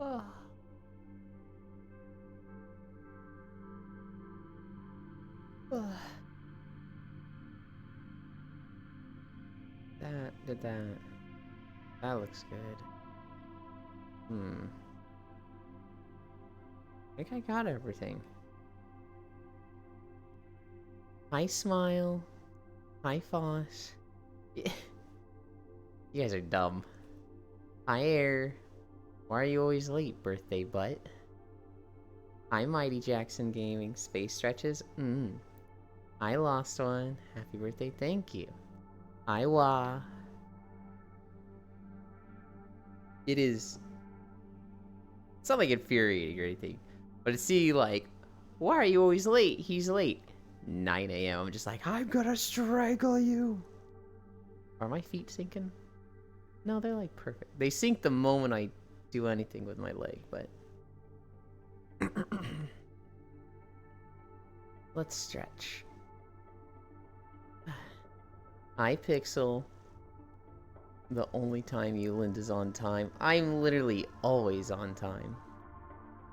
Oh. Oh. That did that. That looks good. I think I got everything. Hi, Smile. Hi, Foss. You guys are dumb. Hi, Air. Why are you always late, birthday butt? Hi, Mighty Jackson Gaming. Space Stretches? I lost one. Happy birthday, thank you. Hi, Wah. It's not like infuriating or anything, but to see, like, why are you always late? He's late. 9 a.m. I'm just like, I'm gonna strangle you. Are my feet sinking? No, they're like perfect. They sink the moment I do anything with my leg, but let's stretch. Hi, Pixel. The only time Euland is on time. I'm literally always on time.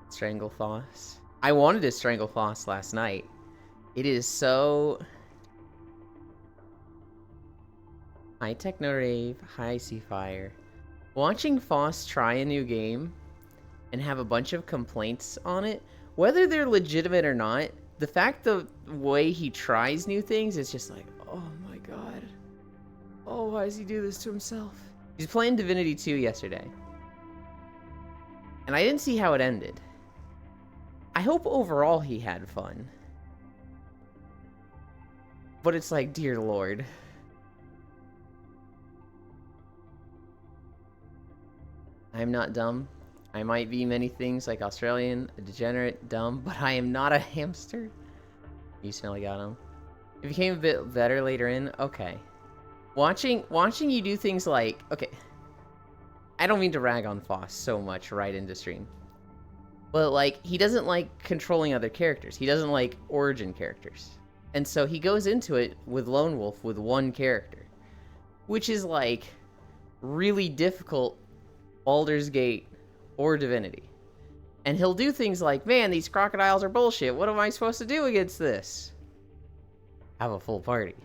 Strangle Foss. I wanted to strangle Foss last night. It is so... Hi, Technorave. Hi, Seafire. Watching Foss try a new game and have a bunch of complaints on it, whether they're legitimate or not, the fact the way he tries new things is just like, oh my god. Oh, why does he do this to himself? He's playing Divinity 2 yesterday. And I didn't see how it ended. I hope overall he had fun. But it's like, dear lord. I'm not dumb. I might be many things like Australian, a degenerate, dumb, but I am not a hamster. You smelly got him. It became a bit better later in. Okay. Watching you do things like... Okay. I don't mean to rag on Foss so much right into stream. But, like, he doesn't like controlling other characters. He doesn't like origin characters. And so he goes into it with Lone Wolf with one character. Which is, like, really difficult Baldur's Gate or Divinity. And he'll do things like, man, these crocodiles are bullshit. What am I supposed to do against this? Have a full party.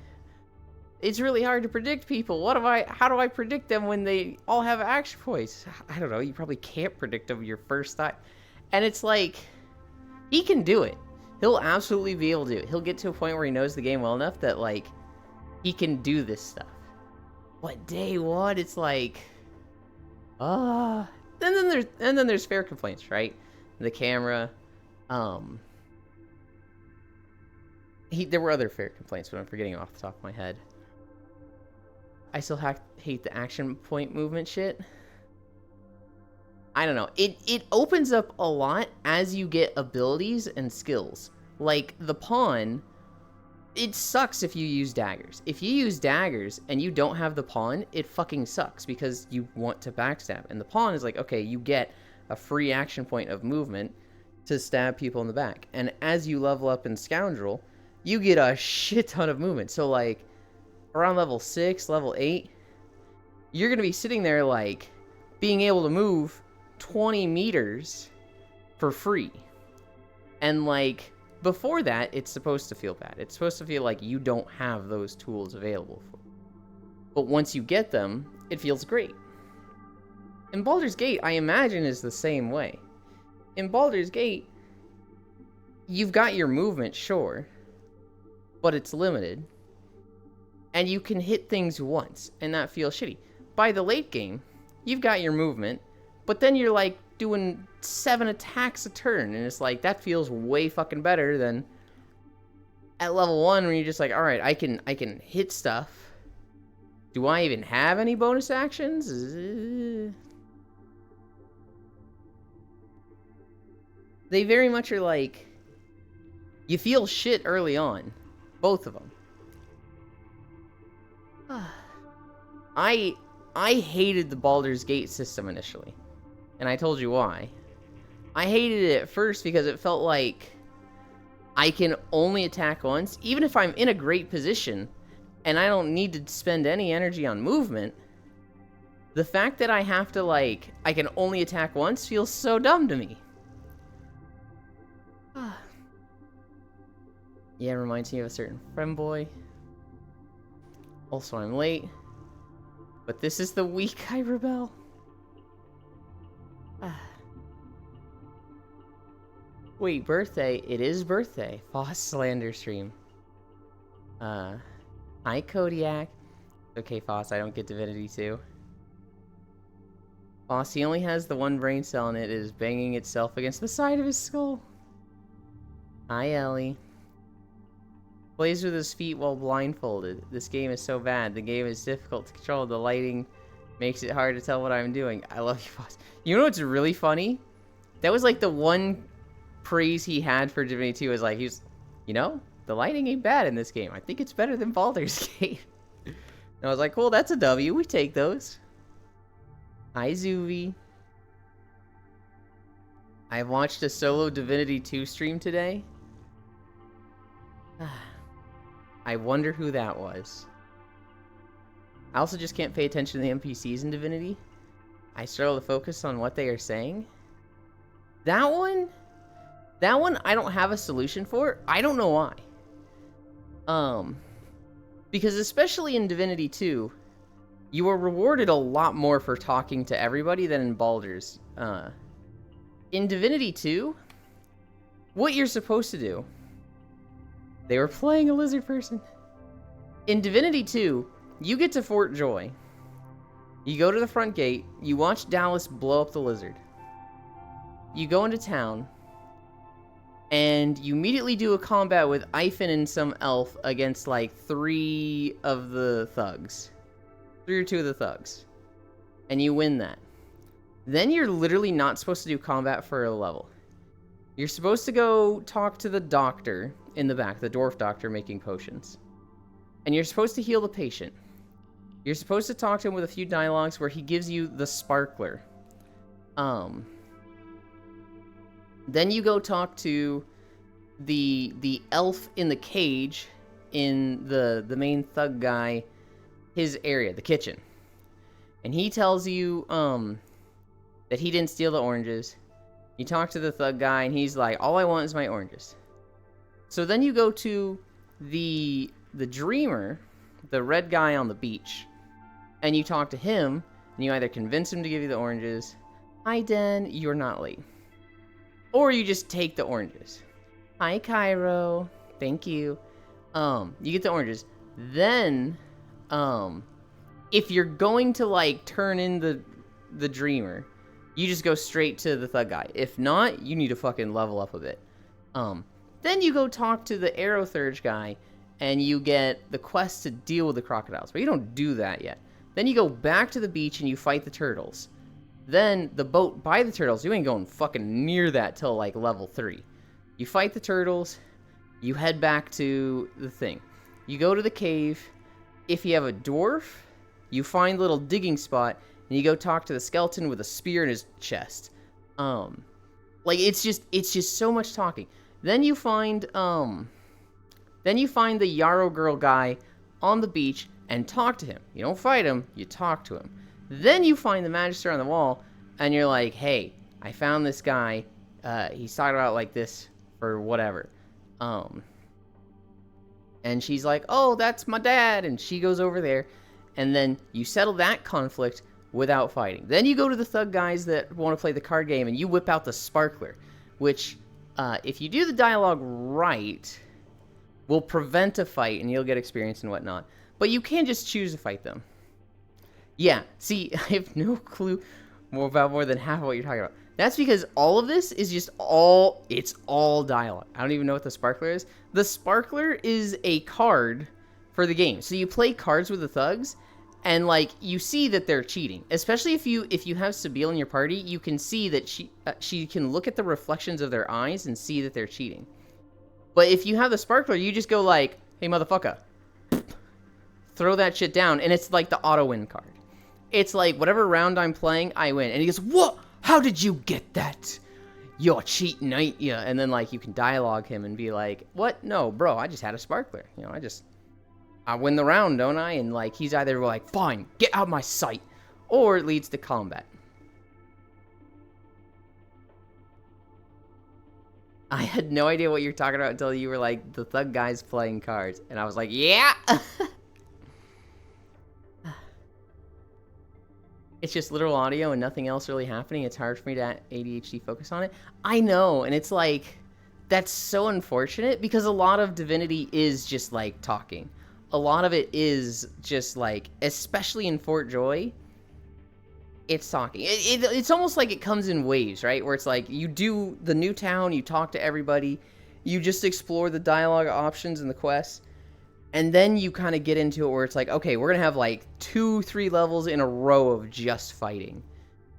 It's really hard to predict people. How do I predict them when they all have action points? I don't know. You probably can't predict them your first time. And it's like, he can do it. He'll absolutely be able to do it. He'll get to a point where he knows the game well enough that, like, he can do this stuff. But day one, it's like, and then there's fair complaints, right? The camera, there were other fair complaints, but I'm forgetting off the top of my head. I still hate the action point movement shit. I don't know. It opens up a lot as you get abilities and skills. Like, the pawn, it sucks if you use daggers. If you use daggers and you don't have the pawn, it fucking sucks because you want to backstab. And the pawn is like, okay, you get a free action point of movement to stab people in the back. And as you level up in Scoundrel, you get a shit ton of movement. So, like, around level 6, level 8, you're going to be sitting there, like, being able to move 20 meters for free. And, like, before that, it's supposed to feel bad. It's supposed to feel like you don't have those tools available for you. But once you get them, it feels great. In Baldur's Gate, I imagine is the same way. In Baldur's Gate, you've got your movement, sure, but it's limited. And you can hit things once, and that feels shitty. By the late game, you've got your movement, but then you're, like, doing 7 attacks a turn, and it's like, that feels way fucking better than at level 1, when you're just like, alright, I can hit stuff. Do I even have any bonus actions? They very much are like, you feel shit early on. Both of them. I hated the Baldur's Gate system initially. And I told you why. I hated it at first because it felt like I can only attack once, even if I'm in a great position, and I don't need to spend any energy on movement. The fact that I have to, like, I can only attack once feels so dumb to me. Yeah, reminds me of a certain friend boy. Also, I'm late. But this is the week I rebel. Wait, birthday. It is birthday. Foss Slander stream. Hi, Kodiak. Okay, Foss, I don't get Divinity 2. Foss, he only has the one brain cell and it is banging itself against the side of his skull. Hi, Ellie. Plays with his feet while blindfolded. This game is so bad. The game is difficult to control. The lighting makes it hard to tell what I'm doing. I love you, Foss. You know what's really funny? That was like the one praise he had for Divinity 2 was like, he was, you know, the lighting ain't bad in this game. I think it's better than Baldur's Gate. And I was like, cool, that's a W. We take those. Hi, Zuvi. I watched a solo Divinity 2 stream today. I wonder who that was. I also just can't pay attention to the NPCs in Divinity. I struggle to focus on what they are saying. That one I don't have a solution for. I don't know why. Because especially in Divinity 2, you are rewarded a lot more for talking to everybody than in Baldur's. In Divinity 2, what you're supposed to do... They were playing a lizard person. In Divinity 2, you get to Fort Joy. You go to the front gate, you watch Dallas blow up the lizard. You go into town, and you immediately do a combat with Ifen and some elf against like 3 of the thugs. 3 or 2 of the thugs. And you win that. Then you're literally not supposed to do combat for a level. You're supposed to go talk to the doctor in the back, the dwarf doctor making potions. And you're supposed to heal the patient. You're supposed to talk to him with a few dialogues where he gives you the sparkler. Then you go talk to the elf in the cage in the main thug guy, his area, the kitchen. And he tells you that he didn't steal the oranges. You talk to the thug guy, and he's like, all I want is my oranges. So then you go to the dreamer, the red guy on the beach, and you talk to him, and you either convince him to give you the oranges, hi Den, you're not late. Or you just take the oranges. Hi Cairo, thank you. You get the oranges. Then, if you're going to like turn in the dreamer, you just go straight to the thug guy. If not, you need to fucking level up a bit. Then you go talk to the Aerothurge guy, and you get the quest to deal with the crocodiles. But you don't do that yet. Then you go back to the beach, and you fight the turtles. Then the boat by the turtles, you ain't going fucking near that till like level 3. You fight the turtles, you head back to the thing. You go to the cave. If you have a dwarf, you find a little digging spot, and you go talk to the skeleton with a spear in his chest. Like it's just so much talking. Then you find the Yarrow girl guy on the beach and talk to him. You don't fight him, you talk to him. Then you find the Magister on the wall, and you're like, hey, I found this guy. He's talking about like this for whatever. And she's like, oh, that's my dad. And she goes over there, and then you settle that conflict without fighting. Then you go to the thug guys that want to play the card game, and you whip out the sparkler, which, if you do the dialogue right, will prevent a fight, and you'll get experience and whatnot. But you can just choose to fight them. Yeah, see, I have no clue about more than half of what you're talking about. That's because all of this is just it's all dialogue. I don't even know what the sparkler is. The sparkler is a card for the game. So you play cards with the thugs, and like you see that they're cheating. Especially if you have Sabile in your party, you can see that she can look at the reflections of their eyes and see that they're cheating. But if you have the sparkler, you just go like, hey motherfucker, throw that shit down, and it's like the auto win card. It's like, whatever round I'm playing, I win. And he goes, what? How did you get that? You're cheating, ain't ya? And then, like, you can dialogue him and be like, what? No, bro, I just had a sparkler. You know, I win the round, don't I? And, like, he's either like, fine, get out of my sight. or it leads to combat. I had no idea what you're talking about until you were like, the thug guy's playing cards. And I was like, yeah! It's just literal audio and nothing else really happening. It's hard for me to ADHD focus on it. I know, and it's like, that's so unfortunate because a lot of Divinity is just like talking. A lot of it is just like, especially in Fort Joy, it's talking. It's almost like it comes in waves, right? Where it's like, you do the new town, you talk to everybody, you just explore the dialogue options and the quests, and then you kind of get into it where it's like, okay, we're gonna have like 2-3 levels in a row of just fighting.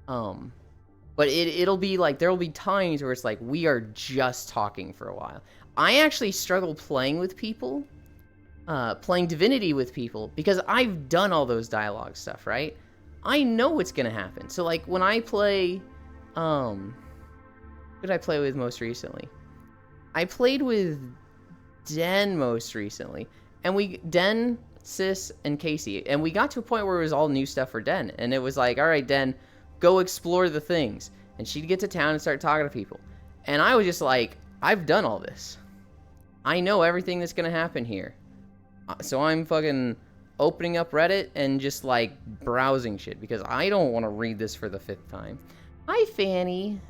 But it'll be like, there'll be times where it's like, we are just talking for a while. I actually struggle playing with people, playing Divinity with people, because I've done all those dialogue stuff, right? I know what's gonna happen. So like when I play, who did I play with most recently? I played with Den most recently, and Den, Sis, and Casey, and we got to a point where it was all new stuff for Den, and it was like, all right, Den, go explore the things, and she'd get to town and start talking to people, and I was just like, I've done all this. I know everything that's gonna happen here, so I'm fucking opening up Reddit and just like browsing shit because I don't want to read this for the 5th time. Hi, Fanny.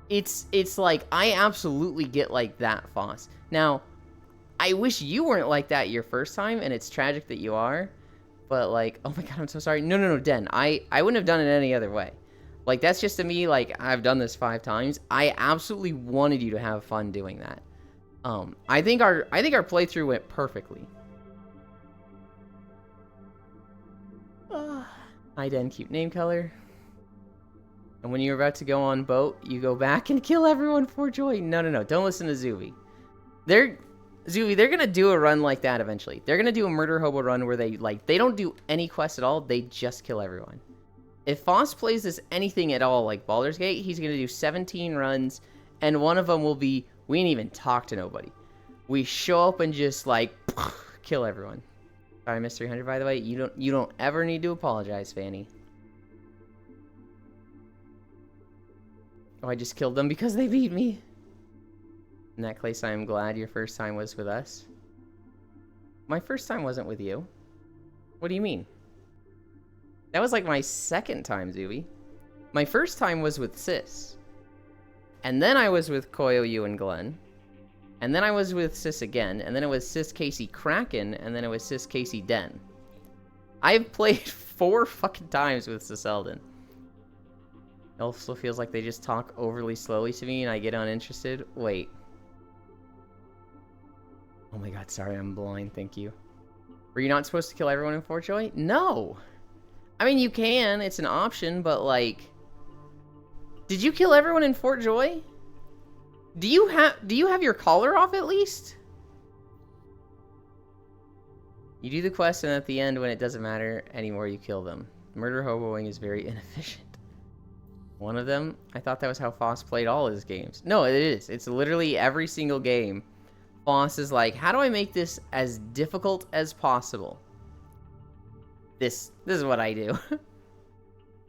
It's like, I absolutely get like that, Foss. Now, I wish you weren't like that your first time, and it's tragic that you are, but like, oh my god, I'm so sorry. No, Den, I wouldn't have done it any other way. Like, that's just to me, like, I've done this 5 times. I absolutely wanted you to have fun doing that. I think our playthrough went perfectly. Hi, Den, cute name color. And when you're about to go on boat, you go back and kill everyone for joy. No, don't listen to Zuby. They're gonna do a run like that eventually. They're gonna do a murder hobo run where they don't do any quests at all, they just kill everyone. If Foss plays this anything at all like Baldur's Gate, he's gonna do 17 runs, and one of them will be, we didn't even talk to nobody. We show up and just like kill everyone. Sorry, Miss 300, by the way. You don't ever need to apologize, Fanny. Oh, I just killed them because they beat me. In that case, I am glad your first time was with us. My first time wasn't with you. What do you mean? That was like my 2nd time, Zuby. My first time was with Sis. And then I was with Koyo, you, and Glenn. And then I was with Sis again, and then it was Sis, Casey, Kraken, and then it was Sis, Casey, Den. I've played 4 fucking times with Sis Eldon. It also feels like they just talk overly slowly to me and I get uninterested. Wait. Oh my god, sorry, I'm blind, thank you. Were you not supposed to kill everyone in Fort Joy? No! I mean, you can, it's an option, but like... Did you kill everyone in Fort Joy? Do you have your collar off at least? You do the quest, and at the end, when it doesn't matter anymore, you kill them. Murder hoboing is very inefficient. One of them? I thought that was how Foss played all his games. No, it is. It's literally every single game. Foss is like, how do I make this as difficult as possible? This is what I do.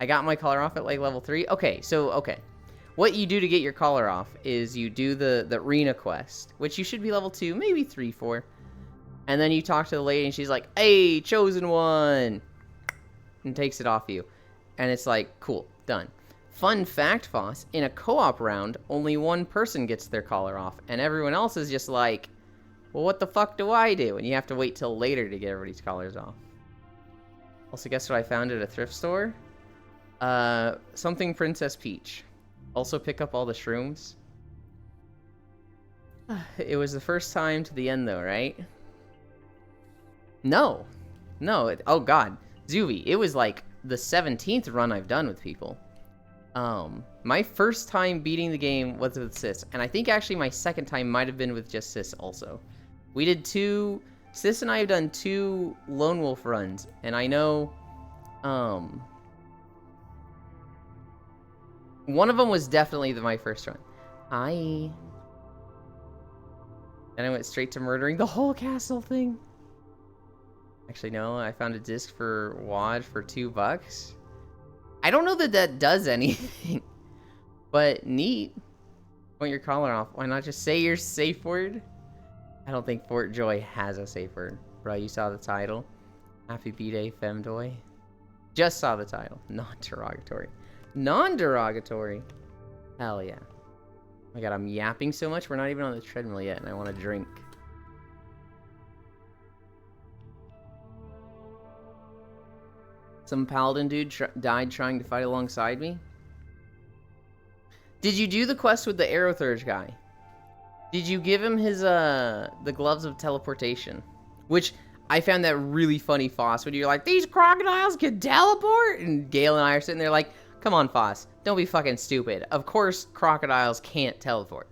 I got my collar off at like level 3. Okay. What you do to get your collar off is you do the arena quest, which you should be level 2, maybe 3, 4. And then you talk to the lady and she's like, hey, chosen one! And takes it off you. And it's like, cool, done. Fun fact, Foss, in a co-op round, only one person gets their collar off, and everyone else is just like, well, what the fuck do I do? And you have to wait till later to get everybody's collars off. Also, guess what I found at a thrift store? Something Princess Peach. Also pick up all the shrooms. It was the first time to the end, though, right? No. Oh, God. Zuby, it was like the 17th run I've done with people. My first time beating the game was with Sis, and I think actually my 2nd time might have been with just Sis also. We did 2... Sis and I have done 2 Lone Wolf runs, and I know, one of them was definitely my first run. Hi. Then I went straight to murdering the whole castle thing. Actually, no, I found a disc for WAD for $2. I don't know that that does anything, but neat. Point your collar off. Why not just say your safe word? I don't think Fort Joy has a safe word. Bro, you saw the title. Happy B-Day, Femdoy. Just saw the title. Non-derogatory. Non-derogatory. Hell yeah. Oh my god, I'm yapping so much. We're not even on the treadmill yet, and I want to drink. Some paladin dude died trying to fight alongside me. Did you do the quest with the Aerothurge guy? Did you give him his, the gloves of teleportation? Which, I found that really funny, Foss, when you're like, these crocodiles can teleport? And Gale and I are sitting there like, come on, Foss, don't be fucking stupid. Of course crocodiles can't teleport.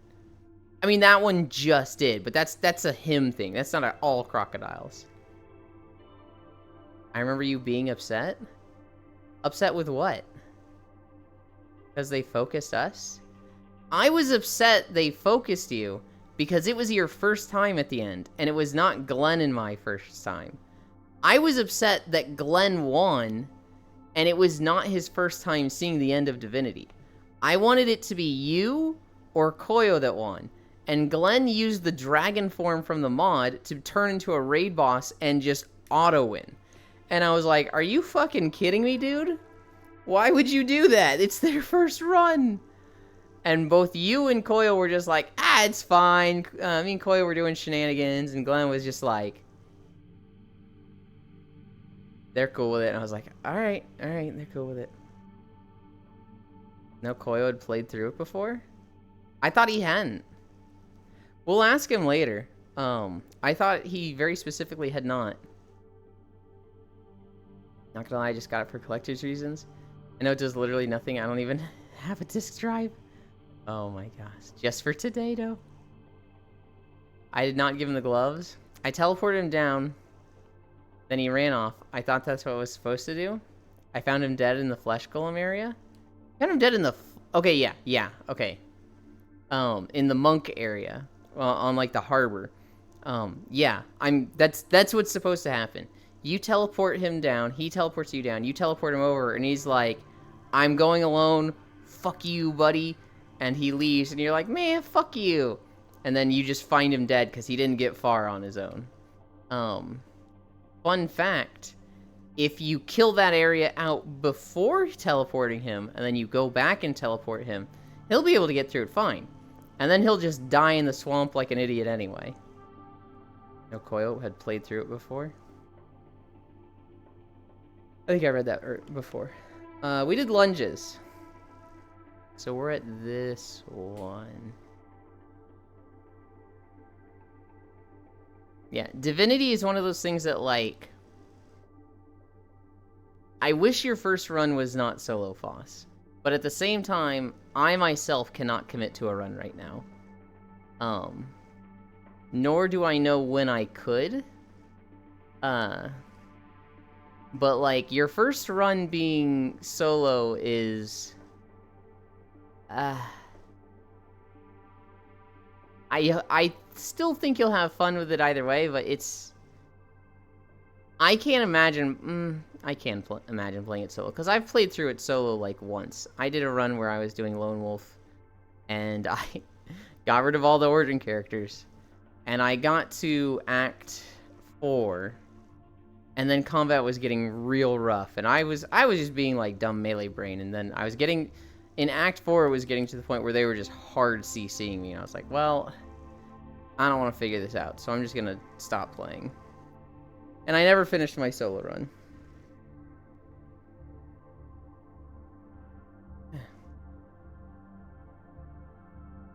I mean, that one just did, but that's a him thing. That's not at all crocodiles. I remember you being upset. Upset with what? Because they focused us? I was upset they focused you because it was your first time at the end, and it was not Glenn and my first time. I was upset that Glenn won, and it was not his first time seeing the end of Divinity. I wanted it to be you or Koyo that won, and Glenn used the dragon form from the mod to turn into a raid boss and just auto-win. And I was like, are you fucking kidding me, dude? Why would you do that? It's their first run. And both you and Koyo were just like, it's fine. Me and Koyo were doing shenanigans, and Glenn was just like, they're cool with it. And I was like, alright, they're cool with it. No, Koyo had played through it before? I thought he hadn't. We'll ask him later. I thought he very specifically had not. Not gonna lie, I just got it for collector's reasons. I know it does literally nothing. I don't even have a disk drive. Oh my gosh. Just for today, though. I did not give him the gloves. I teleported him down. Then he ran off. I thought that's what I was supposed to do. I found him dead in the flesh golem area. Found him dead in the... Okay, yeah, okay. In the monk area. On, like, the harbor. Yeah. That's what's supposed to happen. You teleport him down. He teleports you down. You teleport him over, and he's like, I'm going alone. Fuck you, buddy. And he leaves, and you're like, man, fuck you. And then you just find him dead because he didn't get far on his own. Fun fact, if you kill that area out before teleporting him, and then you go back and teleport him, he'll be able to get through it fine. And then he'll just die in the swamp like an idiot anyway. No, Koyo had played through it before. I think I read that before. We did lunges. So we're at this one. Yeah, Divinity is one of those things that, like... I wish your first run was not solo Foss. But at the same time, I myself cannot commit to a run right now. Nor do I know when I could. But, like, your first run being solo is... I still think you'll have fun with it either way, but it's... I can't imagine... I can imagine playing it solo, because I've played through it solo, like, once. I did a run where I was doing Lone Wolf, and I got rid of all the origin characters. And I got to Act 4, and then combat was getting real rough, and I was just being, like, dumb melee brain, and then I was getting... In Act 4, it was getting to the point where they were just hard CCing me, and I was like, well, I don't want to figure this out, so I'm just gonna stop playing. And I never finished my solo run.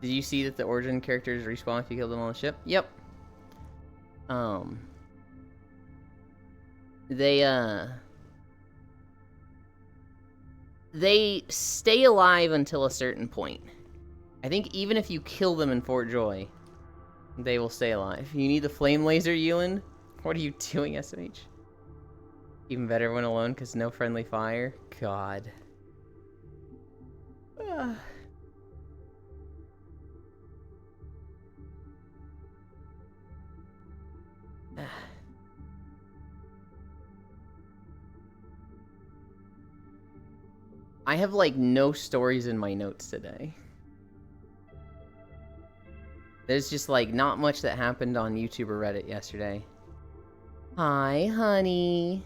Did you see that the origin characters respawn if you kill them on the ship? Yep. They stay alive until a certain point. I think even if you kill them in Fort Joy, they will stay alive. You need the flame laser, Ewan? What are you doing, SMH? Even better when alone, because no friendly fire? God. I have, like, no stories in my notes today. There's just, like, not much that happened on YouTube or Reddit yesterday. Hi, honey.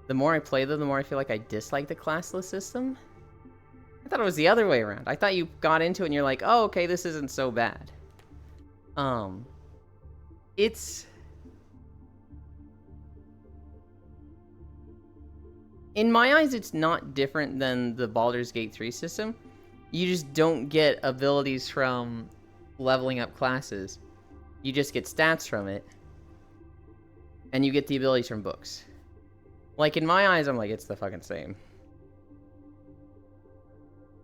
The more I play them, the more I feel like I dislike the classless system. I thought it was the other way around. I thought you got into it and you're like, oh, okay, this isn't so bad. It's... In my eyes, it's not different than the Baldur's Gate 3 system. You just don't get abilities from leveling up classes. You just get stats from it. And you get the abilities from books. Like, in my eyes, I'm like, it's the fucking same.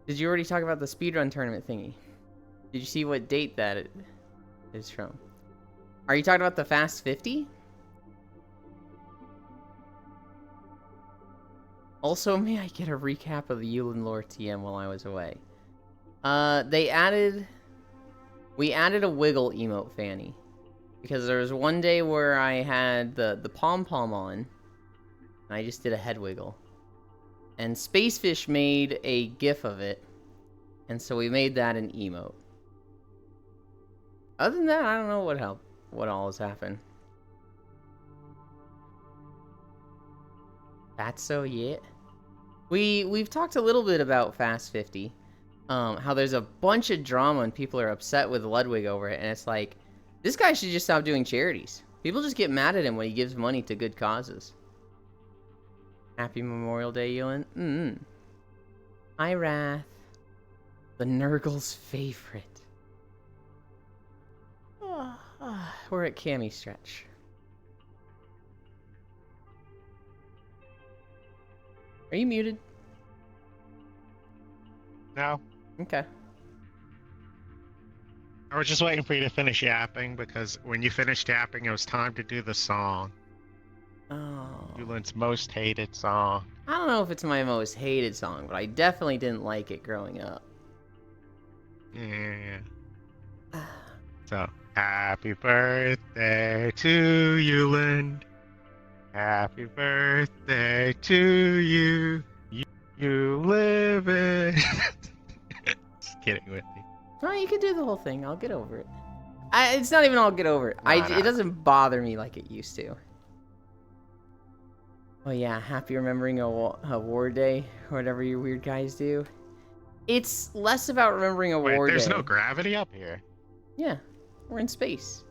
Did you already talk about the speedrun tournament thingy? Did you see what date that is from? Are you talking about the Fast 50? Also, may I get a recap of the Yulin Lore TM while I was away? We added a wiggle emote, Fanny. Because there was one day where I had the pom-pom on, and I just did a head wiggle. And Spacefish made a gif of it, and so we made that an emote. Other than that, I don't know what all has happened. That's so yeah. We've talked a little bit about Fast 50. How there's a bunch of drama and people are upset with Ludwig over it, and it's like, this guy should just stop doing charities. People just get mad at him when he gives money to good causes. Happy Memorial Day, Ewan. Hi, Wrath. The Nurgle's favorite. We're at Cammy Stretch. Are you muted? No. Okay. I was just waiting for you to finish yapping, because when you finished yapping, it was time to do the song. Oh. Yulin's most hated song. I don't know if it's my most hated song, but I definitely didn't like it growing up. Yeah. So, happy birthday to Yulin. Happy birthday to you. You live in... Just kidding with me. No, you can do the whole thing. I'll get over it. It's not even I'll get over it. Nah. It doesn't bother me like it used to. Oh yeah, happy remembering a war day, or whatever you weird guys do. It's less about remembering a war day. There's no gravity up here. Yeah, we're in space.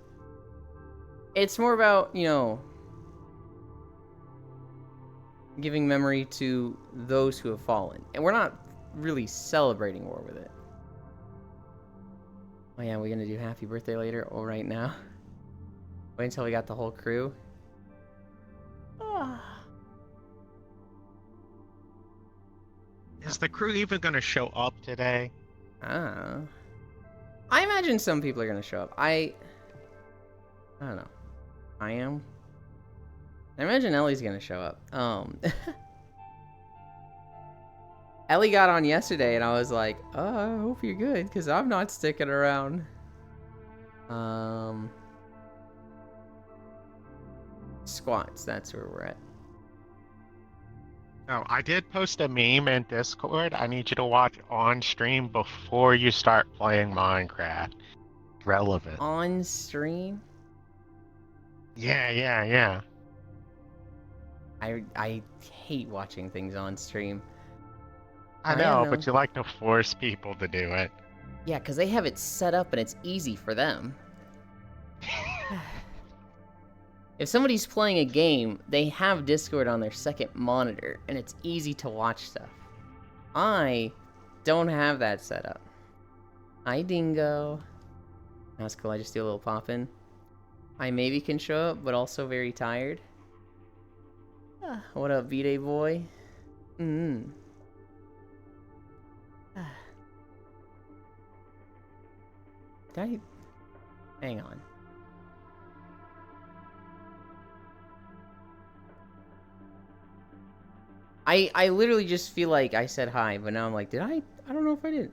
It's more about, you know, giving memory to those who have fallen. And we're not really celebrating war with it. Oh yeah, we're gonna do happy birthday later or right now. Wait until we got the whole crew. Is the crew even gonna show up today? I imagine some people are gonna show up. I don't know. I am. I imagine Ellie's gonna show up. Ellie got on yesterday and I was like, oh, I hope you're good, because I'm not sticking around. Squats, that's where we're at. Oh, I did post a meme in Discord. I need you to watch on stream before you start playing Minecraft. Relevant. On stream? Yeah. I hate watching things on stream. I know, but you like to force people to do it. Yeah, because they have it set up and it's easy for them. If somebody's playing a game, they have Discord on their second monitor, and it's easy to watch stuff. I don't have that set up. Hi, Dingo. That's cool, I just do a little pop-in. I maybe can show up, but also very tired. What up, V-Day boy? Hang on. I literally just feel like I said hi, but now I'm like, did I? I don't know if I did.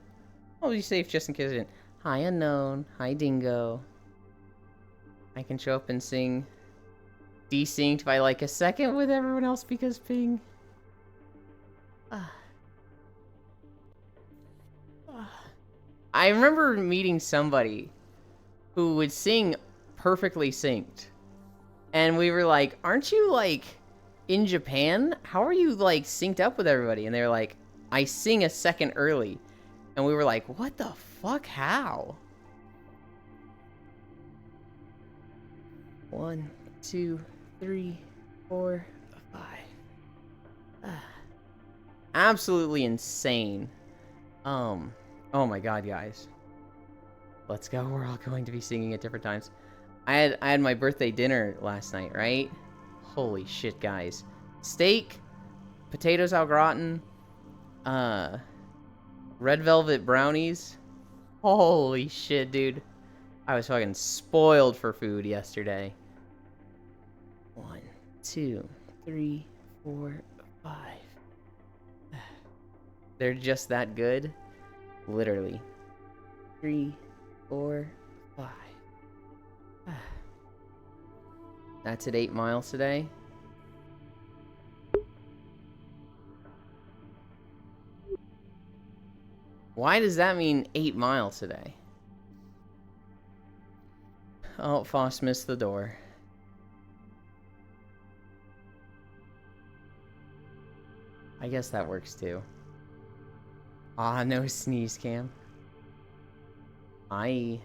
I'll be safe just in case I didn't. Hi, Unknown. Hi, Dingo. I can show up and sing Desynced by like a second with everyone else because ping. I remember meeting somebody who would sing perfectly synced. And we were like, aren't you, like, in Japan? How are you, like, synced up with everybody? And they were like, I sing a second early. And we were like, what the fuck? How? 1, 2, 3, 4, 5. Absolutely insane. Oh my god, guys. Let's go. We're all going to be singing at different times. I had my birthday dinner last night, right? Holy shit, guys. Steak, potatoes au gratin, red velvet brownies. Holy shit, dude. I was fucking spoiled for food yesterday. 1, 2, 3, 4, 5. They're just that good. Literally. 3, 4, 5. That's at 8 miles today. Why does that mean 8 miles today? Oh, Foss missed the door. I guess that works too. Ah, no sneeze cam. 4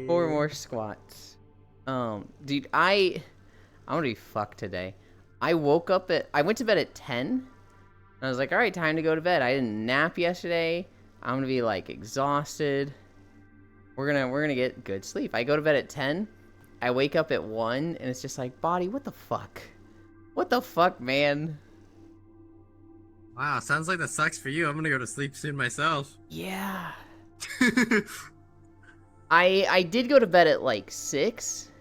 more squats. Dude, I'm gonna be fucked today. I went to bed at 10. And I was like, all right, time to go to bed. I didn't nap yesterday. I'm gonna be like exhausted. We're gonna get good sleep. I go to bed at 10. I wake up at 1, and it's just like, body, what the fuck? What the fuck, man? Wow, sounds like that sucks for you. I'm gonna go to sleep soon myself. Yeah. I did go to bed at like 6,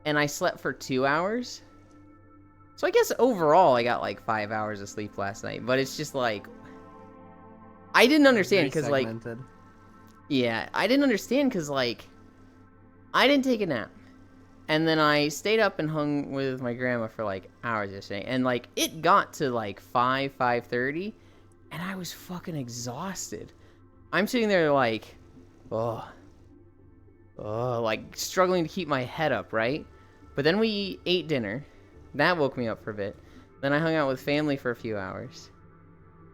and I slept for 2 hours. So I guess overall I got like 5 hours of sleep last night. But it's just like, I didn't understand because like, yeah, I didn't understand because like, I didn't take a nap. And then I stayed up and hung with my grandma for like hours yesterday. And like, it got to like 5:30, and I was fucking exhausted. I'm sitting there like, like struggling to keep my head up, right? But then we ate dinner. That woke me up for a bit. Then I hung out with family for a few hours.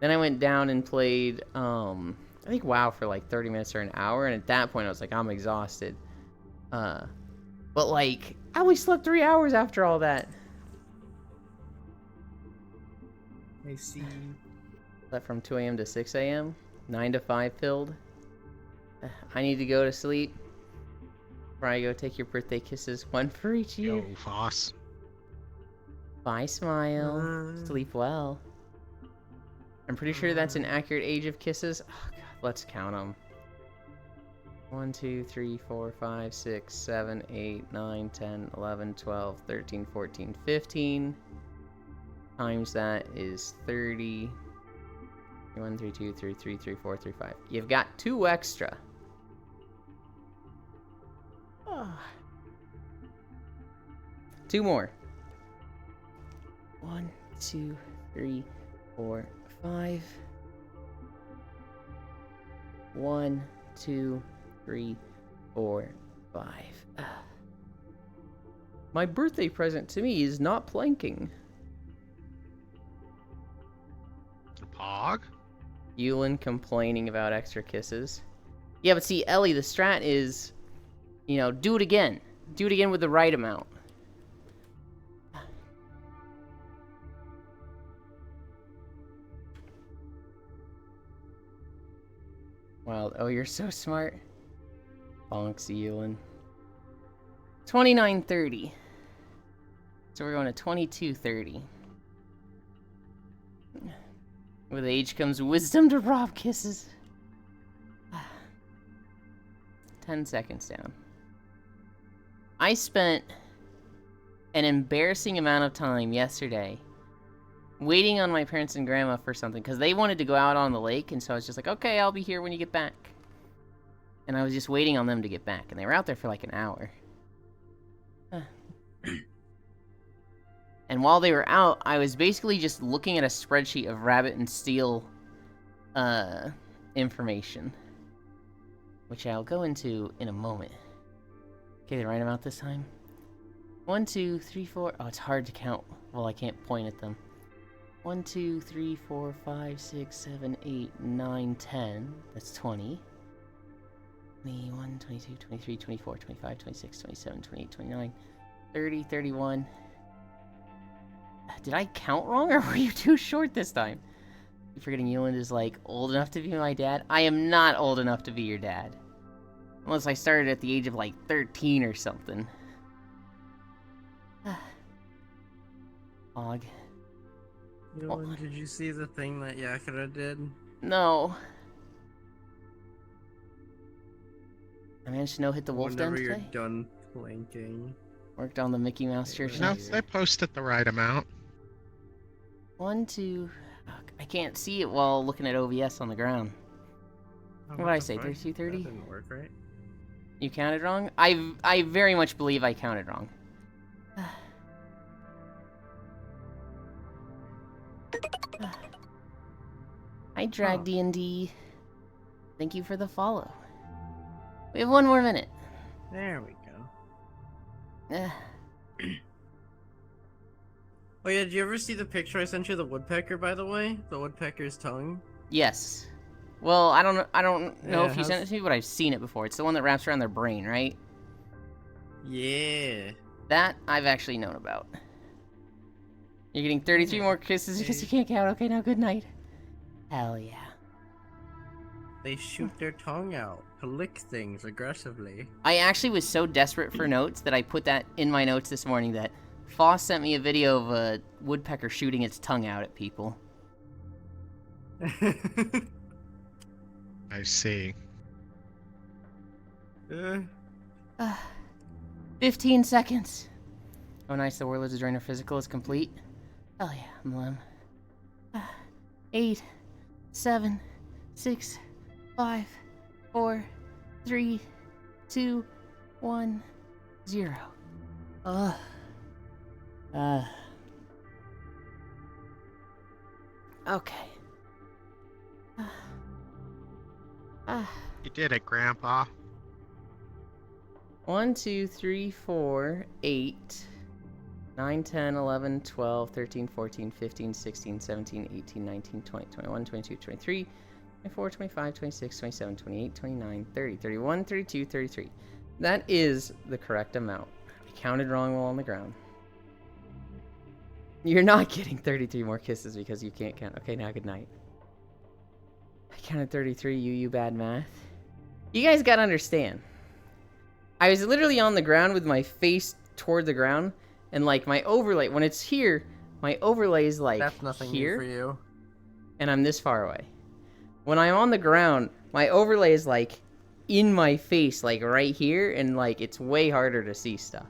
Then I went down and played, I think WoW for like 30 minutes or an hour. And at that point I was like, I'm exhausted. But like, I only slept 3 hours after all that. I see. Slept from 2 a.m. to 6 a.m. 9 to 5 filled. I need to go to sleep. Before I go take your birthday kisses, 1 for each year. Yo, Foss. Bye, Smile. Sleep well. I'm pretty sure that's an accurate age of kisses. Oh, God, let's count them. 1, 2, 3, 4, 5, 6, 7, 8, 9, 10, 11, 12, 13, 14, 15. Times that is 30. 1, 3, 2, 3, 3, 3, 4, 3, 5. You've got 2 extra. Oh. 2 more. 1, 2, 3, 4, 5. 1, 2, 3, 4, 5. My birthday present to me is not planking. Pog? Yulin complaining about extra kisses. Yeah, but see, Ellie, the strat is, you know, do it again. Do it again with the right amount. Wild. Oh, you're so smart. Bonks, Yulin. 29:30. So we're going to 22:30. With age comes wisdom to rob kisses. 10 seconds down. I spent an embarrassing amount of time yesterday waiting on my parents and grandma for something because they wanted to go out on the lake, and so I was just like, okay, I'll be here when you get back. And I was just waiting on them to get back, and they were out there for like an hour. And while they were out, I was basically just looking at a spreadsheet of Rabbit and Steel information, which I'll go into in a moment. Okay, the right amount this time. 1, 2, 3, 4. Oh, it's hard to count while I can't point at them. 1, 2, 3, 4, 5, 6, 7, 8, 9, 10. That's 20. 21, 22, 23, 24, 25, 26, 27, 28, 29, 30, 31. Did I count wrong, or were you too short this time? You forgetting Euland is, like, old enough to be my dad? I am not old enough to be your dad. Unless I started at the age of, like, 13 or something. Og. Dylan, did you see the thing that Yakura did? No. I managed to no-hit the wolf den Whenever you're today. done planking. Worked on the Mickey Mouse Church. No, Yeah. they posted the right amount. 1, 2... I can't see it while looking at OBS on the ground. Oh, What did I the say, fuck? 32, 30? That didn't work, right? You counted wrong? I very much believe I counted wrong. Hi, Drag Oh. D&D. Thank you for the follow. We have 1 more minute. There we go. Uh, Oh yeah, did you ever see the picture I sent you of the woodpecker, by the way? The woodpecker's tongue? yes. Well, I don't know Yeah, if you sent it to me, but I've seen it before. It's the one that wraps around their brain, right? Yeah. That I've actually known about. You're getting 33 more kisses because you can't count. Okay, now good night. Hell yeah. They shoot their tongue out to lick things aggressively. I actually was so desperate for notes that I put that in my notes this morning that Foss sent me a video of a woodpecker shooting its tongue out at people. I see. 15 seconds. Oh, nice. The Warlords of Draenor physical is complete. Hell yeah, I'm Lem. 8, 7, 6, 5, 4, 3, 2, 1, 0. Okay. You did it, Grandpa. 1, 2, 3, 4, 8, 9, 10, 11, 12, 13, 14, 15, 16, 17, 18, 19, 20, 21, 22, 23, 24, 25, 26, 27, 28, 29, 30, 31, 32, 33. That is the correct amount. I counted wrong while on the ground. You're not getting 33 more kisses because you can't count. Okay, now good night. I counted 33, you bad math. You guys gotta understand. I was literally on the ground with my face toward the ground, and like my overlay, when it's here, my overlay is like That's nothing here, new for you. and I'm this far away. When I'm on the ground, my overlay is like in my face, like right here, and like it's way harder to see stuff.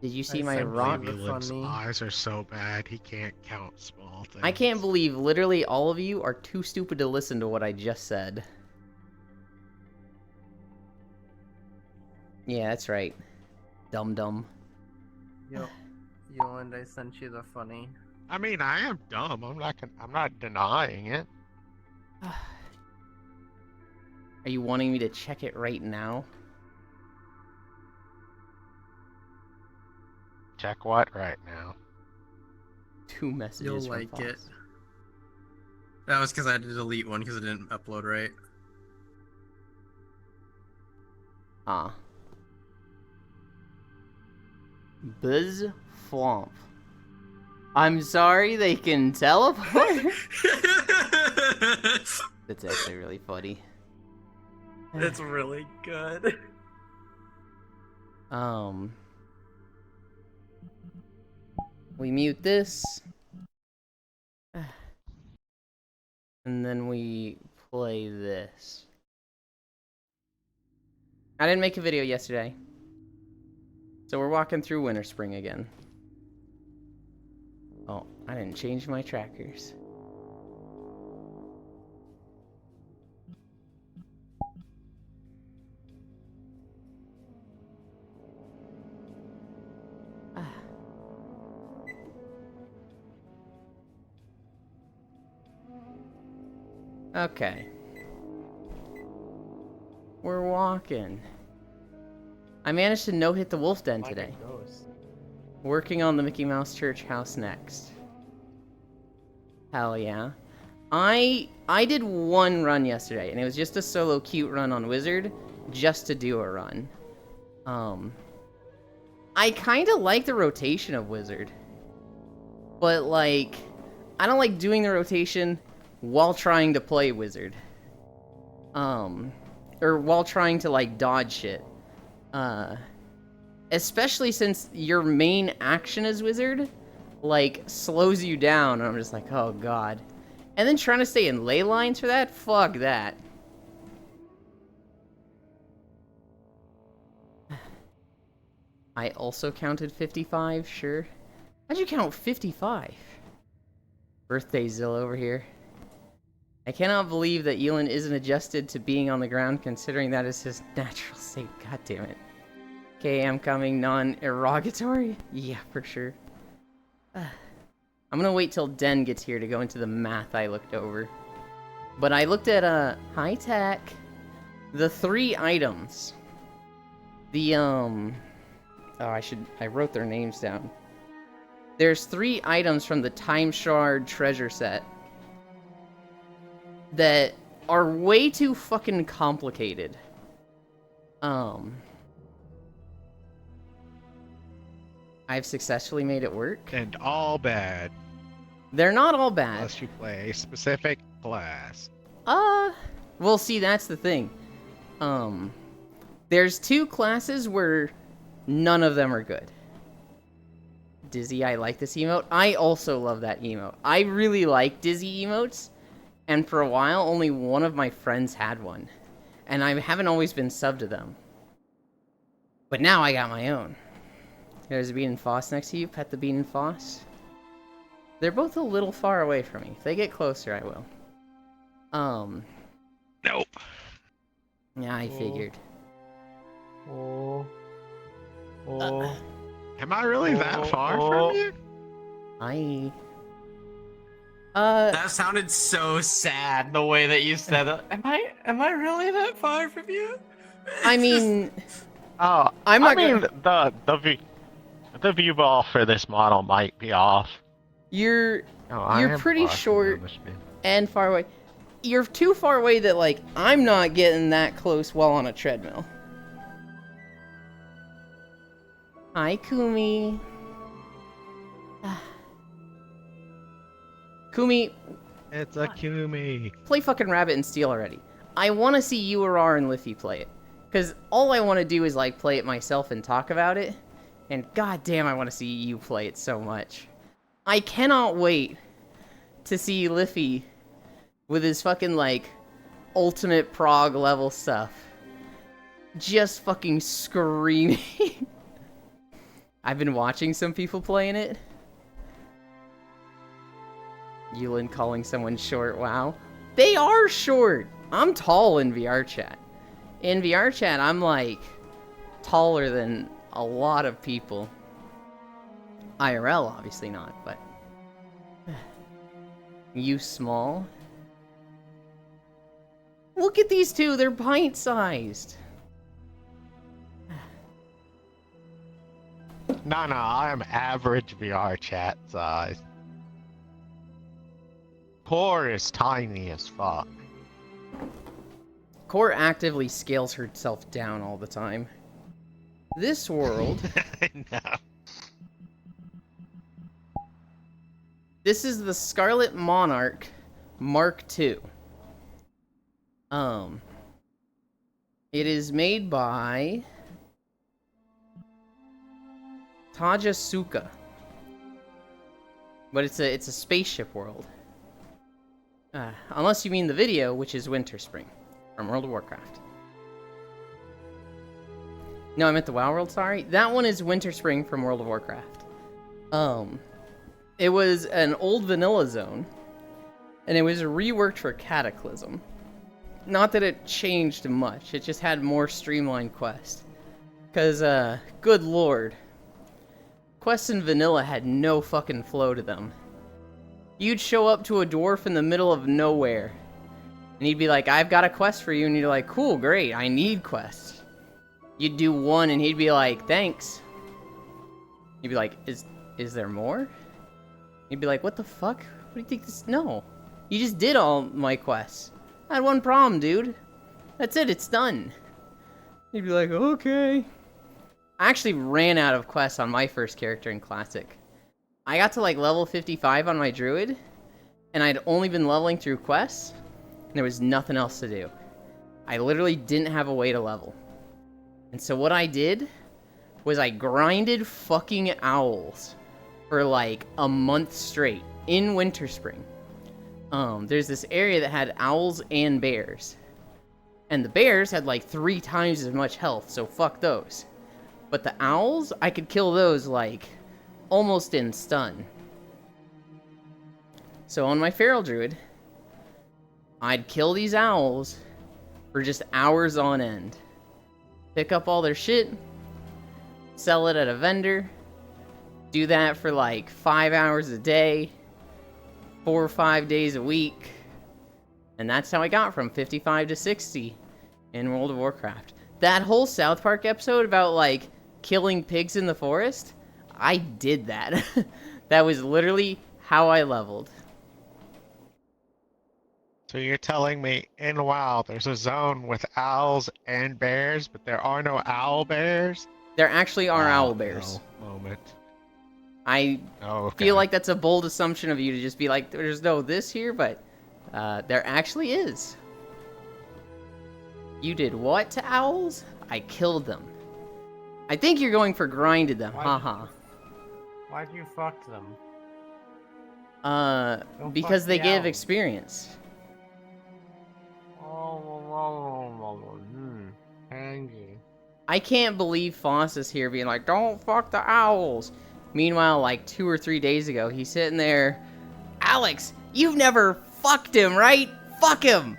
Did you see I my sent rock? you- Eulab's funny. eyes are so bad he can't count small things. I can't believe literally all of you are too stupid to listen to what I just said. Yeah, that's right. Dum-dum. Yo, and I sent you the funny. I mean, I am dumb. I'm not denying it. Are you wanting me to check it right now? Check what right now? 2 messages You'll from like Fox. it. That was because I had to delete one because it didn't upload right. Ah. Buzz Flomp. I'm sorry they can teleport? That's actually really funny. It's really good. We mute this. And then we play this. I didn't make a video yesterday. So we're walking through Winter Spring again. Oh, I didn't change my trackers. Okay. We're walking. I managed to no-hit the wolf den Like a today. ghost. Working on the Mickey Mouse Church house next. Hell yeah. I did one run yesterday, and it was just a solo cute run on Wizard, just to do a run. I kind of like the rotation of Wizard. But, like, I don't like doing the rotation while trying to play Wizard. Or while trying to, like, dodge shit. Especially since your main action as Wizard, like, slows you down, and I'm just like, oh god. And then trying to stay in ley lines for that? Fuck that. I also counted 55, sure. How'd you count 55? Birthday Zill over here. I cannot believe that Elon isn't adjusted to being on the ground, considering that is his natural state. God damn it. Okay, I'm coming non-erogatory? Yeah, for sure. I'm gonna wait till Den gets here to go into the math I looked over. But I looked at, high tech. The 3 items. The, oh, I wrote their names down. There's 3 items from the Time Shard treasure set that are way too fucking complicated. I've successfully made it work. And all bad. They're not all bad. Unless you play a specific class. Well, see, that's the thing. There's 2 classes where none of them are good. Dizzy, I like this emote. I also love that emote. I really like Dizzy emotes, and for a while, only one of my friends had one. And I haven't always been subbed to them. But now I got my own. There's a Bean and Foss next to you. Pet the Bean and Foss. They're both a little far away from me. If they get closer, I will. Nope. Yeah, I figured. Am I really that far from you? That sounded so sad the way that you said it. Am I really that far from you? I mean, Oh, I'm not I mean, the view ball for this model might be off. you're Oh, I You're am pretty far from short. the screen. and far away. You're too far away that, like, I'm not getting that close while on a treadmill. Hi, Kumi. Kumi, It's a Kumi. play fucking Rabbit and Steel already. I want to see URR and Liffy play it. Because all I want to do is, like, play it myself and talk about it. And goddamn, I want to see you play it so much. I cannot wait to see Liffy with his fucking, like, ultimate prog level stuff. Just fucking screaming. I've been watching some people playing it. Yulin calling someone short, wow. They are short! I'm tall in VR chat. In VR chat, I'm, like, taller than a lot of people. IRL, obviously not, but... You small? Look at these two, they're pint-sized. No, I'm average VR chat size. Core is tiny as fuck. Core actively scales herself down all the time. This world... No. This is the Scarlet Monarch Mark II. It is made by Tajasuka. But it's a spaceship world. Unless you mean the video, which is Winter Spring from World of Warcraft. No, I meant the WoW world, sorry. That one is Winter Spring from World of Warcraft. It was an old vanilla zone, and it was reworked for Cataclysm. Not that it changed much, it just had more streamlined quests. Because, good lord. Quests in vanilla had no fucking flow to them. You'd show up to a dwarf in the middle of nowhere, And he'd be like, I've got a quest for you. And you're like, cool, great, I need quests. You'd do one and he'd be like, thanks. You'd be like, is there more? He'd be like, what the fuck? What do you think this? No. You just did all my quests. I had one problem, dude. That's it, it's done. He'd be like, okay. I actually ran out of quests on my first character in Classic. I got to like level 55 on my druid, and I'd only been leveling through quests, and there was nothing else to do. I literally didn't have a way to level. And so what I did was I grinded fucking owls for like a month straight in Winter Spring. There's this area that had owls and bears. And the bears had like 3 times as much health, so fuck those. But the owls, I could kill those like almost in stun. So on my Feral Druid, I'd kill these owls for just hours on end. Pick up all their shit, sell it at a vendor, do that for like 5 hours a day, 4 or 5 days a week. And that's how I got from 55 to 60 in World of Warcraft. That whole South Park episode about like killing pigs in the forest, I did that. That was literally how I leveled. So you're telling me in WoW there's a zone with owls and bears, but there are no owl bears? There actually are Wow, owl bears. no moment. I feel like that's a bold assumption of you to just be like, there's no this here, but there actually is. You did what to owls? I killed them. I think you're going for grinded them, haha. Why'd you fuck them? Because fuck they the give owls. experience. Hangy. I can't believe Foss is here being like, don't fuck the owls. Meanwhile, like 2 or 3 days ago, he's sitting there, Alex, you've never fucked him, right? Fuck him.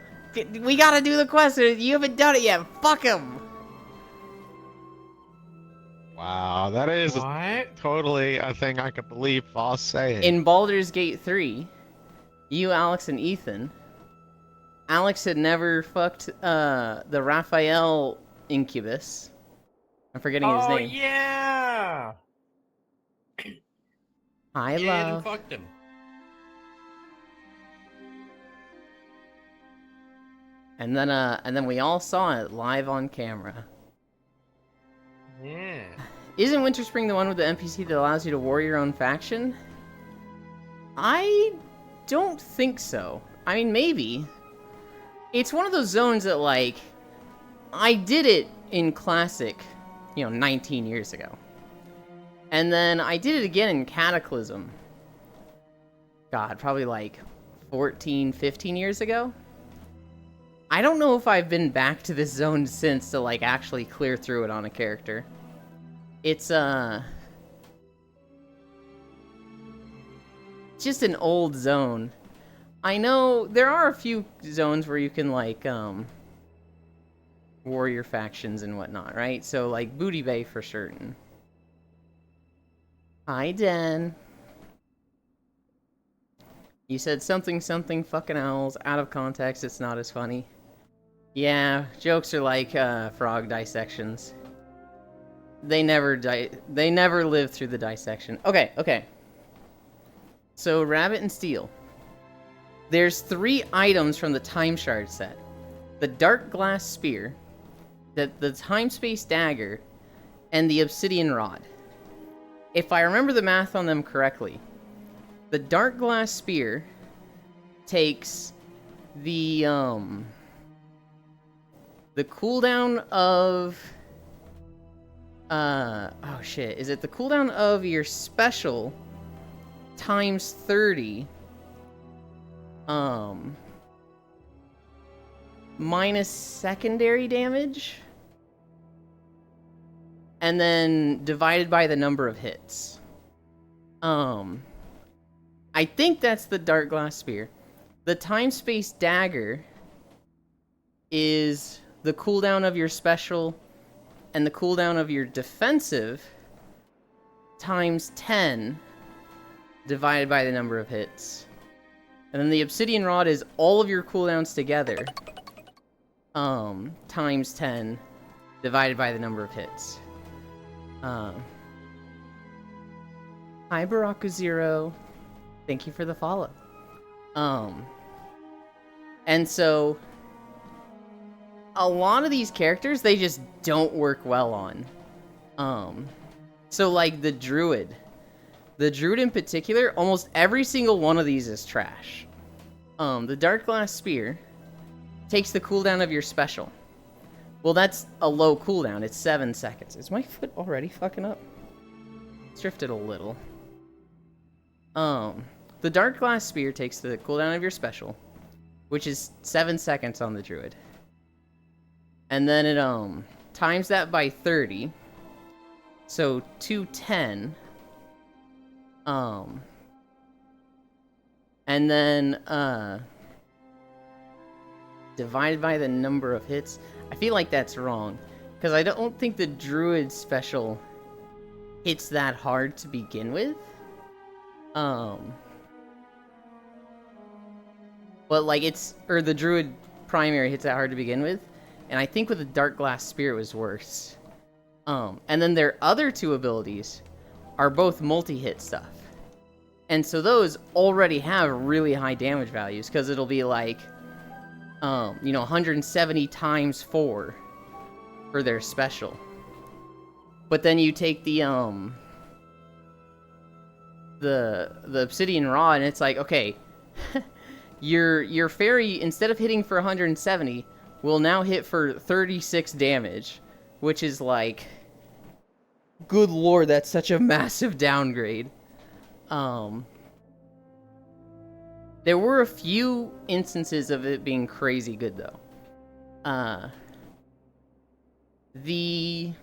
We gotta do the quest. You haven't done it yet. Fuck him. Wow, that is What? totally a thing I could believe Foss saying. In Baldur's Gate 3, you, Alex, and Ethan, Alex had never fucked the Raphael incubus. I'm forgetting his name. Oh, yeah! Hi, Yeah, love. and fucked him. And then we all saw it live on camera. Yeah. Isn't Winterspring the one with the NPC that allows you to war your own faction? I don't think so. I mean, maybe. It's one of those zones that, like, I did it in Classic, 19 years ago. And then I did it again in Cataclysm. God, probably like 14, 15 years ago. I don't know if I've been back to this zone since to, like, actually clear through it on a character. It's, just an old zone. I know there are a few zones where you can, like, warrior factions and whatnot, right? So, like, Booty Bay for certain. Hi, Den. You said something fucking owls. Out of context, it's not as funny. Yeah, jokes are like frog dissections. They never live through the dissection. Okay. So, Rabbit and Steel. There's 3 items from the Time Shard set. The Dark Glass Spear, the Time Space Dagger, and the Obsidian Rod. If I remember the math on them correctly, the Dark Glass Spear takes the cooldown of oh shit, is it the cooldown of your special times 30 minus secondary damage and then divided by the number of hits. I think that's the Dark Glass Spear. The Time Space Dagger is the cooldown of your special and the cooldown of your defensive times 10 divided by the number of hits. And then the Obsidian Rod is all of your cooldowns together. Times 10 divided by the number of hits. Hi, Baraku Zero. Thank you for the follow. And so a lot of these characters, they just don't work well on. So like the Druid. The Druid in particular, almost every single one of these is trash. The Dark Glass Spear takes the cooldown of your special. Well, that's a low cooldown. It's 7 seconds. Is my foot already fucking up? It's drifted a little. The Dark Glass Spear takes the cooldown of your special, which is 7 seconds on the Druid. And then it times that by 30. So 210. And then divided by the number of hits. I feel like that's wrong, because I don't think the Druid special hits that hard to begin with. But like the Druid primary hits that hard to begin with, and I think with the Dark Glass Spear it was worse. And then their other two abilities are both multi-hit stuff. And so those already have really high damage values, because it'll be like, 170 times 4 for their special. But then you take the Obsidian Rod, and it's like, okay, your fairy, instead of hitting for 170, will now hit for 36 damage, which is like, good lord, that's such a massive downgrade. There were a few instances of it being crazy good, though. The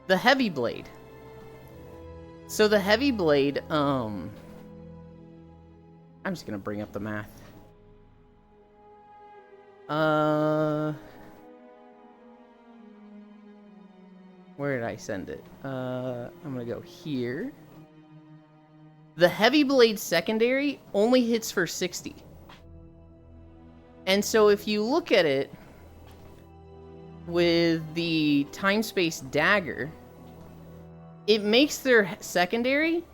Heavy Blade. So the Heavy Blade, I'm just gonna bring up the math. Where did I send it? I'm gonna go here. The Heavy Blade secondary only hits for 60. And so if you look at it with the Time Space Dagger, it makes their secondary...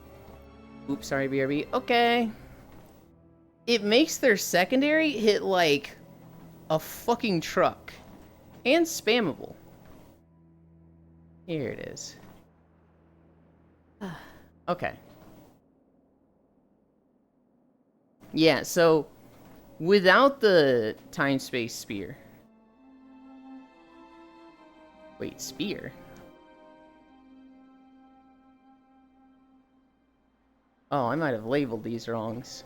Oops, sorry, BRB. Okay. It makes their secondary hit like a fucking truck. And spammable. Here it is. Okay. Yeah, so without the Time Space Spear. Wait, Spear? Oh, I might have labeled these wrongs.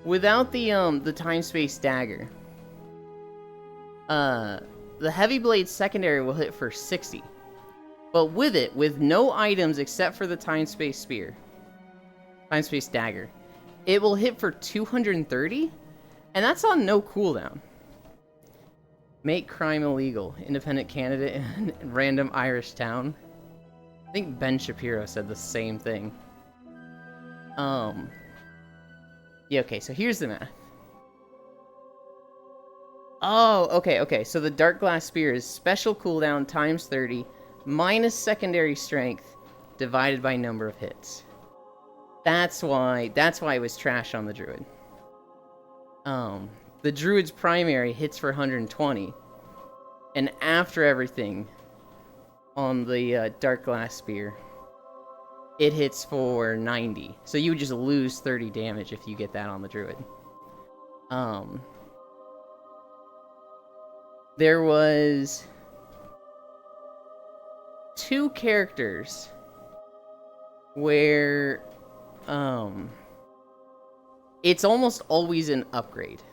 Without the Time Space Dagger, the Heavy Blade secondary will hit for 60. But with it, with no items except for the Time Space Spear, Time Space Dagger, it will hit for 230, and that's on no cooldown. Make crime illegal. Independent candidate in random Irish town. I think Ben Shapiro said the same thing. Yeah, okay, so here's the math. Oh, okay. So the Dark Glass Spear is special cooldown times 30 minus secondary strength divided by number of hits. That's why it was trash on the Druid. The Druid's primary hits for 120. And after everything, on the Dark Glass Spear, it hits for 90. So you would just lose 30 damage if you get that on the Druid. There was 2 characters where it's almost always an upgrade,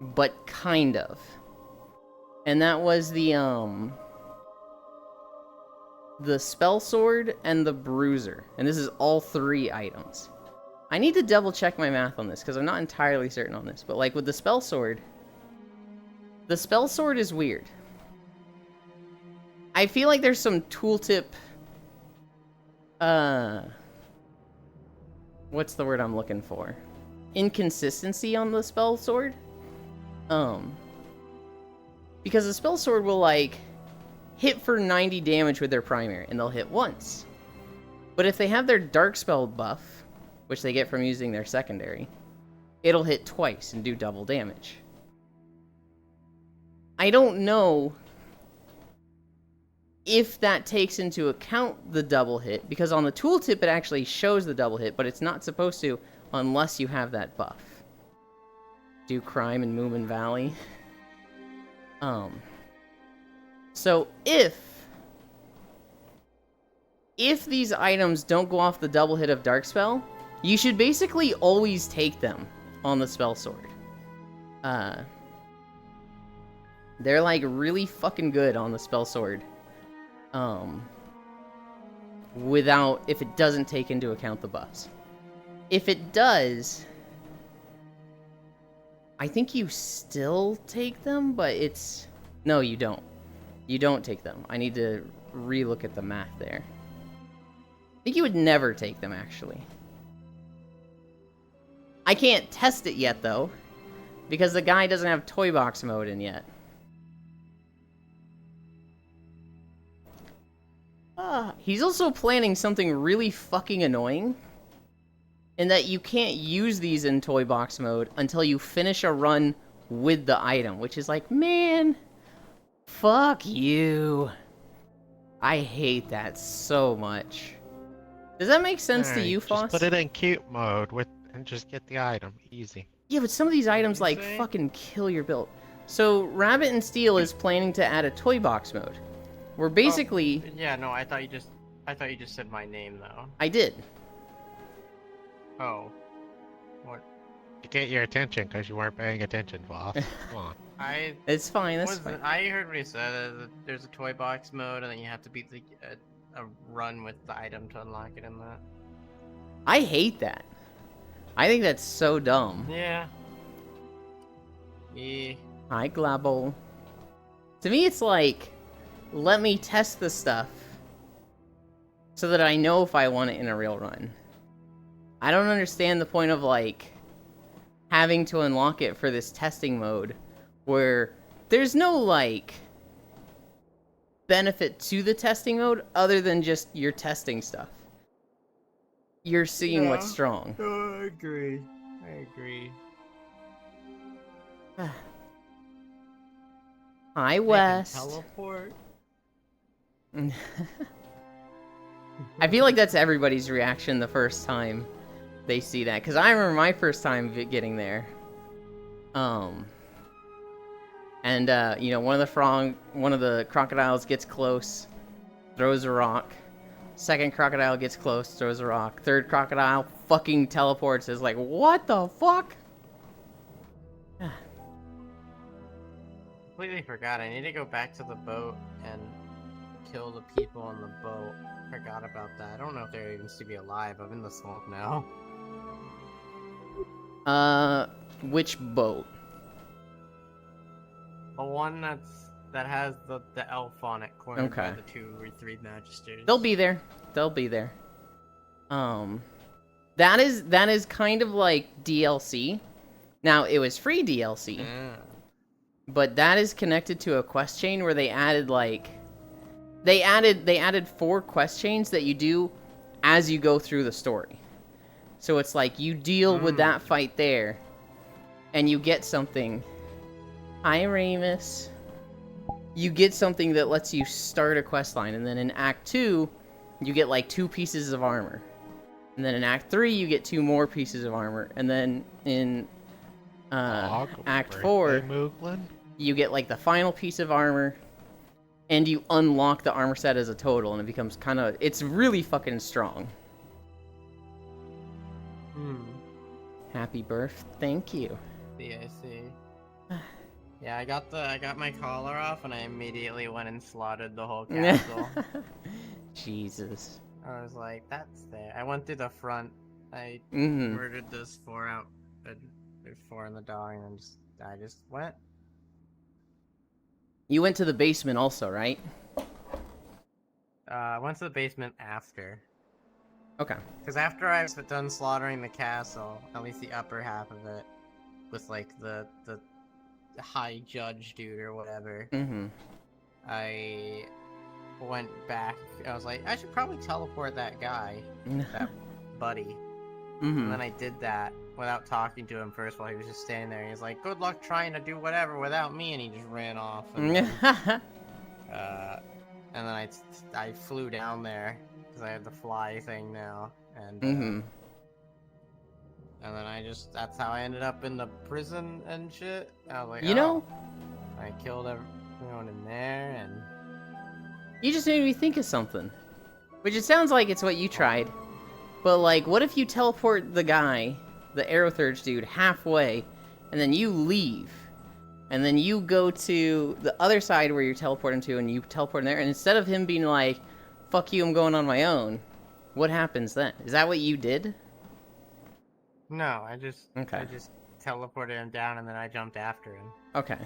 but kind of. And that was the Spell Sword and the Bruiser. And this is all 3 items. I need to double check my math on this, because I'm not entirely certain on this. But like with the Spell Sword is weird. I feel like there's some tooltip what's the word I'm looking for? Inconsistency on the spell sword. Because the spell sword will like hit for 90 damage with their primary, and they'll hit once. But if they have their dark spell buff, which they get from using their secondary, it'll hit twice and do double damage. I don't know if that takes into account the double hit, because on the tooltip it actually shows the double hit, but it's not supposed to unless you have that buff. Do crime in Moomin Valley. So if these items don't go off the double hit of Dark Spell, you should basically always take them on the spell sword. They're like really fucking good on the spell sword. If it doesn't take into account the buffs. If it does, I think you still take them, but it's... No, you don't. You don't take them. I need to relook at the math there. I think you would never take them, actually. I can't test it yet, though, because the guy doesn't have toy box mode in yet. He's also planning something really fucking annoying, in that you can't use these in toy box mode until you finish a run with the item, which is like, man, fuck you. I hate that so much. Does that make sense to you, Foss? Just put it in cute mode and just get the item. Easy. Yeah, but some of these items like fucking kill your build. So Rabbit and Steel is planning to add a toy box mode. Where basically... yeah, no, I thought you just said my name, though. I did. Oh. What? To get your attention, because you weren't paying attention, Voss. Come on. It's fine, that's fine. I heard what he said. There's a toy box mode, and then you have to beat a run with the item to unlock it in that. I hate that. I think that's so dumb. Yeah. Yeah. Hi, Glabble. To me, it's like... Let me test the stuff so that I know if I want it in a real run. I don't understand the point of, like, having to unlock it for this testing mode where there's no, like, benefit to the testing mode other than just you're testing stuff. You're seeing what's strong. Oh, I agree. Hi, West. Teleport. I feel like that's everybody's reaction the first time they see that, because I remember my first time getting there. You know, one of the crocodiles gets close, throws a rock. Second crocodile gets close, throws a rock. Third crocodile fucking teleports. Is like, what the fuck? Completely forgot. I need to go back to the boat and kill the people on the boat. Forgot about that. I don't know if they're even to be alive. I'm in the swamp now. Which boat? The one that has the elf on it, cornered by Okay. the 2 or 3 magisters. They'll be there. They'll be there. That is kind of like DLC. Now, it was free DLC. Yeah. But that is connected to a quest chain where they added like they added 4 quest chains that you do as you go through the story. So it's like you deal with that fight there and you get something. Hi, Ramus. You get something that lets you start a quest line, and then in Act 2 you get like 2 pieces of armor. And then in Act 3 you get 2 more pieces of armor, and then in Act 4 you get like the final piece of armor, and you unlock the armor set as a total, and it becomes it's really fucking strong. Happy birth, thank you. See, I see. Yeah, I got my collar off, and I immediately went and slaughtered the whole castle. Jesus. I was like, that's there. I went through the front. I Mm-hmm. murdered those 4 out. There's 4 in the dog, and I just went. You went to the basement also, right? I went to the basement after. Okay. Because after I've done slaughtering the castle, at least the upper half of it, with like the high judge dude or whatever, Mm-hmm. I went back. I was like, I should probably teleport that guy, that buddy. Mm-hmm. And then I did that without talking to him first while he was just standing there. He was like, good luck trying to do whatever without me, and he just ran off. And then, and then I flew down there, because I have the fly thing now. And, mm-hmm. and then that's how I ended up in the prison and shit. I was like, You know, I killed everyone in there, and... you just made me think of something. Which it sounds like it's what you tried. But, like, what if you teleport the guy, the Aerothurge dude, halfway, and then you leave? And then you go to the other side where you're teleporting to, and you teleport in there, and instead of him being like, fuck you, I'm going on my own, what happens then? Is that what you did? No, I just teleported him down, and then I jumped after him. Okay.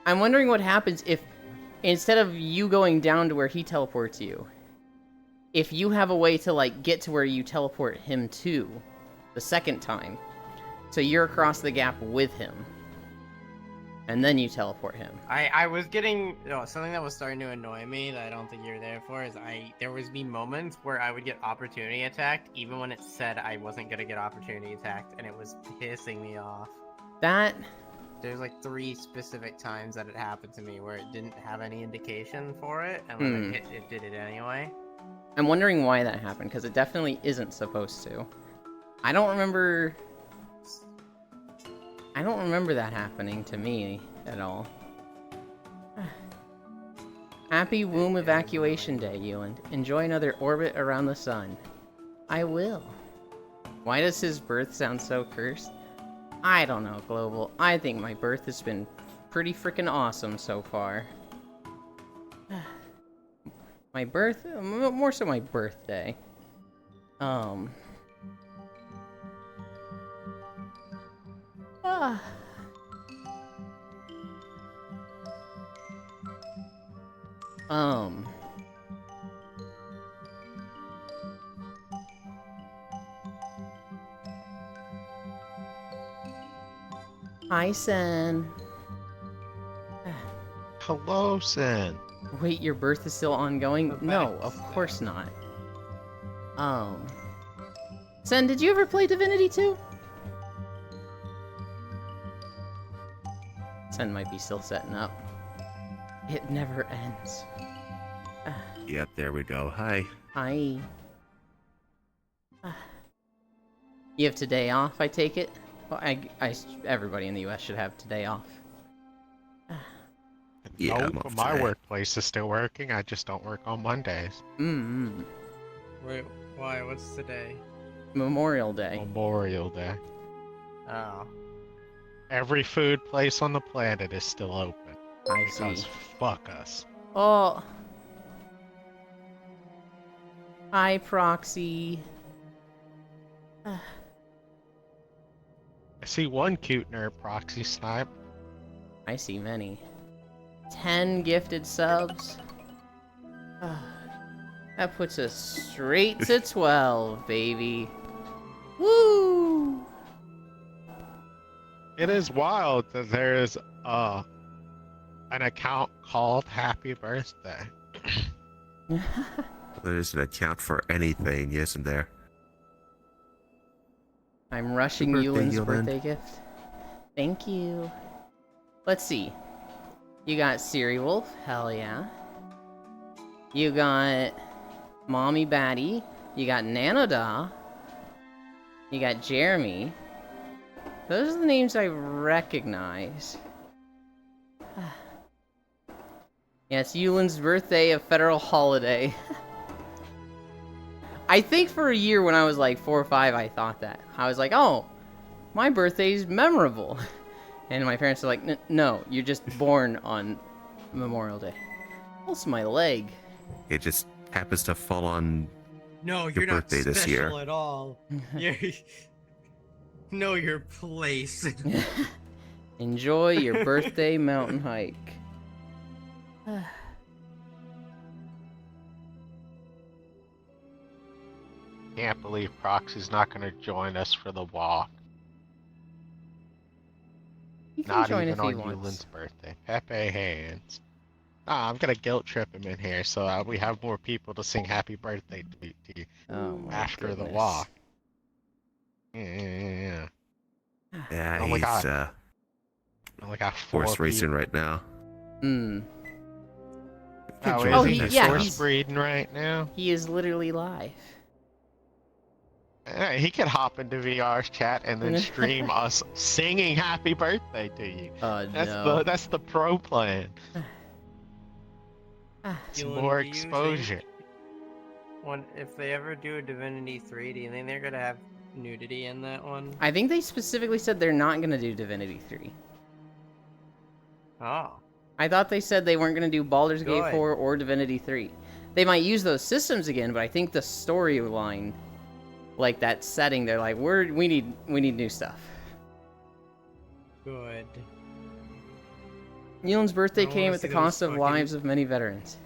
I'm wondering what happens if, instead of you going down to where he teleports you, if you have a way to, like, get to where you teleport him to the second time, so you're across the gap with him, and then you teleport him. I was getting... something that was starting to annoy me that I don't think you're there for is there was moments where I would get opportunity attacked, even when it said I wasn't going to get opportunity attacked, and it was pissing me off. There's like 3 specific times that it happened to me where it didn't have any indication for it, and when it did it anyway. I'm wondering why that happened, because it definitely isn't supposed to. I don't remember that happening to me at all. Happy womb evacuation day, Euland. Enjoy another orbit around the sun. I will. Why does his birth sound so cursed? I don't know, Global. I think my birth has been pretty freaking awesome so far. My birth? More so my birthday. Hi, Sen. Hello, Sen. Wait, your birth is still ongoing? No, of course not. Sen, did you ever play Divinity 2? Sen might be still setting up. It never ends. Yep, there we go. Hi. Hi. You have today off, I take it? Well, everybody in the US should have today off. Yeah, I'm nope, off my today. workplace is still working. I just don't work on Mondays. Wait, why? What's today? Memorial Day. Memorial Day. Oh. Every food place on the planet is still open. I see. Because fuck us. Oh. Hi, Proxy. I see one cute nerd proxy snipe. I see many. 10 gifted subs. That puts us straight to 12, baby. Woo! It is wild that there is an account called Happy Birthday. There's an account for anything, isn't there? I'm rushing Happy birthday, Yulin's Yulin. birthday gift. Thank you. Let's see. You got Siri Wolf, hell yeah. You got Mommy Batty. You got Nanoda. You got Jeremy. Those are the names I recognize. Yeah, it's Yulin's birthday, a federal holiday. I think for a year when I was like 4 or 5, I thought that. I was like, oh, my birthday's memorable. And my parents were like, no, you're just born on Memorial Day. Also my leg. It just happens to fall on. No, Your you're not birthday this year. special at all. Know your place. Enjoy your birthday mountain hike. Can't believe Proxy's not gonna join us for the walk. He can Not join even if he on wants. Yulin's birthday. Pepe hands. I'm gonna guilt trip him in here so we have more people to sing happy birthday to you Oh my after the goodness. walk. Yeah. Yeah, Oh my he's God. Only got 4 horse people. racing right now. Hmm. Oh, Join Oh, is the he he- next yeah, round. he's- breeding right now? He is literally live. He could hop into VR's chat and then stream us singing happy birthday to you. No. That's the pro plan. It's Dylan, more do you exposure. If they ever do a Divinity 3, do you think they're gonna have nudity in that one? I think they specifically said they're not gonna do Divinity 3. Oh. I thought they said they weren't gonna do Baldur's Gate Good. 4 or Divinity 3. They might use those systems again, but I think the storyline, like that setting, they're like, we need new stuff. Good. Yulin's birthday I wanna came at see the those cost of fucking- lives of many veterans.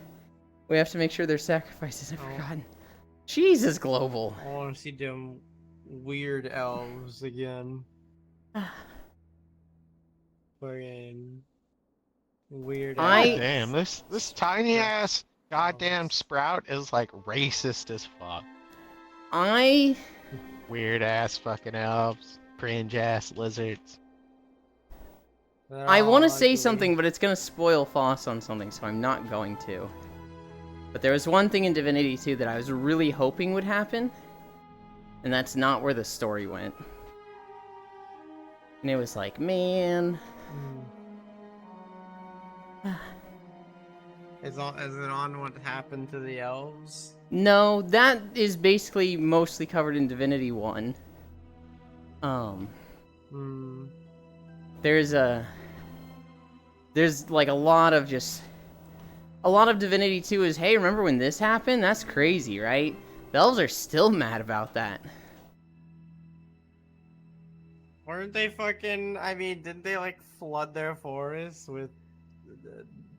We have to make sure their sacrifices are Oh. forgotten. Jesus, Global. I want to see them weird elves again. Fucking weird. I- elves. Damn, this tiny ass goddamn sprout is like racist as fuck. I Weird ass fucking elves, cringe ass lizards. They're I want to all say ugly. something, but it's gonna spoil Foss on something, so I'm not going to. But there was one thing in Divinity 2 that I was really hoping would happen, and that's not where the story went. And it was like, man. Is it on what happened to the elves? No, that is basically mostly covered in Divinity 1. Hmm. There's like a lot of Divinity 2 is, hey, remember when this happened? That's crazy, right? The elves are still mad about that. Weren't they fucking? I mean, didn't they like flood their forests with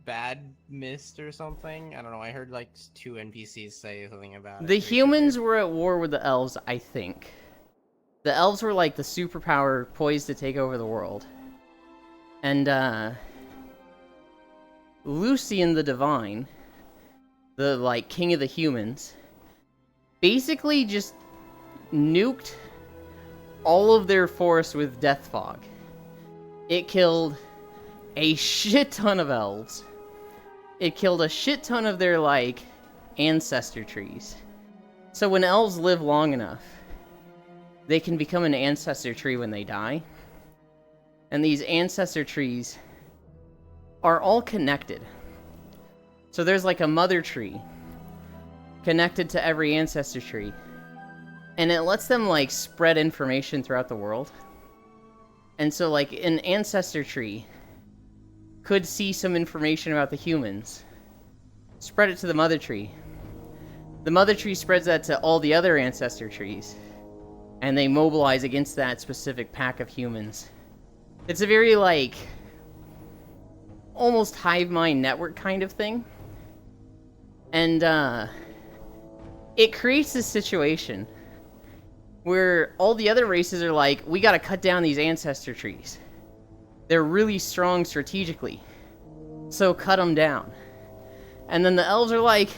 bad mist or something? I don't know. I heard like 2 NPCs say something about it. The recently. humans were at war with the elves, I think. The elves were like the superpower poised to take over the world. And, Lucian the Divine, the, like, king of the humans, basically just nuked all of their forests with death fog. It killed a shit ton of elves. It killed a shit ton of their, like, ancestor trees. So when elves live long enough, they can become an ancestor tree when they die. And these ancestor trees are all connected. So there's like a mother tree connected to every ancestor tree. And it lets them like spread information throughout the world. And so like an ancestor tree could see some information about the humans, spread it to the mother tree. The mother tree spreads that to all the other ancestor trees, and they mobilize against that specific pack of humans. It's a very, like, almost hive mind network kind of thing. And, it creates this situation where all the other races are like, we gotta cut down these ancestor trees. They're really strong strategically, so cut them down. And then the elves are like,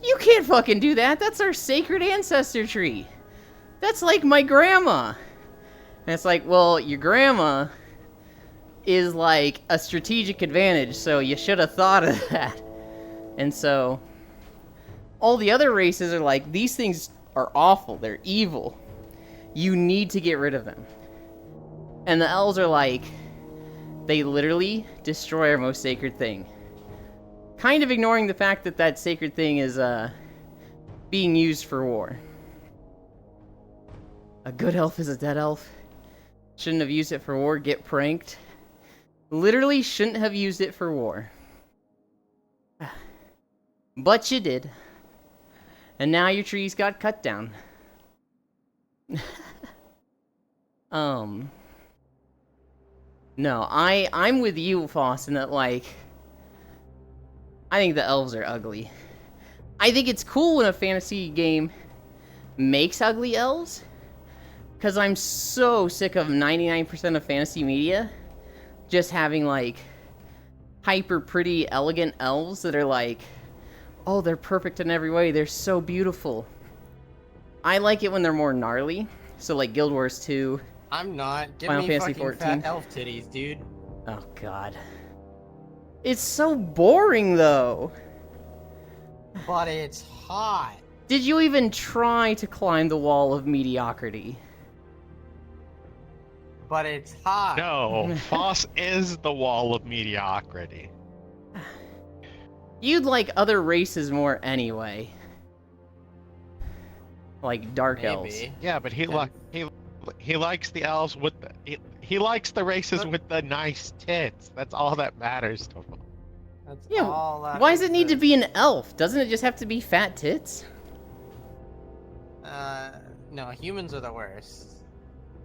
you can't fucking do that, that's our sacred ancestor tree. That's like my grandma. And it's like, well, your grandma is like a strategic advantage, so you should have thought of that. And so all the other races are like, these things are awful, they're evil. You need to get rid of them. And the elves are like, they literally destroy our most sacred thing. Kind of ignoring the fact that that sacred thing is being used for war. A good elf is a dead elf. Shouldn't have used it for war, get pranked. Literally shouldn't have used it for war. But you did. And now your trees got cut down. No, I'm with you, Foss, in that, like, I think the elves are ugly. I think it's cool when a fantasy game makes ugly elves. Because I'm so sick of 99% of fantasy media just having, like, hyper pretty, elegant elves that are like, oh, they're perfect in every way. They're so beautiful. I like it when they're more gnarly. So, like, Guild Wars 2. I'm not. Give Final me Fantasy fucking 14. fat elf titties, dude. Oh, God. It's so boring, though. But it's hot. Did you even try to climb the wall of mediocrity? But it's hot. No, Foss is the wall of mediocrity. You'd like other races more anyway. Like dark elves. Maybe. Yeah, but he likes the elves with the he likes the races with the nice tits. That's all that matters to him. That's Yeah, all that why does it need to exists. be an elf? Doesn't it just have to be fat tits? No, humans are the worst.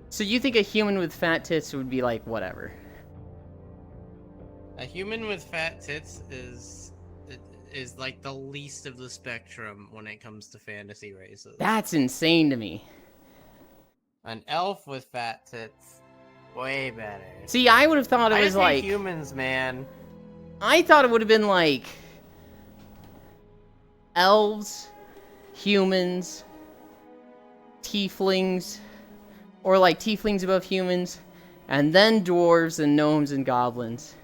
So you think a human with fat tits would be like, whatever? A human with fat tits is like the least of the spectrum when it comes to fantasy races. That's insane to me. An elf with fat tits, way better. See, I would have thought it I was just hate like... humans, man. I thought it would have been like... elves, humans, tieflings, or like tieflings above humans, and then dwarves and gnomes and goblins.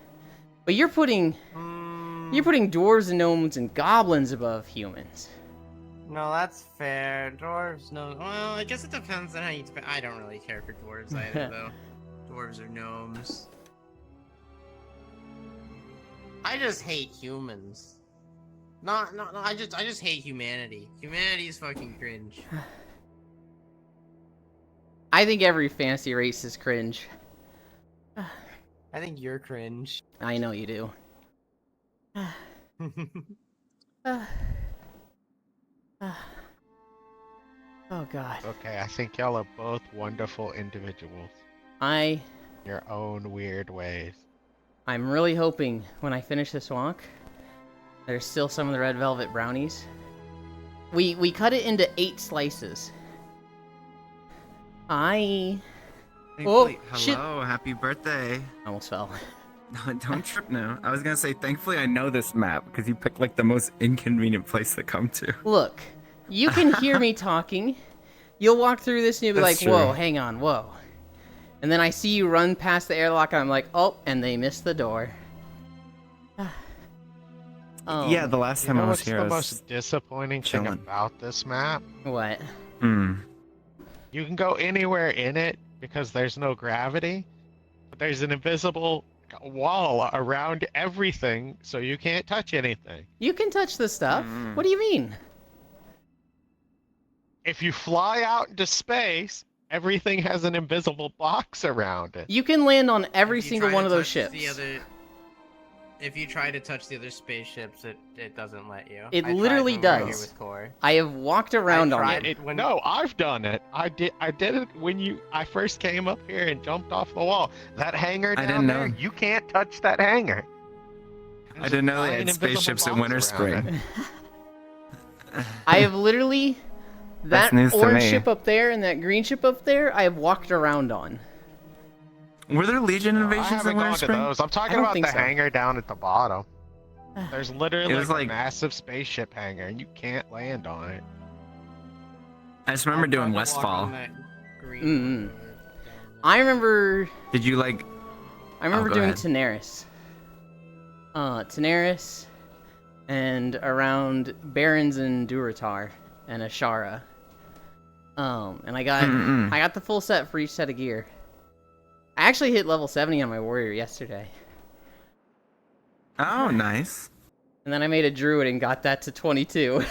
But you're putting dwarves and gnomes and goblins above humans. No, that's fair. Dwarves, no. Well, I guess it depends on how you. I don't really care for dwarves either, though. Dwarves or gnomes. I just hate humans. No. I just hate humanity. Humanity is fucking cringe. I think every fantasy race is cringe. I think you're cringe. I know you do. Oh god. Okay, I think y'all are both wonderful individuals. I'm Your own weird ways. really hoping when I finish this walk, there's still some of the red velvet brownies. We cut it into 8 slices. Thankfully, Oh, shit. hello, happy birthday. I almost fell. No, don't trip now. I was gonna say, thankfully I know this map, because you picked like the most inconvenient place to come to. Look, you can hear me talking. You'll walk through this and you'll be That's like, whoa, true. hang on, whoa. And then I see you run past the airlock and I'm like, oh, and they missed the door. Oh, Yeah, the last You time know I was what's here, the I was... most disappointing thing chilling. about this map? What? You can go anywhere in it because there's no gravity, but there's an invisible wall around everything, so you can't touch anything. You can touch the stuff. Mm. What do you mean? If you fly out into space, everything has an invisible box around it. You can land on every If you single try one to of those touch ships. If you try to touch the other spaceships, it doesn't let you. It I tried literally when we were here does. with Core. I have walked around on tried it. when- No, I've done it. I did it when I first came up here and jumped off the wall. That hangar I down didn't there, know. you can't touch that hangar. I didn't know they Giant had invisible spaceships in box Winter around Spring. it. I have literally... That's That news to orange me. ship up there and that green ship up there, I have walked around on. Were there Legion I invasions haven't in Winter gone to Spring? those. I'm talking don't about think the so. hangar down at the bottom. There's literally It was a like- massive spaceship hangar, and you can't land on it. I just remember I doing tried to walk on Westfall. that green Mm-mm. one. I remember Did you like... I go doing ahead. Tenaris. Tenaris and around Barons and Durotar and Ashara. And I got the full set for each set of gear. I actually hit level 70 on my warrior yesterday. Oh, nice. And then I made a druid and got that to 22.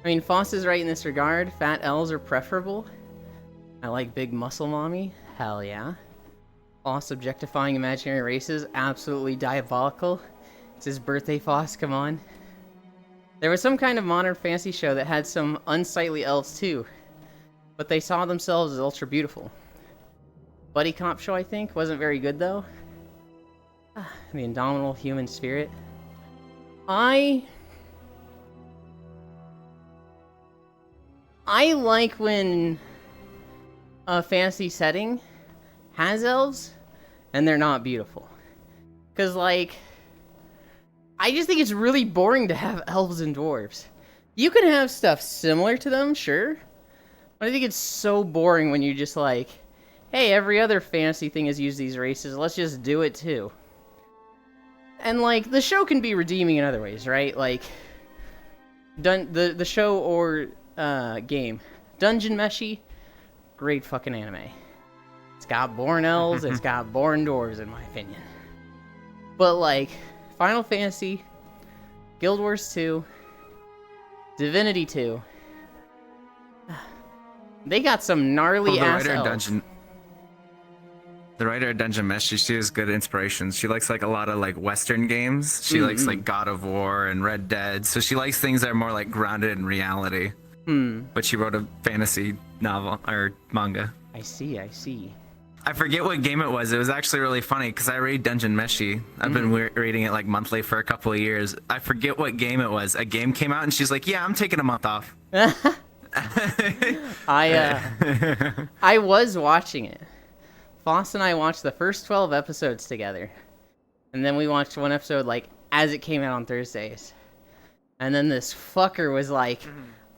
I mean, Foss is right in this regard. Fat elves are preferable. I like big muscle mommy. Hell yeah. Foss objectifying imaginary races. Absolutely diabolical. It's his birthday, Foss. Come on. There was some kind of modern fantasy show that had some unsightly elves too. But they saw themselves as ultra beautiful. buddy cop show, I think. Wasn't very good, though. The Indomitable Human Spirit. I like when a fantasy setting has elves and they're not beautiful. Because, like, I just think it's really boring to have elves and dwarves. You can have stuff similar to them, sure. But I think it's so boring when you're just like, hey, every other fantasy thing has used these races, let's just do it too. And, like, the show can be redeeming in other ways, right? Like, the show or game. Dungeon Meshi, great fucking anime. It's got born elves, it's got born dwarves, in my opinion. But, like, Final Fantasy, Guild Wars 2, Divinity 2, they got some gnarly ass elves. The writer of Dungeon Mesh, she has good inspirations. She likes like a lot of like Western games. She likes like God of War and Red Dead. So she likes things that are more like grounded in reality. But she wrote a fantasy novel or manga. I see. I forget what game it was. It was actually really funny because I read Dungeon Meshi. I've been reading it like monthly for a couple of years. I forget what game it was. A game came out and she's like, "Yeah, I'm taking a month off." I was watching it. Foss and I watched the first 12 episodes together. And then we watched one episode, like, as it came out on Thursdays. And then this fucker was like,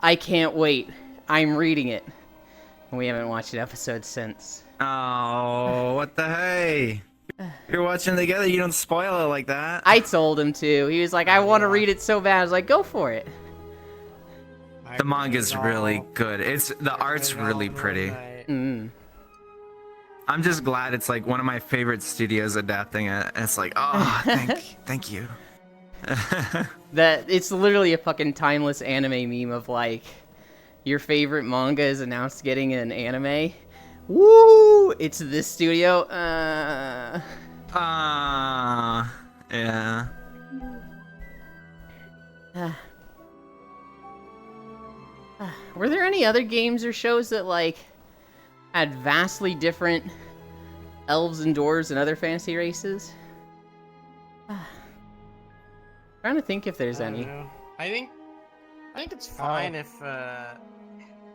I can't wait. I'm reading it. And we haven't watched an episode since. Oh, what the hey? You're watching together, you don't spoil it like that. I told him to. He was like, I want to read it so bad. I was like, go for it. The manga's really good. The art's really pretty. I'm just glad it's like one of my favorite studios adapting it. It's like, oh, thank you. That it's literally a fucking timeless anime meme of like, your favorite manga is announced getting an anime. Woo! It's this studio. Yeah. Were there any other games or shows that like had vastly different elves and dwarves and other fantasy races? Trying to think if there's any. I think it's fine if the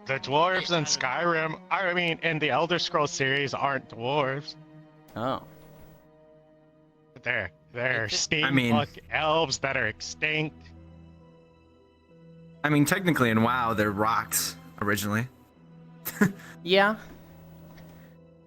dwarves in Skyrim, I mean, in the Elder Scrolls series, aren't dwarves. Oh. They're steampunk elves that are extinct. I mean, technically in WoW, they're rocks originally. Yeah.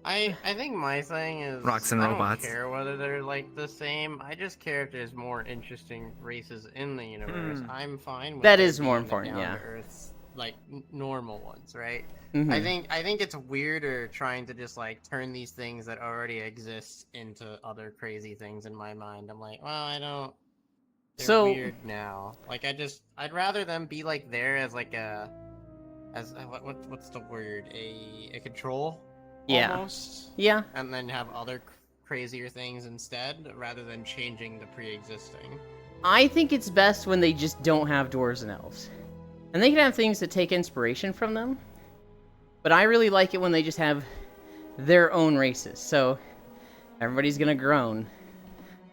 I think my thing is Rocks and robots. I don't care whether they're like the same. I just care if there's more interesting races in the universe. I'm fine with that there is more being the important, yeah. down-to-earth, like normal ones, right? Mhm. I think it's weirder trying to just like turn these things that already exist into other crazy things in my mind. I'm like, well, I don't. They're So- weird now. Like I'd rather them be like there as like what's the word? A control. Yeah. Almost, Yeah. and then have other crazier things instead, rather than changing the pre-existing. I think it's best when they just don't have dwarves and elves. And they can have things that take inspiration from them. But I really like it when they just have their own races. So, everybody's gonna groan.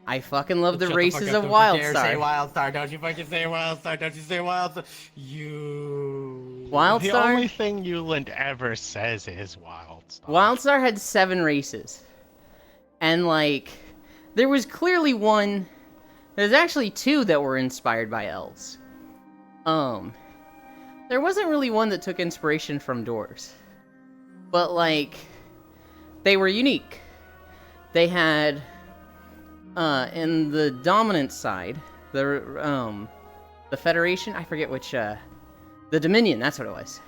I fucking love the races of WildStar. Say WildStar, don't you fucking say WildStar, don't you say WildStar. You... The WildStar? only thing Euland ever says is WildStar. WildStar had 7 races. And, like, there was clearly one... There's actually 2 that were inspired by elves. There wasn't really one that took inspiration from dwarves. But, like, they were unique. They had, in the dominant side, the Federation, I forget which, the Dominion, that's what it was.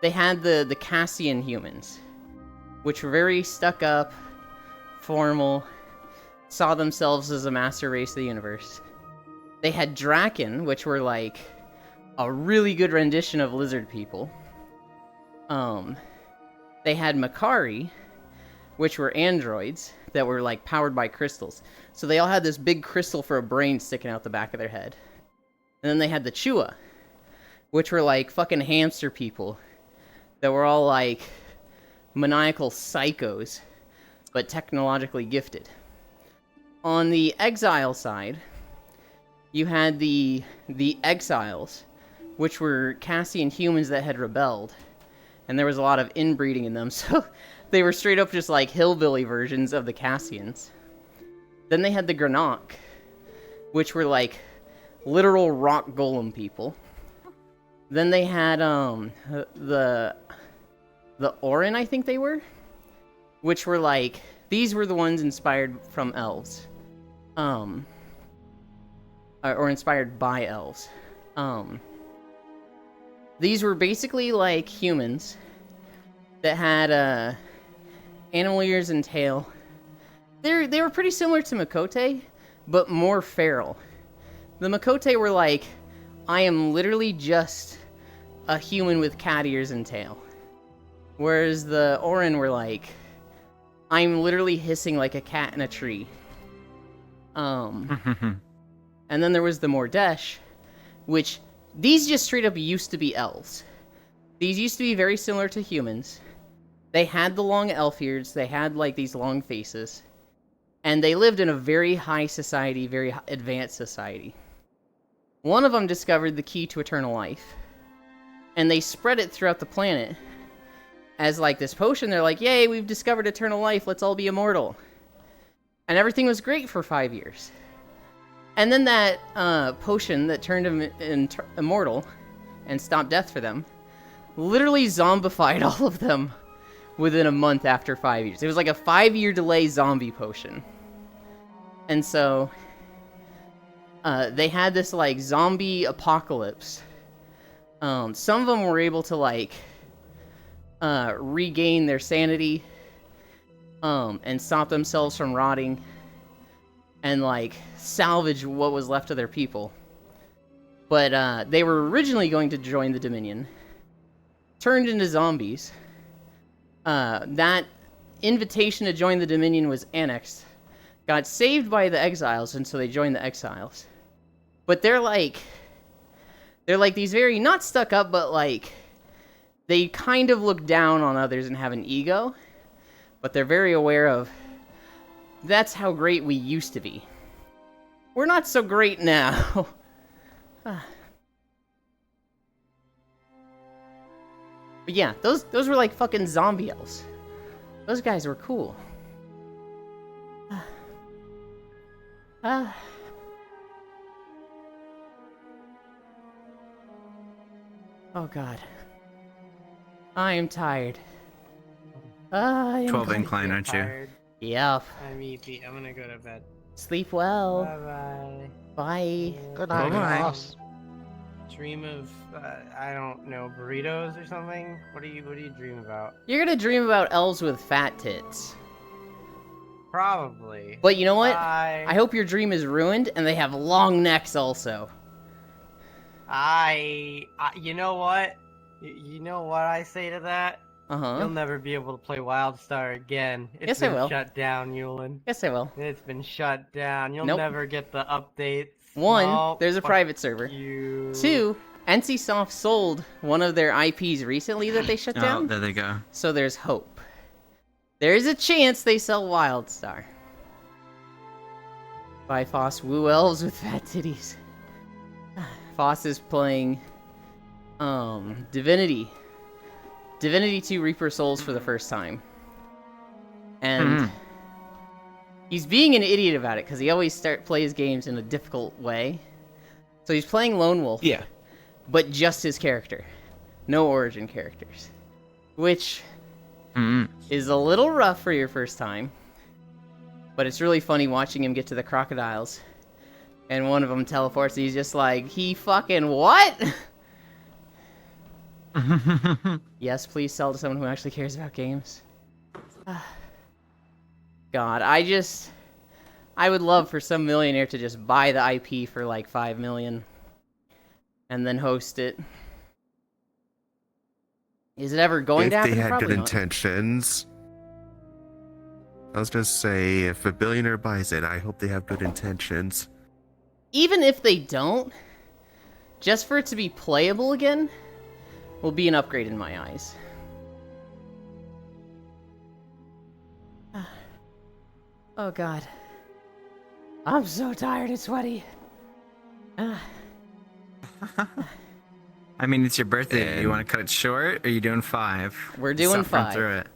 They had the Cassian humans, which were very stuck up, formal, saw themselves as a master race of the universe. They had Draken, which were like a really good rendition of lizard people. They had Makari, which were androids that were like powered by crystals. So they all had this big crystal for a brain sticking out the back of their head. And then they had the Chua, which were like fucking hamster people that were all like maniacal psychos but technologically gifted. On the exile side, you had the exiles, which were Cassian humans that had rebelled, and there was a lot of inbreeding in them, so they were straight up just like hillbilly versions of the Cassians. Then they had the Granok, which were like literal rock golem people. Then they had the Orin, I think they were, which were like, these were the ones inspired from elves, or inspired by elves. These were basically like humans that had animal ears and tail. They were pretty similar to Makote, but more feral. The Makote were like, I am literally just a human with cat ears and tail. Whereas the Orin were like, I'm literally hissing like a cat in a tree. And then there was the Mordesh, which these just straight up used to be elves. These used to be very similar to humans. They had the long elf ears, they had like these long faces, and they lived in a very high society, very advanced society. One of them discovered the key to eternal life, and they spread it throughout the planet as like this potion. They're like, yay, we've discovered eternal life, let's all be immortal. And everything was great for 5 years. And then that potion that turned them immortal and stopped death for them literally zombified all of them within a month after 5 years. It was like a 5-year delay zombie potion. And so they had this like zombie apocalypse. Some of them were able to like regain their sanity and stop themselves from rotting and like salvage what was left of their people. But they were originally going to join the Dominion, turned into zombies. That invitation to join the Dominion was annexed, got saved by the exiles, and so they joined the exiles. But they're like these very, not stuck up, but like they kind of look down on others and have an ego, but they're very aware of, that's how great we used to be. We're not so great now. But yeah, those were like fucking zombie elves. Those guys were cool. Oh god. I am tired. I am 12 incline, aren't you? Tired. Yep. I'm easy. I'm gonna go to bed. Sleep well. Bye Bye. Good bye. night, boss. Dream of I don't know, burritos or something. What do you dream about? You're gonna dream about elves with fat tits. Probably. But you know what? Bye. I hope your dream is ruined and they have long necks also. You know what? You know what I say to that? Uh-huh. You'll never be able to play WildStar again. Yes, I been will. shut down, Yulin. Yes, I will. It's been shut down. You'll Nope. never get the updates. One, No, there's a fuck private server. You. 2, NCSoft sold one of their IPs recently that they shut Oh, down, there they go. so there's hope. There is a chance they sell WildStar. Bifrost woo elves with fat titties. Foss is playing Divinity 2 Reaper Souls for the first time. And he's being an idiot about it because he always plays games in a difficult way. So he's playing Lone Wolf. Yeah. But just his character. No origin characters. Which is a little rough for your first time. But it's really funny watching him get to the crocodiles. And one of them teleports and he's just like, he fucking what? Yes, please sell to someone who actually cares about games. God, I would love for some millionaire to just buy the IP for like 5 million and then host it. Is it ever going If to happen? they had Probably good not. intentions. I was gonna say, if a billionaire buys it, I hope they have good intentions. Even if they don't, just for it to be playable again will be an upgrade in my eyes. Oh god. I'm so tired and sweaty. I mean, it's your birthday. And- You want to cut it short, or are you doing 5? We're doing Suffering 5. through it.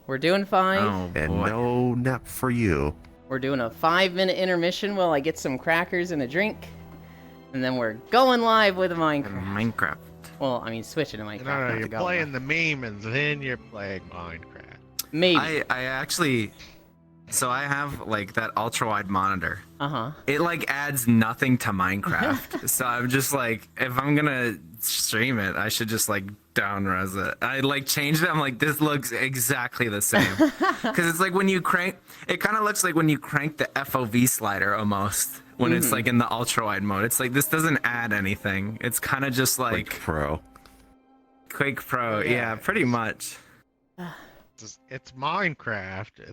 We're doing 5. Oh And boy. no nap for you. We're doing a 5-minute intermission while I get some crackers and a drink. And then we're going live with Minecraft. Minecraft. Well, I mean, switching to Minecraft. No, not you're to go playing live. the meme and then you're playing Minecraft. Maybe. I actually, so I have like that ultra wide monitor. Uh-huh. It like adds nothing to Minecraft. So I'm just like, if I'm gonna stream it, I should just like down res it. I like changed it. I'm like, this looks exactly the same. Because it's like when you crank, it kind of looks like when you crank the FOV slider almost. When it's like in the ultra wide mode. It's like, this doesn't add anything. It's kind of just like Pro. Quake Pro. Yeah, pretty much. It's Minecraft.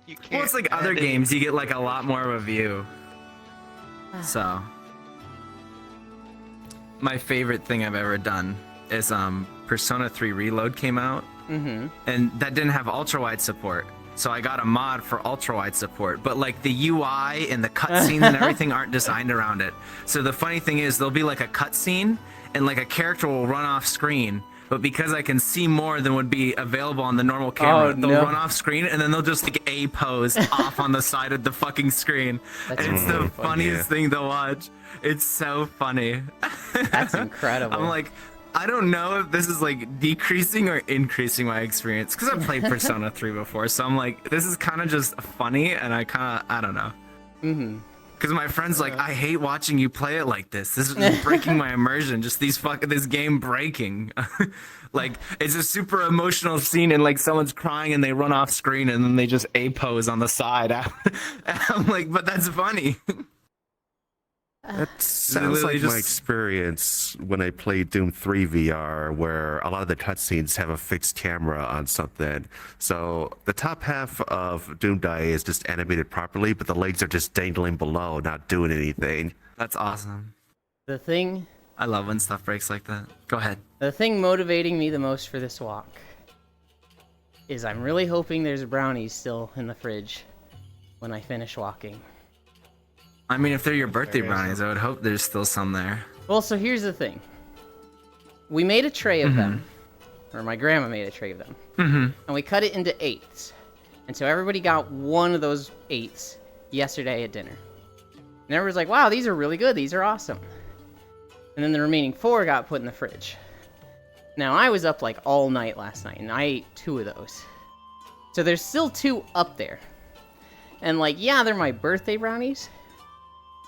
You can't Well, it's like other edit. games, you get like a lot more of a view. So, my favorite thing I've ever done is Persona 3 Reload came out, Mm-hmm. and that didn't have ultra wide support. So I got a mod for ultra wide support, but like the UI and the cutscenes and everything aren't designed around it. So the funny thing is, there'll be like a cutscene, and like a character will run off screen. But because I can see more than would be available on the normal camera, Oh, they'll no. run off screen, and then they'll just like A pose off on the side of the fucking screen. That's and it's the really funniest thing to watch. It's so funny. That's incredible. I'm like, I don't know if this is like decreasing or increasing my experience, because I've played Persona 3 before, so I'm like, this is kind of just funny, and I don't know. Mm-hmm. Because my friend's like, I hate watching you play it like this. This is just breaking my immersion. Just this game breaking. Like, it's a super emotional scene, and like someone's crying and they run off screen, and then they just A pose on the side. I'm like, but that's funny. That sounds literally like my just- experience when I played Doom 3 VR, where a lot of the cutscenes have a fixed camera on something. So the top half of Doom Die is just animated properly, but the legs are just dangling below, not doing anything. That's awesome. The thing I love when stuff breaks like that. Go ahead. The thing motivating me the most for this walk is I'm really hoping there's brownies still in the fridge when I finish walking. I mean, if they're your birthday There is brownies, I would hope there's still some there. Well, so here's the thing. We made a tray of them, or my grandma made a tray of them, and we cut it into 8s. And so everybody got one of those 8s yesterday at dinner. And everyone's like, wow, these are really good. These are awesome. And then the remaining 4 got put in the fridge. Now, I was up like all night last night, and I ate 2 of those. So there's still 2 up there. And like, yeah, they're my birthday brownies.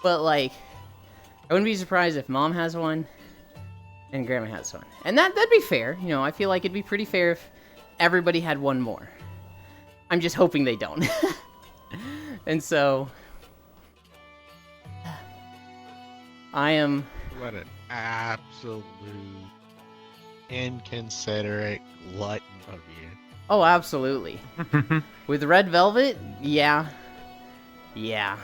But like, I wouldn't be surprised if Mom has one and Grandma has one. And that'd be fair. You know, I feel like it'd be pretty fair if everybody had one more. I'm just hoping they don't. And so, I am... What an absolute inconsiderate glutton of you. Oh, absolutely. With Red Velvet, yeah. Yeah.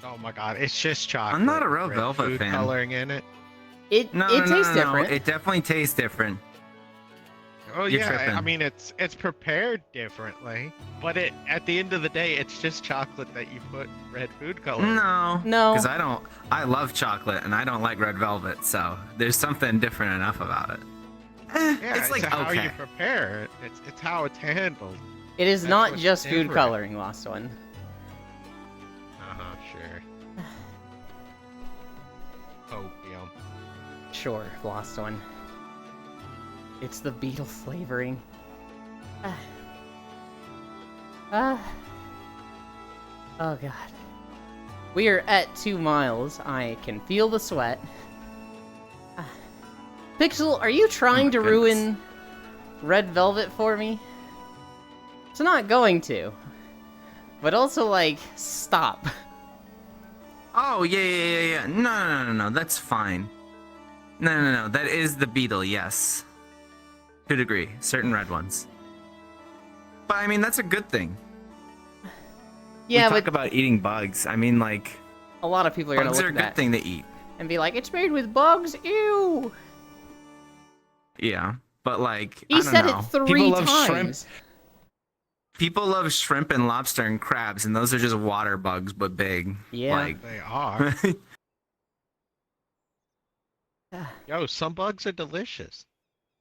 Oh my god, it's just chocolate. I'm not a Red with Velvet food fan. coloring in it. It tastes different. It definitely tastes different. Oh You're yeah, I tripping. mean it's prepared differently, but at the end of the day, it's just chocolate that you put red food coloring. No. No. Because I love chocolate and I don't like red velvet, so there's something different enough about it. Yeah, it's like how okay. you prepare it. It's how it's handled. It is That's not what's just food different. coloring, Lost One. Sure. Opium. Sure, Lost One. It's the beetle flavoring. Oh god. We are at 2 miles. I can feel the sweat. Pixel, are you trying to goodness. ruin Red Velvet for me? It's not going to. But also, like, stop. Oh yeah. No. That's fine. No. That is the beetle. Yes. To a degree, certain red ones. But I mean, that's a good thing. Yeah, we talk but about eating bugs. I mean, like, a lot of people are gonna bugs look are a at good that thing to eat. and be like, it's made with bugs, ew! Yeah, but like, He I don't said know. it 3 People love times. shrimp. People love shrimp and lobster and crabs, and those are just water bugs, but big. Yeah. Like, They are. Yo, some bugs are delicious.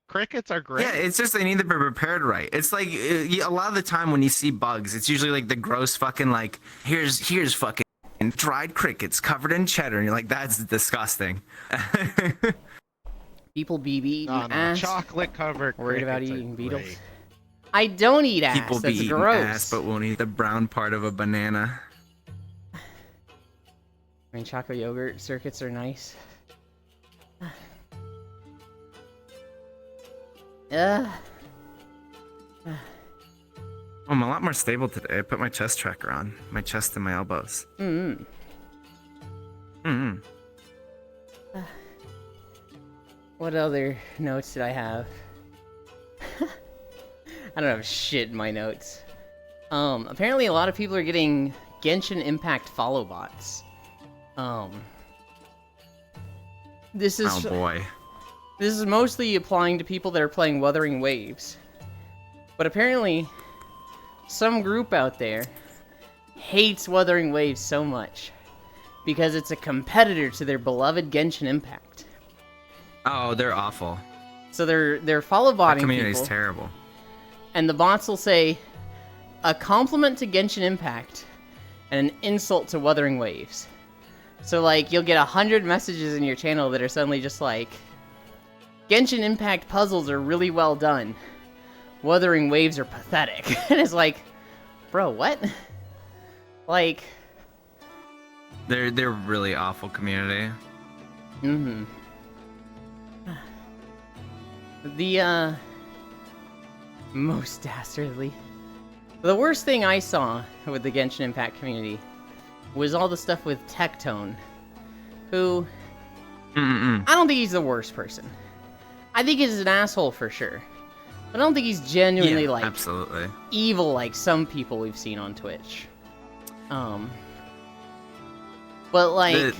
Crickets are great. yeah, it's just they need to be prepared right. It's like a lot of the time when you see bugs, it's usually like the gross fucking like here's fucking dried crickets covered in cheddar, and you're like, that's disgusting. People be eating No, no, ass. chocolate covered. Worried about crickets are eating beetles? great. I don't eat ass. People be That's eating gross. ass, but won't eat the brown part of a banana. I mean, chocolate yogurt circuits are nice. Oh, I'm a lot more stable today. I put my chest tracker on, my chest and my elbows. What other notes did I have? I don't have shit in my notes. Apparently a lot of people are getting Genshin Impact follow bots. This is Oh boy. This is mostly applying to people that are playing Wuthering Waves. But apparently, some group out there hates Wuthering Waves so much because it's a competitor to their beloved Genshin Impact. Oh, they're awful. So they're follow Our botting community's people, terrible. and the bots will say a compliment to Genshin Impact and an insult to Wuthering Waves. So like you'll get 100 messages in your channel that are suddenly just like, Genshin Impact puzzles are really well done. Wuthering Waves are pathetic. And it's like, bro, what? Like, They're really awful community. The most dastardly. The worst thing I saw with the Genshin Impact community was all the stuff with Tectone, who I don't think he's the worst person. I think he's an asshole for sure. But I don't think he's genuinely like absolutely evil like some people we've seen on Twitch. But like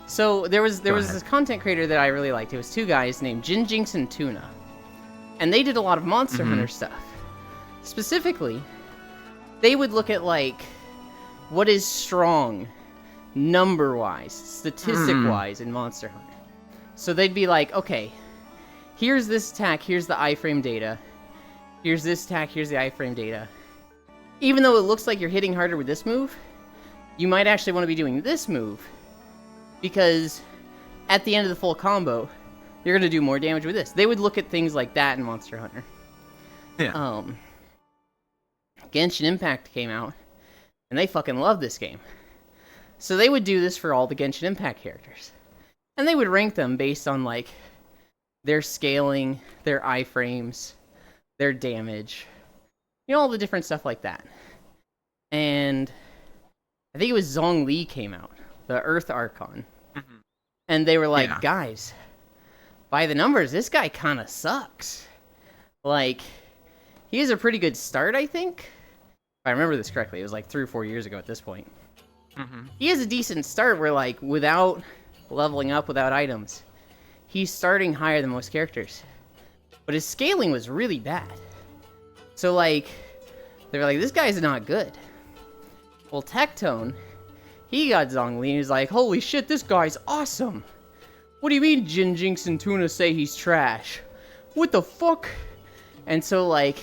so there was this content creator that I really liked. It was two guys named Jinjinx and Tuna. And they did a lot of Monster Hunter stuff. Specifically, they would look at like what is strong number-wise, statistic-wise in Monster Hunter. So they'd be like, okay, here's this attack, here's the iframe data. Here's this attack, here's the iframe data. Even though it looks like you're hitting harder with this move, you might actually want to be doing this move, because at the end of the full combo, you're going to do more damage with this. They would look at things like that in Monster Hunter. yeah. Genshin Impact came out, and they fucking love this game. So they would do this for all the Genshin Impact characters. And they would rank them based on, like, their scaling, their iframes, their damage, you know, all the different stuff like that. And I think it was Zhongli came out, the Earth Archon. And they were like, Yeah. guys, by the numbers, this guy kind of sucks. Like, he has a pretty good start, I think. If I remember this correctly, it was like 3 or 4 years ago at this point. He has a decent start where, like, without leveling up, without items, he's starting higher than most characters. But his scaling was really bad. So, like, they were like, this guy's not good. Well, Tectone, he got Zhongli, and he's like, holy shit, this guy's awesome. What do you mean Jinjinx and Tuna say he's trash? What the fuck? And so, like,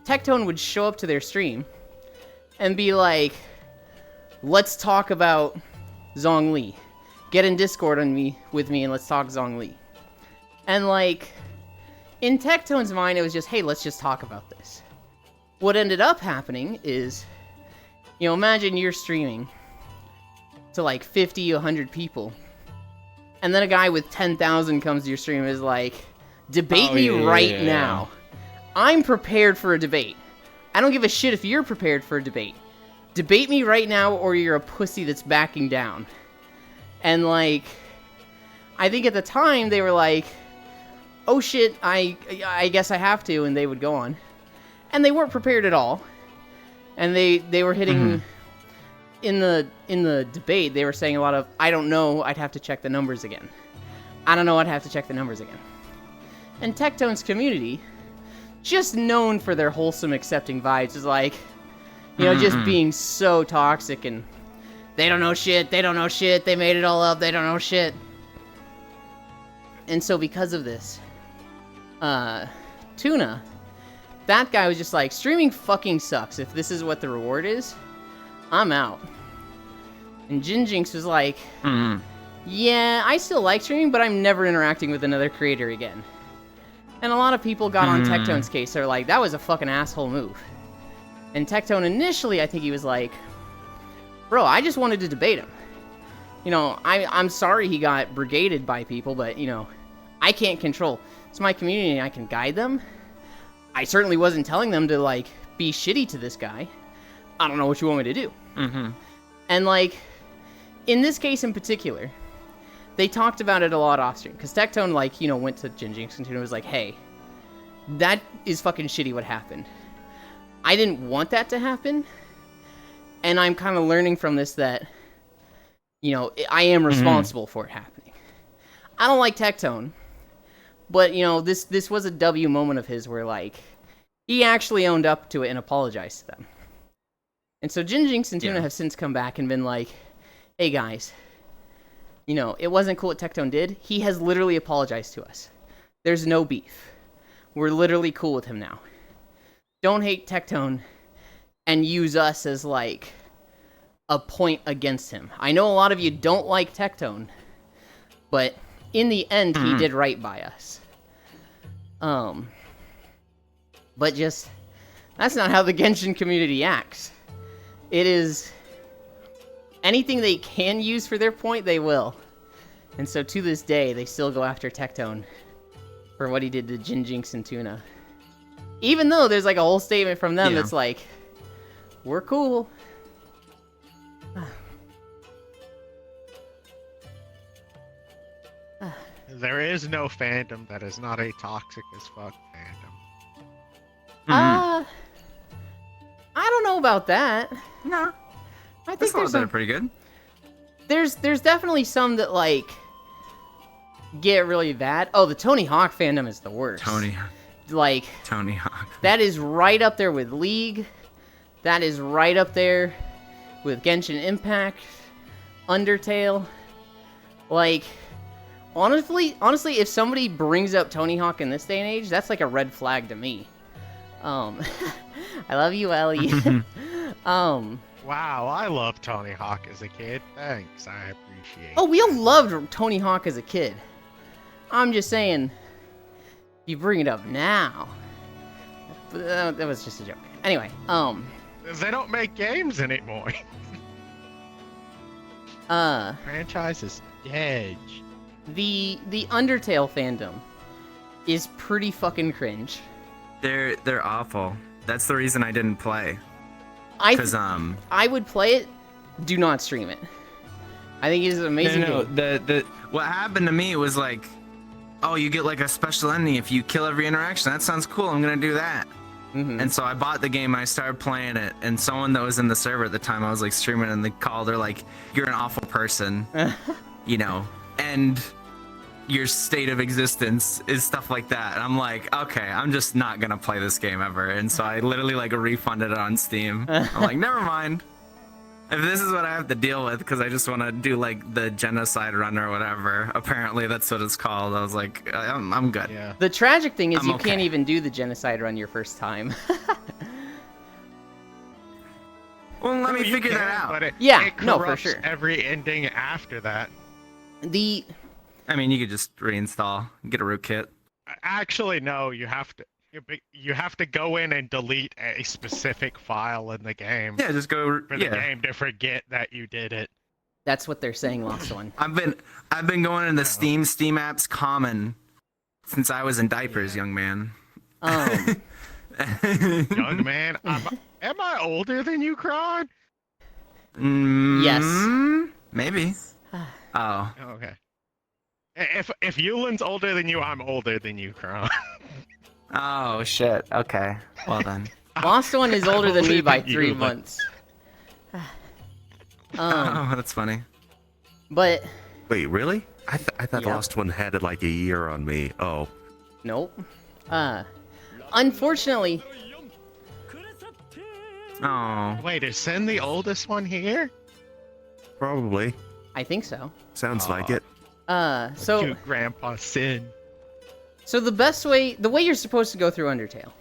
Tectone would show up to their stream and be like, let's talk about Zhongli. Get in Discord with me and let's talk Zhongli. And, like, in Tectone's mind, it was just, hey, let's just talk about this. What ended up happening is, you know, imagine you're streaming to, like, 50, 100 people. And then a guy with 10,000 comes to your stream and is like, debate me right now. I'm prepared for a debate. I don't give a shit if you're prepared for a debate. Debate me right now or you're a pussy that's backing down. And, like, I think at the time they were like, oh shit, I guess I have to, and they would go on. And they weren't prepared at all. And they were hitting, in the debate, they were saying a lot of, I don't know, I'd have to check the numbers again. I don't know, I'd have to check the numbers again. And Tectone's community just known for their wholesome, accepting vibes, is like, you know, just being so toxic and they don't know shit, they don't know shit, they made it all up, they don't know shit. And so because of this, Tuna, that guy was just like, streaming fucking sucks. If this is what the reward is, I'm out. And Jinjinx was like, yeah, I still like streaming, but I'm never interacting with another creator again. And a lot of people got on Tectone's case. They're like, that was a fucking asshole move. And Tectone initially, I think he was like, bro, I just wanted to debate him. You know, I'm sorry he got brigaded by people, but, you know, I can't control. It's my community and I can guide them. I certainly wasn't telling them to, like, be shitty to this guy. I don't know what you want me to do. And, like, in this case in particular, they talked about it a lot off stream. Because Tectone, like, you know, went to Jinjinx and was like, hey, that is fucking shitty what happened. I didn't want that to happen. And I'm kind of learning from this that, you know, I am responsible for it happening. I don't like Tectone. But, you know, this was a W moment of his where, like, he actually owned up to it and apologized to them. And so Jinjinx and Tuna have since come back and been like, hey, guys, you know, it wasn't cool what Tectone did. He has literally apologized to us. There's no beef. We're literally cool with him now. Don't hate Tectone and use us as, like, a point against him. I know a lot of you don't like Tectone, but in the end, he did right by us. But just, that's not how the Genshin community acts. It is, anything they can use for their point, they will. And so to this day, they still go after Tectone for what he did to Jinjinx and Tuna. Even though there's like a whole statement from them that's like, we're cool. There is no fandom that is not a toxic as fuck fandom. I don't know about that. No. I think This there's did some, pretty good. there's definitely some that like get really bad. Oh, the Tony Hawk fandom is the worst. Tony Hawk. Hawk. That is right up there with League. That is right up there with Genshin Impact, Undertale. Like, honestly, if somebody brings up Tony Hawk in this day and age, that's like a red flag to me. I love you, Ellie. Wow, I loved Tony Hawk as a kid. Thanks, I appreciate it. Oh, we all loved Tony Hawk as a kid. I'm just saying, you bring it up now. That was just a joke. Anyway, They don't make games anymore. Franchise is dead. the Undertale fandom is pretty fucking cringe. They're awful. That's the reason I didn't play. I would play it. Do not stream it. I think it is an amazing game. The what happened to me was like, oh, you get like a special ending if you kill every interaction. That sounds cool. I'm gonna do that. And so I bought the game and I started playing it. And someone that was in the server at the time, I was like streaming, and they called. They're like, "You're an awful person," you know, and your state of existence is stuff like that. And I'm like, okay, I'm just not gonna play this game ever. And so I literally like refunded it on Steam. I'm like, never mind. If this is what I have to deal with, because I just want to do like the genocide run or whatever. Apparently that's what it's called. I was like, I'm good. Yeah. The tragic thing is I'm you okay. can't even do the genocide run your first time. Well, let me You figure can, that out. But it No, for corrupts sure. every ending after that. I mean, you could just reinstall, get a rootkit. Actually, no. You have to go in and delete a specific file in the game Yeah, just go. for the Yeah, game to forget that you did it. That's what they're saying, Lost One. I've been going into Steam apps common since I was in diapers, young man. Young man, am I older than you, Kron? Yes. Maybe. Oh. Okay. If Yulin's older than you, I'm older than you, Kron. Oh shit. Okay. Well then. Lost One is older than me by Older than 3 you. months. Oh, that's funny. But Wait, really? I thought Yeah. Lost One had like a year on me. Oh, nope. Unfortunately, Oh. Wait, is Sin the oldest one here? Probably. I think so. Sounds like it. So Cute Grandpa Sin. the way you're supposed to go through Undertale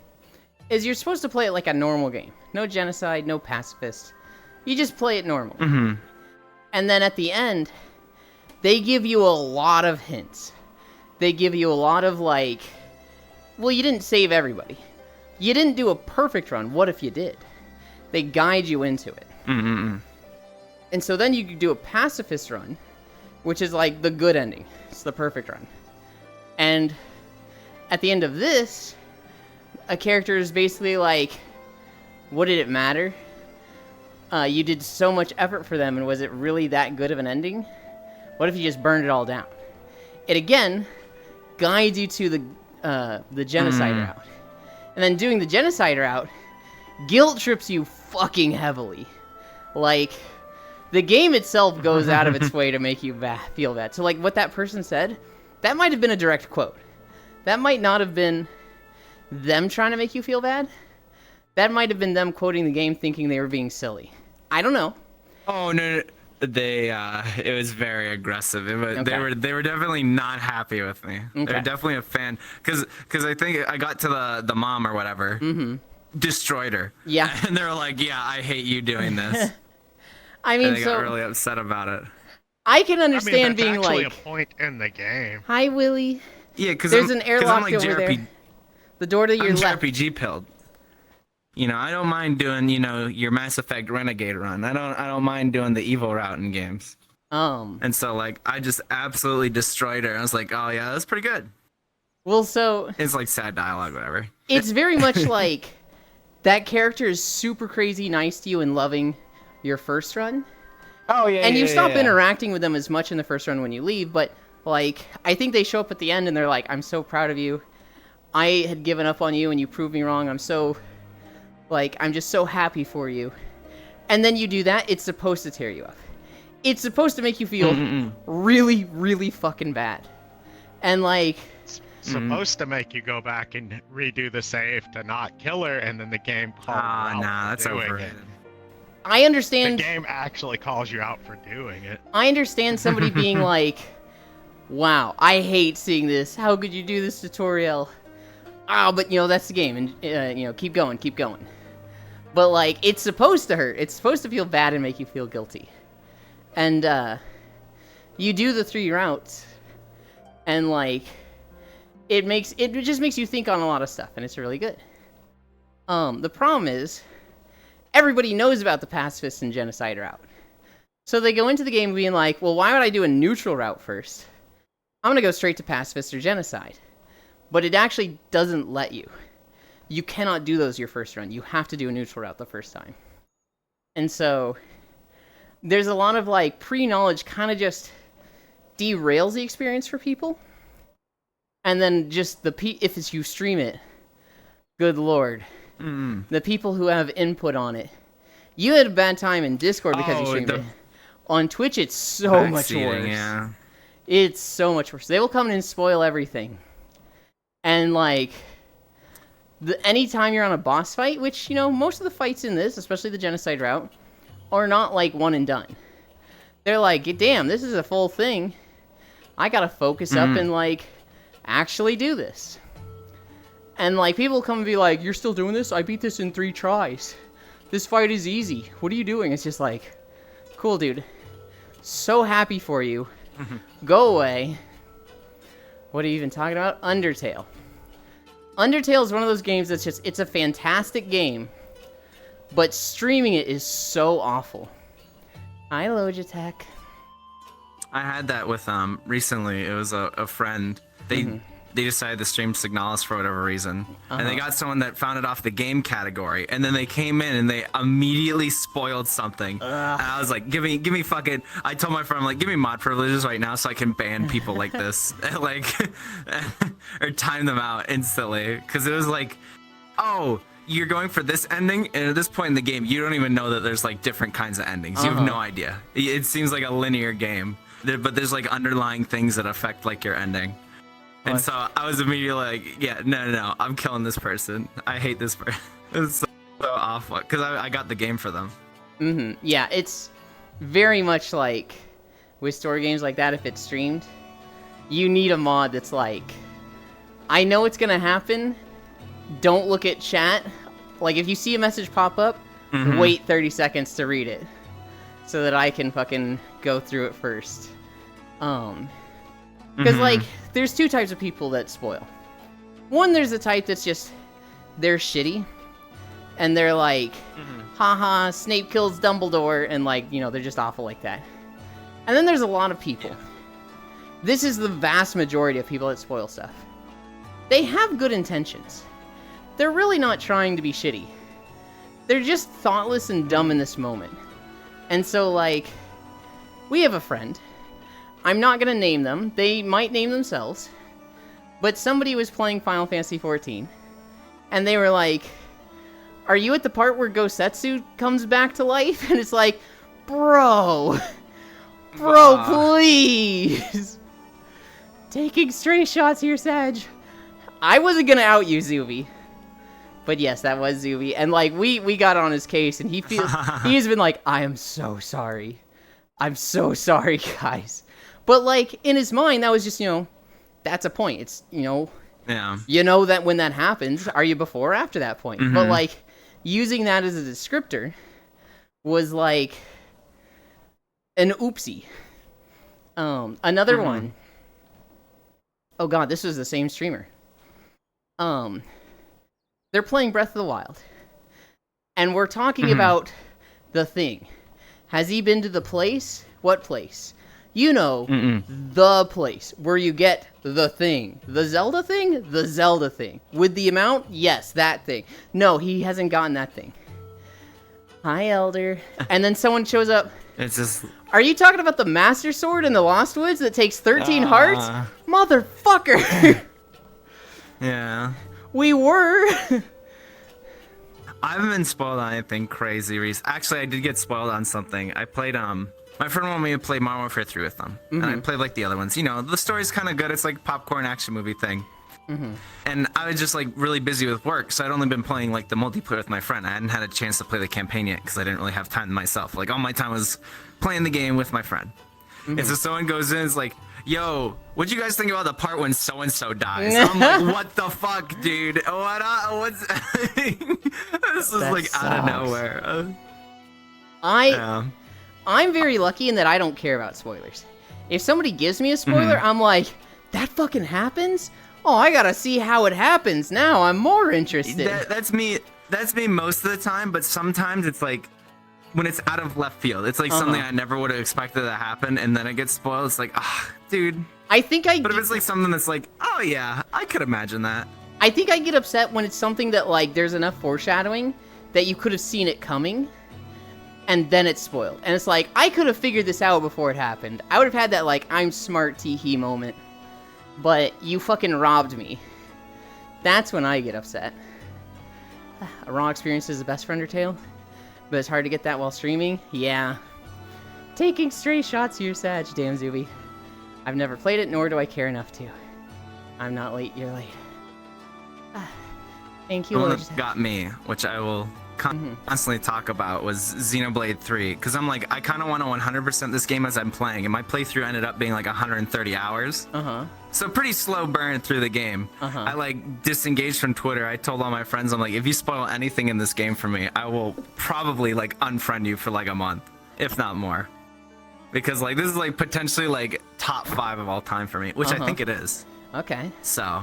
is you're supposed to play it like a normal game. No genocide, no pacifist. You just play it normal. Mm-hmm. And then at the end, they give you a lot of hints. They give you a lot of like, well, you didn't save everybody. You didn't do a perfect run. What if you did? They guide you into it. Mm-mm. And so then you could do a pacifist run, which is like the good ending. It's the perfect run. And at the end of this, a character is basically like, what did it matter? You did so much effort for them, and was it really that good of an ending? What if you just burned it all down? It again guides you to the genocide route. And then doing the genocide route guilt trips you fucking heavily. Like, the game itself goes out of its way to make you feel bad. So, like, what that person said, that might have been a direct quote. That might not have been them trying to make you feel bad. That might have been them quoting the game thinking they were being silly. I don't know. Oh no, they it was very aggressive. Okay. They were definitely not happy with me. They Okay. were definitely a fan because I think I got to the mom or whatever, destroyed her. Yeah. And they were like, "Yeah, I hate you doing this." I And mean, they so got really upset about it. I can I mean, understand that's being actually like, a point in the game. "Hi, Willie. Yeah, because There's an airlock like over there. The door to your I'm left." JRPG pilled. You know, I don't mind doing, your Mass Effect Renegade run. I don't mind doing the evil route in games. And so like I just absolutely destroyed her. I was like, "Oh yeah, that's pretty good." Well, so It's like sad dialogue, whatever. it's very much like that character is super crazy nice to you and loving your first run. Oh yeah. And you stop interacting with them as much in the first run when you leave, but like I think they show up at the end and they're like, "I'm so proud of you. I had given up on you and you proved me wrong. I'm just so happy for you." And then you do that, it's supposed to tear you up. It's supposed to make you feel really, really fucking bad. And like, Supposed to make you go back and redo the save to not kill her, and then the game calls you out Nah, for that's doing overrated. it. I The understand game actually calls you out for doing it. I understand somebody being like, "Wow, I hate seeing this. How could you do this tutorial?" Oh, but that's the game, and keep going. But like, it's supposed to hurt. It's supposed to feel bad and make you feel guilty. And you do the 3 routes, and like, it just makes you think on a lot of stuff, and it's really good. The problem is, everybody knows about the pacifist and genocide route. So they go into the game being like, "Well, why would I do a neutral route first? I'm going to go straight to pacifist or genocide." But it actually doesn't let you. You cannot do those your first run. You have to do a neutral route the first time. And so there's a lot of like pre-knowledge kind of just derails the experience for people. And then just if you stream it, good lord. The people who have input on it. You had a bad time in Discord because you streamed it. On Twitch, it's so much worse. Yeah. It's so much worse. They will come in and spoil everything. And like, anytime you're on a boss fight, which, most of the fights in this, especially the genocide route, are not like one and done. They're like, "Damn, this is a full thing. I gotta focus up and like, actually do this." And like, people come and be like, "You're still doing this? I beat this in 3 tries. This fight is easy. What are you doing?" It's just like, cool, dude. So happy for you. Go away. What are you even talking about? Undertale. Undertale is one of those games that's it's a fantastic game, but streaming it is so awful. Hi, Logitech. I had that with recently. It was a friend. They decided to stream Signalis for whatever reason, and they got someone that found it off the game category, and then they came in and they immediately spoiled something. And I was like, give me fucking. I told my friend, I'm like, "Give me mod privileges right now so I can ban people like this, like, or time them out instantly." Because it was like, "Oh, you're going for this ending," and at this point in the game, you don't even know that there's like different kinds of endings. You have no idea. It seems like a linear game, but there's like underlying things that affect like your ending. And so I was immediately like, yeah, no, I'm killing this person. I hate this person. It was so awful because I got the game for them. Yeah, it's very much like with story games like that. If it's streamed, you need a mod that's like, I know it's gonna happen. Don't look at chat. Like if you see a message pop up, wait 30 seconds to read it, so that I can fucking go through it first. Because like there's two types of people that spoil. One, there's the type that's just they're shitty, and they're like, haha, Snape kills Dumbledore, and like, you know, they're just awful like that. And then there's a lot of people. This is the vast majority of people that spoil stuff. They have good intentions. They're really not trying to be shitty. They're just thoughtless and dumb in this moment. And so, like, we have a friend. I'm not gonna name them. They might name themselves. But somebody was playing Final Fantasy XIV, and they were like, are you at the part where Gosetsu comes back to life? And it's like, bro, please. Taking stray shots here, Sag. I wasn't gonna out you, Zuby. But yes, that was Zuby. And like, we got on his case, and he's been like, I am so sorry. I'm so sorry, guys. But like, in his mind, that was just, you know, that's a point. It's, you know, Yeah. you know that when that happens, are you before or after that point? But like, using that as a descriptor was like an oopsie. Another one. Oh god, this was the same streamer. They're playing Breath of the Wild, and we're talking about the thing. Has he been to the place? What place? You know, the place where you get the thing. The Zelda thing? The Zelda thing. With the amount? Yes, that thing. No, he hasn't gotten that thing. Hi, Elder. And then someone shows up. It's just... Are you talking about the Master Sword in the Lost Woods that takes 13 hearts? Motherfucker! Yeah. We were. I haven't been spoiled on anything crazy recently. Actually, I did get spoiled on something. I played, my friend wanted me to play Modern Warfare 3 with them. And I played, like, the other ones. You know, the story's kind of good. It's like popcorn action movie thing. And I was just, like, really busy with work, so I'd only been playing, like, the multiplayer with my friend. I hadn't had a chance to play the campaign yet, because I didn't really have time to myself. Like, all my time was playing the game with my friend. And so someone goes in and is like, yo, what'd you guys think about the part when so-and-so dies? I'm like, what the fuck, dude? What's... This is, like, sucks. out of nowhere. I'm very lucky in that I don't care about spoilers. If somebody gives me a spoiler, I'm like, that fucking happens? Oh, I gotta see how it happens now. I'm more interested. That's me most of the time, but sometimes it's like, when it's out of left field, it's like something I never would have expected to happen, and then it gets spoiled. It's like, dude. I think But if it's like something that's like, oh yeah, I could imagine that. I think I get upset when it's something that, like, there's enough foreshadowing that you could have seen it coming, and then it's spoiled. And it's like, I could have figured this out before it happened. I would have had that, like, I'm smart tee-hee moment. But you fucking robbed me. That's when I get upset. A raw experience is the best for Undertale, but it's hard to get that while streaming. Yeah. Taking stray shots here, Sag. Damn, Zuby. I've never played it, nor do I care enough to. I'm not late, you're late. Thank you, The one Lord. that got me, which I will constantly talk about, was Xenoblade 3. Because I'm like, I kind of want to 100% this game as I'm playing, and my playthrough ended up being like 130 hours. So pretty slow burn through the game. I like disengaged from Twitter. I told all my friends, I'm like, if you spoil anything in this game for me, I will probably like unfriend you for like a month, if not more. Because like this is like potentially like top 5 of all time for me, which I think it is. Okay. So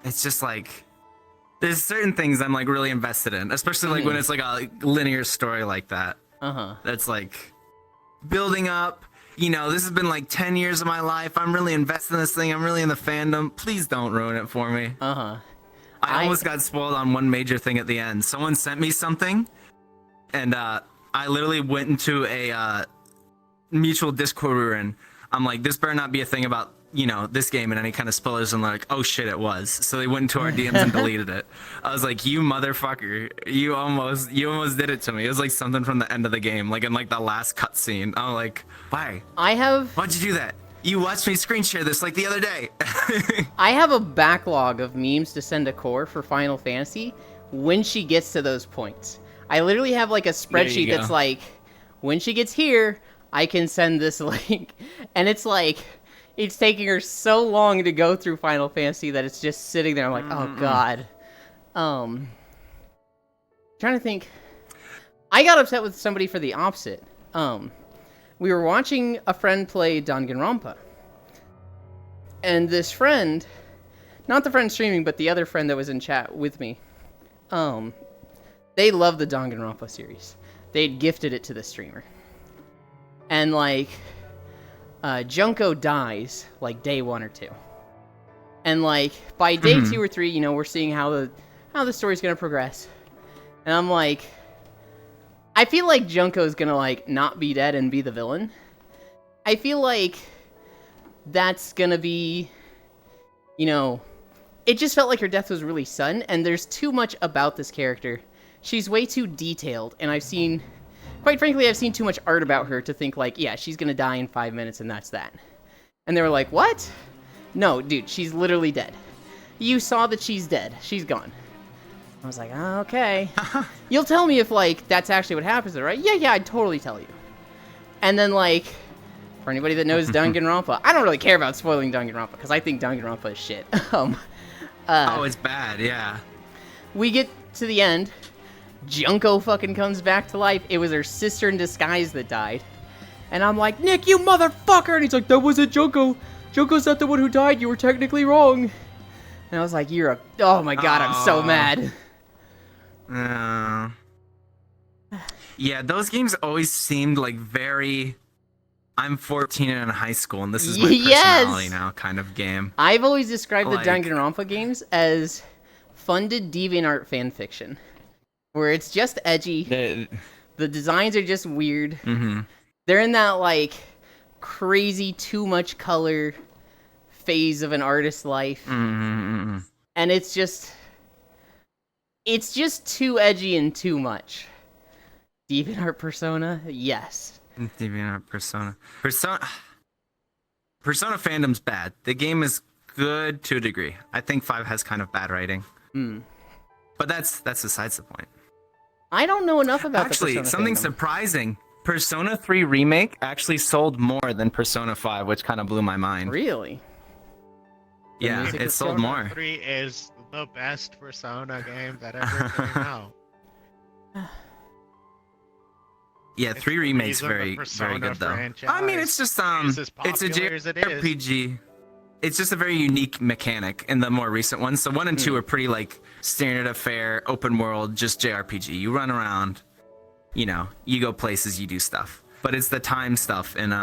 it's just like there's certain things I'm like really invested in, especially like when it's like a linear story like that. That's like building up. You know, this has been like 10 years of my life. I'm really invested in this thing. I'm really in the fandom. Please don't ruin it for me. I almost got spoiled on one major thing at the end. Someone sent me something, and I literally went into a mutual Discord we were in. I'm like, this better not be a thing about this game and any kind of spoilers, and they're like, oh shit, it was. So they went into our DMs and deleted it. I was like, you motherfucker, you almost did it to me. It was like something from the end of the game, like in like the last cutscene. I'm like, why? Why'd you do that? You watched me screen share this like the other day. I have a backlog of memes to send to Core for Final Fantasy when she gets to those points. I literally have like a spreadsheet that's like, when she gets here, I can send this link. And it's like, it's taking her so long to go through Final Fantasy that it's just sitting there. I'm like, oh god. Trying to think. I got upset with somebody for the opposite. We were watching a friend play Danganronpa. And this friend, not the friend streaming, but the other friend that was in chat with me, they love the Danganronpa series. They'd gifted it to the streamer. And like, Junko dies like day 1 or 2. And like, by day 2 or 3, we're seeing how the story's gonna progress. And I'm like, I feel like Junko's gonna, like, not be dead and be the villain. I feel like that's gonna be, it just felt like her death was really sudden, and there's too much about this character. She's way too detailed, and quite frankly, I've seen too much art about her to think, like, yeah, she's gonna die in 5 minutes, and that's that. And they were like, what? No, dude, she's literally dead. You saw that she's dead. She's gone. I was like, oh, okay. You'll tell me if, like, that's actually what happens, right? Yeah, I'd totally tell you. And then, like, for anybody that knows Danganronpa, I don't really care about spoiling Danganronpa, because I think Danganronpa is shit. Oh, it's bad, yeah. We get to the end. Junko fucking comes back to life. It was her sister in disguise that died. And I'm like, Nick, you motherfucker! And he's like, that wasn't Junko. Junko's not the one who died. You were technically wrong. And I was like, oh my god, I'm so mad. Yeah, those games always seemed like very, I'm 14 and in high school, and this is my personality now kind of game. I've always described Like- the Danganronpa games as funded DeviantArt fanfiction, where it's just edgy, the designs are just weird, they're in that, like, crazy too much color phase of an artist's life, and it's just too edgy and too much. DeviantArt Persona, yes. DeviantArt Persona fandom's bad. The game is good to a degree. I think 5 has kind of bad writing. But that's besides the point. I don't know enough about Actually, the Persona something fandom. Surprising. Persona 3 Remake actually sold more than Persona 5, which kind of blew my mind. Really? The Yeah, music it is sold so- more. 3 is the best Persona game that ever came out. Yeah, It's 3 the Remake's reason the very Persona good though. franchise I mean, it's just is as it's a popular as it is. JRPG. It's just a very unique mechanic in the more recent ones. So 1 and 2 are pretty like standard of fare, open world, just JRPG. You run around, you go places, you do stuff. But it's the time stuff in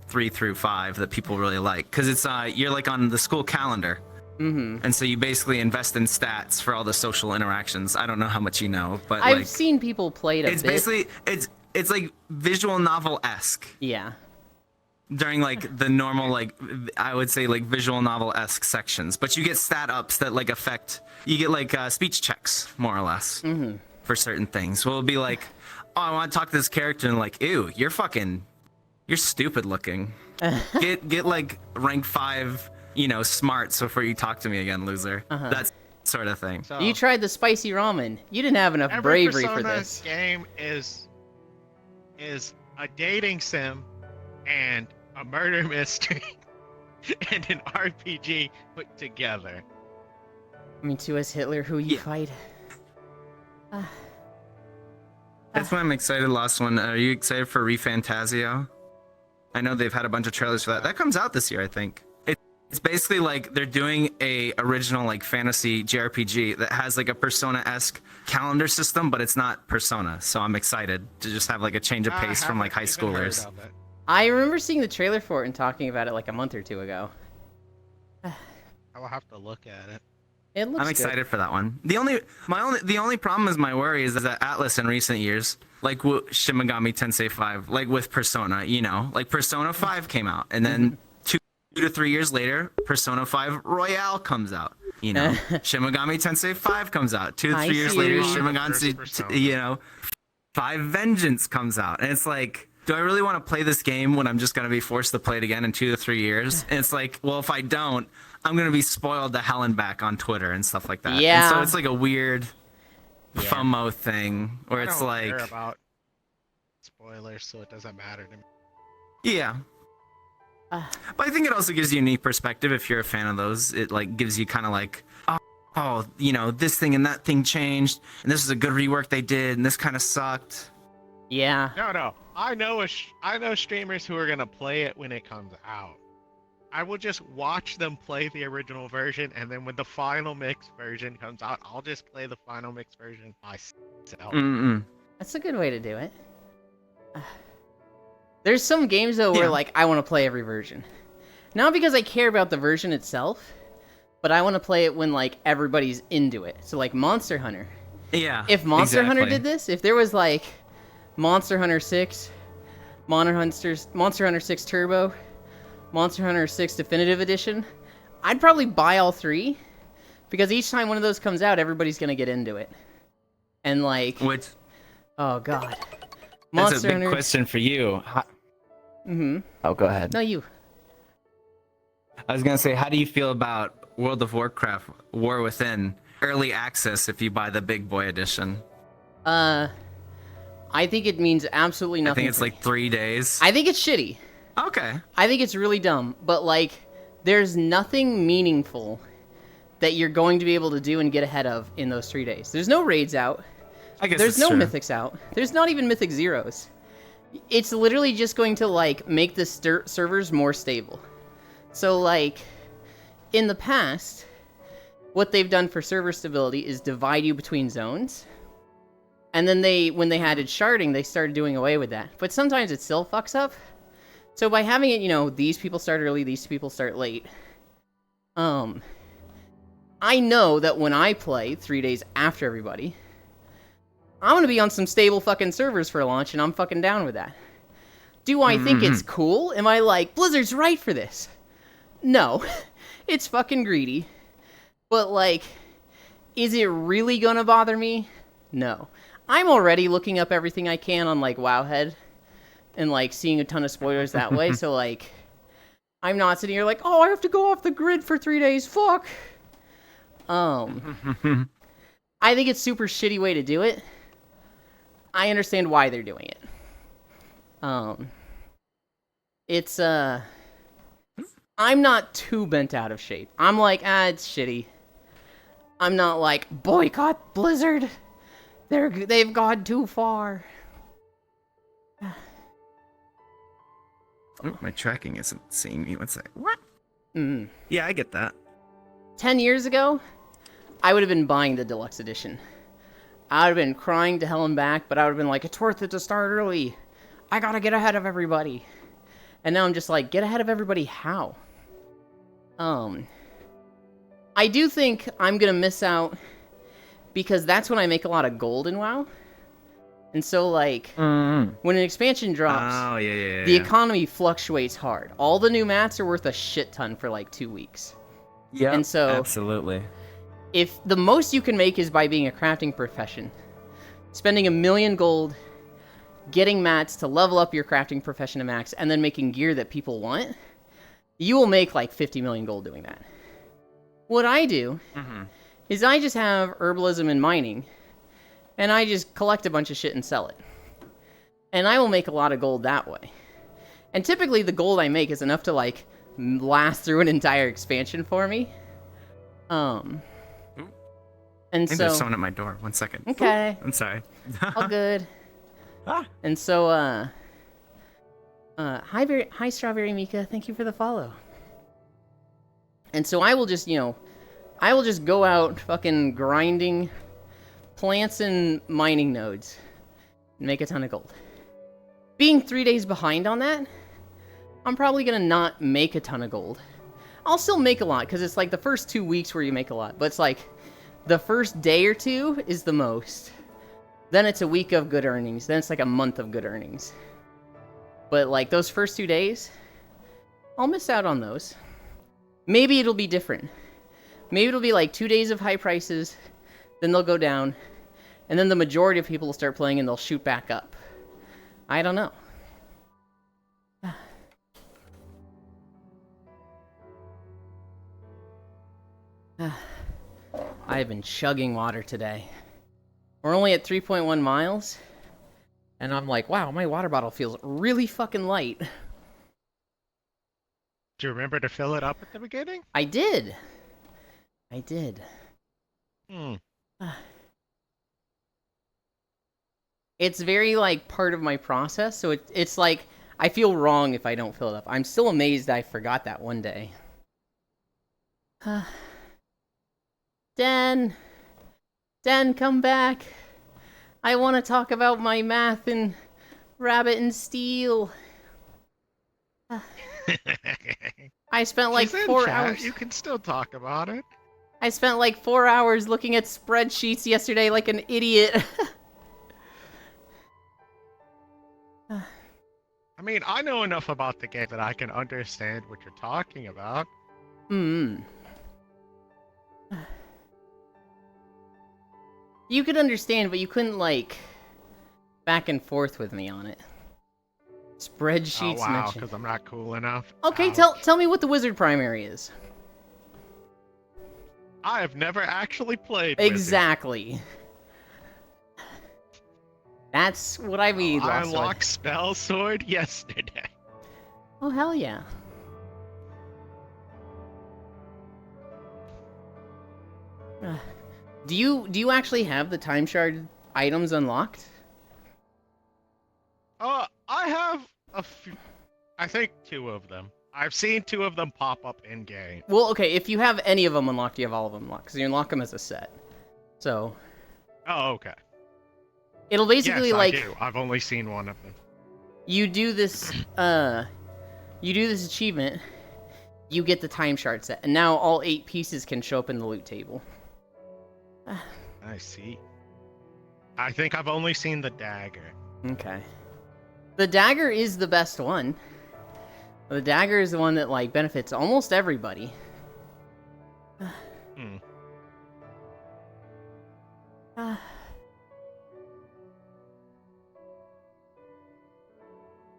3 through 5 that people really like, because it's you're like on the school calendar. And so you basically invest in stats for all the social interactions. I don't know how much you know, but I've like, seen people play it a it's bit. basically it's like visual novel-esque Yeah. during like the normal, like, I would say like visual novel-esque sections, but you get stat ups that like affect, you get like speech checks more or less for certain things. Well, it'll be like, oh, I want to talk to this character, and like, ew, you're stupid looking. Get like rank 5, smarts before you talk to me again, loser. That sort of thing. So, You tried the spicy ramen. You didn't have enough every bravery Persona for this. game is a dating sim and a murder mystery and an RPG put together. I mean, to us, Hitler, who you Yeah. fight? That's why I'm excited. Last one. Are you excited for ReFantazio? I know they've had a bunch of trailers for that. That comes out this year, I think. It's basically like they're doing a original like fantasy JRPG that has like a Persona-esque calendar system, but it's not Persona. So I'm excited to just have like a change of I pace from like high haven't even heard schoolers. of it. I remember seeing the trailer for it and talking about it like a month or two ago. I will have to look at it. It looks I'm good. excited for that one. The only problem is my worry is that Atlas in recent years, like Shin Megami Tensei 5, like with Persona, like Persona 5 came out, and then 2 2 to 3 years later, Persona 5 Royale comes out. You know, Shin Megami Tensei 5 comes out. 2 to 3 years later, Shin Megami 5 Vengeance comes out. And it's like, do I really want to play this game when I'm just going to be forced to play it again in 2 to 3 years? And it's like, well, if I don't, I'm going to be spoiled to hell and back on Twitter and stuff like that. Yeah. And so it's like a weird FOMO thing where I it's don't like, care about spoilers, so it doesn't matter to me. yeah. But I think it also gives you a unique perspective if you're a fan of those. It like gives you kind of like, oh, you know, this thing and that thing changed, and this is a good rework they did, and this kind of sucked. Yeah. No. I know streamers who are gonna play it when it comes out. I will just watch them play the original version, and then when the final mix version comes out, I'll just play the final mix version myself. That's a good way to do it. There's some games though where like I want to play every version. Not because I care about the version itself, but I want to play it when like everybody's into it. So like Monster Hunter. Yeah. If Monster Hunter did this, if there was like Monster Hunter 6, Monster Hunter 6 Turbo, Monster Hunter 6 Definitive Edition, I'd probably buy all three because each time one of those comes out, everybody's gonna get into it. And like, oh god, That's a big question for you. Oh, go ahead. No, you. I was gonna say, How do you feel about World of Warcraft War Within early access if you buy the big boy edition? I think it means absolutely nothing. I think it's like 3 days. I think it's shitty. Okay. I think it's really dumb, but like, there's nothing meaningful that you're going to be able to do and get ahead of in those 3 days. There's no raids out. I guess There's that's no true. mythics out. There's not even mythic zeros. It's literally just going to like make the servers more stable. So like, in the past, what they've done for server stability is divide you between zones. And then when they added sharding, they started doing away with that. But sometimes it still fucks up. So by having it, you know, these people start early, these people start late. I know that when I play 3 days after everybody, I'm gonna be on some stable fucking servers for launch, and I'm fucking down with that. Do I think it's cool? Am I like, Blizzard's right for this? No. It's fucking greedy. But like, is it really gonna bother me? No. I'm already looking up everything I can on like Wowhead and like seeing a ton of spoilers that way, so like, I'm not sitting here like, oh, I have to go off the grid for 3 days, fuck. I think it's super shitty way to do it. I understand why they're doing it. I'm not too bent out of shape. I'm like, it's shitty. I'm not like, boycott Blizzard. They've gone too far. Oh, my tracking isn't seeing me. What's that? What? Yeah, I get that. 10 years ago, I would have been buying the deluxe edition. I would have been crying to hell and back, but I would have been like, it's worth it to start early. I gotta get ahead of everybody. And now I'm just like, get ahead of everybody how? I do think I'm gonna miss out because that's when I make a lot of gold in WoW. And so, like, when an expansion drops, the economy fluctuates hard. All the new mats are worth a shit ton for, like, 2 weeks. Yeah, and so, absolutely. If the most you can make is by being a crafting profession, spending 1 million gold, getting mats to level up your crafting profession to max, and then making gear that people want, you will make, like, 50 million gold doing that. What I do is I just have herbalism and mining, and I just collect a bunch of shit and sell it. And I will make a lot of gold that way. And typically the gold I make is enough to, like, last through an entire expansion for me. And I think so... there's someone at my door. 1 second. Okay. I'm sorry. All good. And so, hi Strawberry Mika, thank you for the follow. And so I will just, I will just go out fucking grinding plants and mining nodes and make a ton of gold. Being 3 days behind on that, I'm probably gonna not make a ton of gold. I'll still make a lot, because it's like the first 2 weeks where you make a lot, but it's like the first day or two is the most. Then it's a week of good earnings, then it's like a month of good earnings. But like those first 2 days, I'll miss out on those. Maybe it'll be different. Maybe it'll be like 2 days of high prices, then they'll go down, and then the majority of people will start playing and they'll shoot back up. I don't know. I have been chugging water today. We're only at 3.1 miles, and I'm like, wow, my water bottle feels really fucking light. Do you remember to fill it up at the beginning? I did. Hmm. It's very, like, part of my process, so it's like, I feel wrong if I don't fill it up. I'm still amazed I forgot that one day. Den, come back. I want to talk about my math in Rabbit and Steel. I spent like She's in 4 chat. hours. You can still talk about it. I spent like 4 hours looking at spreadsheets yesterday like an idiot. I mean, I know enough about the game that I can understand what you're talking about. You could understand, but you couldn't, like, back and forth with me on it. Spreadsheets Oh, wow, mentioned. because I'm not cool enough. Okay, Ouch. tell me what the wizard primary is. I have never actually played Wizard. Exactly. That's what I mean. I Lost unlocked Spell Sword yesterday. Oh, hell yeah. Do you actually have the time shard items unlocked? I have a few. I think 2 of them. I've seen 2 of them pop up in game. Well, okay, if you have any of them unlocked, you have all of them unlocked, because you unlock them as a set. So, Oh, okay. it'll basically, Yes, like, I do. I've only seen one of them. you do this achievement, you get the time shard set, and now all 8 pieces can show up in the loot table. I see. I think I've only seen the dagger. Okay. The dagger is the best one. The dagger is the one that, like, benefits almost everybody. Hmm.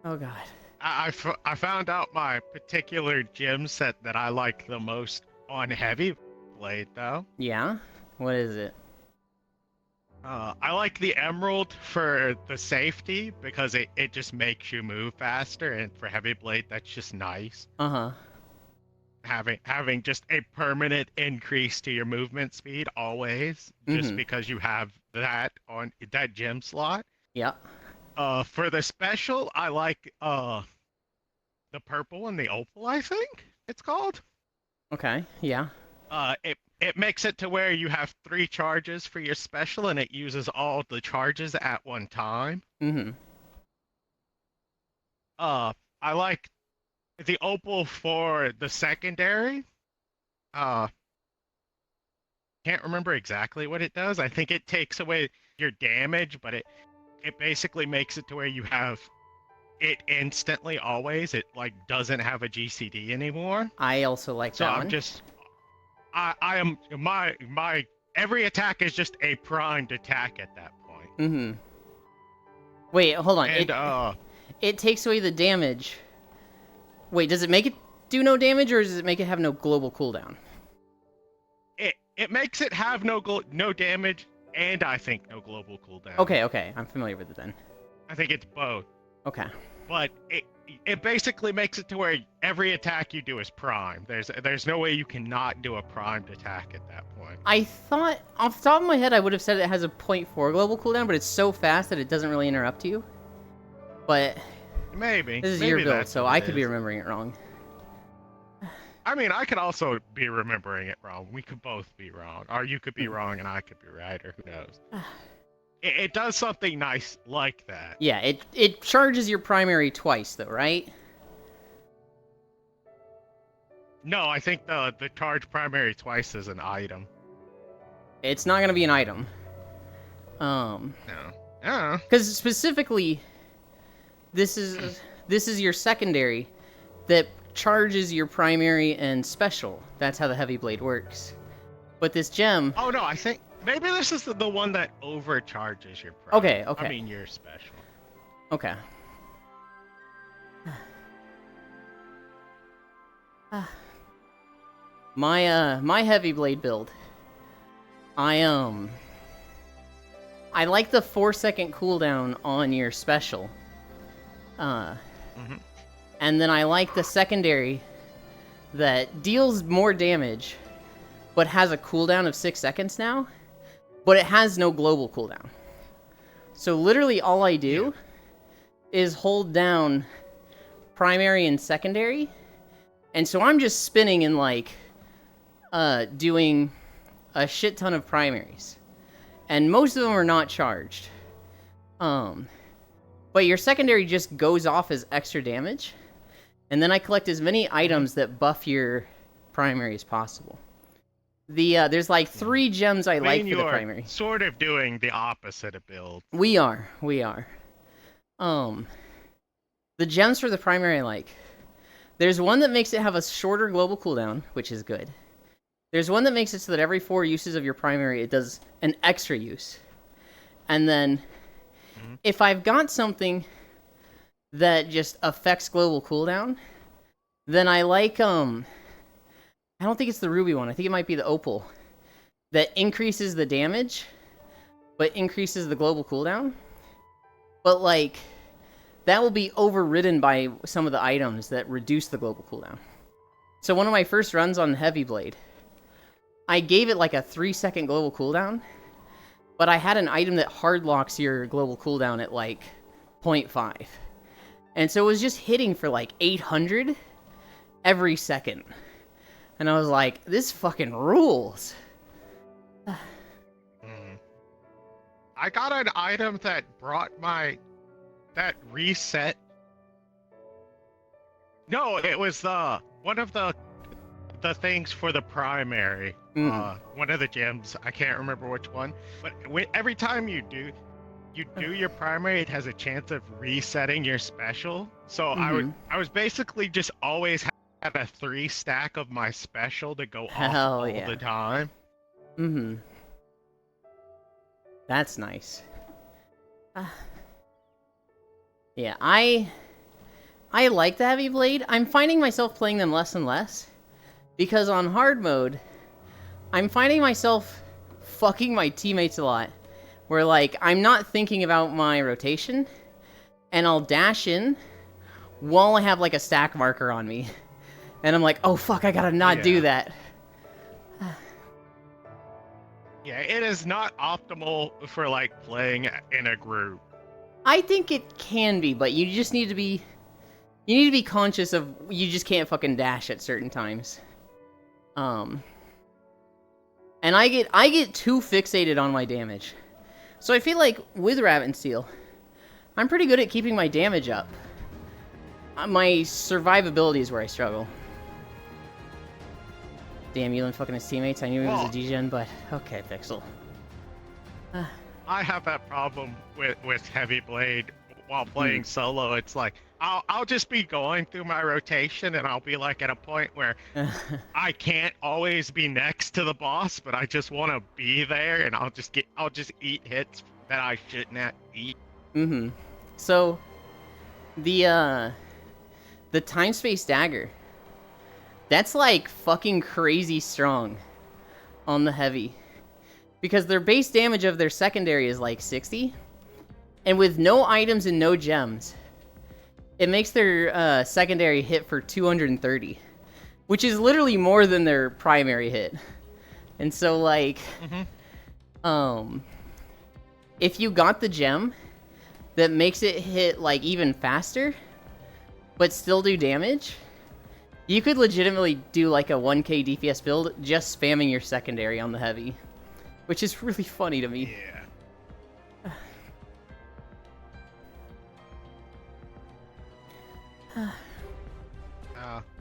Oh god. I found out my particular gem set that I like the most on Heavy Blade, though. Yeah? What is it? I like the emerald for the safety because it just makes you move faster, and for Heavy Blade, that's just nice. Uh-huh. Having just a permanent increase to your movement speed always, just because you have that on that gem slot. Yeah. For the special, I like the purple and the opal, I think it's called. Okay, yeah. It makes it to where you have 3 charges for your special, and it uses all the charges at one time. I like the opal for the secondary. Can't remember exactly what it does. I think it takes away your damage, but it basically makes it to where you have it instantly always. It like doesn't have a GCD anymore. I also like So that I'm one. just I am my every attack is just a primed attack at that point. Wait, hold on. And It takes away the damage. Wait, does it make it do no damage, or does it make it have no global cooldown? it makes it have no damage, and I think no global cooldown. Okay, I'm familiar with it then. I think it's both. Okay. But it basically makes it to where every attack you do is primed. There's no way you cannot do a primed attack at that point. I thought, off the top of my head, I would have said it has a 0.4 global cooldown, but it's so fast that it doesn't really interrupt you. But Maybe. this is Maybe your build, that's so what I it could be is. remembering it wrong. I mean, I could also be remembering it wrong. We could both be wrong. Or you could be wrong and I could be right, or who knows. It does something nice like that. Yeah, it charges your primary twice, though, right? No, I think the charge primary twice is an item. It's not gonna be an item. No. Yeah. Because specifically, this is your secondary that charges your primary and special. That's how the heavy blade works. But this gem... Oh no, I think maybe this is the one that overcharges your primary. Okay. I mean your special. Okay. My heavy blade build. I like the 4-second cooldown on your special. And then I like the secondary that deals more damage, but has a cooldown of 6 seconds now, but it has no global cooldown. So literally all I do is hold down primary and secondary, and so I'm just spinning and like doing a shit ton of primaries, and most of them are not charged. But your secondary just goes off as extra damage, and then I collect as many items that buff your primary as possible. There's like 3 gems I like for the primary. Sort of doing the opposite of build. We are. The gems for the primary I like. There's one that makes it have a shorter global cooldown, which is good. There's one that makes it so that every 4 uses of your primary, it does an extra use. And then, if I've got something that just affects global cooldown, then I like, I don't think it's the ruby one, I think it might be the opal, that increases the damage, but increases the global cooldown. But, like, that will be overridden by some of the items that reduce the global cooldown. So one of my first runs on Heavy Blade, I gave it like a 3-second global cooldown, but I had an item that hard locks your global cooldown at like 0.5. And so it was just hitting for like 800 every second. And I was like, this fucking rules. I got an item that brought that reset. No, it was one of the things for the primary. One of the gems. I can't remember which one. But every time you do your primary, it has a chance of resetting your special. So I was basically just always had a 3 stack of my special to go off all the time. That's nice. Yeah, I like the Heavy Blade. I'm finding myself playing them less and less, because on hard mode, I'm finding myself fucking my teammates a lot, where like, I'm not thinking about my rotation, and I'll dash in while I have like a stack marker on me, and I'm like, oh fuck, I gotta not do that. Yeah, it is not optimal for like playing in a group. I think it can be, but you just need to be... You need to be conscious of... You just can't fucking dash at certain times. And I get too fixated on my damage. So I feel like with Raven Steel, I'm pretty good at keeping my damage up. My survivability is where I struggle. Damn, Yulin fucking his teammates. I knew he was a degen, but... Okay, Pixel. I have that problem with Heavy Blade while playing solo. It's like I'll just be going through my rotation, and I'll be like at a point where I can't always be next to the boss, but I just want to be there, and I'll just eat hits that I shouldn't eat. So the time space dagger, that's like fucking crazy strong on the heavy. Because their base damage of their secondary is like 60. And with no items and no gems, it makes their secondary hit for 230. Which is literally more than their primary hit. And so like... if you got the gem that makes it hit like even faster, but still do damage, you could legitimately do like a 1k DPS build just spamming your secondary on the heavy. Which is really funny to me. Yeah.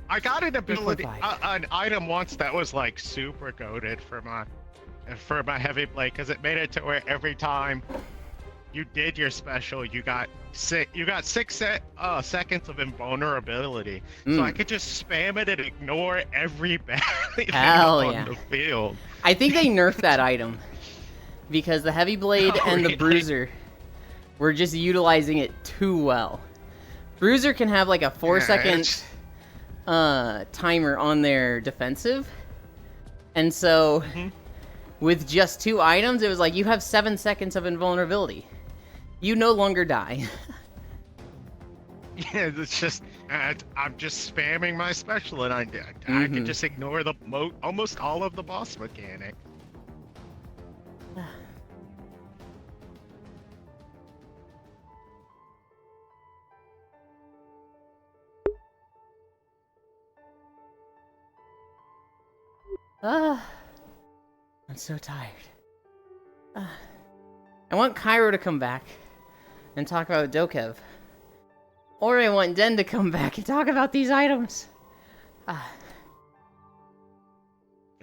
I got an ability, an item once that was like super goated for my Heavy Blade, because it made it to where every time you did your special, you got six seconds of invulnerability. So I could just spam it and ignore every badly on the field. I think they nerfed that item because the heavy blade and the bruiser were just utilizing it too well. Bruiser can have like a 4-second timer on their defensive, and so with just 2 items, it was like you have 7 seconds of invulnerability. You no longer die. Yeah, it's just I'm just spamming my special, and I can just ignore the almost all of the boss mechanic. I'm so tired. I want Cairo to come back and talk about Dokev. Or I want Den to come back and talk about these items.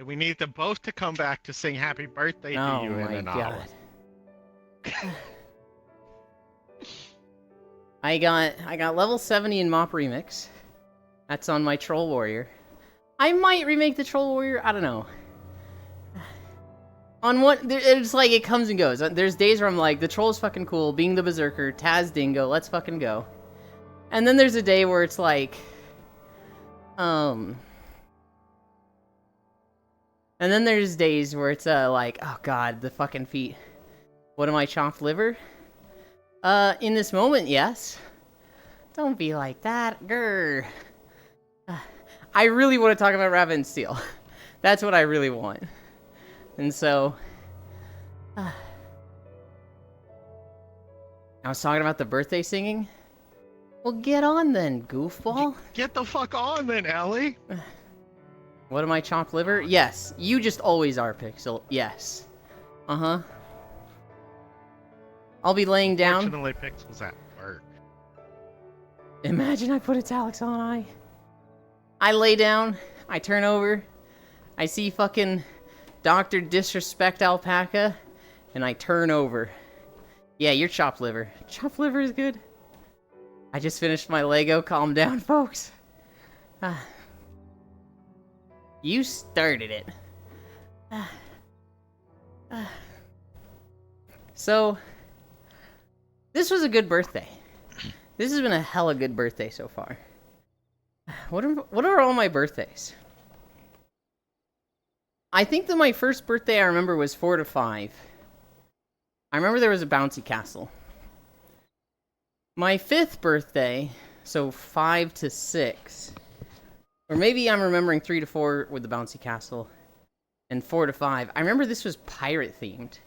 We need them both to come back to sing happy birthday to you in an hour. I got level 70 in Mop Remix. That's on my Troll Warrior. I might remake the Troll Warrior, I don't know. On what, it's like it comes and goes. There's days where I'm like, the Troll's fucking cool, being the Berserker, Taz Dingo, let's fucking go. And then there's a day where it's like, and then there's days where it's like, oh god, the fucking feet. What am I, chopped liver? In this moment, yes. Don't be like that, grr. I really want to talk about Raven Steel. That's what I really want. And so, I was talking about the birthday singing. Well, get on then, goofball. Get the fuck on then, Ellie. What am I, chopped liver? Yes, you just always are, Pixel. Yes. Uh-huh. I'll be laying down. Fortunately, Pixel's at work. Imagine I put italics on I lay down, I turn over, I see fucking Dr. Disrespect Alpaca, and I turn over. Yeah, you're chopped liver. Chopped liver is good. I just finished my Lego. Calm down, folks. You started it. So, this was a good birthday. This has been a hella good birthday so far. What are all my birthdays? I think that my first birthday I remember was 4 to 5. I remember there was a bouncy castle. My 5th birthday, so 5 to 6, or maybe I'm remembering 3 to 4 with the bouncy castle, and 4 to 5. I remember this was pirate themed,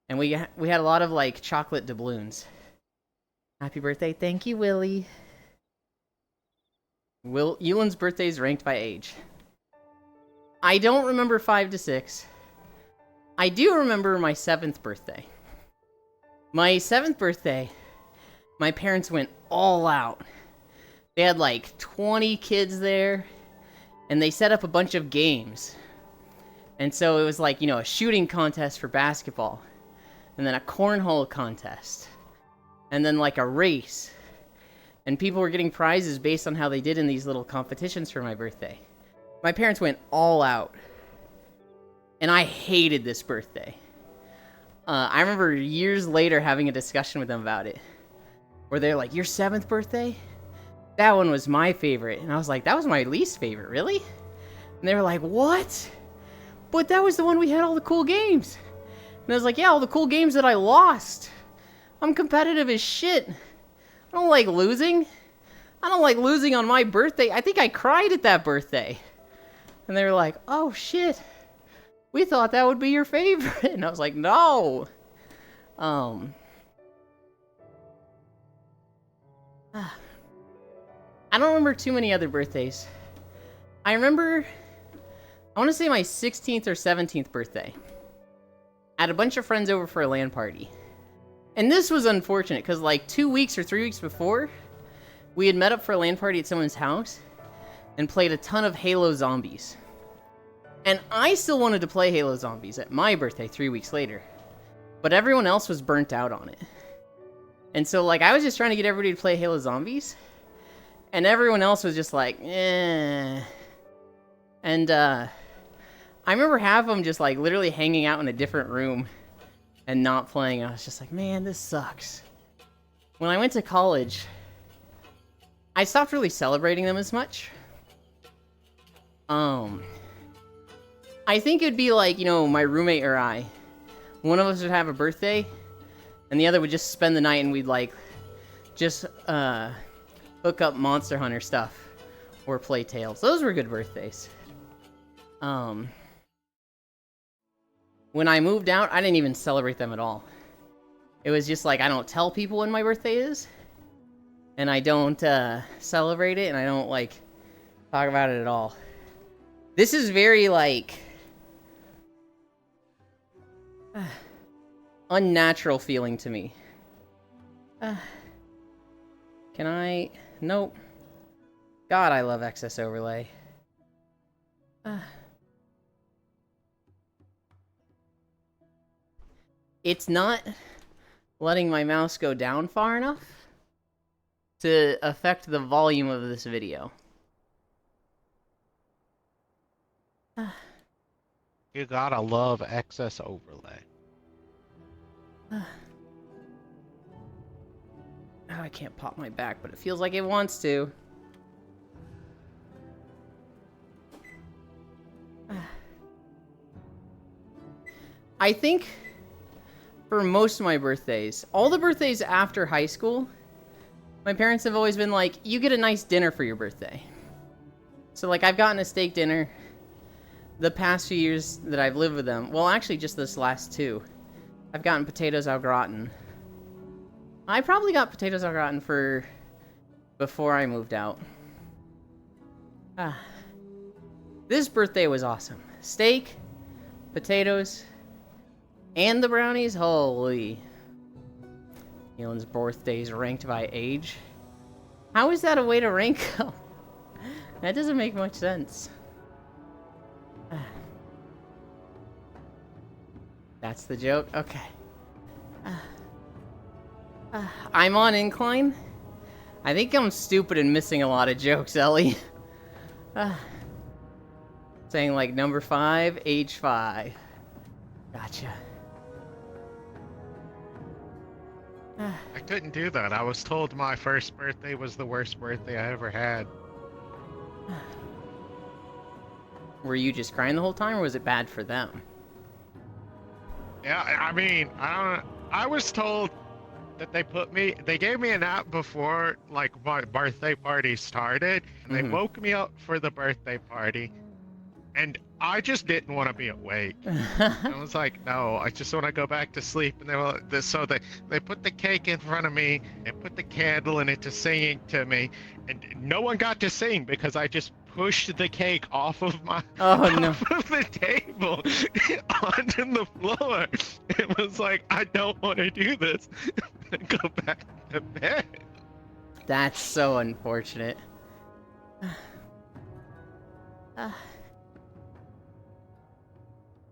and we had a lot of like chocolate doubloons. Happy birthday, thank you, Willie. Yulin's birthday is ranked by age. I don't remember 5 to 6. I do remember my 7th birthday. My 7th birthday, my parents went all out. They had like 20 kids there, and they set up a bunch of games. And so it was like, you know, a shooting contest for basketball, and then a cornhole contest, and then like a race. And people were getting prizes based on how they did in these little competitions for my birthday. My parents went all out. And I hated this birthday. I remember years later having a discussion with them about it. Where they're like, your 7th birthday? That one was my favorite. And I was like, that was my least favorite, really? And they were like, what? But that was the one we had all the cool games. And I was like, yeah, all the cool games that I lost. I'm competitive as shit. I don't like losing. I don't like losing on my birthday. I think I cried at that birthday. And they were like, oh shit. We thought that would be your favorite. And I was like, no. I don't remember too many other birthdays. I remember, I want to say my 16th or 17th birthday. I had a bunch of friends over for a LAN party. And this was unfortunate, because like 2 weeks or 3 weeks before, we had met up for a LAN party at someone's house and played a ton of Halo Zombies. And I still wanted to play Halo Zombies at my birthday 3 weeks later. But everyone else was burnt out on it. And so, like, I was just trying to get everybody to play Halo Zombies. And everyone else was just like, eh. And, I remember half of them just, like, literally hanging out in a different room and not playing. I was just like, man, this sucks. When I went to college, I stopped really celebrating them as much. I think it'd be like, you know, my roommate or I. One of us would have a birthday, and the other would just spend the night, and we'd, like, just, hook up Monster Hunter stuff. Or play Tales. Those were good birthdays. When I moved out, I didn't even celebrate them at all. It was just like, I don't tell people when my birthday is. And I don't, celebrate it, and I don't, like, talk about it at all. This is very, like, unnatural feeling to me. Can I? Nope. God, I love excess overlay. It's not letting my mouse go down far enough to affect the volume of this video. You gotta love excess overlay. Oh, I can't pop my back, but it feels like it wants to. I think for most of my birthdays, all the birthdays after high school, my parents have always been like, you get a nice dinner for your birthday. So, like, I've gotten a steak dinner the past few years that I've lived with them. Well, actually, just this last 2. I've gotten potatoes au gratin. I probably got potatoes au gratin for before I moved out. This birthday was awesome. Steak, potatoes, and the brownies. Holy. Elon's birthday is ranked by age. How is that a way to rank them? That doesn't make much sense. That's the joke? Okay. I'm on incline. I think I'm stupid and missing a lot of jokes, Ellie. Saying like number 5, age 5. Gotcha. I couldn't do that. I was told my first birthday was the worst birthday I ever had. Were you just crying the whole time, or was it bad for them? Yeah, I mean, I was told that they gave me a nap before, like, my birthday party started, and they woke me up for the birthday party, and I just didn't want to be awake. I was like, no, I just want to go back to sleep. And they put the cake in front of me and put the candle in it to singing to me, and no one got to sing because I just pushed the cake off of the table onto the floor. It was like, I don't want to do this. Go back to bed. That's so unfortunate.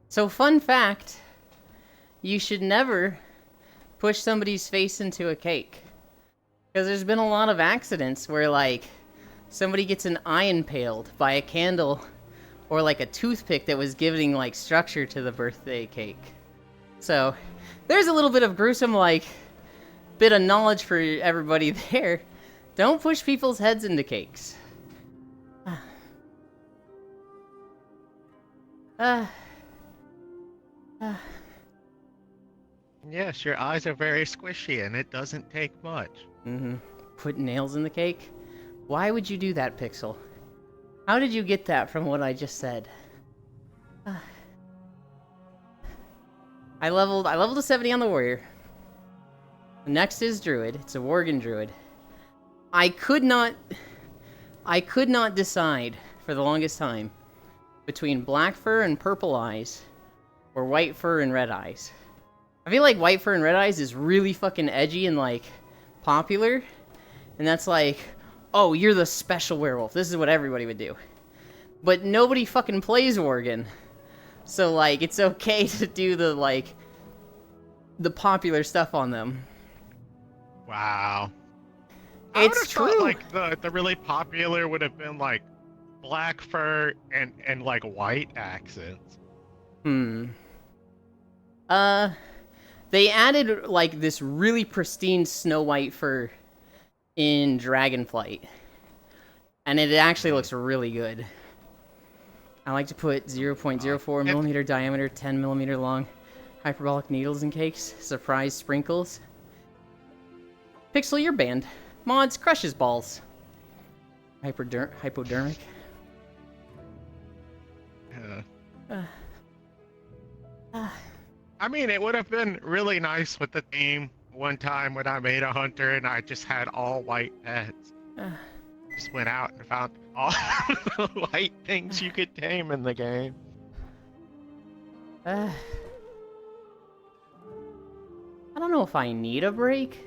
So, fun fact, you should never push somebody's face into a cake. Because there's been a lot of accidents where, like, somebody gets an eye impaled by a candle or, like, a toothpick that was giving, like, structure to the birthday cake. So, there's a little bit of gruesome, like, bit of knowledge for everybody there. Don't push people's heads into cakes. Yes, your eyes are very squishy, and it doesn't take much. Put nails in the cake? Why would you do that, Pixel? How did you get that from what I just said? I leveled to 70 on the warrior. Next is druid. It's a worgen druid. I could not decide for the longest time between black fur and purple eyes or white fur and red eyes. I feel like white fur and red eyes is really fucking edgy and, like, popular. And that's like, oh, you're the special werewolf. This is what everybody would do. But nobody fucking plays worgen. So, like, it's okay to do the, like, the popular stuff on them. Wow. I It's would've thought, true. like the really popular would have been like black fur and like white accents. They added like this really pristine Snow White fur in Dragonflight, and it actually looks really good. I like to put 0.04 millimeter diameter, 10 millimeter long hyperbolic needles in cakes. Surprise sprinkles. Pixel, you're banned. Mods, crushes balls. Hypodermic. I mean, it would have been really nice with the theme one time when I made a hunter and I just had all white pets. Just went out and found all the white things you could tame in the game. I don't know if I need a break,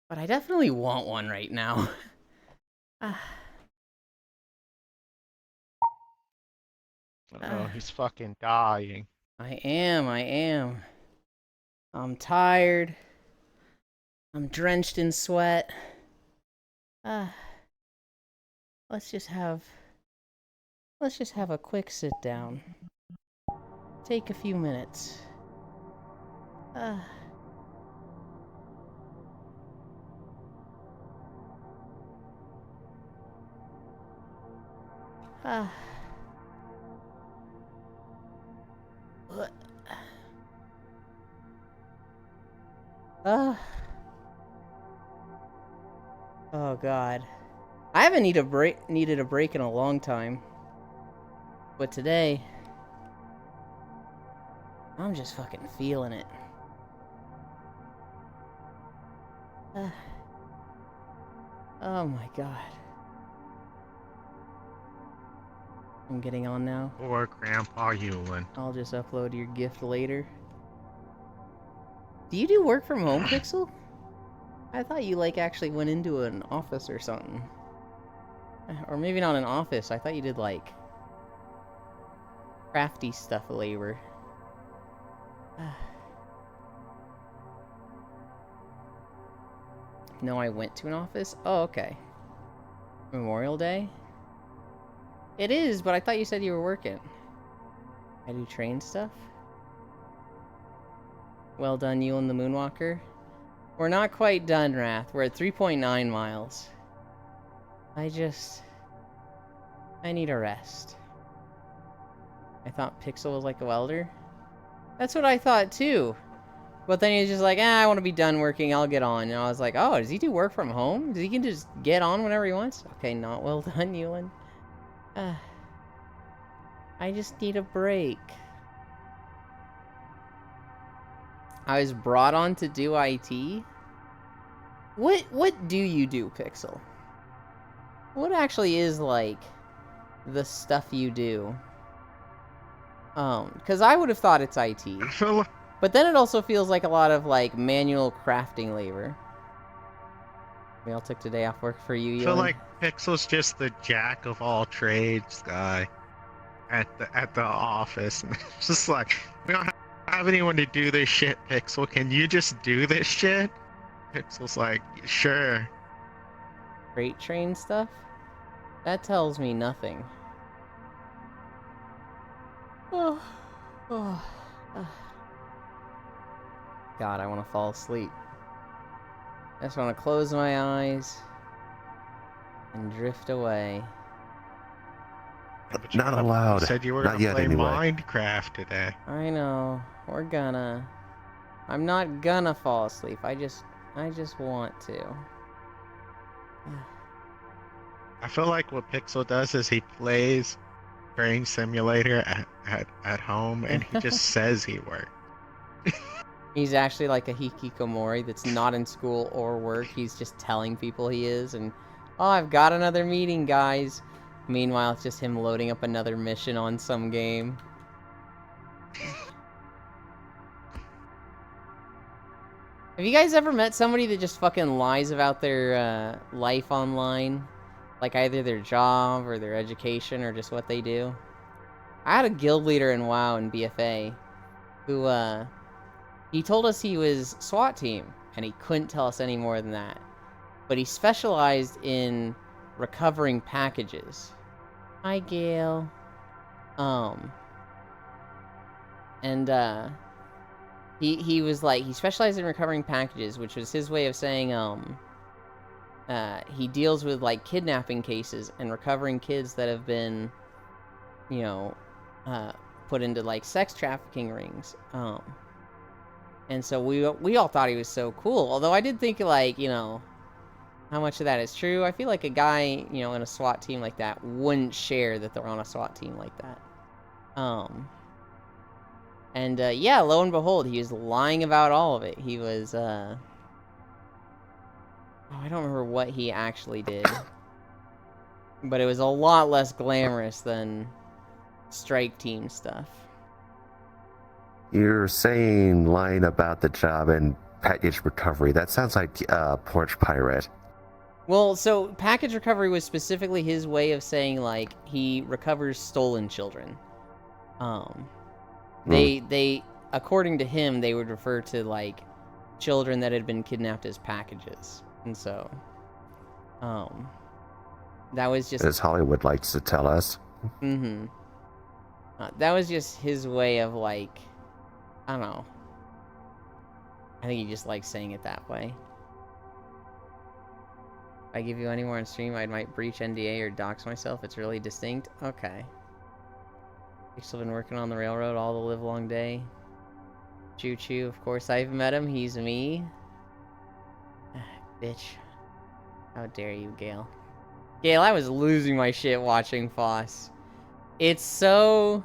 but I definitely want one right now. Oh, he's fucking dying. I am. I'm tired. I'm drenched in sweat. Let's just have a quick sit down. Take a few minutes. Oh god. I haven't needed a break in a long time. But today I'm just fucking feeling it. Oh my god. I'm getting on now. Poor Grandpa Yulin. I'll just upload your gift later. Do you do work from home, Pixel? I thought you, like, actually went into an office or something. Or maybe not an office. I thought you did, like, crafty stuff labor. No, I went to an office? Oh, okay. Memorial Day? It is, but I thought you said you were working. I do train stuff? Well done, you and the Moonwalker. We're not quite done, Wrath. We're at 3.9 miles. I need a rest. I thought Pixel was like a welder. That's what I thought too. But then he was just like, I want to be done working, I'll get on. And I was like, oh, does he do work from home? Does he can just get on whenever he wants? Okay, not well done, Ewan. I just need a break. I was brought on to do IT? What do you do, Pixel? What actually is, like, the stuff you do? Because I would have thought it's IT. But then it also feels like a lot of, like, manual crafting labor. We all took today off work for you, I feel like Pixel's just the jack of all trades guy at the office. And it's just like, we don't have anyone to do this shit, Pixel. Can you just do this shit? Pixel's like, sure. Freight train stuff? That tells me nothing. God, I want to fall asleep. I just want to close my eyes and drift away. Not allowed. You said you were Not gonna yet, play anyway. Minecraft today. I know. We're gonna. I'm not gonna fall asleep. I just want to. I feel like what Pixel does is he plays Train Simulator at home, and he just says he works. He's actually like a hikikomori that's not in school or work. He's just telling people he is, and oh, I've got another meeting, guys. Meanwhile, it's just him loading up another mission on some game. Have you guys ever met somebody that just fucking lies about their life online? Like either their job or their education or just what they do? I had a guild leader in WoW in BFA who, he told us he was SWAT team. and he couldn't tell us any more than that. But he specialized in recovering packages. Hi, Gail. He was like, he specialized in recovering packages, which was his way of saying, he deals with, like, kidnapping cases and recovering kids that have been, you know, put into, like, sex trafficking rings. And so we all thought he was so cool. Although I did think, like, you know, how much of that is true. I feel like a guy, you know, in a SWAT team like that wouldn't share that they're on a SWAT team like that. Yeah, lo and behold, he was lying about all of it. He was, oh, I don't remember what he actually did. But it was a lot less glamorous than strike team stuff. You're saying lying about the job and package recovery. That sounds like Porch Pirate. Well, so package recovery was specifically his way of saying, like, he recovers stolen children. They, according to him, they would refer to, like, children that had been kidnapped as packages. And so, that was just... As Hollywood likes to tell us. Mm-hmm. That was just his way of, like, I don't know. I think he just likes saying it that way. If I give you any more on stream, I might breach NDA or dox myself. It's really distinct. Okay. You've still been working on the railroad all the live long day. Choo choo. Of course I've met him. He's me. Bitch. How dare you, Gale. Gale, I was losing my shit watching Foss. It's such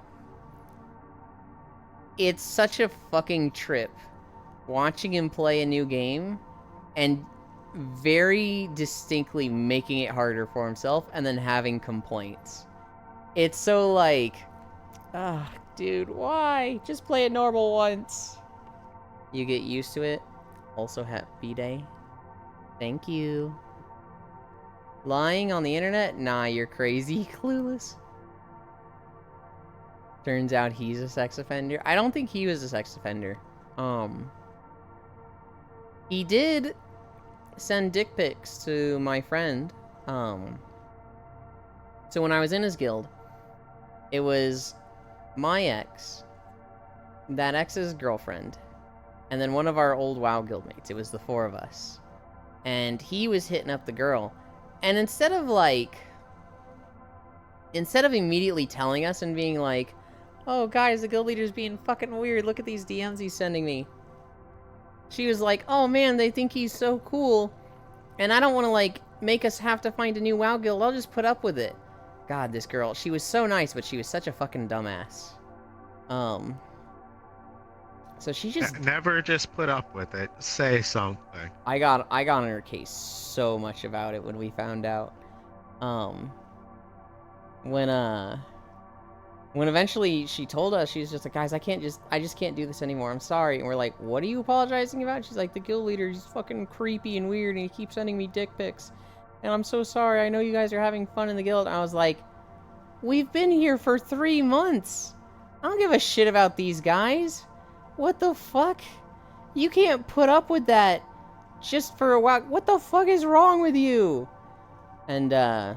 a fucking trip watching him play a new game and very distinctly making it harder for himself and then having complaints. It's so like, dude, why? Just play it normal once. You get used to it. Also, happy day. Thank you. Lying on the internet? Nah, you're crazy. Clueless. Turns out he's a sex offender. I don't think he was a sex offender. He did send dick pics to my friend. So when I was in his guild, it was my ex, that ex's girlfriend, and then one of our old WoW guildmates. It was the four of us. And he was hitting up the girl. And instead of immediately telling us and being like, oh, guys, the guild leader's being fucking weird. Look at these DMs he's sending me. She was like, oh, man, they think he's so cool. And I don't want to, like, make us have to find a new WoW guild. I'll just put up with it. God, this girl. She was so nice, but she was such a fucking dumbass. So she just... Never just put up with it. Say something. I got on her case so much about it when we found out. When eventually she told us, she was just like, guys, I just can't do this anymore. I'm sorry. And we're like, what are you apologizing about? She's like, the guild leader, he's fucking creepy and weird, and he keeps sending me dick pics. And I'm so sorry. I know you guys are having fun in the guild. And I was like, we've been here for 3 months. I don't give a shit about these guys. What the fuck? You can't put up with that just for a while. What the fuck is wrong with you? And,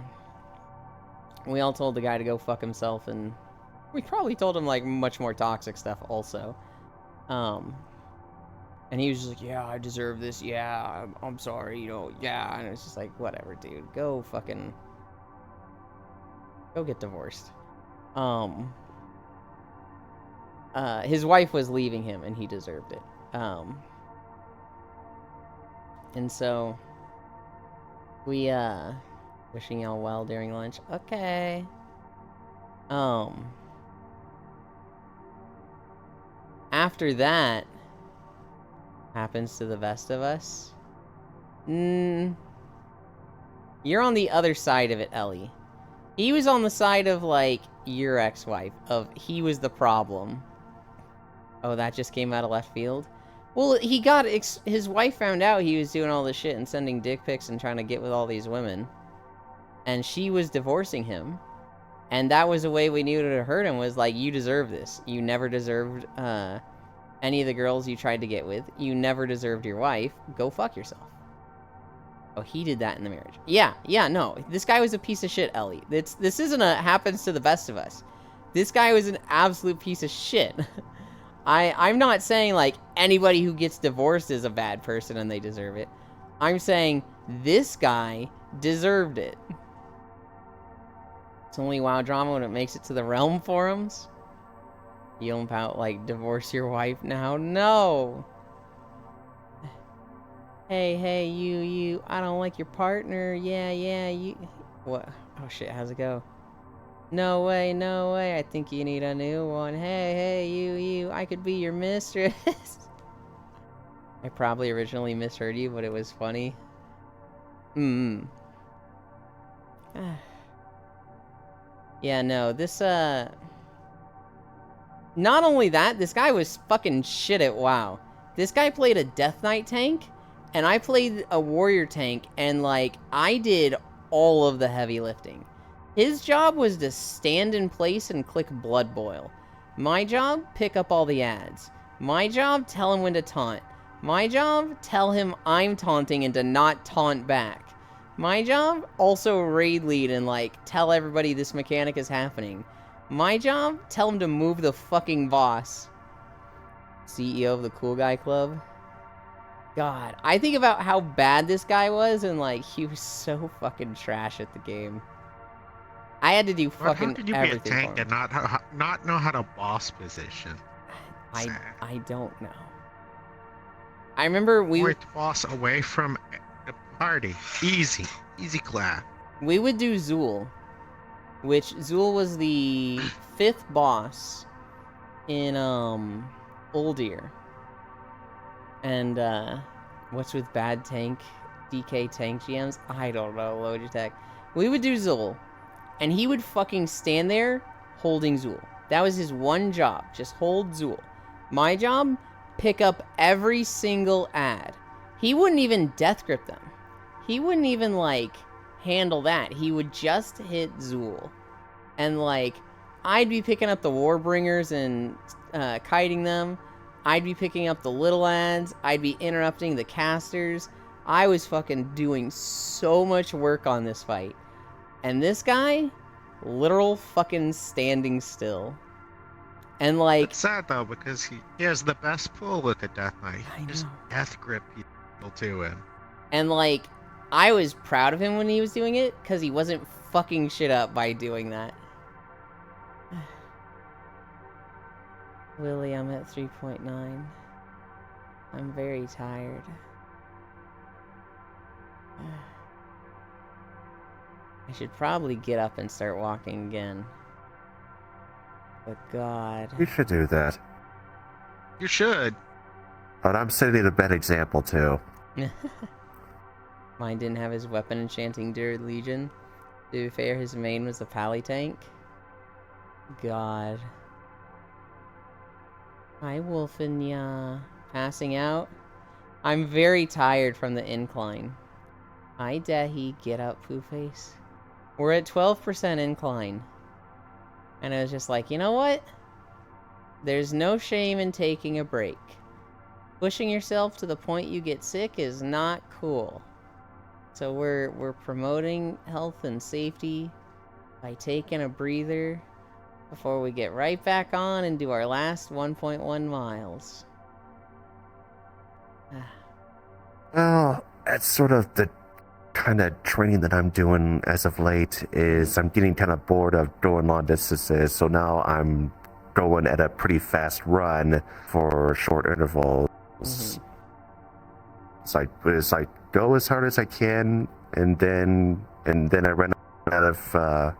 we all told the guy to go fuck himself, and we probably told him, like, much more toxic stuff also. And he was just like, yeah, I deserve this. Yeah, I'm sorry, you know, yeah. And it's just like, whatever, dude. Go get divorced. His wife was leaving him, and he deserved it. And so, we, wishing y'all well during lunch. Okay. After that happens to the best of us. You're on the other side of it, Ellie. He was on the side of, like, your ex-wife, of he was the problem. Oh, that just came out of left field? Well, he got, his wife found out he was doing all this shit and sending dick pics and trying to get with all these women. And she was divorcing him. And that was a way we knew to hurt him, was like, you deserve this. You never deserved, any of the girls you tried to get with. You never deserved your wife. Go fuck yourself. Oh, he did that in the marriage. Yeah, no. This guy was a piece of shit, Ellie. This isn't a happens to the best of us. This guy was an absolute piece of shit. I'm not saying, like, anybody who gets divorced is a bad person and they deserve it. I'm saying this guy deserved it. It's only WoW drama when it makes it to the Realm forums. You don't about, like, divorce your wife now? No! Hey, you, I don't like your partner. Yeah, you... What? Oh, shit, how's it go? No way, I think you need a new one. Hey, you, I could be your mistress. I probably originally misheard you, but it was funny. Yeah, no, this, not only that, this guy was fucking shit at WoW. This guy played a Death Knight tank, and I played a warrior tank, and, like, I did all of the heavy lifting. His job was to stand in place and click Blood Boil. My job, pick up all the ads. My job, tell him when to taunt. My job, tell him I'm taunting and to not taunt back. My job, also raid lead and, like, tell everybody this mechanic is happening. My job, tell him to move the fucking boss. CEO of the Cool Guy Club. God, I think about how bad this guy was, and, like, he was so fucking trash at the game. I had to do fucking how could you everything be a tank for him. and not know how to boss position? I don't know. I remember Point the boss away from the party. Easy clap. we would do Zool, which Zool was the 5th boss in Uldir. And what's with bad tank DK tank GMs? I don't know, Logitech. We would do Zool, and he would fucking stand there holding Zool. That was his one job, just hold Zool. My job, pick up every single ad. He wouldn't even death grip them. He wouldn't even, like, handle that. He would just hit Zool. And, like, I'd be picking up the Warbringers and kiting them. I'd be picking up the little ads. I'd be interrupting the casters. I was fucking doing so much work on this fight. And this guy, literal fucking standing still. And, like... It's sad, though, because he has the best pull with the Death Knight. I Just know. death grip people to him. And, like, I was proud of him when he was doing it, because he wasn't fucking shit up by doing that. Willie, I'm at 3.9. I'm very tired. I should probably get up and start walking again. But God. You should do that. You should. But I'm setting a bad example, too. Mine didn't have his weapon enchanting Druid Legion. To be fair, his main was the Pally tank. God. Hi, Wolfenya. Passing out? I'm very tired from the incline. Hi, Dehi. Get up, Pooface. We're at 12% incline. And I was just like, you know what? There's no shame in taking a break. Pushing yourself to the point you get sick is not cool. So we're promoting health and safety by taking a breather before we get right back on and do our last 1.1 miles. Well, that's sort of the kind of training that I'm doing as of late. Is I'm getting kind of bored of doing long distances, so now I'm going at a pretty fast run for short intervals. It's like go as hard as I can, and then I run out of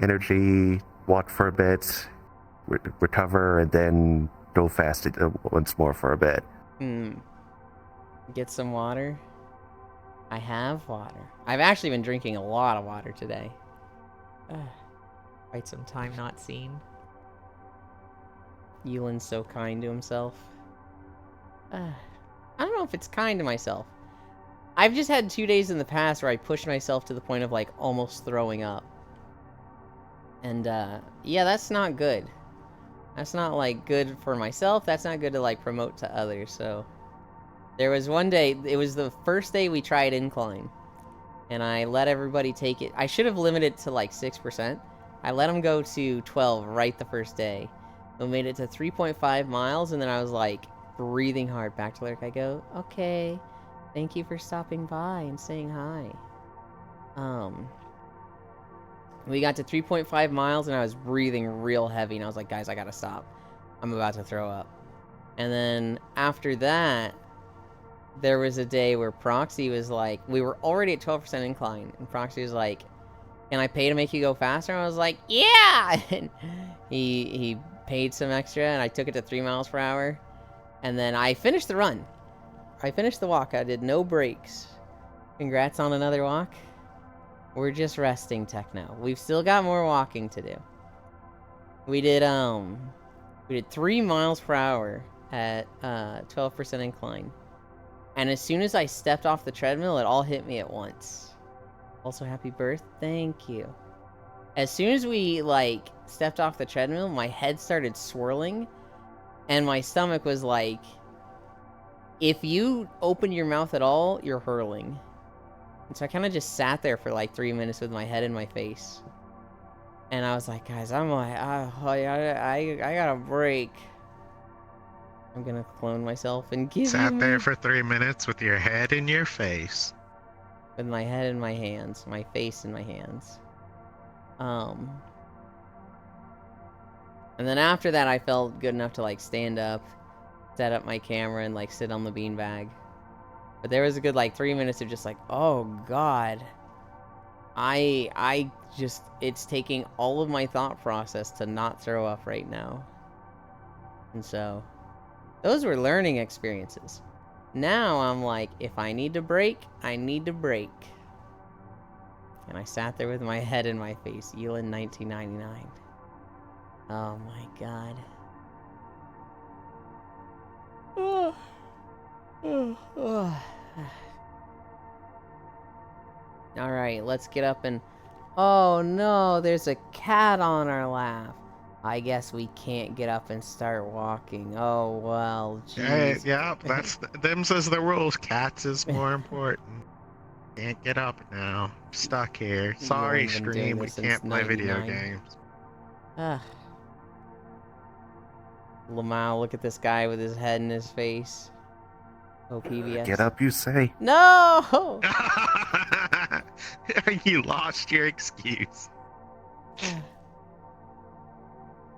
energy, walk for a bit, recover, and then go fast once more for a bit. Get some water. I have water. I've actually been drinking a lot of water today. Quite some time not seen. Yulin's so kind to himself. I don't know if it's kind to myself. I've just had 2 days in the past where I pushed myself to the point of, like, almost throwing up. And, yeah, that's not good. That's not like good for myself. That's not good to like promote to others. So there was one day, it was the first day we tried incline, and I let everybody take it. I should have limited it to like 6%. I let them go to 12 right the first day. We made it to 3.5 miles, and then I was like breathing hard back to Lurk. I go, okay, thank you for stopping by and saying hi. We got to 3.5 miles, and I was breathing real heavy, and I was like, guys, I gotta stop. I'm about to throw up. And then after that, there was a day where Proxy was like, we were already at 12% incline, and Proxy was like, can I pay to make you go faster? And I was like, yeah! And he paid some extra, and I took it to 3 miles per hour. And then I finished the run. I finished the walk. I did no breaks. Congrats on another walk. We're just resting, Techno. We've still got more walking to do. We did 3 miles per hour at 12% incline. And as soon as I stepped off the treadmill, it all hit me at once. Also, happy birthday. Thank you. As soon as we, like, stepped off the treadmill, my head started swirling. And my stomach was like, if you open your mouth at all, you're hurling. And so I kind of just sat there for like 3 minutes with my head in my face. And I was like, guys, I'm like, I got a break. I'm gonna clone myself and give Sat there for 3 minutes with your head in your face. With my head in my hands, my face in my hands. And then after that, I felt good enough to like stand up, set up my camera, and like sit on the beanbag. But there was a good like 3 minutes of just like, oh god. I just, it's taking all of my thought process to not throw up right now. And so, those were learning experiences. Now I'm like, if I need to break, I need to break. And I sat there with my head in my face, Elin 1999. Oh my god. Alright, let's get up and... Oh no, there's a cat on our lap. I guess we can't get up and start walking. Oh well, jeez. Yeah, them's as the rules. Cats is more important. Can't get up now. Stuck here. Sorry, You've been doing stream. We this since can't play video 99. games. Lamau, look at this guy with his head in his face. Oh, PBS. Get up, you say? No! You lost your excuse.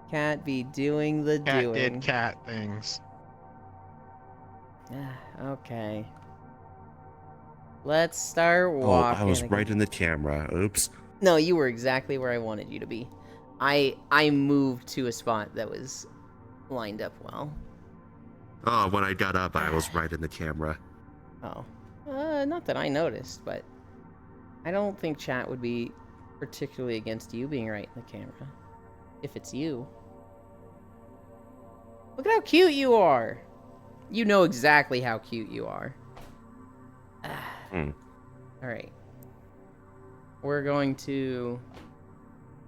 Can't be doing the Cat doing. did cat things. Okay. Let's start Oh, walking. I was again. right in the camera. Oops. No, you were exactly where I wanted you to be. I moved to a spot that was lined up well. Oh, when I got up, I was right in the camera. Oh. Not that I noticed, but I don't think chat would be particularly against you being right in the camera. If it's you. Look at how cute you are! You know exactly how cute you are. Alright. We're going to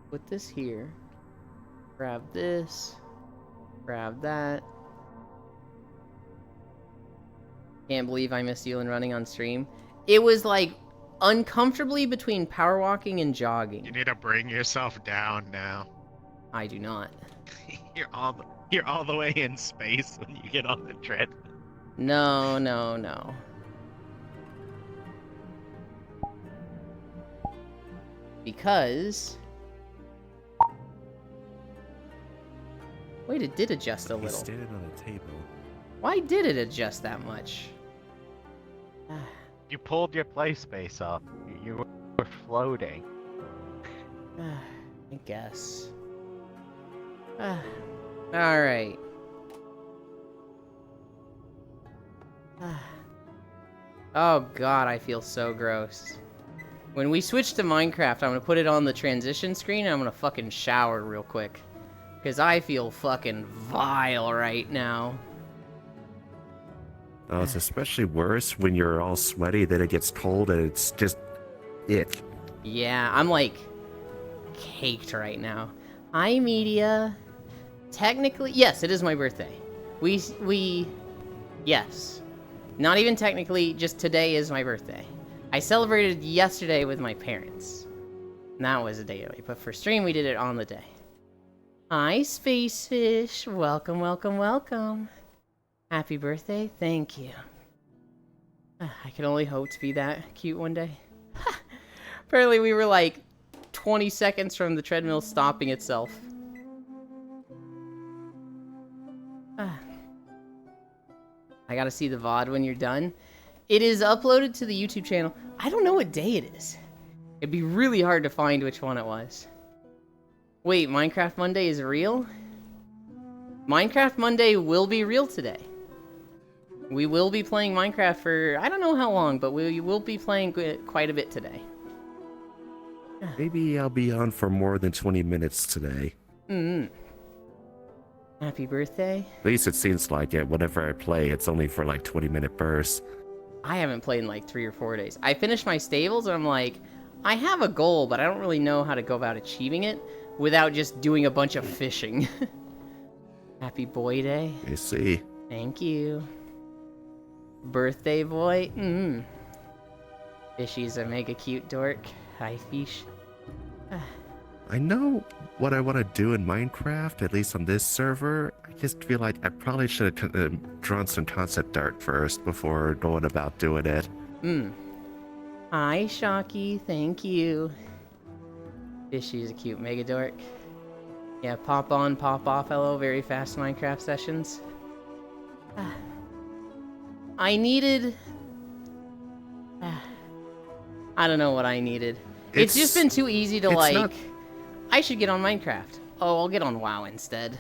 put this here. Grab this. Grab that. Can't believe I missed Elin running on stream. It was like uncomfortably between power walking and jogging. You need to bring yourself down now. I do not. You're all the way in space when you get on the treadmill. No, no, no. Because... Wait, it did adjust a He's little. standing on a table. Why did it adjust that much? You pulled your play space up. You were floating. I guess. Alright. Oh god, I feel so gross. When we switch to Minecraft, I'm gonna put it on the transition screen and I'm gonna fucking shower real quick. Because I feel fucking vile right now. Oh, it's especially worse when you're all sweaty, then it gets cold and it's just it. Yeah, I'm like caked right now. Hi, media. Technically, yes, it is my birthday. Yes. Not even technically, just today is my birthday. I celebrated yesterday with my parents. And that was a day early, but for stream, we did it on the day. Hi, Space Fish. Welcome, welcome, welcome. Happy birthday. Thank you. I can only hope to be that cute one day. Apparently, we were like 20 seconds from the treadmill stopping itself. I gotta see the VOD when you're done. It is uploaded to the YouTube channel. I don't know what day it is. It'd be really hard to find which one it was. Wait, Minecraft Monday is real? Minecraft Monday will be real today. We will be playing Minecraft for, I don't know how long, but we will be playing quite a bit today. Maybe I'll be on for more than 20 minutes today. Happy birthday. At least it seems like it. Whenever I play, it's only for like 20-minute bursts. I haven't played in like 3 or 4 days. I finished my stables and I'm like, I have a goal, but I don't really know how to go about achieving it without just doing a bunch of fishing. Happy boy day. You see. Thank you. Birthday boy. Fishy's a mega cute dork. Hi, Fish. I know what I want to do in Minecraft, at least on this server. I just feel like I probably should have drawn some concept art first before going about doing it. Hi, Shocky. Thank you. Fishy's a cute mega dork. Yeah, pop on, pop off, hello, very fast Minecraft sessions. I needed... I don't know what I needed. It's just been too easy to like... not- I should get on Minecraft. Oh, I'll get on WoW instead.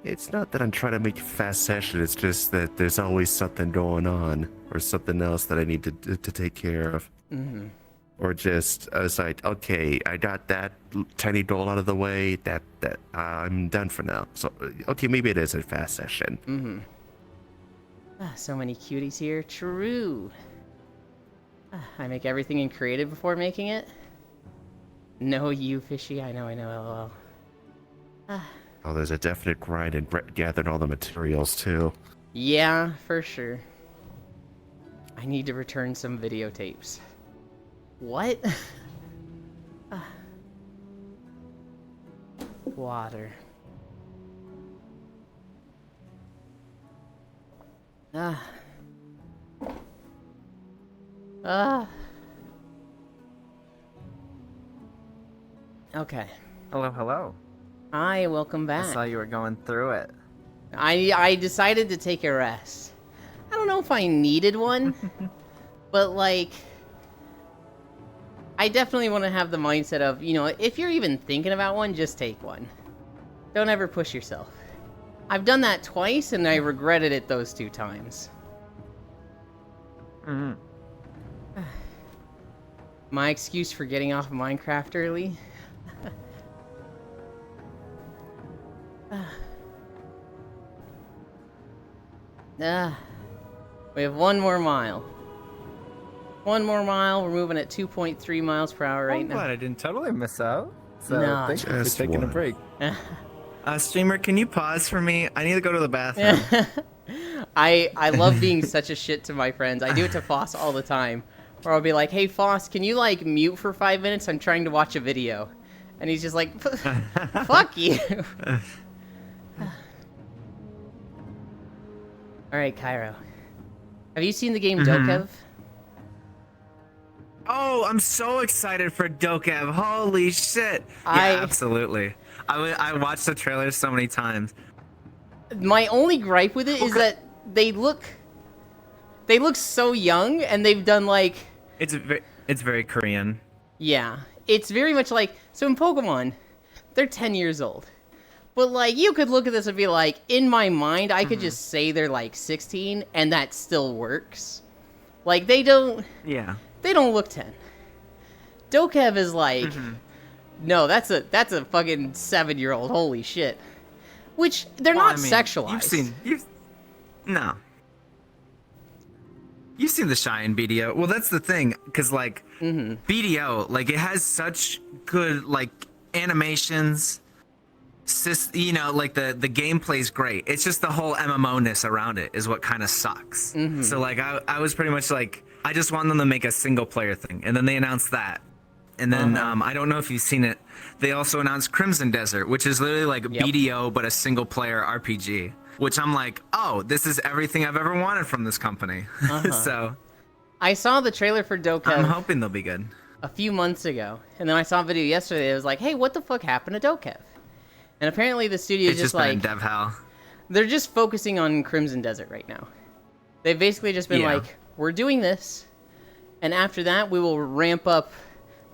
It's not that I'm trying to make a fast session, it's just that there's always something going on, or something else that I need to take care of. Or just, I was like, okay, I got that tiny goal out of the way, that I'm done for now. So, okay, maybe it is a fast session. So many cuties here. True. I make everything in creative before making it. No, you, Fishy. I know, lol. Oh, there's a definite grind in gathering all the materials, too. Yeah, for sure. I need to return some videotapes. What? Water. Okay. Hello, hello. Hi, welcome back. I saw you were going through it. I decided to take a rest. I don't know if I needed one, but like, I definitely want to have the mindset of, you know, if you're even thinking about one, just take one. Don't ever push yourself. I've done that twice and I regretted it those 2 times. My excuse for getting off Minecraft early. We have 1 more mile. 1 more mile. We're moving at 2.3 miles per hour right now. I'm glad I didn't totally miss out. So No. thank you for Just taking a one. break. Streamer, can you pause for me? I need to go to the bathroom. I love being such a shit to my friends. I do it to Foss all the time. Or I'll be like, hey Foss, can you like mute for 5 minutes? I'm trying to watch a video. And he's just like, fuck you. Alright, Cairo. Have you seen the game Dokev? Oh, I'm so excited for Dokev. Holy shit. Yeah, absolutely. I watched the trailer so many times. My only gripe with it is that they look so young, and they've done like... It's very Korean. Yeah. It's very much like... So in Pokemon, they're 10 years old. But like, you could look at this and be like, in my mind, I could just say they're like 16, and that still works. Like, they don't... Yeah. They don't look 10. Dokev is like... No, that's a fucking 7-year-old. Holy shit. Which, they're not sexualized. No. You've seen the Cheyenne BDO. Well, that's the thing, because, like, BDO, like, it has such good, like, animations, you know, like the gameplay's great. It's just the whole MMO-ness around it is what kind of sucks. So like I was pretty much like, I just want them to make a single player thing, and then they announced that. And then I don't know if you've seen it. They also announced Crimson Desert, which is literally like BDO but a single player RPG. Which I'm like, oh, this is everything I've ever wanted from this company. So I saw the trailer for Dokkan. I'm hoping they'll be good. A few months ago, and then I saw a video yesterday. It was like, hey, what the fuck happened to Dokkan? And apparently the studio It's just been like in dev hell. they're just focusing on Crimson Desert right now. They've basically just been like, we're doing this, and after that we will ramp up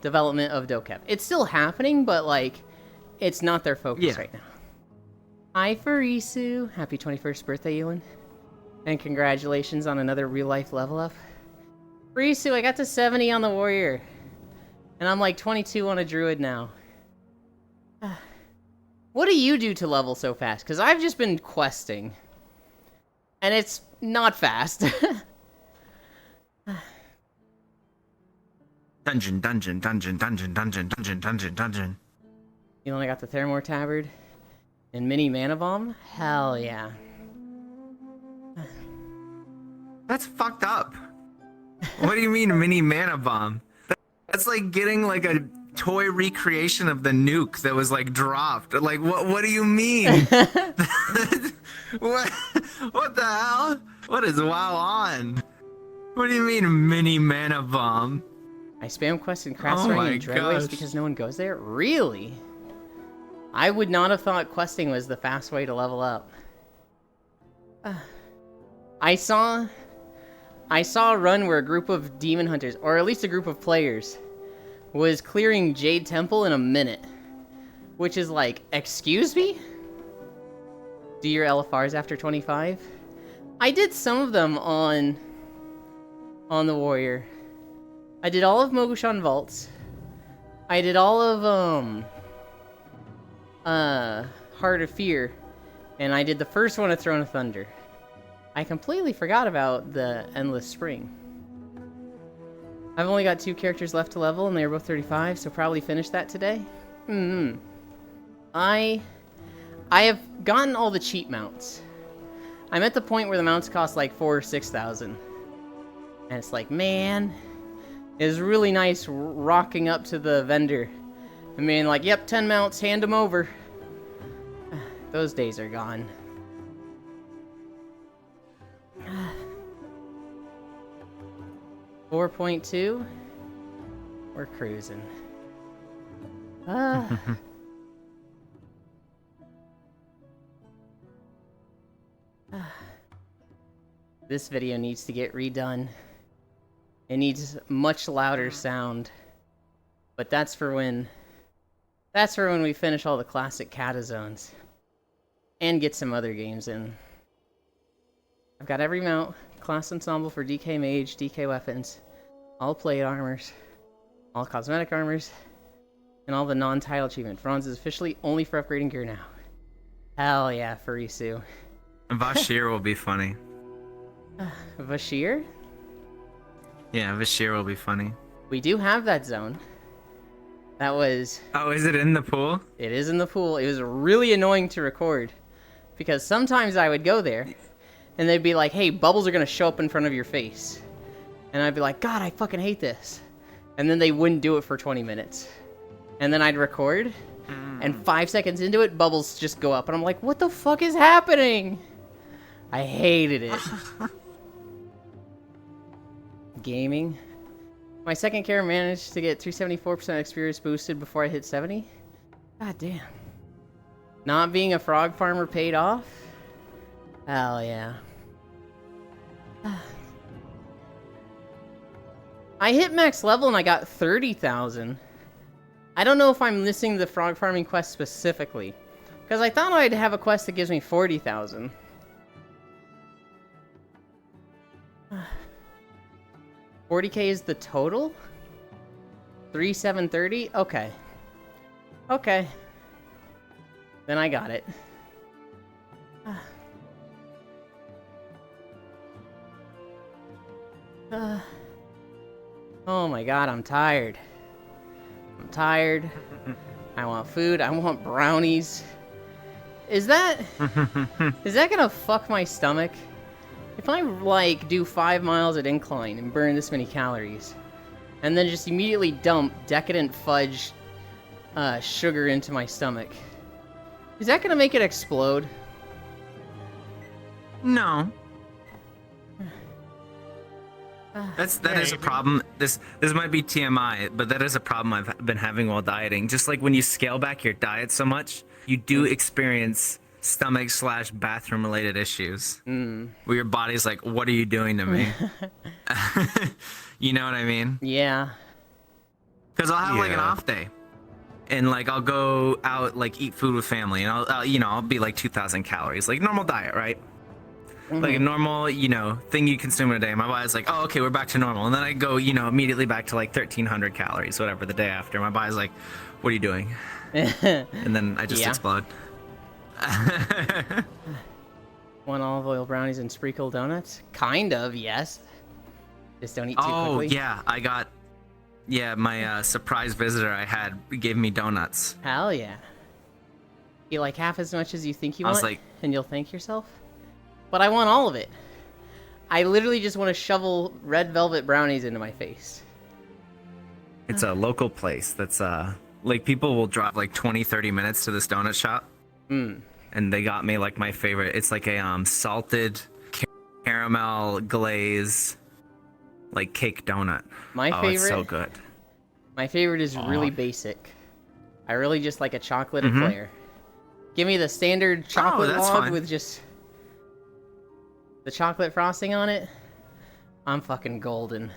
development of Dokkan. It's still happening, but like it's not their focus right now. Hi Farisu, happy 21st birthday, Ewan, and congratulations on another real life level up. Farisu, I got to 70 on the warrior, and I'm like 22 on a druid now. What do you do to level so fast? Because I've just been questing, and it's not fast. Dungeon. You know, I got the Theramore Tabard and Mini Mana Bomb. Hell yeah. That's fucked up. What do you mean mini mana bomb? That's like getting like a toy recreation of the nuke that was like dropped. Like what do you mean? what the hell? What is WoW on? What do you mean mini mana bomb? I spam quest in Craftsring and Dreadways because no one goes there? Really? I would not have thought questing was the fast way to level up. I saw a run where a group of demon hunters, or at least a group of players, was clearing Jade Temple in a minute. Which is like, excuse me? Do your LFRs after 25? I did some of them on the warrior. I did all of Mogushan Vaults. I did all of Heart of Fear, and I did the first one of Throne of Thunder. I completely forgot about the Endless Spring. I've only got 2 characters left to level, and they are both 35, so probably finish that today. I have gotten all the cheap mounts. I'm at the point where the mounts cost like 4,000 or 6,000, and it's like, man, it's really nice rocking up to the vendor. I mean, like, yep, 10 mounts, hand them over. Those days are gone. 4.2. We're cruising. This video needs to get redone. It needs much louder sound. But that's for when we finish all the classic Catazones. And get some other games in. I've got every mount, class ensemble for DK Mage, DK Weapons, all plate armors, all cosmetic armors, and all the non-title achievement. Bronze is officially only for upgrading gear now. Hell yeah, Farisu. Vashir will be funny. Vashir? Yeah, Vashir will be funny. We do have that zone. That was... Oh, is it in the pool? It is in the pool. It was really annoying to record. Because sometimes I would go there, and they'd be like, hey, bubbles are going to show up in front of your face. And I'd be like, God, I fucking hate this. And then they wouldn't do it for 20 minutes. And then I'd record, and 5 seconds into it, bubbles just go up. And I'm like, what the fuck is happening? I hated it. Gaming. My second character managed to get 374% experience boosted before I hit 70. God damn. Not being a frog farmer paid off? Hell yeah. I hit max level and I got 30,000. I don't know if I'm missing the frog farming quest specifically. Because I thought I'd have a quest that gives me 40,000. $40K is the total? 3,730? Okay. Okay. Then I got it. Oh my god, I'm tired. I'm tired. I want food. I want brownies. Is that gonna fuck my stomach? If I like do 5 miles at incline and burn this many calories, and then just immediately dump decadent fudge sugar into my stomach, is that gonna make it explode? No. That is a problem. This might be TMI, but that is a problem I've been having while dieting. Just like when you scale back your diet so much, you do experience stomach/bathroom related issues. Where your body's like, what are you doing to me? You know what I mean? Yeah. Because I'll have like an off day, and like I'll go out like eat food with family, and I'll be like 2,000 calories, like normal diet, right? Like a normal, thing you consume in a day. My body's like, oh, okay, we're back to normal. And then I go, immediately back to like 1,300 calories, whatever, the day after. My body's like, what are you doing? And then I just explode. Want olive oil brownies and sprinkle donuts? Kind of, yes. Just don't eat too quickly. Oh, yeah, I got... Yeah, my surprise visitor I had gave me donuts. Hell yeah. You like half as much as you think you want, and you'll thank yourself? But I want all of it. I literally just want to shovel red velvet brownies into my face. It's a local place that's, like, people will drive, like, 20, 30 minutes to this donut shop. And they got me, like, my favorite. It's like a salted caramel glaze, like, cake donut. My favorite? It's so good. My favorite is really basic. I really just like a chocolate eclair. Give me the standard chocolate log with just the chocolate frosting on it. I'm fucking golden.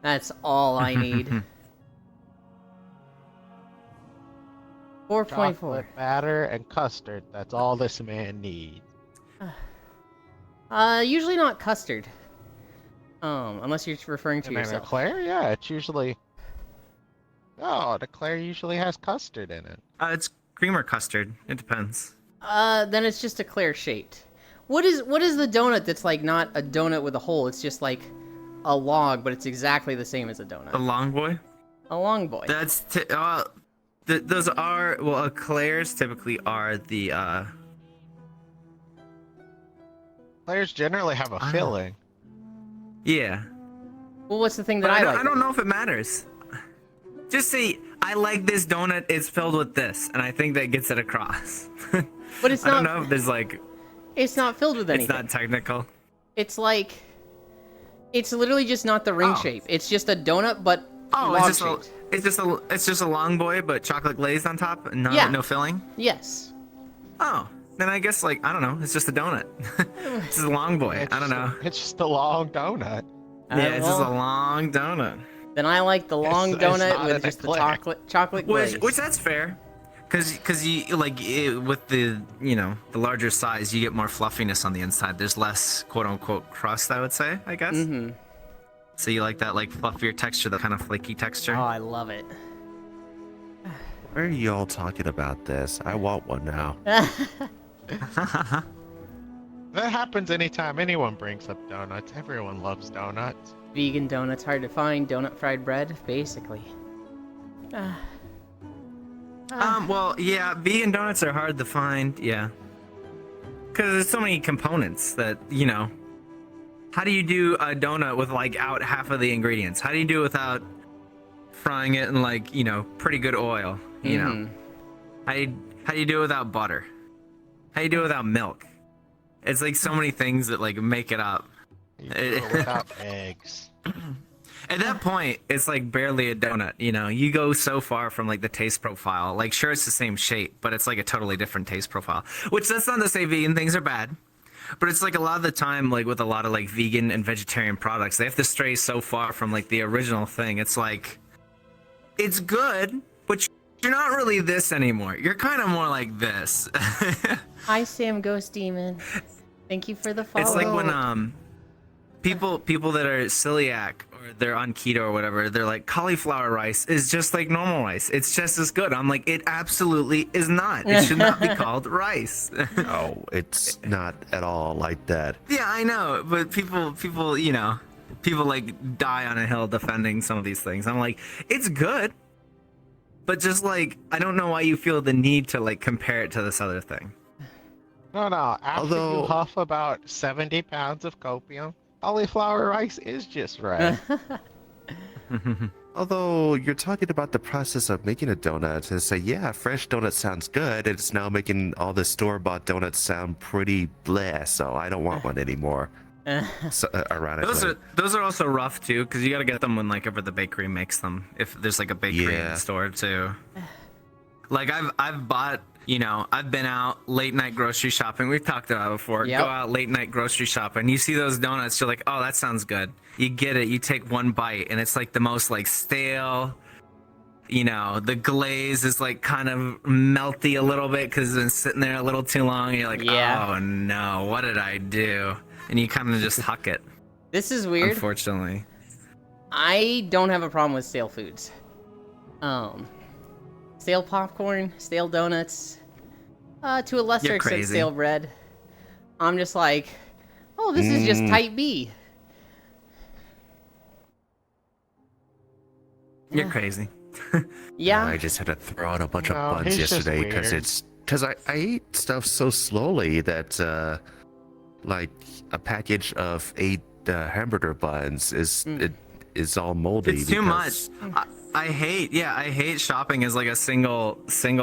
That's all I need. 4.4. Chocolate batter and custard. That's all this man needs. Usually not custard. Unless you're referring to yourself. An eclair? Yeah, it's usually... Oh, an eclair usually has custard in it. It's cream or custard. It depends. Then it's just eclair shaped. What is the donut that's like not a donut with a hole? It's just like a log, but it's exactly the same as a donut. A long boy? A long boy. That's those are eclairs typically are the Eclairs generally have a filling. Yeah. Well, what's the thing that I like? I don't know if it matters. Just say I like this donut. It's filled with this, and I think that gets it across. But it's not. I don't know if there's like. It's not filled with anything. It's not technical. It's like. It's literally just not the ring shape. It's just a donut, but log shaped. It's just a long boy, but chocolate glazed on top, and no filling. Yes. Oh, then I guess like I don't know. It's just a donut. It's just a long boy. I don't know. It's just a long donut. Yeah, it's just a long donut. Then I like the long donut with just the chocolate glaze. Which that's fair, because you like with the the larger size, you get more fluffiness on the inside. There's less quote unquote crust, I would say. I guess. Mm-hmm. So you like that like fluffier texture, that kind of flaky texture. Oh, I love it. Why are you all talking about this? I want one now. That happens anytime anyone brings up donuts. Everyone loves donuts. Vegan donuts hard to find. Donut fried bread, basically. Well, yeah, vegan donuts are hard to find. Yeah, because there's so many components that How do you do a donut with like out half of the ingredients? How do you do it without frying it in like pretty good oil? You know, how do you do it without butter? How do you do it without milk? It's like so many things that like make it up. You do it without eggs. At that point, it's like barely a donut. You go so far from like the taste profile. Like, sure, it's the same shape, but it's like a totally different taste profile. Which that's not to say vegan things are bad. But it's like a lot of the time, like with a lot of like vegan and vegetarian products, they have to stray so far from like the original thing. It's like, it's good, but you're not really this anymore. You're kind of more like this. Hi, Sam Ghost Demon. Thank you for the follow. It's like when people that are celiac or they're on keto or whatever, they're like, cauliflower rice is just like normal rice. It's just as good. I'm like, it absolutely is not. It should not be called rice. No, it's not at all like that. Yeah, I know, but people like die on a hill defending some of these things. I'm like, it's good, but just like I don't know why you feel the need to like compare it to this other thing. No, after Although- you huff about 70 pounds of copium, cauliflower rice is just right. Although you're talking about the process of making a donut and say, yeah, fresh donut sounds good, and it's now making all the store-bought donuts sound pretty bleh, so I don't want one anymore. So, ironically. Those are also rough too, because you got to get them whenever the bakery makes them. If there's like a bakery in Yeah. the store too. Like I've bought, I've been out late night grocery shopping. We've talked about it before. Yep. Go out late night grocery shopping. You see those donuts, you're like, oh, that sounds good. You get it. You take one bite, and it's like the most like stale. The glaze is like kind of melty a little bit because it's been sitting there a little too long. And you're like, Yeah. oh no, what did I do? And you kind of just huck it. This is weird. Unfortunately. I don't have a problem with stale foods. Stale popcorn, stale donuts, to a lesser You're extent, crazy. stale bread. I'm just like, oh, this is just type B. You're crazy. Yeah. I just had to throw out a bunch No, of buns he's just yesterday because I eat stuff so slowly that like a package of 8 hamburger buns is all moldy. It's too much. because- I hate shopping as like a single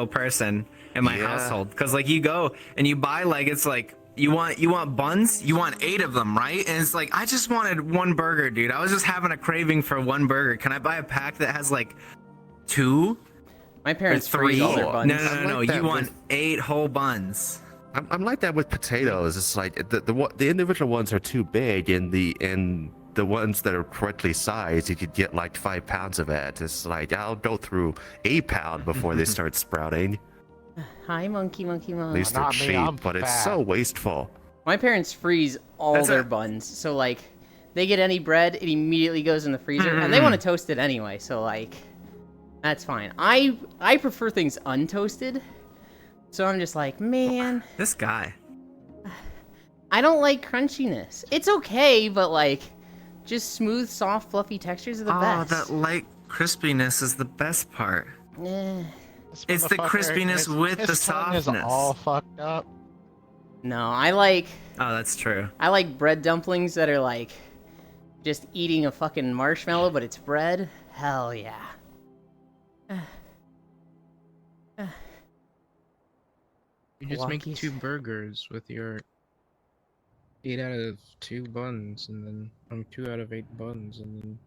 person in my Yeah. household, because like you go and you buy like it's like you want buns, you want 8 of them, right? And it's like I just wanted one burger, dude. I was just having a craving for one burger. Can I buy a pack that has like 2 My or parents freeze 3? all their No, buns. no, I no, no. like that You want with- 8 whole buns. I'm like that with potatoes. It's like the individual ones are too big, and the ones that are correctly sized, you could get like 5 pounds of it. It's like I'll go through a pound before they start sprouting. Hi, monkey. At least they're Not me, cheap, I'm but it's fat. so wasteful. My parents freeze all That's their a- buns. So, like, they get any bread, it immediately goes in the freezer. And they want to toast it anyway, so, like, that's fine. I prefer things untoasted. So I'm just like, man, This guy. I don't like crunchiness. It's okay, but, like, just smooth, soft, fluffy textures are the best. That light crispiness is the best part. Eh. This It's the motherfucker, crispiness his- with his the tongue is softness. all fucked up. No, I like Oh, that's true. bread dumplings that are, like, just eating a fucking marshmallow, but it's bread. Hell yeah. You just make Walkies. 2 burgers with your 8 out of 2 buns, and then 2 out of 8 buns, and then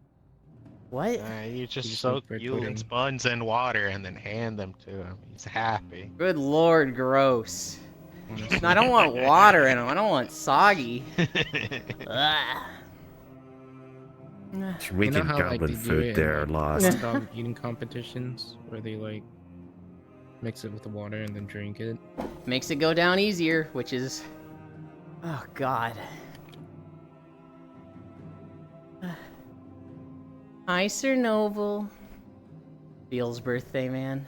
What? You just just soak make bread Yulin's pudding. buns in water and then hand them to him. He's happy. Good lord, gross. No, I don't want water in them. I don't want soggy. Ugh. You're you making know how like goblin they do food it there, in, lost. like, dog eating competitions where they like mix it with the water and then drink it. Makes it go down easier, which is... Oh, God. Hi, Sir Noble. Beal's birthday, man.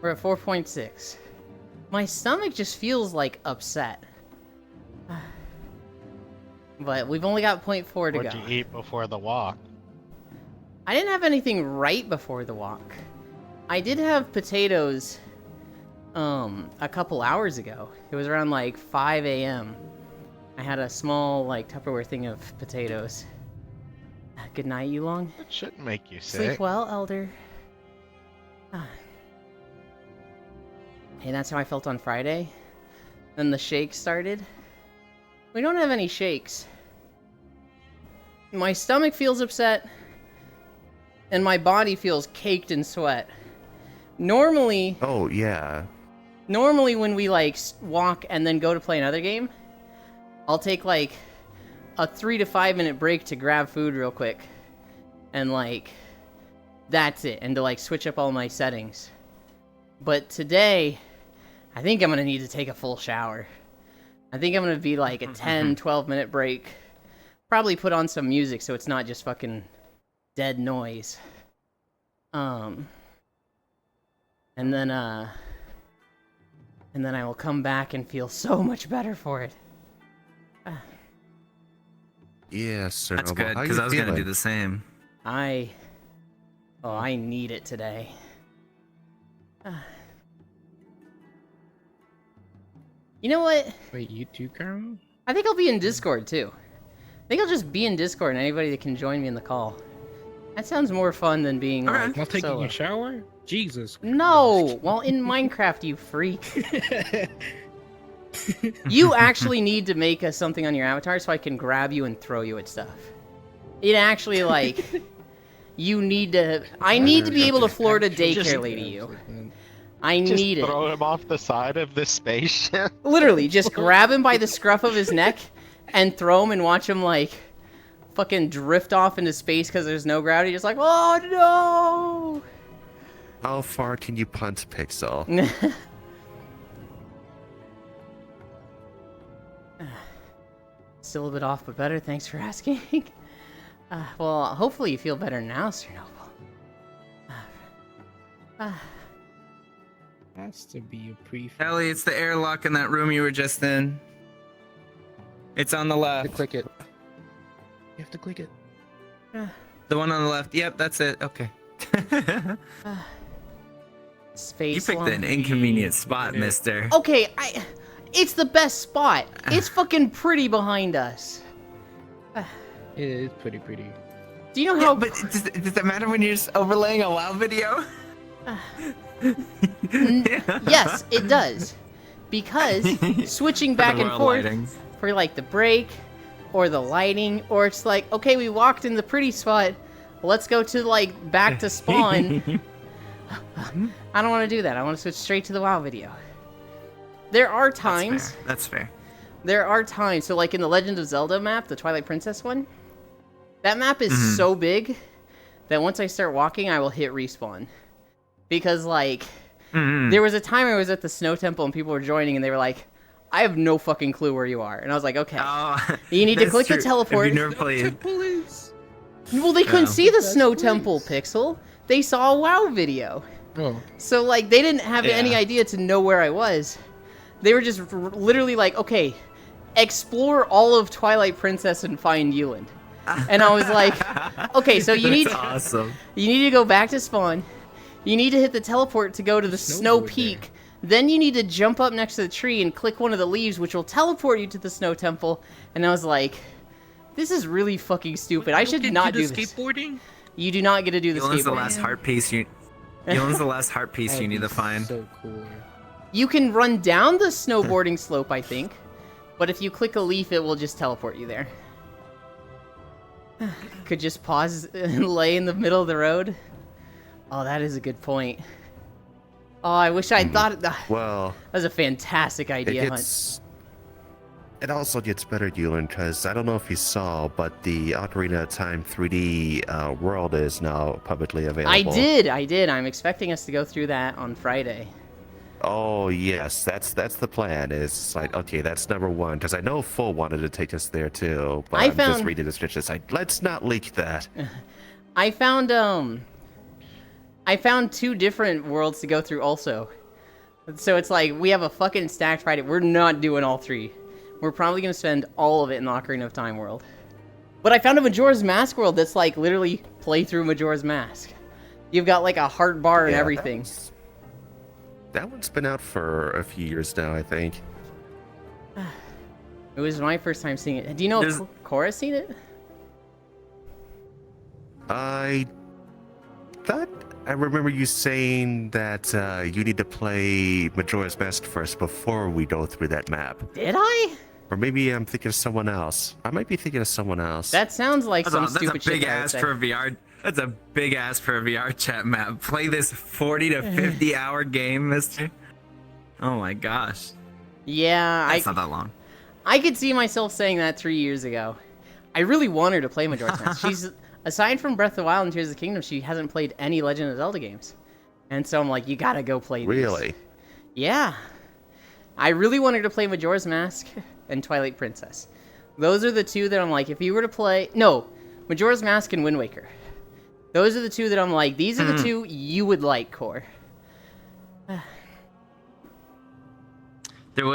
We're at 4.6. My stomach just feels, like, upset. But we've only got 0.4 to What'd go. you eat before the walk? I didn't have anything right before the walk. I did have potatoes a couple hours ago. It was around like 5 a.m. I had a small like Tupperware thing of potatoes. Good night, Yulong. It shouldn't make you Sleep sick. well, Elder. Hey, that's how I felt on Friday. Then the shakes started. We don't have any shakes. My stomach feels upset, and my body feels caked in sweat. Normally Oh yeah. when we like walk and then go to play another game, I'll take like a 3 to 5 minute break to grab food real quick. And like that's it, and to like switch up all my settings. But today, I think I'm gonna need to take a full shower. I think I'm gonna be like a 10, 12 minute break. Probably put on some music so it's not just fucking dead noise. And then I will come back and feel so much better for it. Yeah, sir. That's Noble. good, How because you I was gonna do feeling? the same. I Oh, I need it today. You know what? Wait, you too, Carl? I think I'll be in Discord too. I think I'll just be in Discord and anybody that can join me in the call. That sounds more fun than being like While taking solo. a shower? Jesus. No! Well, in Minecraft, you freak. You actually need to make something on your avatar so I can grab you and throw you at stuff. It actually, like... You need to... I need to be able to Florida daycare lady you. I Just need it. throw him off the side of the spaceship. Literally, just grab him by the scruff of his neck and throw him and watch him, like, fucking drift off into space because there's no gravity. Just like, oh no! How far can you punt, Pixel? Still a bit off, but better. Thanks for asking. Well, hopefully you feel better now, Sir Noble. Has to be a prefix. Ellie, it's the airlock in that room you were just in. It's on the left. Click it. You have to click it. The one on the left. Yep, that's it. Okay. Space. You picked line. an inconvenient spot, mister. Okay, it's the best spot. It's fucking pretty behind us. It is pretty. Do you know how? But does it matter when you're just overlaying a WoW video? Yes, it does. Because switching back and forth for like the break or the lighting, or it's like, okay, we walked in the pretty spot, let's go to like back to spawn. I don't want to do that. I want to switch straight to the WoW video. There are times. That's fair. There are times. So like in the Legend of Zelda map, the Twilight Princess one, that map is so big that once I start walking, I will hit respawn. Because, like, there was a time I was at the Snow Temple and people were joining and they were like, I have no fucking clue where you are. And I was like, okay. You need to click the teleport. Have you never played? Well, they couldn't see the Snow Temple, Pixel. They saw a WoW video. Oh. So, like, they didn't have any idea to know where I was. They were just literally like, okay, explore all of Twilight Princess and find Yuland. And I was like, okay, so you need to go back to spawn. You need to hit the teleport to go to the Snow Peak. There. Then you need to jump up next to the tree and click one of the leaves, which will teleport you to the Snow Temple. And I was like, this is really fucking stupid. I should not do this. Skateboarding? You do not get to do the skateboarding. The last heart piece you need to find. So cool. You can run down the snowboarding slope, I think. But if you click a leaf, it will just teleport you there. Could just pause and lay in the middle of the road. Oh, that is a good point. Oh, I wish I'd thought that. Well, that was a fantastic idea, Hunt. It also gets better, Yuland, because I don't know if you saw, but the Ocarina of Time 3D world is now publicly available. I did. I'm expecting us to go through that on Friday. Oh yes, that's the plan. Is like, okay, that's number one, because I know Full wanted to take us there too, but I'm just reading the script. It's like, let's not leak that. I found 2 different worlds to go through also. So it's like, we have a fucking stacked Friday. We're not doing all 3. We're probably going to spend all of it in the Ocarina of Time world. But I found a Majora's Mask world that's like literally play through Majora's Mask. You've got like a heart bar and everything. That one's been out for a few years now, I think. It was my first time seeing it. Do you know if Cora's seen it? I thought I remember you saying that you need to play Majora's Mask first before we go through that map. Did I? Or maybe I'm thinking of someone else. I might be thinking of someone else. That sounds like stupid shit. That's a big ask for a VR chat map. Play this 40 to 50 hour game, mister. Oh my gosh. Yeah, that's not that long. I could see myself saying that 3 years ago. I really want her to play Majora's Mask. She's, aside from Breath of the Wild and Tears of the Kingdom, she hasn't played any Legend of Zelda games. And so I'm like, you gotta go play these. Really? Yeah. I really want her to play Majora's Mask and Twilight Princess. Those are the 2 that I'm like, if you were to play... No, Majora's Mask and Wind Waker. Those are the 2 that I'm like, these are the 2 you would like, Core. There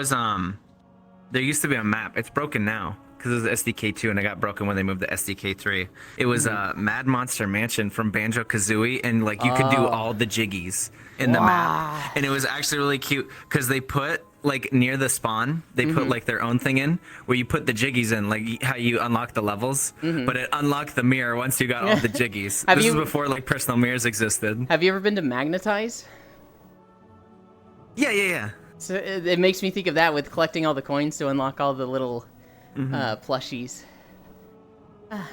used to be a map. It's broken now, because it was SDK2 and it got broken when they moved to SDK3. It was Mad Monster Mansion from Banjo-Kazooie, and like you could do all the jiggies in the map, and it was actually really cute because they put like near the spawn, they put like their own thing in where you put the jiggies in, like how you unlock the levels, but it unlocked the mirror once you got all the jiggies. This is before like personal mirrors existed. Have you ever been to Magnetize? Yeah. So it makes me think of that with collecting all the coins to unlock all the little plushies.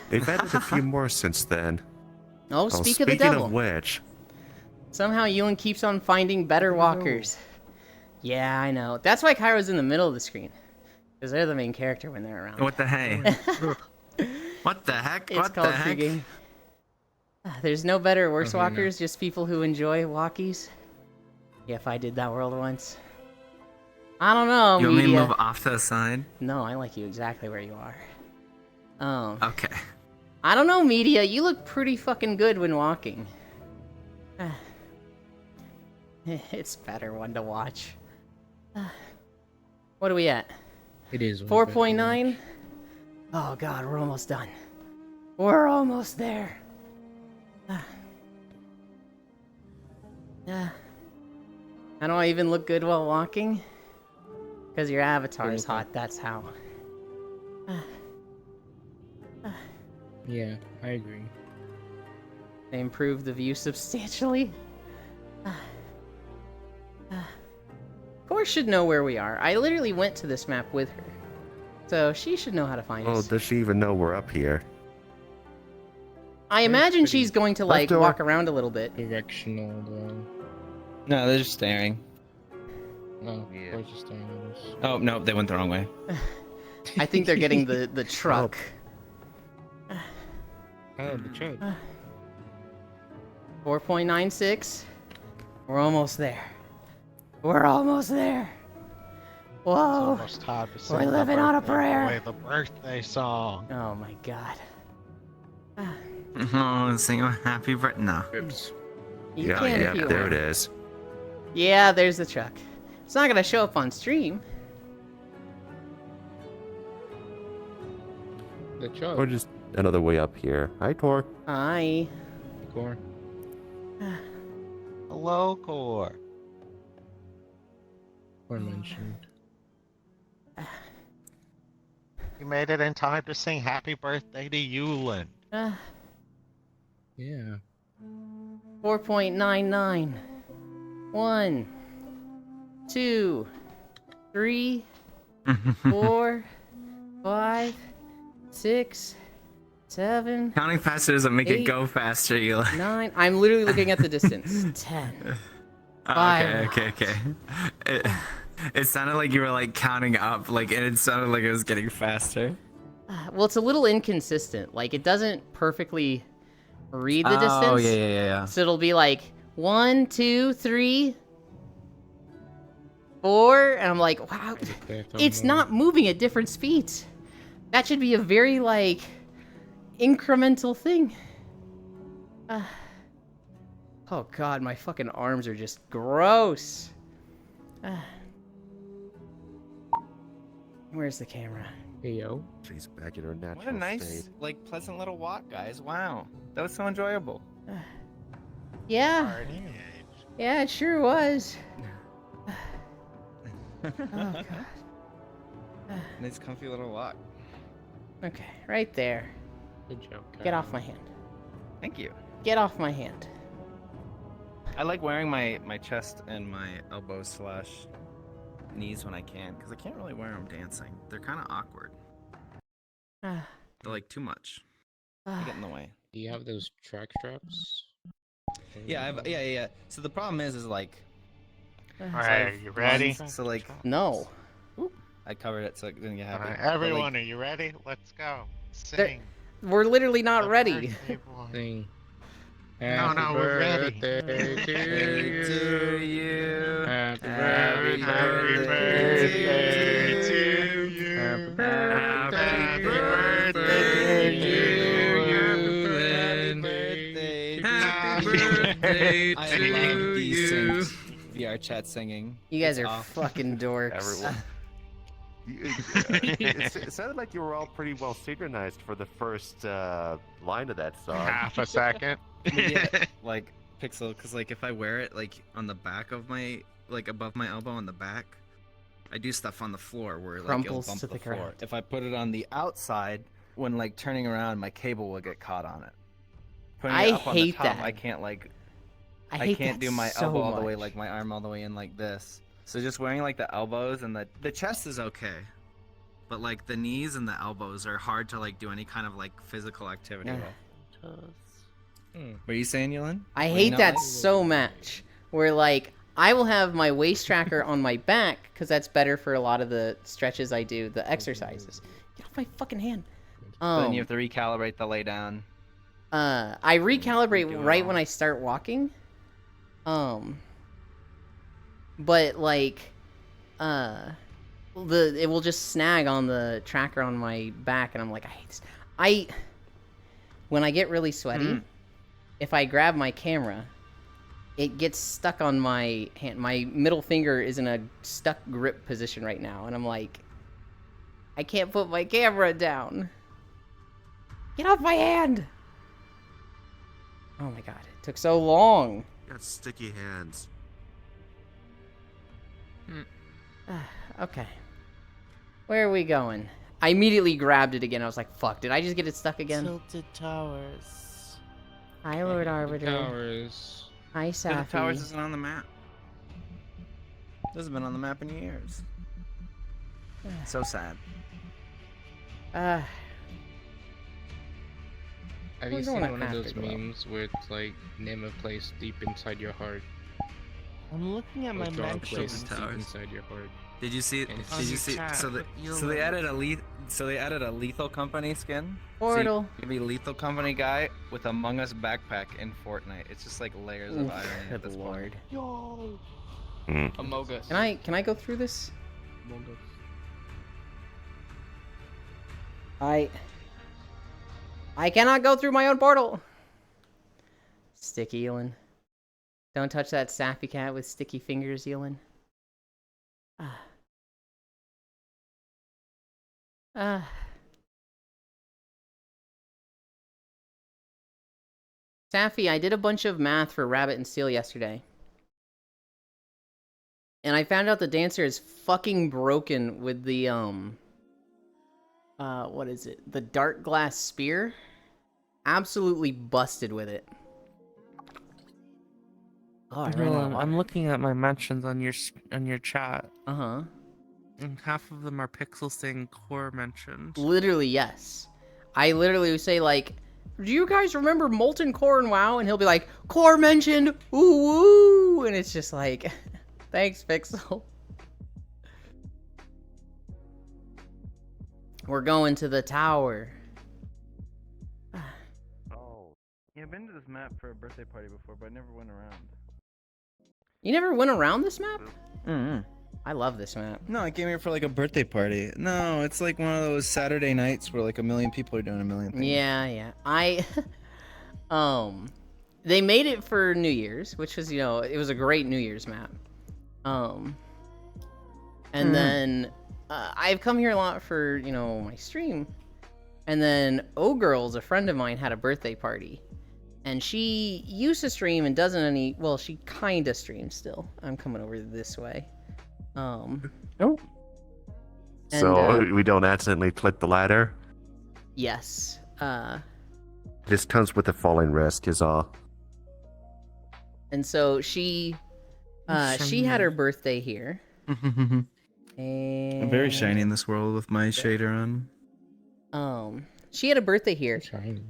They've added a few more since then. Oh, speak of the devil. Speaking of which, Somehow Ewan keeps on finding better walkers. Yeah, I know. That's why Kairo's in the middle of the screen. Because they're the main character when they're around. What the heck? What the heck? It's What called the heck? True There's no better or worse walkers, just people who enjoy walkies. Yeah, if I did that world once. I don't know, You want me to media. move off to the side? No, I like you exactly where you are. Okay. I don't know, media. You look pretty fucking good when walking. It's better one to watch. What are we at? It is 4.9? Oh god, we're almost done. We're almost there. How do I even look good while walking? Because your avatar is hot, that's how. Yeah, I agree. They improved the view substantially. Cor should know where we are. I literally went to this map with her. So she should know how to find oh, us. does she even know we're up here? I imagine she's going to like Left door. walk around a little bit. Directional, though. No, they're just staring. No, Yeah. we're just staring at us. Oh, no, they went the wrong way. I think they're getting the truck. Oh, the truck. 4.96. We're almost there. We're almost there. Whoa. Almost time to sing We're the living on a birthday prayer. boy, the birthday song. Oh my god. Oh, sing a happy birthday. No. You yeah, can yeah, if you there want. it is. Yeah, there's the truck. It's not gonna show up on stream. The truck. Or just another way up here. Hi, Tor. Hi. Core. Hello, Core. Core mentioned. You made it in time to sing happy birthday to Yulin. Yeah. 4.99. 1, 2, 3, 4, 5, 6, 7, Counting faster doesn't make 8, it go faster, Eli. 9. I'm literally looking at the distance. 10. Okay. It sounded like you were like counting up, like, and it sounded like it was getting faster. Well, it's a little inconsistent. Like, it doesn't perfectly read the distance. Oh, yeah. So it'll be like 1, 2, 3, 4, and I'm like, wow, it's not moving at different speeds. That should be a very, like, incremental thing. Oh god, my fucking arms are just gross. Where's the camera? Hey, yo. She's back in her natural What a nice, state. like, pleasant little walk, guys. Wow. That was so enjoyable. Yeah, Party age. yeah, it sure was. Oh god. Nice, comfy little walk. Okay, right there. Good job, Get off my hand. Thank you. Get off my hand. I like wearing my chest and my elbows / knees when I can, because I can't really wear them dancing. They're kind of awkward. Ah, They're like too much. They ah. get in the way. Do you have those track straps? Yeah, yeah. So the problem is like, Alright, are you ready? so like, No. I covered it so it didn't get happy. Alright, But, like, everyone, are you ready? Let's go. Sing. We're literally not the ready. birthday boy. Thing. No, we're ready. Birthday To you. Happy Happy birthday birthday to you. Happy birthday to you. Happy birthday I love decent VR chat singing. You guys It's are off. fucking dorks. Everyone. It sounded like you were all pretty well synchronized for the first line of that song. Half a second. Yeah, like Pixel, because like if I wear it like on the back of my, like above my elbow on the back, I do stuff on the floor where like Crumples it'll bump to the the floor. ground. If I put it on the outside, when like turning around, my cable will get caught on it. Putting I it up on the hate top, that. I can't like I I hate can't that do my so elbow all the way, much. like my arm all the way in like this. So just wearing like the elbows and the chest is okay, but like the knees and the elbows are hard to like do any kind of like physical activity Yeah. with. What are you saying, Yulin? I What do you hate not that like? so much. Where like I will have my waist tracker on my back because that's better for a lot of the stretches I do, the exercises. Get off my fucking hand. But then you have to recalibrate the lay down. I do recalibrate it right all. when I start walking. But like, it will just snag on the tracker on my back, and I'm like, I hate this. When I get really sweaty, if I grab my camera, it gets stuck on my hand. My middle finger is in a stuck grip position right now, and I'm like, I can't put my camera down. Get off my hand! Oh my god, it took so long. You got sticky hands. Okay. Where are we going? I immediately grabbed it again. I was like, fuck, did I just get it stuck again? Tilted Towers. Hi, Lord Arbiter. Towers. Hi, Tilted Towers Safi. isn't on the map. This has been on the map in years. So sad. Uh, Have We're you going seen one of after those Glow. memes where it's like name a place deep inside your heart? I'm looking at Or my draw a mentions. place deep Towers. inside your heart. Did you see? And it's Did you on see? chat, So but they added a lethal company skin. Portal. So you can be lethal company guy with Among Us backpack in Fortnite. It's just like layers of Oof, irony at good this lord. Yo. Mm. Amogus. Can I go through this? I cannot go through my own portal. Sticky Elin. Don't touch that sappy cat with sticky fingers, Elin. Safi, I did a bunch of math for Rabbit and Steel yesterday. And I found out the dancer is fucking broken with the, what is it? The dark glass spear? Absolutely busted with it. Oh, I ran out of I'm water. looking at my mentions on your chat, Uh-huh. and half of them are Pixel saying core mentioned. Literally, yes. I literally would say, like, do you guys remember Molten Core and WoW? And he'll be like, Core mentioned! Ooh, woo! And it's just like, thanks, Pixel. We're going to the tower. Oh, yeah, I've been to this map for a birthday party before, but I never went around. You never went around this map? Mm-hmm. I love this map. No, I came here for like a birthday party. No, it's like one of those Saturday nights where like a million people are doing a million things. Yeah. They made it for New Year's, which was, it was a great New Year's map. And then I've come here a lot for, my stream. And then O-Girls, a friend of mine, had a birthday party. And she used to stream and doesn't well, she kinda streams still. I'm coming over this way. So And, we don't accidentally click the ladder. yes. This comes with a falling risk, is all. And so she had her birthday here. And I'm very shiny in this world with my shader on. She had a birthday here. Shiny.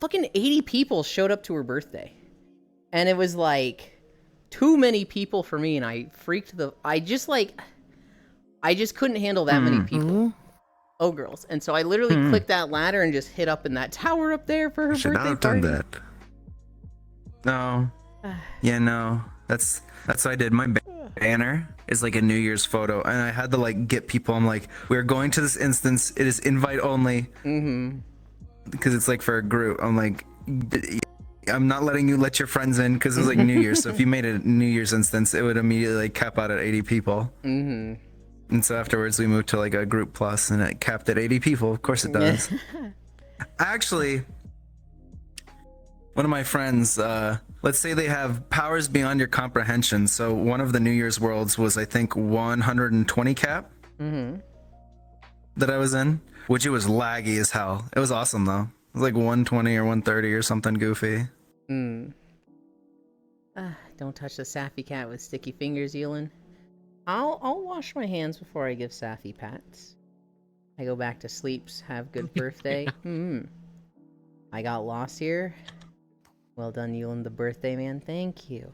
Fucking 80 people showed up to her birthday. And it was like too many people for me, and I just couldn't handle that many people. Oh, girls. And so I literally clicked that ladder and just hit up in that tower up there for her Should birthday not have done party. that. No. Yeah, no. That's what I did. My banner is like a New Year's photo, and I had to like get people. I'm like, we're going to this instance. It is invite only. Mm-hmm. Because it's like for a group. I'm like, I'm not letting you let your friends in because it's like New Year's. So if you made a New Year's instance, it would immediately like cap out at 80 people. Mm-hmm. And so afterwards we moved to like a group plus, and it capped at 80 people. Of course it does. Actually, one of my friends, let's say they have powers beyond your comprehension. So one of the New Year's Worlds was, I think, 120 cap that I was in, which it was laggy as hell. It was awesome though. It was like 120 or 130 or something goofy. Don't touch the Safi cat with sticky fingers, Elin. I'll wash my hands before I give Safi pats. I go back to sleep. Have good birthday. I got lost here. Well done, Elin, the birthday man. Thank you.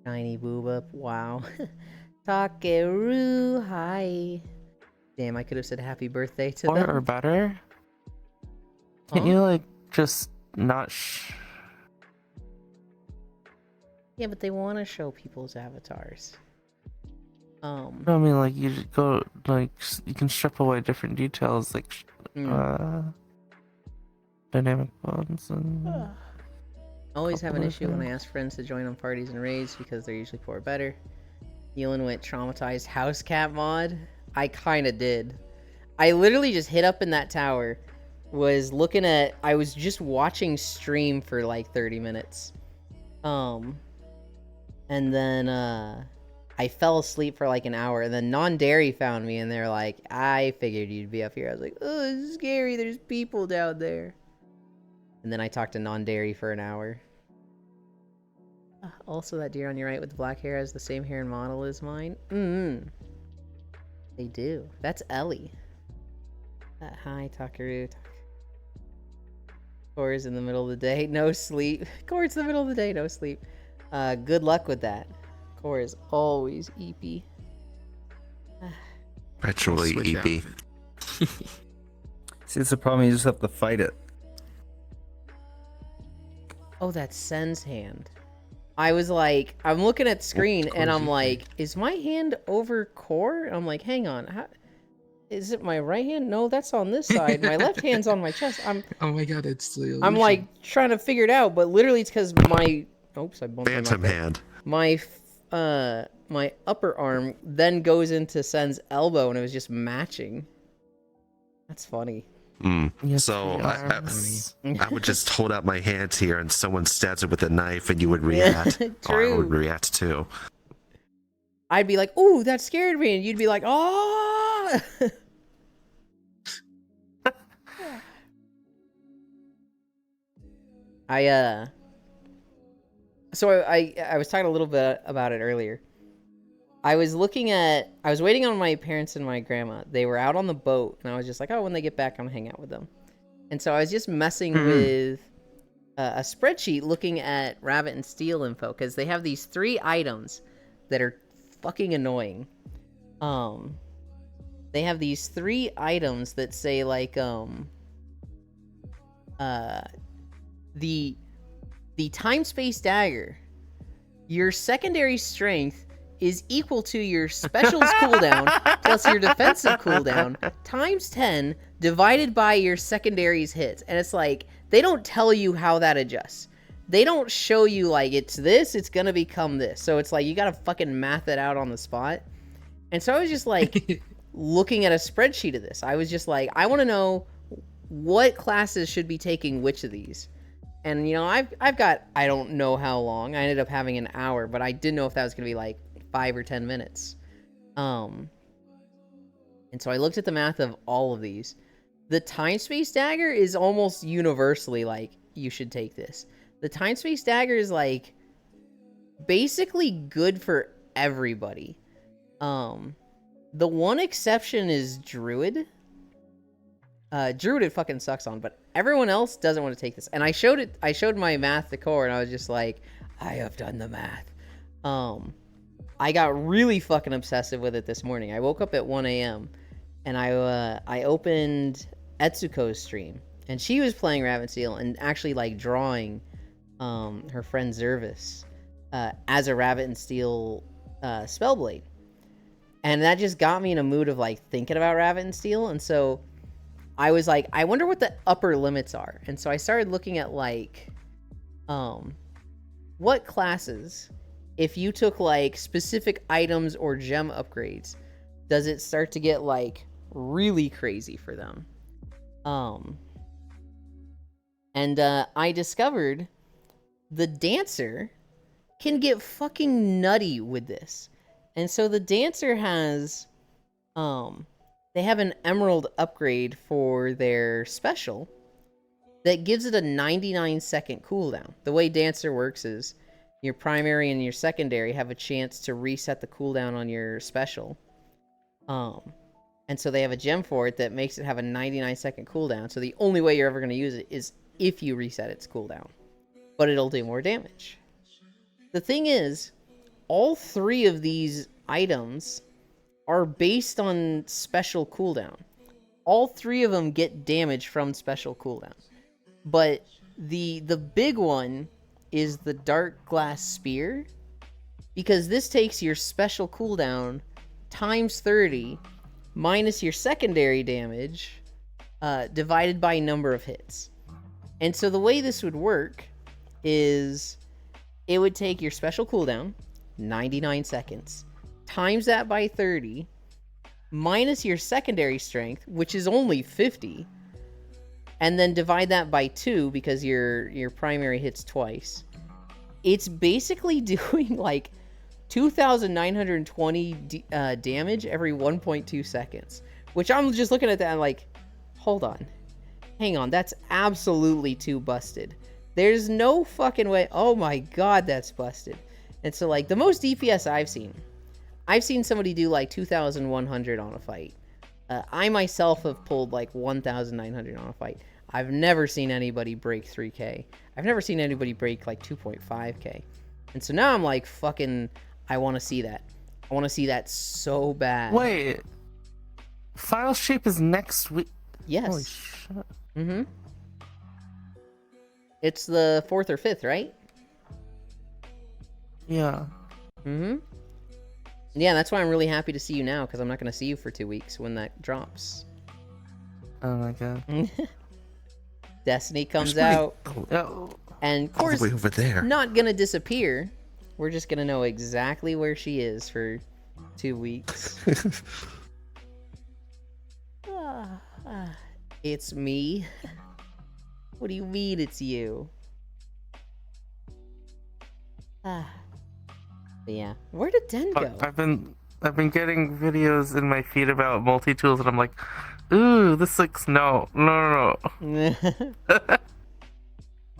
Shiny boob. Wow. Takeru. Hi. Damn, I could have said happy birthday to them. Or better. Can't you like just not? Yeah, but they want to show people's avatars. No, I mean like you just go like you can strip away different details like dynamic bonds and. Always have an issue when I ask friends to join on parties and raids because they're usually poor better. Elin went traumatized house cat mod. I kinda did. I literally just hit up in that tower. I was just watching stream for like 30 minutes. And then I fell asleep for like an hour, and then Non-Dairy found me and they're like, I figured you'd be up here. I was like, oh, it's scary, there's people down there. And then I talked to Non-Dairy for an hour. Also, that deer on your right with the black hair has the same hair and model as mine. They do. That's Ellie. Hi, Takaru. Core's in the middle of the day, no sleep. Core's in the middle of the day, no sleep. Good luck with that. Core is always EP. Perpetually EP. See, it's the problem. You just have to fight it. Oh, that's Sen's hand. I was like, I'm looking at screen and I'm like, is my hand over Core? And I'm like, hang on. Is it my right hand? No, that's on this side. My left hand's on my chest. Oh my god, it's the illusion. I'm like trying to figure it out, but literally it's because my oops, I bumped my Phantom hand. My upper arm then goes into Sen's elbow, and it was just matching. That's funny. Yes, So we are. I would just hold out my hand here, and someone stabs it with a knife, and you would react. Or I would react too. I'd be like, "Ooh, that scared me," and you'd be like, "Oh!" So I was talking a little bit about it earlier. I was waiting on my parents and my grandma. They were out on the boat, and I was just like, oh, when they get back, I'm gonna hang out with them. And so I was just messing with a spreadsheet looking at Rabbit and Steel info, because they have these 3 items that are fucking annoying. They have these 3 items that say like the time-space dagger, your secondary strength is equal to your specials cooldown plus your defensive cooldown times 10 divided by your secondaries hits. And it's like, they don't tell you how that adjusts. They don't show you like, it's this, it's gonna become this. So it's like, you gotta fucking math it out on the spot. And so I was just like, looking at a spreadsheet of this. I was just like, I want to know what classes should be taking which of these. And, you know, I've got, I don't know how long. I ended up having an hour, but I didn't know if that was going to be like 5 or 10 minutes. And so I looked at the math of all of these. The time space dagger is almost universally like, you should take this. The time space dagger is like basically good for everybody. The one exception is Druid. Druid it fucking sucks on, but everyone else doesn't want to take this. And I showed my math to Core, and I was just like, I have done the math. I got really fucking obsessive with it this morning. I woke up at 1 a.m. and I opened Etsuko's stream, and she was playing Rabbit Seal and actually like drawing her friend Zervis as a Rabbit and Steel Spellblade. And that just got me in a mood of like thinking about Rabbit and Steel. And so I was like, I wonder what the upper limits are. And so I started looking at like, what classes, if you took like specific items or gem upgrades, does it start to get like really crazy for them. And I discovered the Dancer can get fucking nutty with this. And so the Dancer has, they have an emerald upgrade for their special that gives it a 99-second cooldown. The way Dancer works is your primary and your secondary have a chance to reset the cooldown on your special. And so they have a gem for it that makes it have a 99-second cooldown. So the only way you're ever going to use it is if you reset its cooldown. But it'll do more damage. The thing is, all 3 of these items are based on special cooldown. All 3 of them get damage from special cooldown. But the big one is the Dark Glass Spear, because this takes your special cooldown times 30 minus your secondary damage divided by number of hits. And so the way this would work is it would take your special cooldown, 99 seconds, times that by 30, minus your secondary strength, which is only 50, and then divide that by 2 because your primary hits twice. It's basically doing like 2,920 damage every 1.2 seconds, which I'm just looking at that and like, hold on, hang on, that's absolutely too busted. There's no fucking way. Oh my god, that's busted. And so like the most DPS I've seen somebody do like 2,100 on a fight. I myself have pulled like 1,900 on a fight. I've never seen anybody break 3k. I've never seen anybody break like 2.5k. And so now I'm like, fucking, I want to see that. I want to see that so bad. Wait. File shape is next week. Yes. Holy shit. Mm-hmm. It's the 4th or 5th, right? Yeah. Mm-hmm. Yeah, that's why I'm really happy to see you now, because I'm not going to see you for 2 weeks when that drops. Oh my god. Destiny comes out, Oh. and of All course, the way over there. not gonna disappear. We're just gonna know exactly where she is for 2 weeks. It's me. What do you mean it's you? But yeah, where did Den go? I've been getting videos in my feed about multi-tools, and I'm like, ooh, this looks no.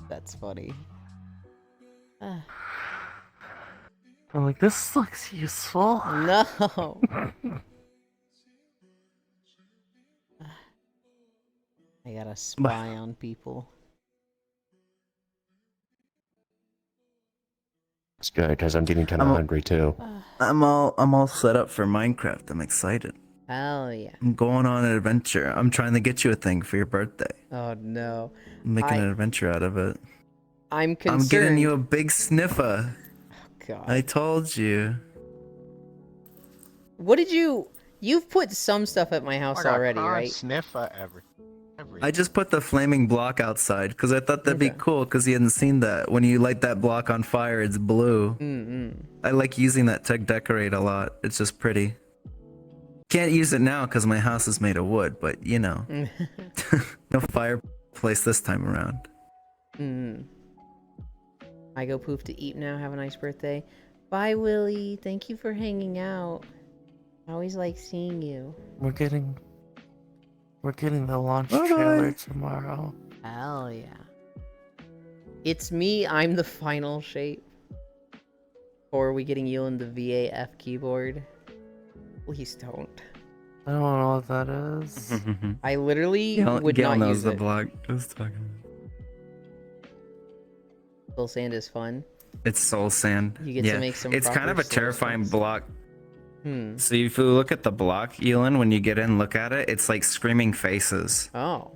That's funny. I'm like, this looks useful. No. I gotta spy on people. It's good because I'm getting kind of hungry too. I'm all set up for Minecraft. I'm excited. Hell yeah. I'm going on an adventure. I'm trying to get you a thing for your birthday. Oh no. I'm making an adventure out of it. I'm concerned. I'm getting you a big sniffer. Oh, God. I told you. What did you... You've put some stuff at my house already, right? Sniffer everything. I just put the flaming block outside because I thought that'd be cool because you hadn't seen that. When you light that block on fire, it's blue. I like using that to decorate a lot. It's just pretty. Can't use it now because my house is made of wood, but you know. No fireplace this time around. I go poof to eat now. Have a nice birthday. Bye, Willie. Thank you for hanging out. I always like seeing you. We're getting the launch trailer tomorrow. Hell yeah. It's me. I'm the final shape. Or are we getting you in the VAF keyboard? Please don't. I don't know what that is. I literally would not use the it. block. Just talking. Soul Sand is fun. It's soul sand. You get to make some It's kind of proper a soul terrifying stones. block. So if you look at the block, Elon, when you get in, look at it, it's like screaming faces. Oh.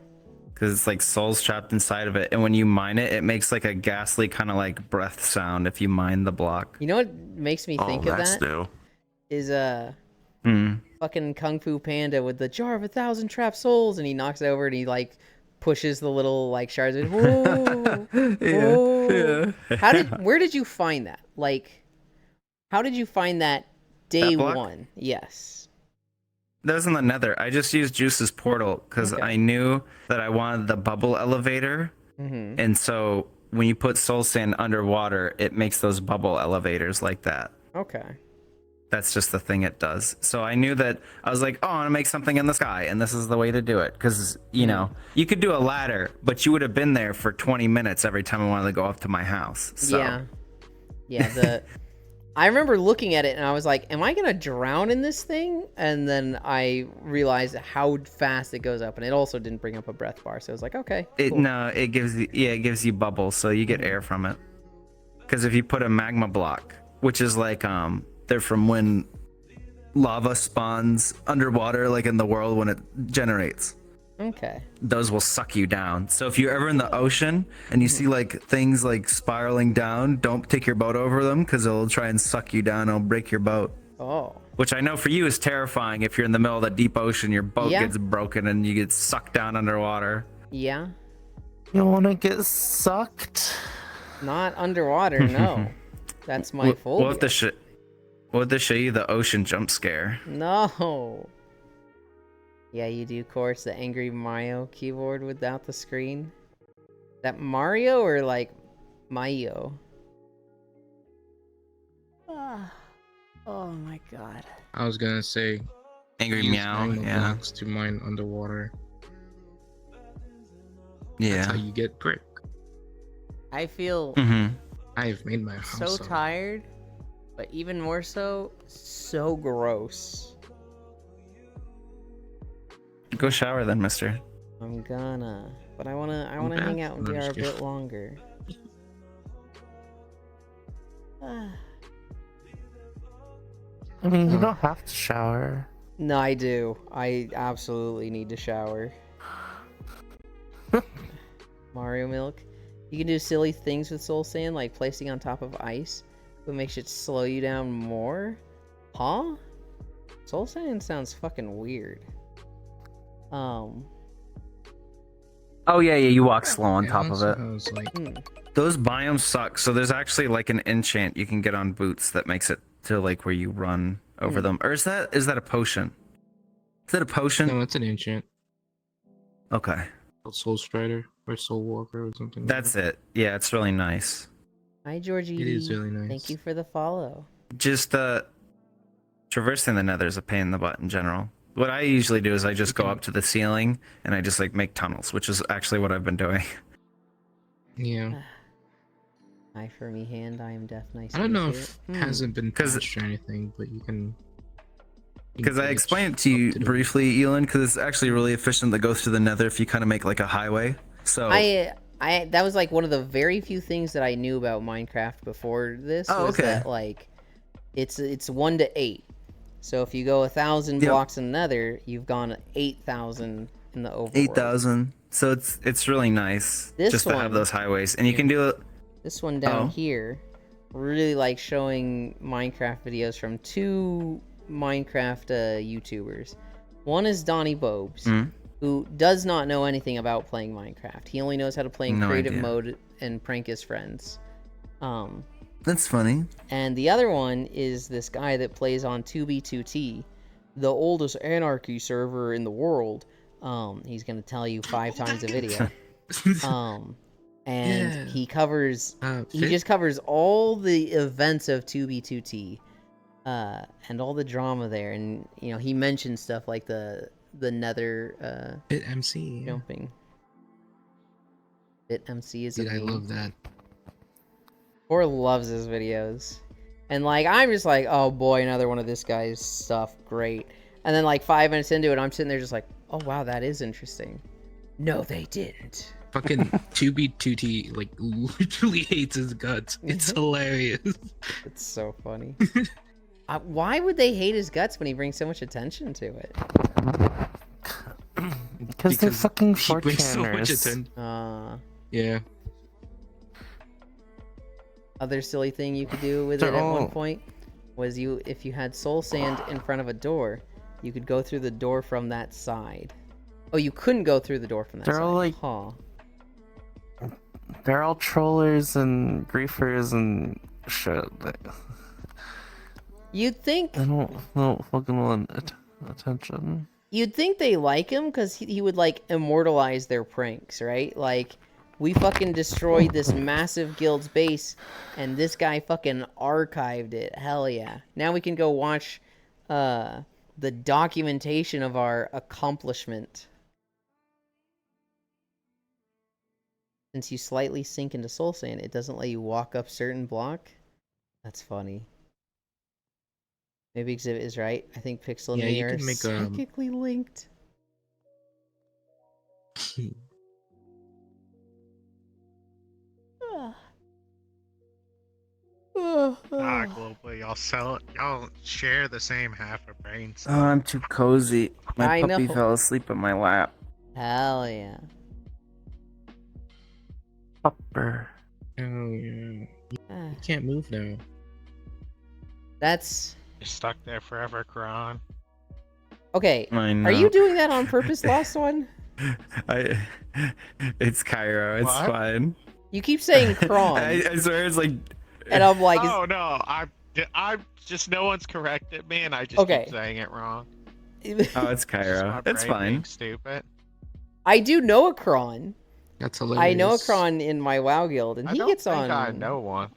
Because it's like souls trapped inside of it. And when you mine it, it makes like a ghastly kind of like breath sound if you mine the block. You know what makes me think of that's that? new. Is fucking Kung Fu Panda with the jar of 1,000 trapped souls, and he knocks it over and he like pushes the little like shards. Whoa, whoa. Where did you find that? Like, how did you find that day block? one? Yes. That was in the Nether. I just used Juice's portal because Okay. I knew that I wanted the bubble elevator, Mm-hmm. and so when you put soul sand underwater, it makes those bubble elevators like that. Okay. That's just the thing it does. So I knew that I was like, oh, I want to make something in the sky, and this is the way to do it. Because, you know, you could do a ladder, but you would have been there for 20 minutes every time I wanted to go up to my house. So. Yeah. Yeah, I remember looking at it and I was like, am I going to drown in this thing? And then I realized how fast it goes up, and it also didn't bring up a breath bar. So I was like, okay. Cool. No, it gives you bubbles, so you get air from it. Because if you put a magma block, which is like they're from when lava spawns underwater, like in the world when it generates. Okay. Those will suck you down. So if you're ever in the ocean and you see like things like spiraling down, don't take your boat over them because it'll try and suck you down. It'll break your boat. Oh. Which I know for you is terrifying. If you're in the middle of the deep ocean, your boat Yeah. gets broken and you get sucked down underwater. Yeah. You want to get sucked? Not underwater, no. That's my phobia. We'll have to show you the ocean jump scare. No. Yeah, you do, of course, the Angry Mario keyboard without the screen. That Mario or like Mayo? Oh my god. I was gonna say Angry use Meow, magma yeah. blocks to mine underwater. That's Yeah. how you get brick. I feel Mm-hmm. I've made my house. so tired, but even more so gross. Go shower then, mister. I'm gonna, but I wanna bad. hang out in No, VR a just kidding. bit longer. I mean, you don't have to shower. No, I do. I absolutely need to shower. Mario Milk. You can do silly things with Soul Sand, like placing on top of ice, but makes it slow you down more? Huh? Soul Sand sounds fucking weird. Oh yeah, you walk slow on Yeah, top of it. I was like, Those biomes suck. So there's actually like an enchant you can get on boots that makes it to like where you run over them. Or is that a potion? Is that a potion? no, it's an enchant. Okay. Soul Strider or Soul Walker or something. like That's it. Yeah, it's really nice. Hi, Georgie. It is really nice. Thank you for the follow. Just traversing the nether is a pain in the butt in general. What I usually do is I just go up to the ceiling and I just like make tunnels, which is actually what I've been doing. Yeah. Hi for me hand, I am deaf nice. I don't know to if meet it you. hasn't been 'Cause- patched or anything, but you can. Because I explained it to you briefly, Elon, because it's actually really efficient to go through the nether if you kind of make like a highway. So I that was like one of the very few things that I knew about Minecraft before this. Oh, was okay. That, like, it's 1 to 8. So if you go 1,000 Yep. blocks in the Nether, you've gone 8,000 in the overworld. 8,000. So it's really nice This just to have one- those highways, and you can do it. This one down Oh. here really like showing Minecraft videos from 2 Minecraft YouTubers. One is Donnie Bobes, Mhm. who does not know anything about playing Minecraft. He only knows how to play in No creative idea. mode and prank his friends. That's funny. And the other one is this guy that plays on 2B2T, the oldest anarchy server in the world. He's gonna tell you 5 times a video. And Yeah. he covers he Fit? just covers all the events of 2B2T, and all the drama there. And you know, he mentions stuff like the Nether Fit MC. Yeah. jumping. Bit MC is Dude, a I meme. love that. Or loves his videos. And like I'm just like, oh boy, another one of this guy's stuff, great. And then like 5 minutes into it, I'm sitting there just like, oh wow, that is interesting. No, they didn't. Fucking 2B2T like literally hates his guts. It's hilarious. It's so funny. Why would they hate his guts when he brings so much attention to it? Because they're fucking he brings so much 4chaners. attention. Yeah. Other silly thing you could do with They're it at one all- point was if you had soul sand in front of a door, you could go through the door from that side. Oh, you couldn't go through the door from that They're side. all like- huh. They're all trollers and griefers and shit. You'd think I don't fucking want it. attention. You'd think they like him because he would like immortalize their pranks, right? Like, we fucking destroyed this massive guild's base, and this guy fucking archived it. Hell yeah! Now we can go watch the documentation of our accomplishment. Since you slightly sink into Soul Sand, it doesn't let you walk up certain block. That's funny. Maybe Exhibit is right. I think Pixel and Yeah, me you are can make, psychically linked. Globally, y'all share the same half of brain Oh, cells. I'm too cozy. My I puppy know. fell asleep in my lap. Hell yeah. Upper. Oh yeah. Ah, You can't move now. That's You're stuck there forever, Kron. okay. I know. Are you doing that on purpose, Lost One? It's Cairo. It's What? fine. You keep saying Kron, I swear it's like. and I'm like, is- Oh no, I just no one's corrected me, and I just Okay. keep saying it wrong. Oh, it's Just Cairo. my It's brain being fine. Stupid. I do know a Kron. That's hilarious. I know a Kron in my WoW guild, and I he don't gets think on. I know one.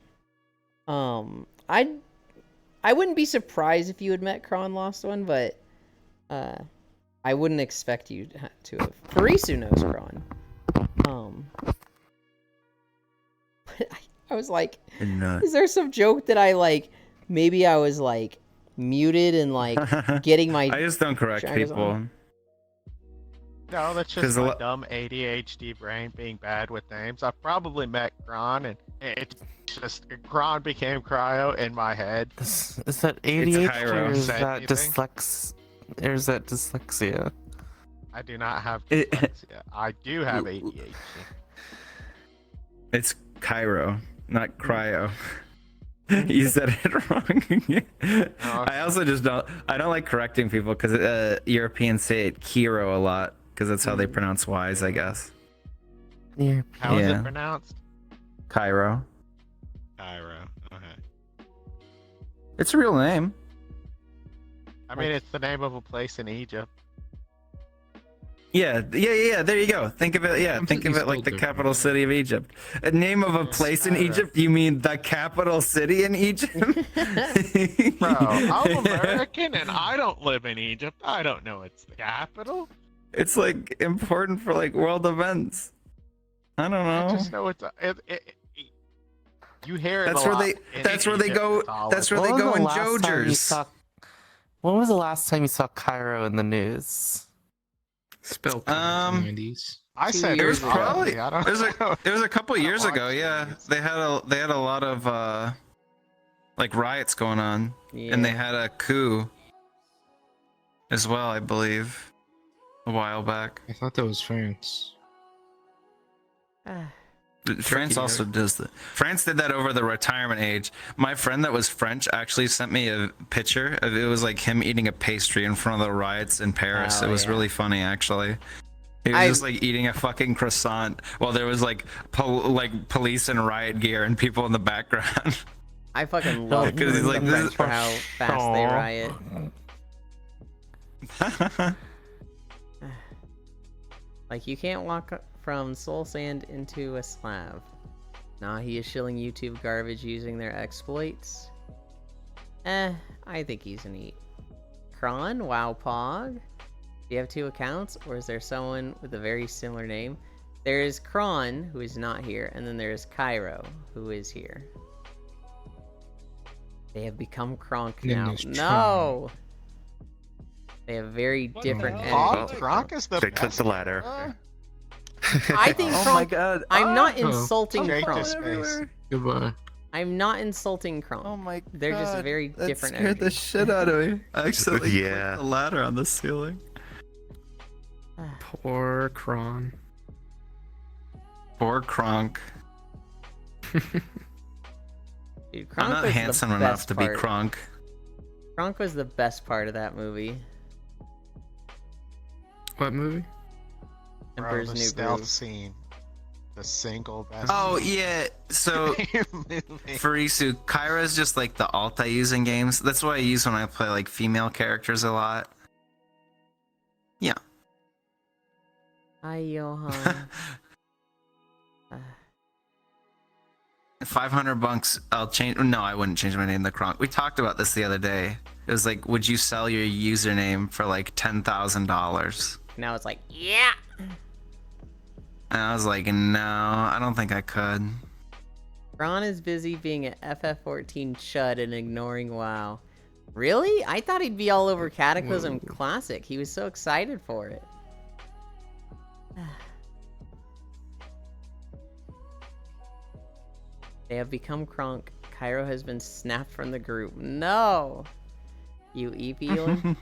I wouldn't be surprised if you had met Kron, Lost One, but I wouldn't expect you to have. Parisu knows Kron. But I was like, And, is there some joke that I like? Maybe I was like muted and like getting my. I just don't correct Shaggers people. on. No, that's 'Cause just a my lo- dumb ADHD brain being bad with names. I've probably met Kron, and it's just Kron became Cryo in my head. Is that ADHD Cairo. or is Said that anything? or is that dyslexia? I do not have It- dyslexia. I do have ADHD. It's Cairo, not cryo. You said it wrong. I also just don't. I don't like correcting people because Europeans say it Kiro a lot because that's how they pronounce Y's, I guess. Yeah. How is Yeah. it pronounced? Cairo. Cairo. Okay. It's a real name. I mean, it's the name of a place in Egypt. Yeah. There you go. Think of it. Yeah, think Completely of it like the spelled capital different. city of Egypt. A name of a place in Egypt? You mean the capital city in Egypt? Bro, I'm American and I don't live in Egypt. I don't know it's the capital. It's like important for like world events. I don't I know. just know it's you hear it That's a where lot they. in That's where they Egypt, go. it's all That's over. where they go in Jogers. Jogers. When was the last time you saw Cairo in the news? Spell Um, 90s. I said It was probably. probably. I don't It was know. a. It was a couple I don't years watch ago. the Yeah, news. they had a lot of like riots going on, and they had a coup as well, I believe, a while back. I thought that was France. Ah, France Turkey, also does that. France did that over the retirement age. My friend that was French actually sent me a picture of it was like him eating a pastry in front of the riots in Paris. Oh, It was yeah. really funny actually. He was I- just like eating a fucking croissant while there was like police and riot gear and people in the background. I fucking love Because he's the like, this French is- for how fast they Aw. riot. Like, you can't walk from Soul Sand into a slab. Nah, he is shilling YouTube garbage using their exploits. I think he's neat. Kron, wow pog. Do you have two accounts, or is there someone with a very similar name? There is Kron, who is not here, and then there is Cairo, who is here. They have become Kronk And then now. there's No! They have very different Kronk, energy. Kronk is the They clicked best. the ladder. I think Oh my Kronk... god. I'm not Oh. insulting Straight to Kronk. space. Goodbye. I'm not insulting Kronk. Oh my They're just God, very that different scared the energies. shit out of me. I accidentally Yeah. clicked the ladder on the ceiling. Poor Kron. Poor Kronk. Dude, Kronk I'm not was the handsome enough best to be part. Kronk. Kronk was the best part of that movie. What movie? Bro, Emperor's the New stealth Groove. scene. The single best. Oh yeah, so movie. Farisu, Kyra is just like the alt I use in games. That's what I use when I play like female characters a lot. Yeah. Hi, Johan. 500 bucks. I'll change. No, I wouldn't change my name to Kronk. We talked about this the other day. It was like, would you sell your username for like $10,000? Now it's like, yeah. And I was like, no, I don't think I could. Ron is busy being an FF14 chud and ignoring WoW. Really? I thought he'd be all over Cataclysm Classic. He was so excited for it. They have become Kronk. Cairo has been snapped from the group. No! You EP Ewan?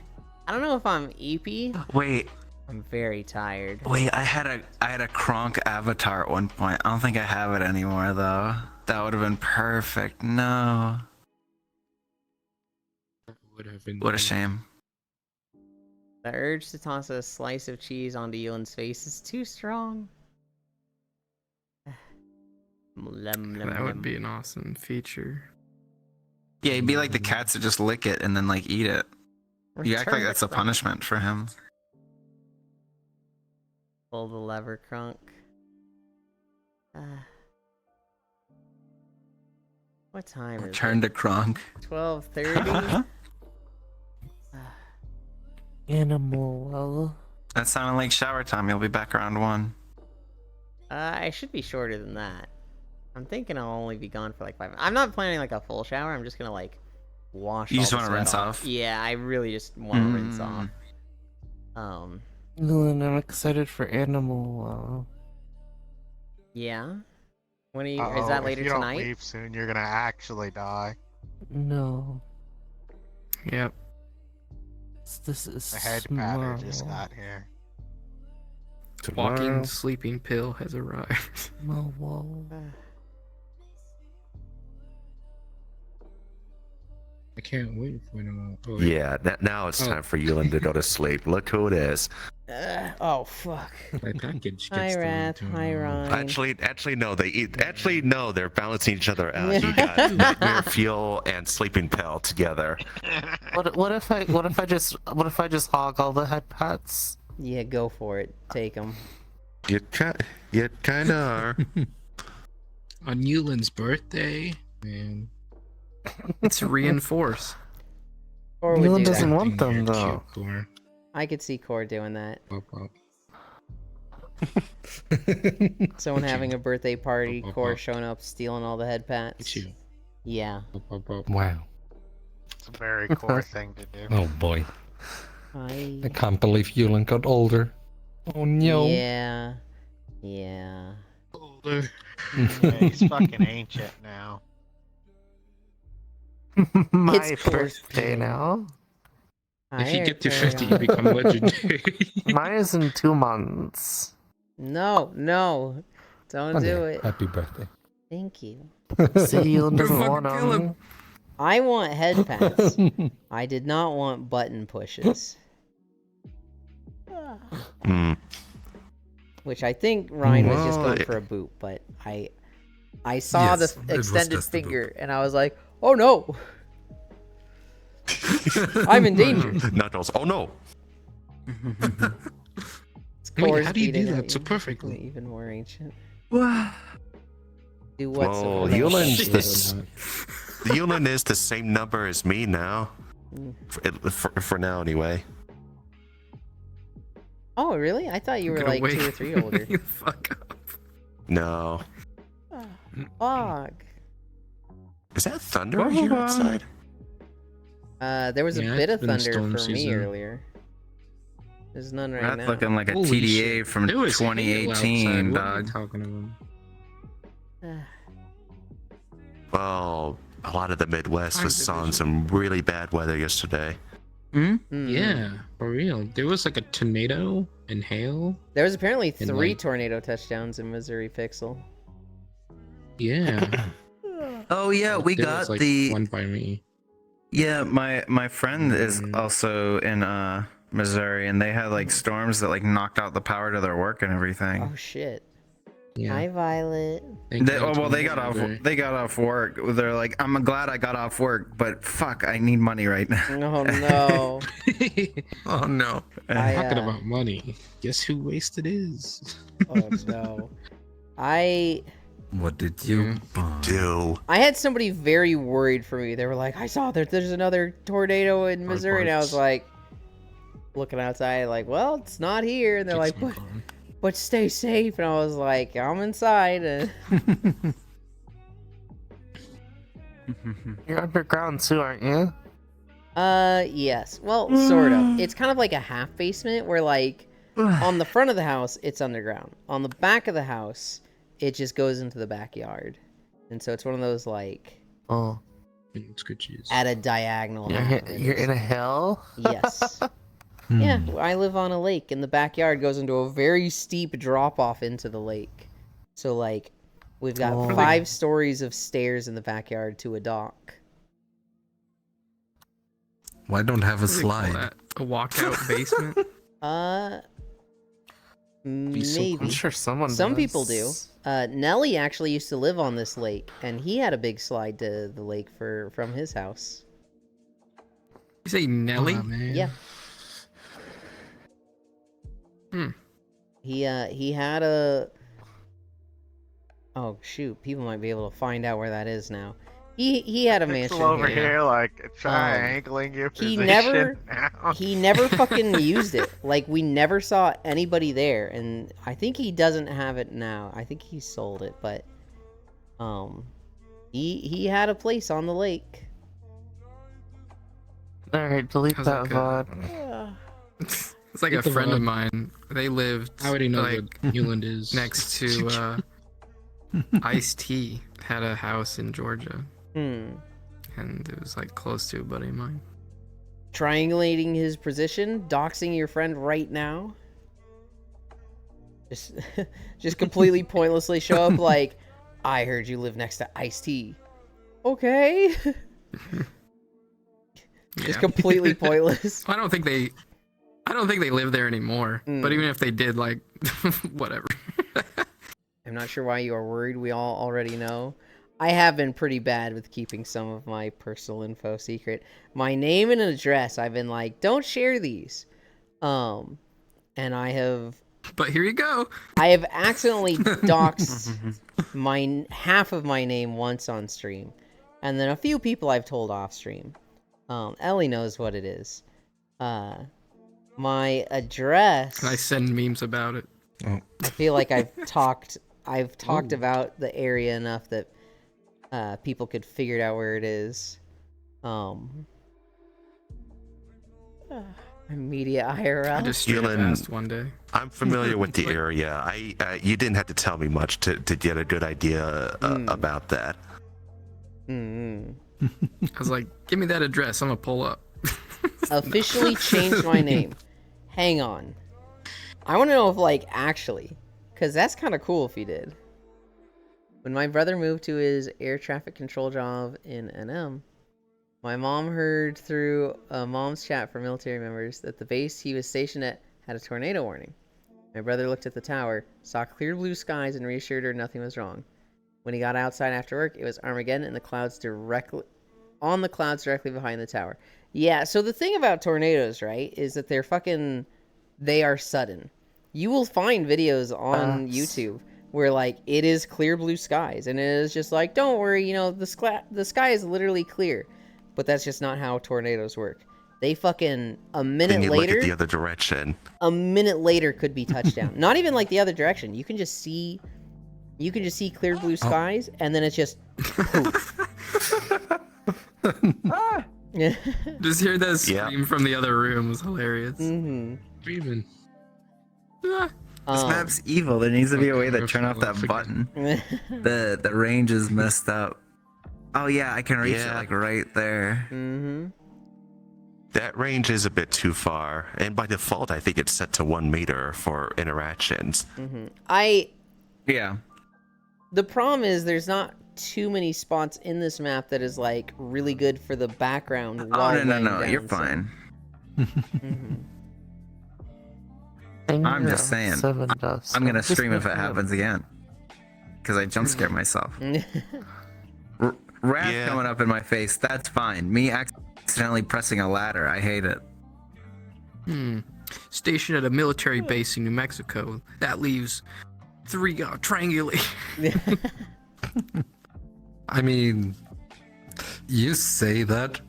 I don't know if I'm EP. Wait, I'm very tired. I had a Kronk avatar at one point. I don't think I have it anymore though. That would have been perfect. No. Would have been. What a shame. The urge to toss a slice of cheese onto Ewan's face is too strong. That would be an awesome feature. Yeah, he'd be like the cats that just lick it and then like eat it. You act like that's a punishment for him. Pull the lever, Kronk. What time is Return to Kronk. 12:30. Animal. That sounded like shower time. You'll be back around 1. I should be shorter than that. I'm thinking I'll only be gone for like 5 minutes. I'm not planning like a full shower. I'm just gonna like wash. You just want to rinse off? Yeah, I really just want to rinse off. Dylan, I'm excited for Animal. Yeah. When are you? Is that later if you tonight? Don't leave soon, you're gonna actually die. No. Yep. This is The head patter just got here. Walking sleeping pill has arrived. I can't wait for them. Oh, Yeah, now it's time for Yulin to go to sleep. Look who it is. Oh fuck. My package Hi gets Wrath. delivered Hi tomorrow. Actually, no. They're balancing each other out. You got nightmare fuel and sleeping pill together. What if I just hog all the head pats? Yeah, go for it. Take them. You kind of are. On Yulin's birthday, man. It's reinforce. Core would Dylan do doesn't that. want them You're though. cute, Core. I could see Core doing that. Pop, pop. Someone having a birthday party, Pop, pop, Core pop. showing up, stealing all the head pats. It's you. Yeah. Pop, pop, pop. Wow. It's a very core thing to do. Oh boy. Hi. I can't believe Yulin got older. Oh no. Yeah. Yeah. Older. Yeah, he's fucking ancient now. My It's Core's birthday now. If you Hi, get to Arturo. 50, you become legendary. Mine is in 2 months. No, don't Oh, do yeah. it. Happy birthday. Thank you. See, Dylan doesn't fucking want kill him. them. I want head pats. I did not want button pushes. Hmm. Which I think Ryan was just Well, going for a boot, but I saw Yes, the it was extended just a boot. finger and I was like, oh no! I'm in danger. Knuckles. Oh no. Wait, how do you do that so perfectly? Even more ancient. What? Do what? Well, so Yulin's Shit. Yulin is the same number as me now. For now, anyway. Oh, really? I thought you were Gonna like 2 or wake- 3 older. You fuck up. No. Fog. Is that thunder here outside? There was a Yeah, bit it's of been thunder storm for me season. earlier. There's none right That's now. looking like a Holy TDA shit. from It was hail 2018, outside. What are you dog. talking about? Well, a lot of the Midwest was Time on some really bad weather yesterday. Mhm. Yeah, for real. There was like a tornado and hail. There was apparently And, 3 like- tornado touchdowns in Missouri Pixel. Yeah. Oh yeah, we There got was, like, the one by me. yeah. My friend is Mm. also in Missouri, and they had like storms that like knocked out the power to their work and everything. Oh shit. Yeah. Hi, Violet. Thank They, God oh well, they Tony got off. Library. They got off work. They're like, I'm glad I got off work, but fuck, I need money right now. Oh no. Oh no. Talking about money. Guess who wasted his? Oh no. What did you Do. I had somebody very worried for me. They were like, I saw there's another tornado in Missouri, and I was like, looking outside, like, well, it's not here. And they're like, but stay safe. And I was like, I'm inside. And You're underground too, aren't you? yes. Well, sort of. It's kind of like a half basement where, like, on the front of the house, it's underground. On the back of the house, it just goes into the backyard. And so it's one of those, like, Oh, It's good cheese. at a diagonal. you're in a hill. Yes. Yeah, I live on a lake, and the backyard goes into a very steep drop off into the lake. So, like, we've got Oh. 5 stories of stairs in the backyard to a dock. Why don't have a What do they call slide? that? A walkout basement? Maybe. I'm sure someone. Some does. people do. Nelly actually used to live on this lake, and he had a big slide to the lake from his house. You say Nelly? Aw, man. Yeah. Hmm. He had a. Oh shoot! People might be able to find out where that is now. He had a mansion Pixel over here. here, like triangling your he position. never- now. He never fucking used it. Like, we never saw anybody there, and I think he doesn't have it now. I think he sold it, but he had a place on the lake. All right, delete How's that that go? VOD. It's like a Get the friend of vibe. mine. They lived I already know like what Newland is. next to Ice-T had a house in Georgia, and it was like close to a buddy of mine. Triangulating his position, doxing your friend right now. Just completely pointlessly show up like, I heard you live next to Ice-T. Okay. Just Yeah. completely pointless. I don't think they live there anymore. But even if they did, like, whatever. I'm not sure why you are worried. We all already know. I have been pretty bad with keeping some of my personal info secret. My name and address, I've been like, don't share these. And I have But here you go. I have accidentally doxed half of my name once on stream. And then a few people I've told off stream. Ellie knows what it is. My address, And I send memes about it. I feel like I've talked about the area enough that people could figure out where it is. Media IRL. I just straight Dylan, past one day. I'm familiar with the area. You didn't have to tell me much to get a good idea about that. Mm-hmm. I was like, give me that address. I'm gonna pull up. Officially changed my name. Hang on. I want to know if, like, actually, because that's kind of cool if he did. When my brother moved to his air traffic control job in NM, my mom heard through a mom's chat for military members that the base he was stationed at had a tornado warning. My brother looked at the tower, saw clear blue skies, and reassured her nothing was wrong. When he got outside after work, it was Armageddon in the clouds directly behind the tower. Yeah, so the thing about tornadoes, right, is that they are sudden. You will find videos on YouTube where, like, it is clear blue skies, and it is just like, don't worry, the sky is literally clear. But that's just not how tornadoes work. They fucking, a minute Then you later, look at the other direction. a minute later could be touchdown. Not even like the other direction. You can just see clear blue skies, and then it's just poof. Just hear that scream from the other room was hilarious. Mm-hmm. Dreaming. Ah, This map's evil. There needs to be a way to turn off that button. The range is messed up. Oh yeah, I can reach it like right there. Mm-hmm. That range is a bit too far, and by default, I think it's set to 1 meter for interactions. Mm-hmm. Yeah. The problem is there's not too many spots in this map that is, like, really good for the background. Oh while no, laying down, you're so- fine. Mhm. I'm just saying. I'm gonna stream if it happens again. because I jump scare myself. Wrath Yeah. coming up in my face, that's fine. Me accidentally pressing a ladder, I hate it. Stationed at a military base in New Mexico. That leaves 3 triangulate. I mean, you say that.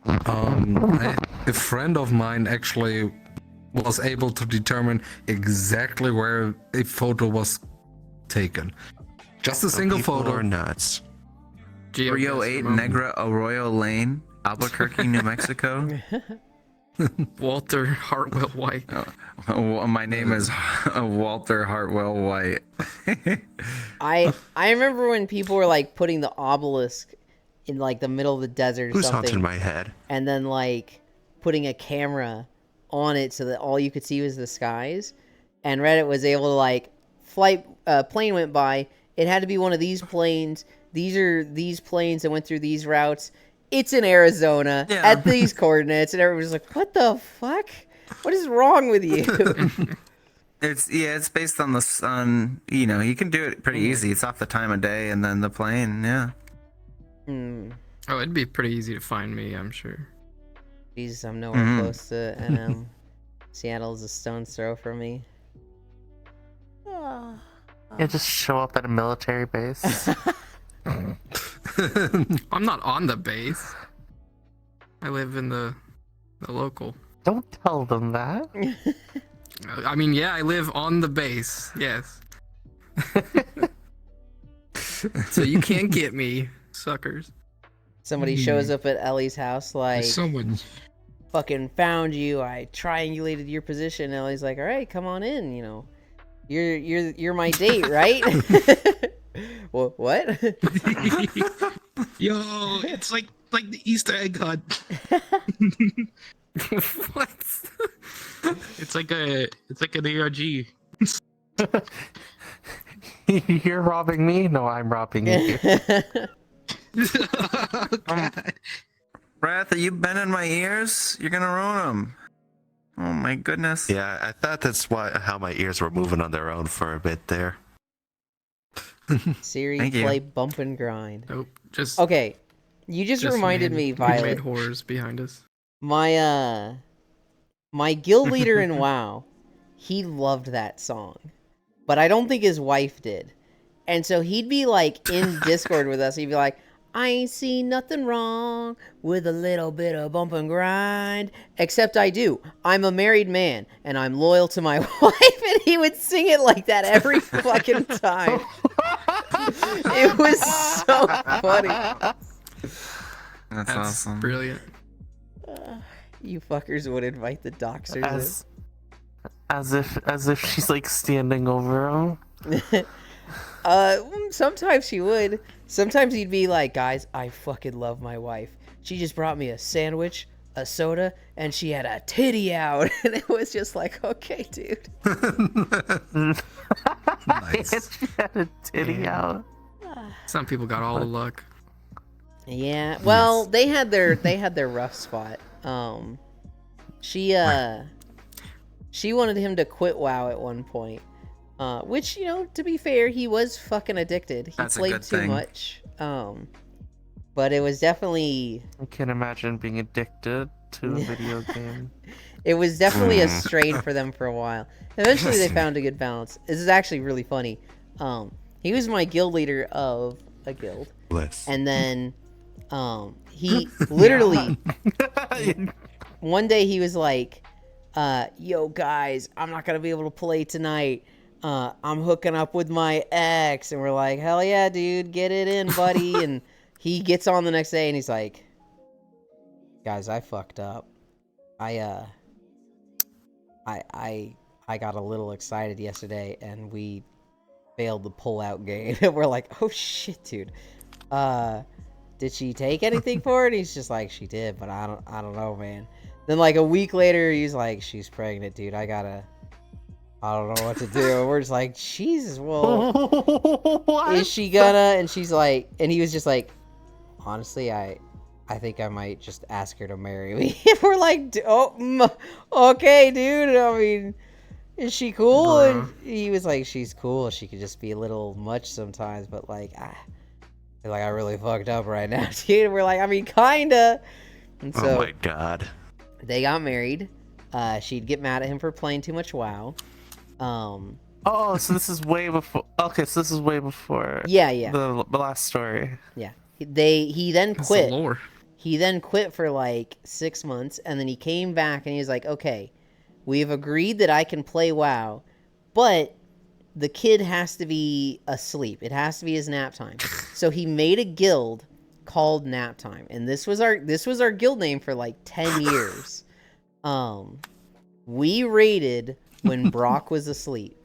A friend of mine actually was able to determine exactly where a photo was taken. Just a single People photo. are nuts. Rio 8 Negra Arroyo Lane, Albuquerque, New Mexico. Walter Hartwell White. My name is Walter Hartwell White. I remember when people were like putting the obelisk in like the middle of the desert or Who's something, haunting my head? and then like putting a camera on it so that all you could see was the skies. And Reddit was able to like plane went by. It had to be one of these planes. These are these planes that went through these routes. It's in Arizona at these coordinates, and everyone's like, "What the fuck? What is wrong with you?" It's based on the sun. You know, you can do it pretty easy. It's off the time of day and then the plane. Yeah. Oh, it'd be pretty easy to find me, I'm sure. Jesus, I'm nowhere close to NM. Seattle's a stone's throw from me. Yeah, just show up at a military base. I'm not on the base. I live in the local. Don't tell them that. I mean, yeah, I live on the base. Yes. So you can't get me, suckers. Somebody shows up at Ellie's house like, Someone. fucking found you. I triangulated your position. Ellie's like, all right, come on in. You know, you're my date, right? Well, what? Yo, it's like the Easter egg hunt. What? It's like an ARG. You're robbing me? No, I'm robbing you. Oh, God. Wrath, are you bending my ears? You're gonna ruin them. Oh my goodness. Yeah, I thought that's how my ears were moving on their own for a bit there. Siri, Thank you. play Bump and Grind. Nope. Just Okay, you just reminded me, Violet. made horrors behind us. My guild leader in WoW, he loved that song, but I don't think his wife did. And so he'd be like in Discord with us. He'd be like, I ain't seen nothing wrong with a little bit of bump and grind, except I do. I'm a married man and I'm loyal to my wife. And he would sing it like that every fucking time. It was so funny. That's That's awesome. brilliant. You fuckers would invite the doxers As if she's like standing over him. Sometimes she would. Sometimes he'd be like, guys, I fucking love my wife. She just brought me a sandwich, a soda, and she had a titty out. And it was just like, okay, dude. Nice. She had a titty out. Some people got all the luck. Yeah. Well, they had their rough spot. She wanted him to quit WoW at one point. Which, you know, to be fair, he was fucking addicted. He That's a played good too thing. much. But it was definitely I can't imagine being addicted to a video game. it was definitely a strain for them for a while. Eventually they found a good balance. This is actually really funny. He was my guild leader of a guild. Bliss. And then he literally one day he was like, yo guys, I'm not gonna be able to play tonight. I'm hooking up with my ex. And we're like, hell yeah, dude, get it in, buddy. And he gets on the next day and he's like, guys, I fucked up. I got a little excited yesterday and we failed the pull-out game. We're like, oh shit, dude. Did she take anything for it? He's just like, she did, but I don't know, man. Then like a week later, he's like, she's pregnant, dude. I don't know what to do. And we're just like, Jesus, well, is she gonna? And she's like, and he was just like, honestly, I think I might just ask her to marry me. We're like, okay, dude. I mean, is she cool? And Bruh. he was like, she's cool. She could just be a little much sometimes, but like, I really fucked up right now, dude. We're like, I mean, kinda. And so Oh my god. they got married. She'd get mad at him for playing too much WoW. Oh, so this is way before. Okay, so this is way before. Yeah. The last story. Yeah. He then That's the quit. lore. He then quit for like 6 months, and then he came back and he was like, okay, we've agreed that I can play WoW, but the kid has to be asleep. It has to be his nap time. So he made a guild called Nap Time, and this was our guild name for like 10 years. We raided when Brock was asleep.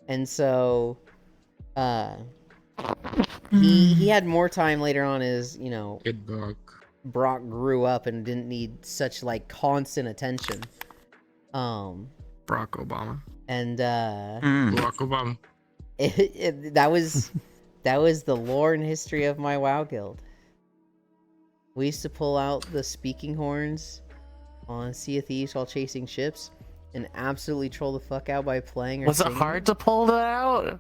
And so he had more time later on as, you know, Good book. Brock grew up and didn't need such like constant attention. Barack Obama. And Barack Obama. that was the lore and history of my WoW guild. We used to pull out the speaking horns on Sea of Thieves while chasing ships and absolutely troll the fuck out by playing or Was it singing. hard to pull that out?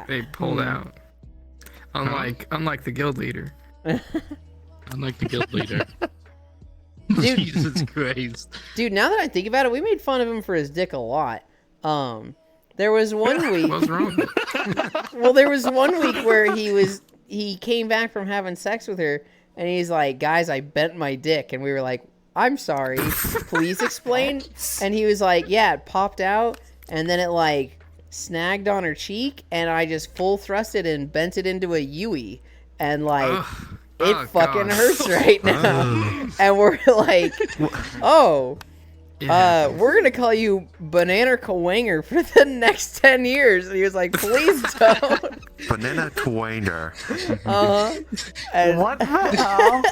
They pulled out. Unlike the guild leader. Unlike the guild leader. Dude. Jesus Christ. Dude, now that I think about it, we made fun of him for his dick a lot. There was one week. What's wrong with it? Well, there was one week where he came back from having sex with her, and he's like, "Guys, I bent my dick," and we were like, "I'm sorry, please explain." And he was like, "Yeah, it popped out, and then it like snagged on her cheek, and I just full thrusted and bent it into a Yui, and like." It fucking God. hurts right now. And we're like, oh, we're going to call you Banana Kawanger for the next 10 years. And he was like, please don't. Banana Twanger. And, What the hell?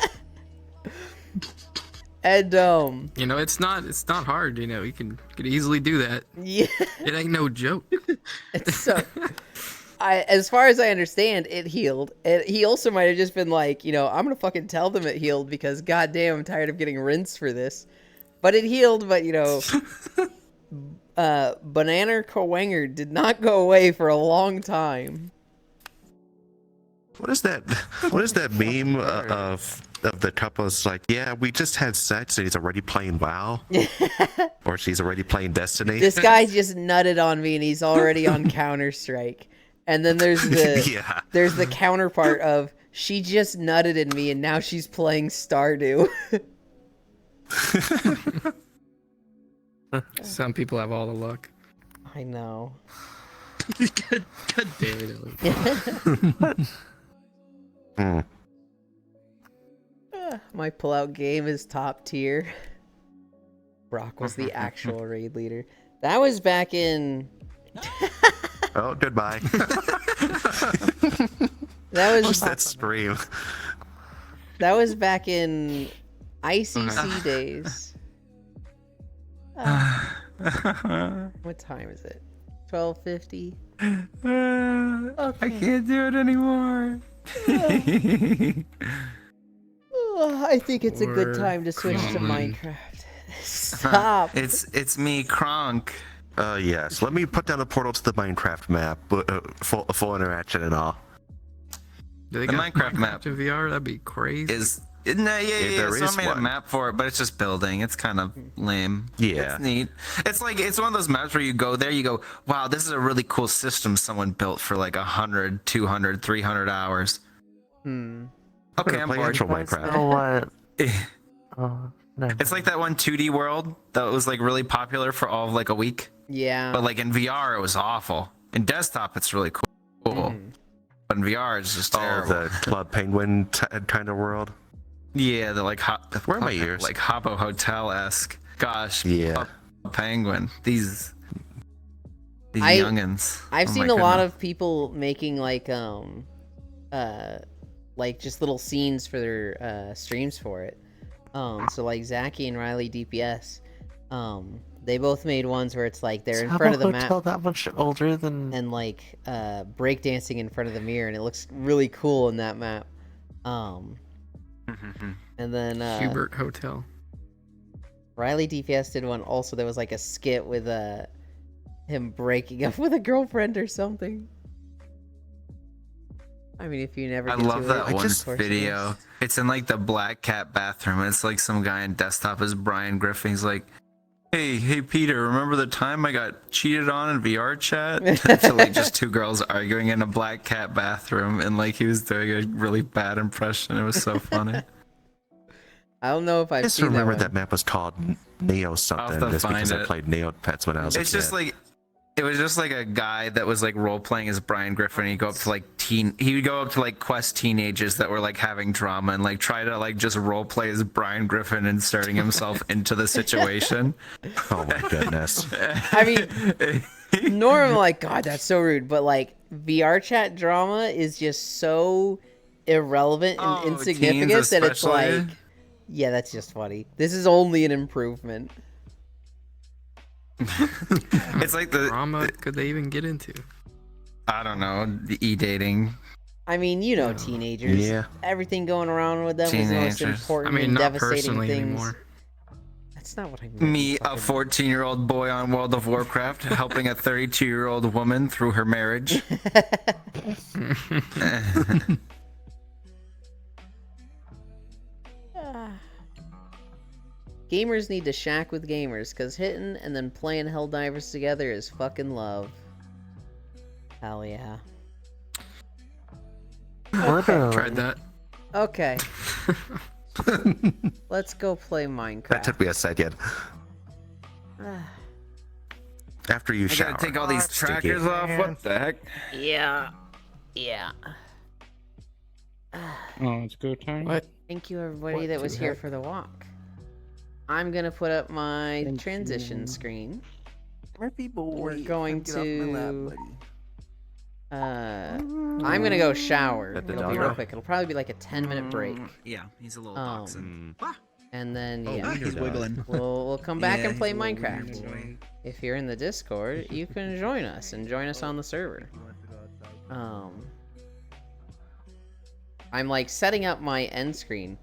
and, You know, it's not hard, you know, you could easily do that. yeah. It ain't no joke. So, as far as I understand, it healed. He also might have just been like, you know, I'm going to fucking tell them it healed because goddamn, I'm tired of getting rinsed for this. But it healed, but, you know, Banana Kawanger did not go away for a long time. What is that? What is that meme of the couple's like? Yeah, we just had sex and he's already playing WoW, or she's already playing Destiny. This guy just nutted on me and he's already on Counter-Strike. And then there's the there's the counterpart of she just nutted in me and now she's playing Stardew. Some people have all the luck. I know. God damn it, Ellie. My pullout game is top tier. Brock was the actual raid leader. That was back in. Oh, goodbye. That was What's that scream? that was back in ICC days. What time is it? 12:50. I can't do it anymore. I think it's a good Or time to switch to Kronk. Minecraft. Stop. It's me, Kronk. Yes. Let me put down a portal to the Minecraft map, full interaction and all. Do they The got Minecraft map in VR? That'd be crazy. there Someone is made a one. map for it, but it's just building. It's kind of lame. Yeah. It's neat. It's like it's one of those maps where you go there, you go, wow, this is a really cool system someone built for like 100, 200, 300 hours. Okay, I'm Play bored. actual Minecraft. Oh, what? Oh, no. It's like that one 2D world that was like really popular for all of like a week. Yeah. But like in VR, it was awful. In desktop, it's really cool. But in VR, it's just Oh, terrible. the Club Penguin kind of world. Yeah, the like Where are my ears? like Habbo Hotel esque. Gosh, Yeah. Club Penguin. These I- youngins. I've Oh seen my a lot goodness. of people making like just little scenes for their streams for it. So like Zachy and Riley DPS, they both made ones where it's like they're in front of the Hotel map that much older than. and like breakdancing in front of the mirror, and it looks really cool in that map. And then Hubert Hotel. Riley DPS did one also that was like a skit with him breaking up with a girlfriend or something. I mean, if you never I get love to that it, one of course it video. is. It's in like the Black Cat bathroom. It's like some guy in desktop is Brian Griffin. He's like, hey Peter, remember the time I got cheated on in VR chat? So like just two girls arguing in a Black Cat bathroom, and like he was doing a really bad impression. It was so funny. I don't know if I I've just seen remember that that map was called Neo something, to just because find I it. played Neopets when I was a It's kid. just like it was just like a guy that was like role playing as Brian Griffin. He'd go up to like he would go up to like Quest teenagers that were like having drama and like try to like just role play as Brian Griffin, inserting himself into the situation. Oh my goodness. I mean, normally, like, God, that's so rude. But like, VR chat drama is just so irrelevant and insignificant teens that it's like, especially. yeah, that's just funny. This is only an improvement. It's like the drama could they even get into? I don't know, the e-dating. I mean, you know, teenagers. Yeah. Everything going around with them is the most Teenagers. important I mean, and not devastating personally things. anymore. That's not what I mean. Me, a 14-year-old boy on World of Warcraft, helping a 32-year-old woman through her marriage. Gamers need to shack with gamers, because hitting and then playing Helldivers together is fucking love. Hell yeah. Literally. Tried that. Okay. Let's go play Minecraft. That took me a second. After you I shower. gotta take all these Sticky. trackers off. What the heck? Yeah. Yeah. Oh, it's go time. What? Thank you, everybody What that was the here heck? for the walk. I'm gonna put up my Thank transition you. screen. Murphy boy. We're going Get off my lap, to. buddy. I'm gonna go shower. At the It'll be doggo? real quick. It'll probably be like a 10-minute break. Yeah, he's a little Um, boxing. And then Oh, yeah, he's wiggling. we'll come back and play he's a little Minecraft. wiggling. If you're in the Discord, you can join us and join us on the server. I'm like setting up my end screen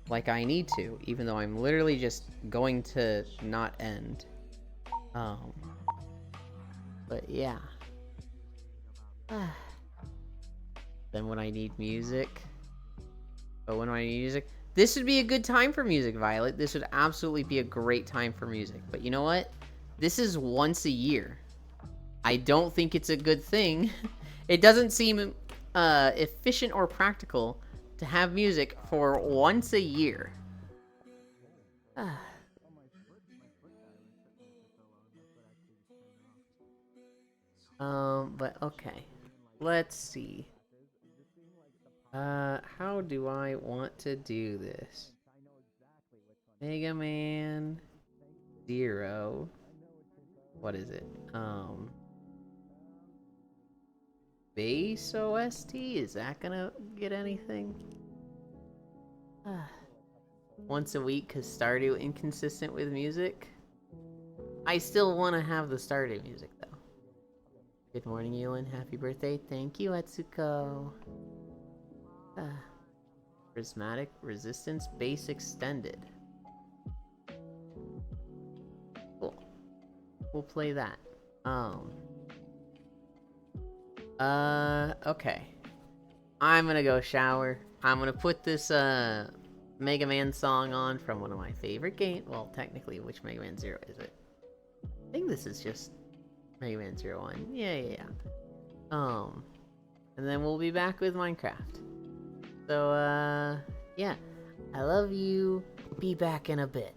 like I need to, even though I'm literally just going to not end. But yeah. Then when I need music. But when I need music, this would be a good time for music, Violet. This would absolutely be a great time for music. But you know what? This is once a year. I don't think it's a good thing. It doesn't seem efficient or practical to have music for once a year. But okay. Let's see. How do I want to do this? Mega Man 0. What is it? Base OST? Is that gonna get anything? Once a week because Stardew inconsistent with music. I still want to have the Stardew music though. Good morning, Ewan. Happy birthday. Thank you, Etsuko. Prismatic Resistance Base Extended. Cool. We'll play that. Okay. I'm gonna go shower. I'm gonna put this, Mega Man song on from one of my favorite games. Well, technically, which Mega Man 0 is it? I think this is just Mega Man 01. Yeah. And then we'll be back with Minecraft. So, yeah. I love you. Be back in a bit.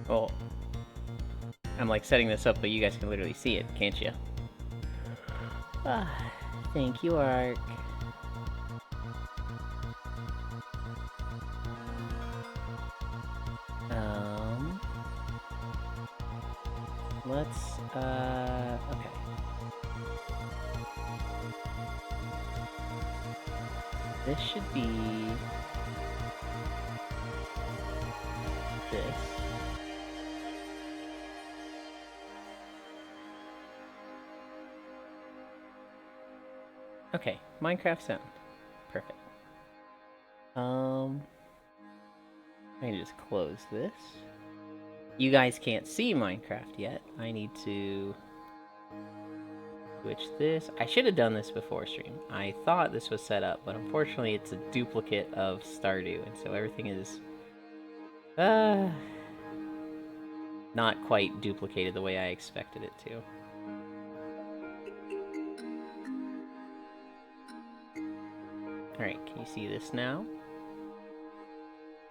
Oh. I'm like setting this up, but you guys can literally see it, can't you? Ah, thank you, Ark. Let's, okay. This should be this. Okay, Minecraft sound. Perfect. I need to just close this. You guys can't see Minecraft yet. I need to switch this. I should have done this before stream. I thought this was set up, but unfortunately it's a duplicate of Stardew, and so everything is not quite duplicated the way I expected it to. Alright, can you see this now?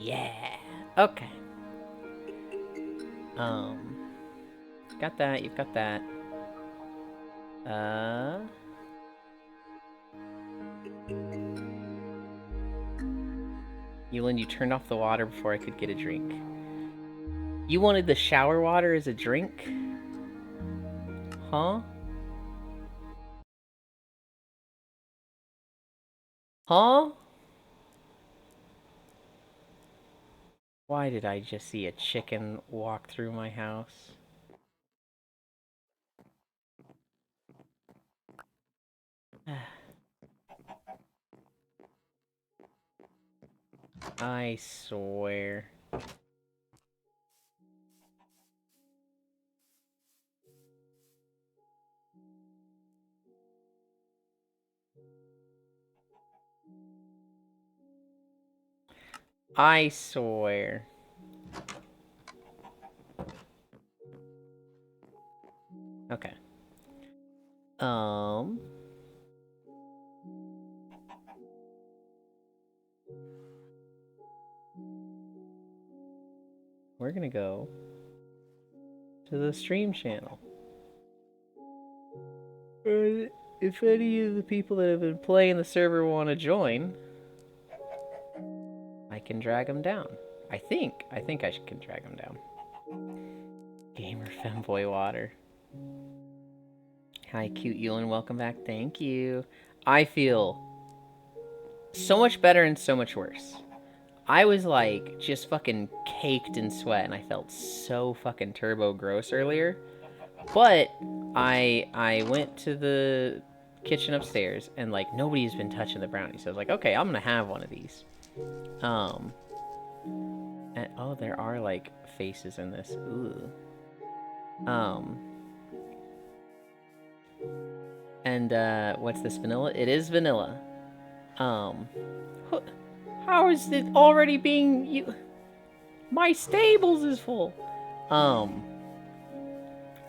Yeah! Okay. Got that, you've got that. Ewan, you turned off the water before I could get a drink. You wanted the shower water as a drink? Huh? Huh? Why did I just see a chicken walk through my house? I swear. I swear. Okay. We're gonna go to the stream channel. If any of the people that have been playing the server want to join, I can drag them down. I think I can drag them down. Gamer Femboy Water. Hi, cute Yulin. Welcome back. Thank you. I feel so much better and so much worse. I was like just fucking caked in sweat and I felt so fucking turbo gross earlier. But I went to the kitchen upstairs and like nobody's been touching the brownies. So I was like, okay, I'm gonna have one of these. And, oh, there are like faces in this. Ooh. And what's this, vanilla? It is vanilla. How is it already being my stables is full.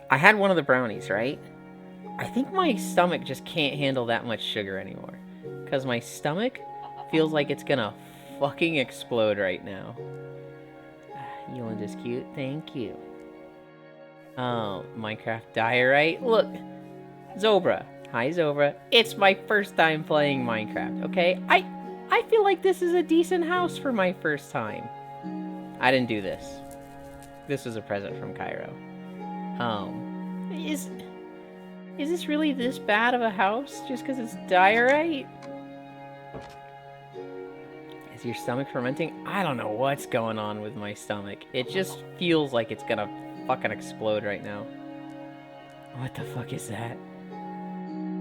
I had one of the brownies, right? I think my stomach just can't handle that much sugar anymore. Because my stomach feels like it's gonna fucking explode right now. Yulin is cute. Thank you. Minecraft Diorite. Look, Zobra. Hi, Zobra. It's my first time playing Minecraft, okay? I feel like this is a decent house for my first time. I didn't do this. This was a present from Cairo. Is this really this bad of a house just because it's diorite? Is your stomach fermenting? I don't know what's going on with my stomach. It just feels like it's gonna fucking explode right now. What the fuck is that?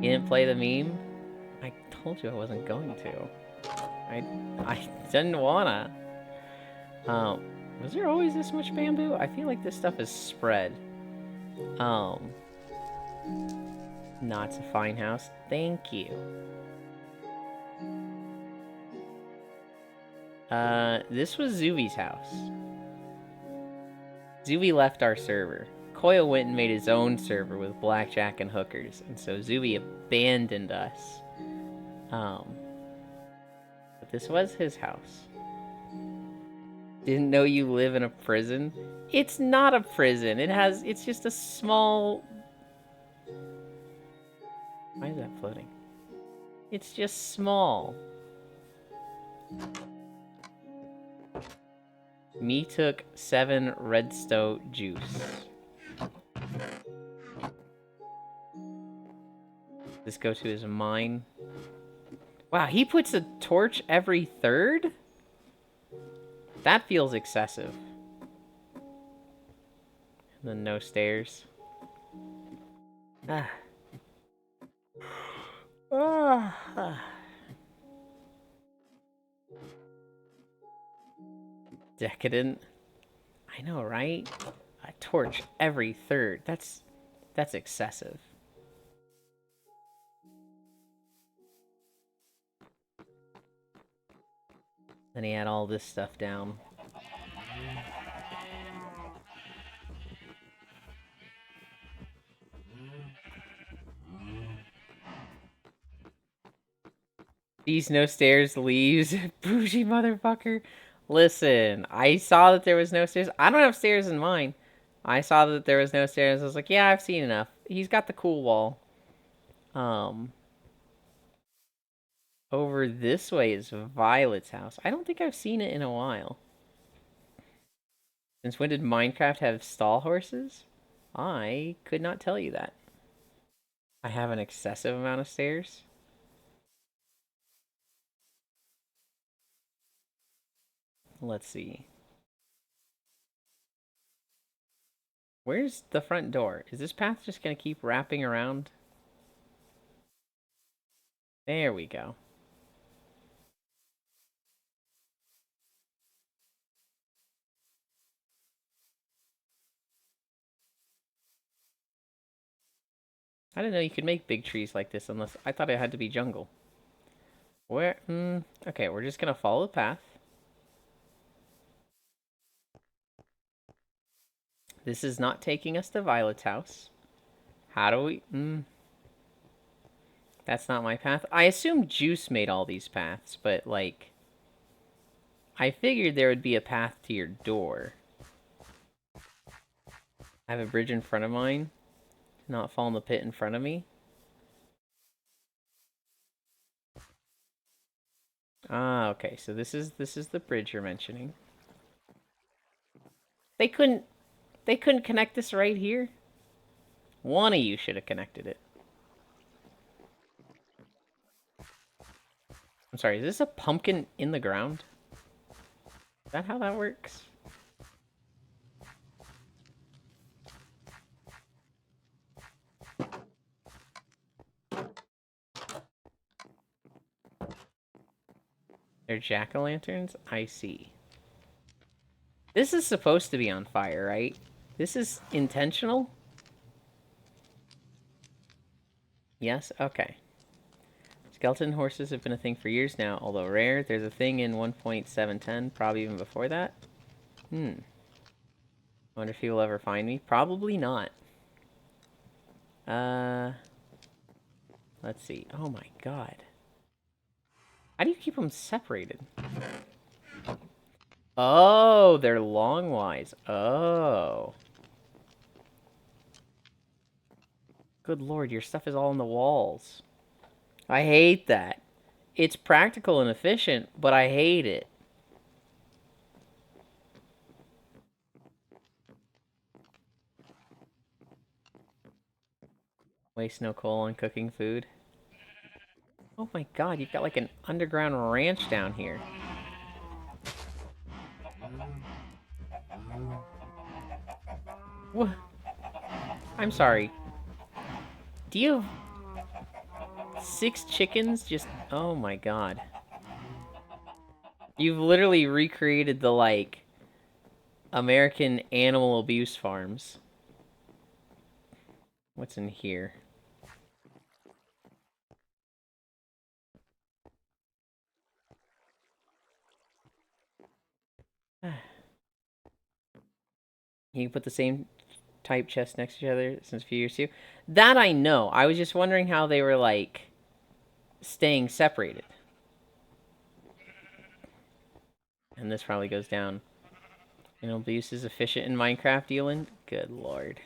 You didn't play the meme? I told you I wasn't going to. I didn't wanna. Was there always this much bamboo? I feel like this stuff is spread. No, it's a fine house. Thank you. This was Zuvi's house. Zuvi left our server. Koyo went and made his own server with blackjack and hookers, and so Zuvi abandoned us. But this was his house. Didn't know you live in a prison? It's not a prison. It's just a small... Why is that floating? It's just small. Me took 7 redstone juice. This go to his mine. Wow, he puts a torch every third? That feels excessive. And then no stairs. Ah. Decadent. I know, right? A torch every third. That's excessive. Then he had all this stuff down. These no stairs leaves. Bougie motherfucker. Listen, I saw that there was no stairs. I don't have stairs in mine. I saw that there was no stairs. I was like, yeah, I've seen enough. He's got the cool wall. Over this way is Violet's house. I don't think I've seen it in a while. Since when did Minecraft have stall horses? I could not tell you that. I have an excessive amount of stairs. Let's see. Where's the front door? Is this path just gonna keep wrapping around? There we go. I didn't know you could make big trees like this unless... I thought it had to be jungle. Where? Okay, we're just gonna follow the path. This is not taking us to Violet's house. How do we... That's not my path. I assume Juice made all these paths, but, like... I figured there would be a path to your door. I have a bridge in front of mine. Not fall in the pit in front of me. Ah, okay. So this is the bridge you're mentioning. They couldn't connect this right here. One of you should have connected it. I'm sorry, is this a pumpkin in the ground? Is that how that works? They're jack-o'-lanterns? I see. This is supposed to be on fire, right? This is intentional? Yes? Okay. Skeleton horses have been a thing for years now, although rare. There's a thing in 1.710, probably even before that. Wonder if he will ever find me. Probably not. Let's see. Oh my god. How do you keep them separated? Oh, they're longwise. Oh. Good lord, your stuff is all on the walls. I hate that. It's practical and efficient, but I hate it. Waste no coal on cooking food. Oh my god, you've got like an underground ranch down here. What? I'm sorry. Do you have 6 chickens? Just... Oh my god. You've literally recreated the, like, American animal abuse farms. What's in here? You can put the same type chests next to each other since a few years too. That I know. I was just wondering how they were, like, staying separated. And this probably goes down. You know, abuse is efficient in Minecraft, Elan? Good lord.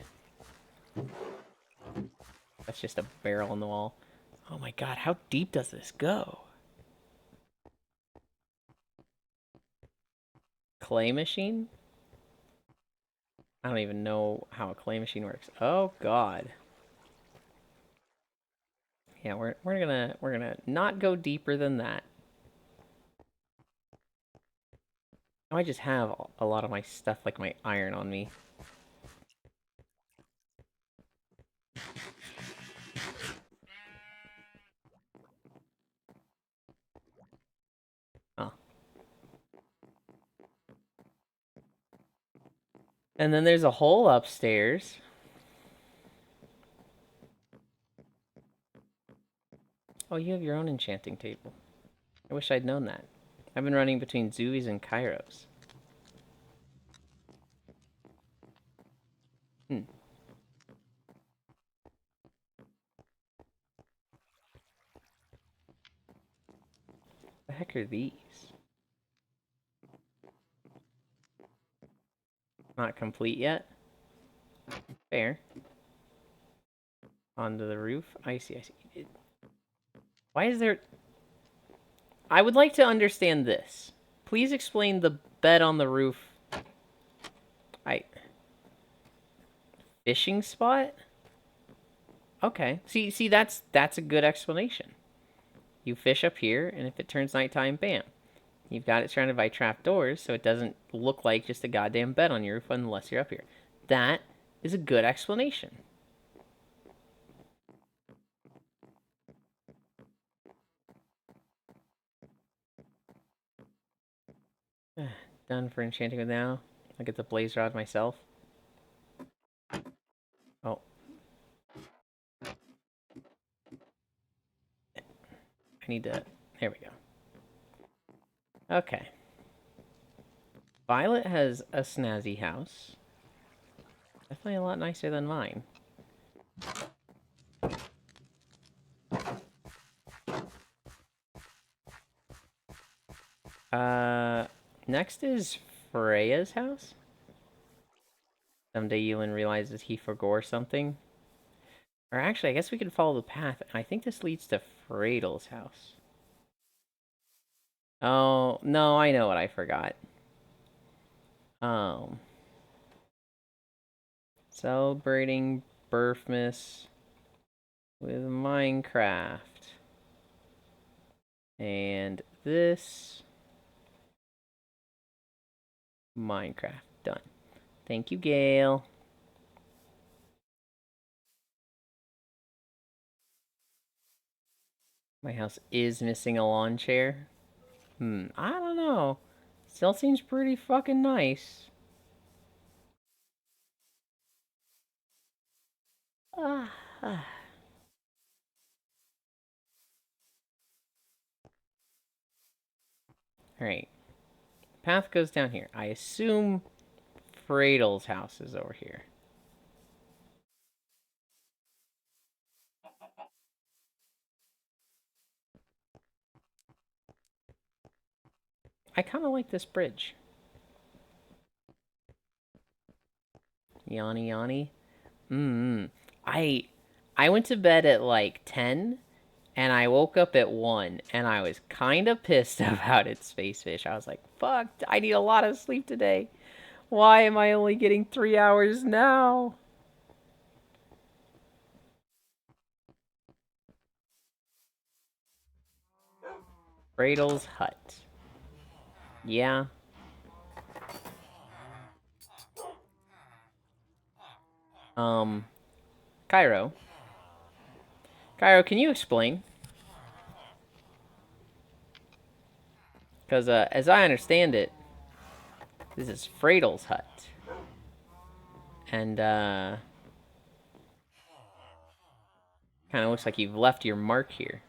That's just a barrel on the wall. Oh my god, how deep does this go? Clay machine? I don't even know how a clay machine works. Oh god. Yeah, we're gonna not go deeper than that. I just have a lot of my stuff, like my iron, on me. Oh. And then there's a hole upstairs. Oh, you have your own enchanting table. I wish I'd known that. I've been running between Zooey's and Kairos. The heck are these? Not complete yet? Fair. Onto the roof. I see, I see. Why is there... I would like to understand this. Please explain the bed on the roof. Fishing spot? Okay. See, that's a good explanation. You fish up here, and if it turns nighttime, bam. You've got it surrounded by trapdoors, so it doesn't look like just a goddamn bed on your roof unless you're up here. That is a good explanation. Done for enchanting with now. I'll get the blaze rod myself. Oh. I need to There we go. Okay. Violet has a snazzy house. Definitely a lot nicer than mine. Next is Freya's house. Someday Yulin realizes he forgore something. Or actually, I guess we could follow the path. I think this leads to Freydal's house. Oh, no, I know what I forgot. Celebrating Birthmas with Minecraft. And this... Minecraft. Done. Thank you, Gale. My house is missing a lawn chair. I don't know. Still seems pretty fucking nice. Alright. Path goes down here. I assume Freydal's house is over here. I kind of like this bridge. Yanni Yanni. I went to bed at like 10 and I woke up at 1 and I was kind of pissed about it, Space Fish. I was like, fuck, I need a lot of sleep today. Why am I only getting 3 hours now? Freydal's hut. Yeah. Cairo. Cairo, can you explain? Because, as I understand it, this is Freydal's hut. And, kind of looks like you've left your mark here.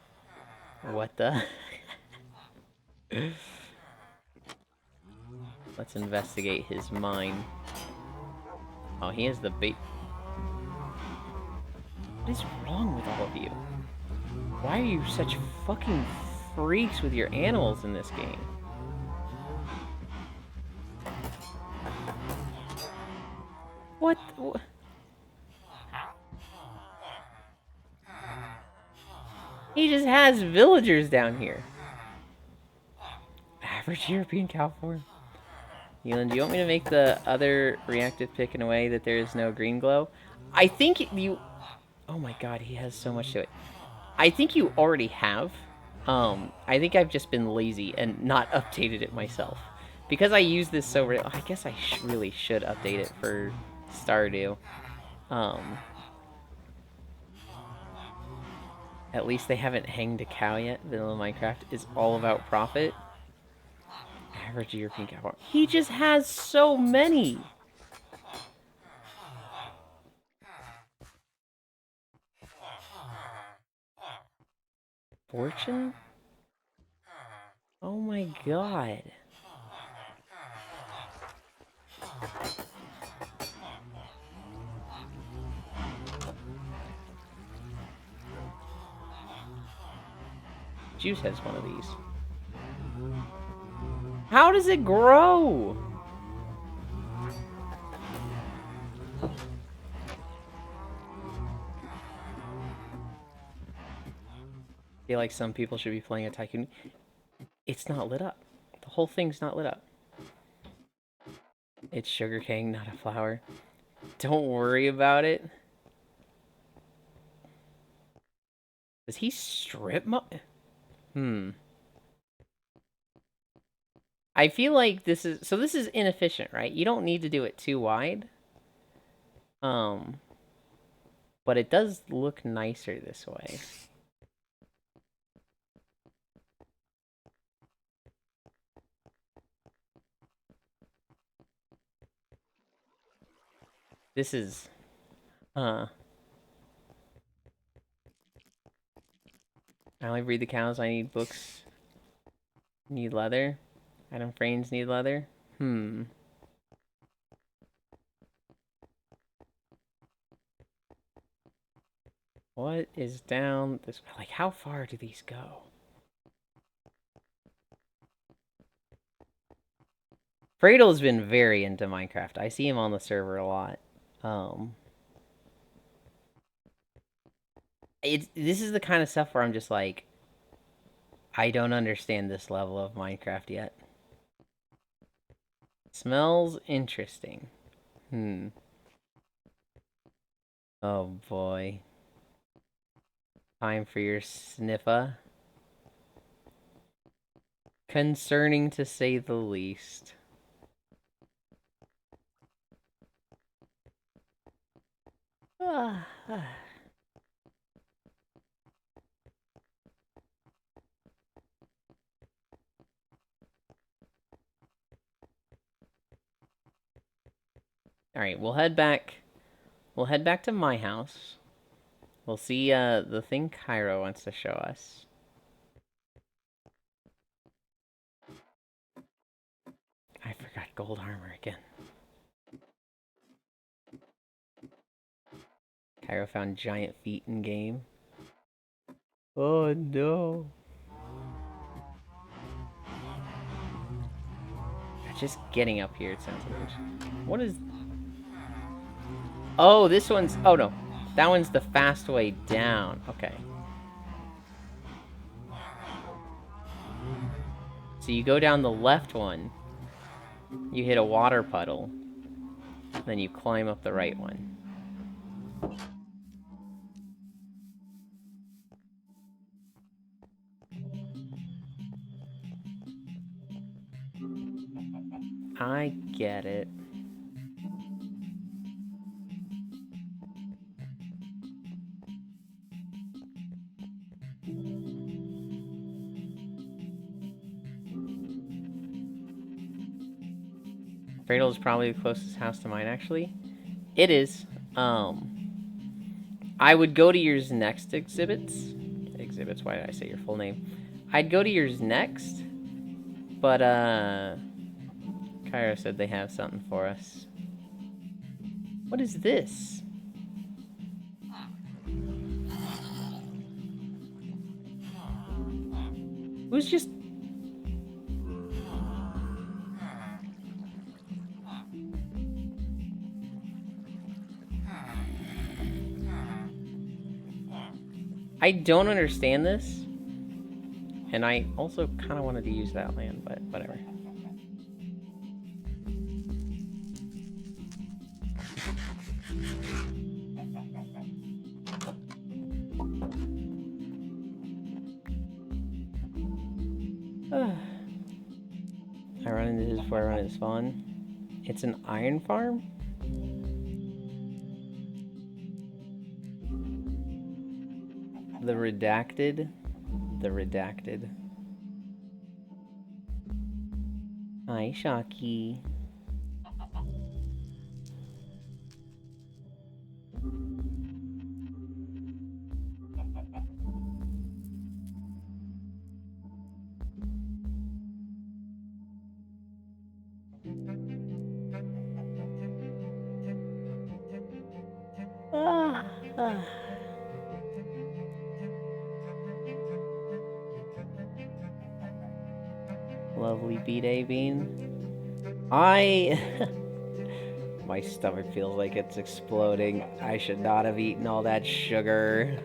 What the? Let's investigate his mine. Oh, he has the bait. What is wrong with all of you? Why are you such fucking freaks with your animals in this game? What? He just has villagers down here. Average European cow form. Yulin, do you want me to make the other reactive pick in a way that there is no green glow? I think you... Oh my god, he has so much to it. I think you already have. I think I've just been lazy and not updated it myself. Because I use this so... I guess I really should update it for Stardew. At least they haven't hanged a cow yet. Vanilla Minecraft is all about profit. Average European cow farm. He just has so many. Fortune? Oh my god. Juice has one of these. How does it grow? I feel like some people should be playing a Tycoon. It's not lit up. The whole thing's not lit up. It's sugarcane, not a flower. Don't worry about it. Does he strip I feel like this is... So this is inefficient, right? You don't need to do it too wide. But it does look nicer this way. This is... I only breed the cows. I need books Need leather? Item frames need leather? What is down this... Like, how far do these go? Fredo's been very into Minecraft. I see him on the server a lot. This is the kind of stuff where I'm just like, I don't understand this level of Minecraft yet. Smells interesting. Oh boy. Time for your sniffa. Concerning to say the least. Alright, we'll head back. We'll head back to my house. We'll see the thing Cairo wants to show us. I forgot gold armor again. Cairo found giant feet in game. Oh no. Just getting up here, it sounds weird. What is... Oh, this one's... Oh no. That one's the fast way down. Okay. So you go down the left one. You hit a water puddle. Then you climb up the right one. I get it. Cradle is probably the closest house to mine, actually. It is. I would go to yours next, exhibits. Exhibits, why did I say your full name? I'd go to yours next, but, Cairo said they have something for us. What is this? Who's just... I don't understand this. And I also kind of wanted to use that land, but whatever. I run into this before I run into spawn. It's an iron farm? The redacted. The redacted. Hi, Shocky. Lovely B-Day bean. My stomach feels like it's exploding. I should not have eaten all that sugar.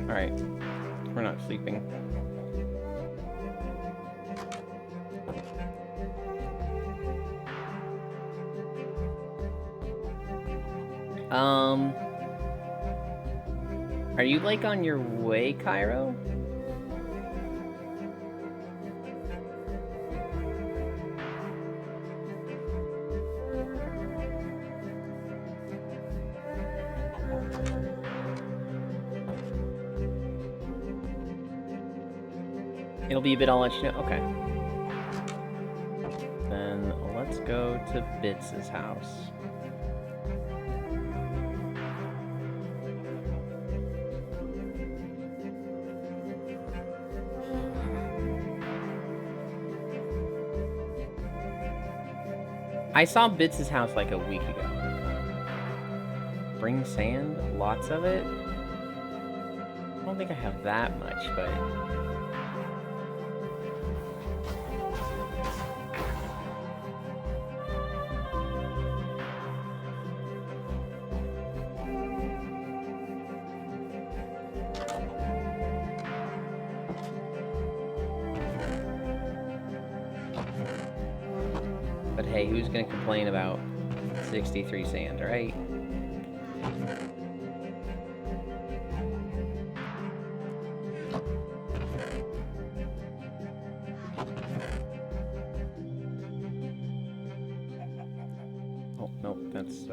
Alright. We're not sleeping. Are you like on your way, Cairo? It'll be a bit, I'll let you know. Okay. Then let's go to Bits' house. I saw Bits' house like a week ago. Bring sand? Lots of it? I don't think I have that much, but... But hey, who's gonna complain about 63 sand, right? Oh, nope, that's,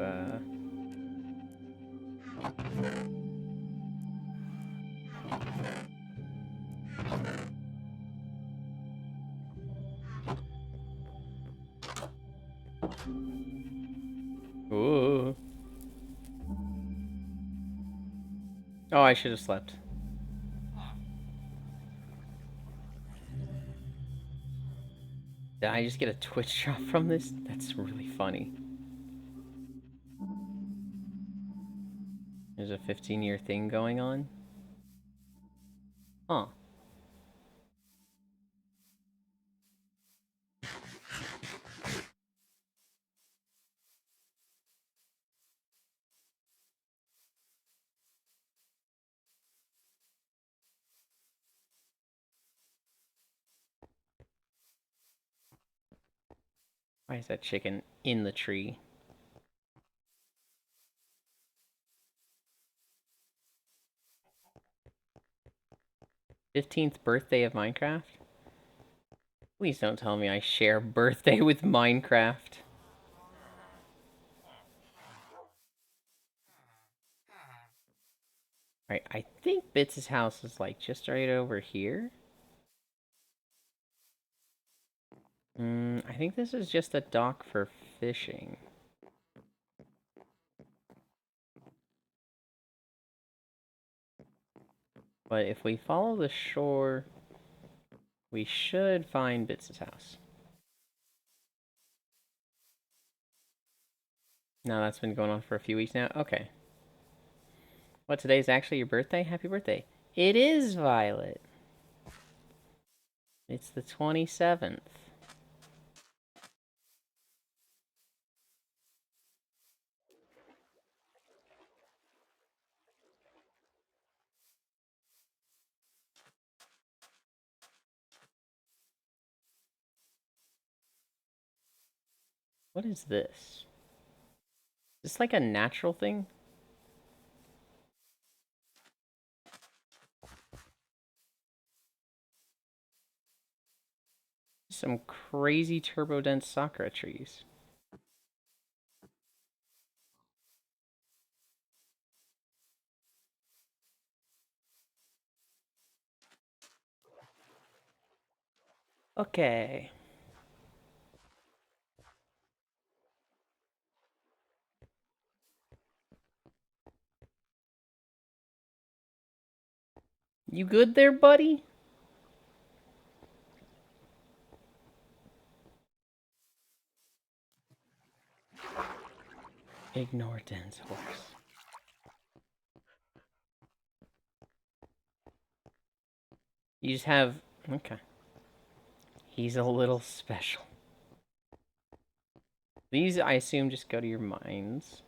Ooh. Oh, I should have slept. Did I just get a Twitch drop from this? That's really funny. There's a 15-year thing going on? Huh. Why is that chicken in the tree? '15th birthday of Minecraft? Please don't tell me I share birthday with Minecraft. Right, I think Bits' house is like just right over here. I think this is just a dock for fishing. But if we follow the shore, we should find Bits' house. Now that's been going on for a few weeks now? Okay. What, today's actually your birthday? Happy birthday. It is, Violet. It's the 27th. What is this? Is this like a natural thing? Some crazy turbo dense sakura trees. Okay. You good there, buddy? Ignore dense horse. You just have... Okay. He's a little special. These, I assume, just go to your mines.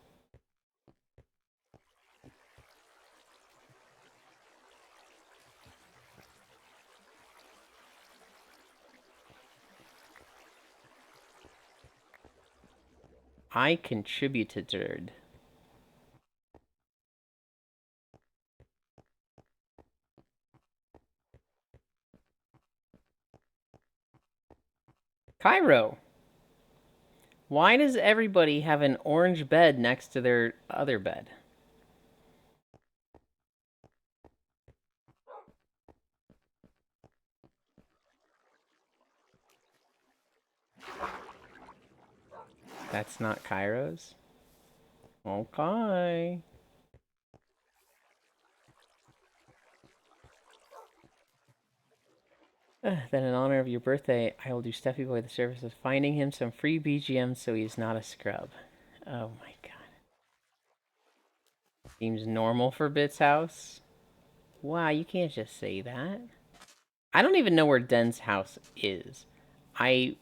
I contributed. Cairo. Why does everybody have an orange bed next to their other bed? That's not Kairos? Okay. Then in honor of your birthday, I will do Steffi Boy the service of finding him some free BGM so he's not a scrub. Oh my god. Seems normal for Bit's house? Wow, you can't just say that. I don't even know where Den's house is. I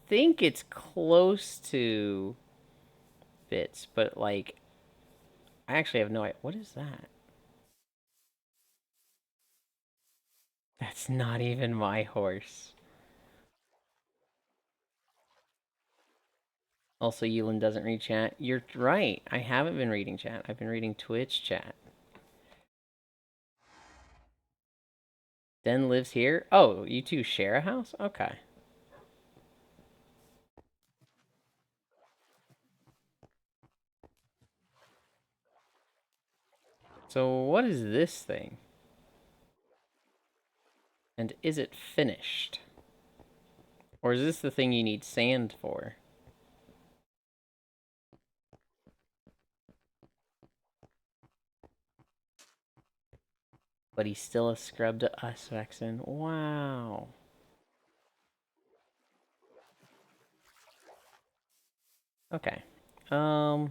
think it's close to Bits, but like, I actually have no idea. What is that? That's not even my horse. Also, Yulin doesn't read chat. You're right. I haven't been reading chat. I've been reading Twitch chat. Den lives here? Oh, you two share a house? Okay. So what is this thing? And is it finished? Or is this the thing you need sand for? But he's still a scrub to us, Vexen. Wow. Okay. I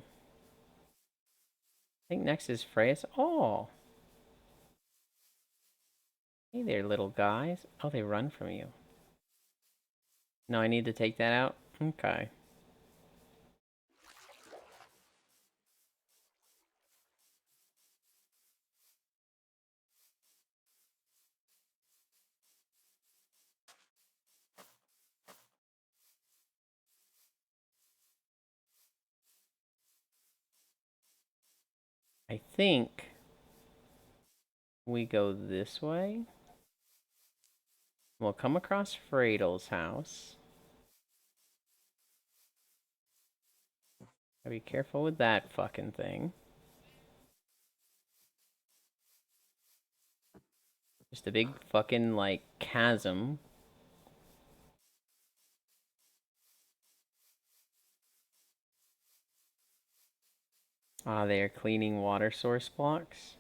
think next is Freya's. Oh. Hey there, little guys. Oh, they run from you. No, I need to take that out? Okay. I think we go this way. We'll come across Fredel's house. Gotta be careful with that fucking thing. Just a big fucking, like, chasm. Ah, they are cleaning water source blocks.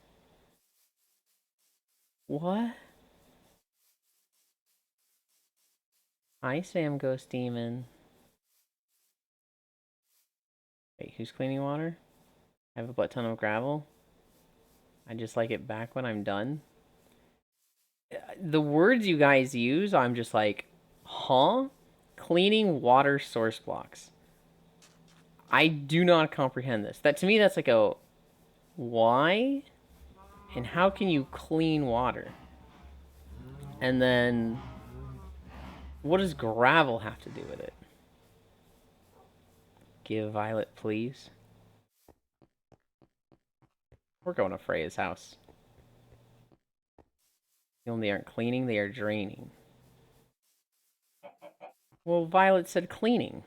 What? Hi, Sam Ghost Demon. Wait, who's cleaning water? I have a butt ton of gravel. I just like it back when I'm done. The words you guys use, I'm just like, huh? Cleaning water source blocks. I do not comprehend this. That to me, that's like a why? And how can you clean water? And then what does gravel have to do with it? Give Violet, please. We're going to Freya's house. They only aren't cleaning, they are draining. Well, Violet said cleaning.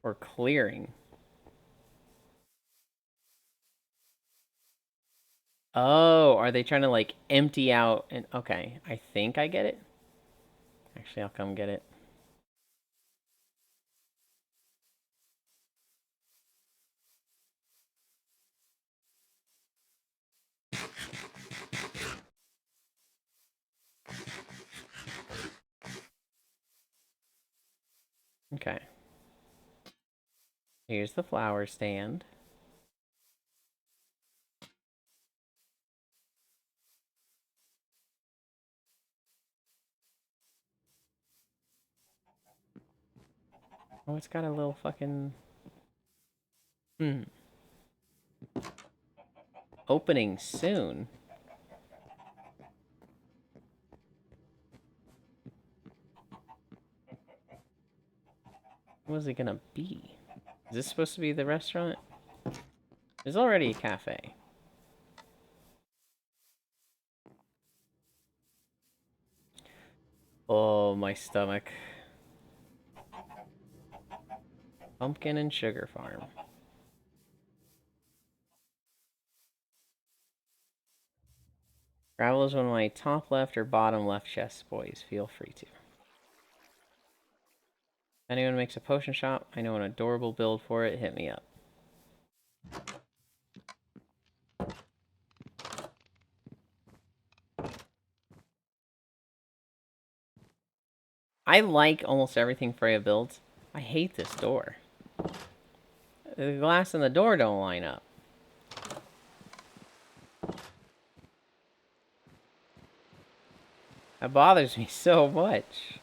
Or clearing. Oh, are they trying to like empty out and okay, I think I get it. Actually, I'll come get it. Okay. Here's the flower stand. Oh, it's got a little fucking... Opening soon. What is it gonna be? Is this supposed to be the restaurant? There's already a cafe. Oh, my stomach. Pumpkin and sugar farm. Gravel is one of my top left or bottom left chests, boys. Feel free to. anyone makes a potion shop, I know an adorable build for it. Hit me up. I like almost everything Freya builds. I hate this door. The glass and the door don't line up. That bothers me so much.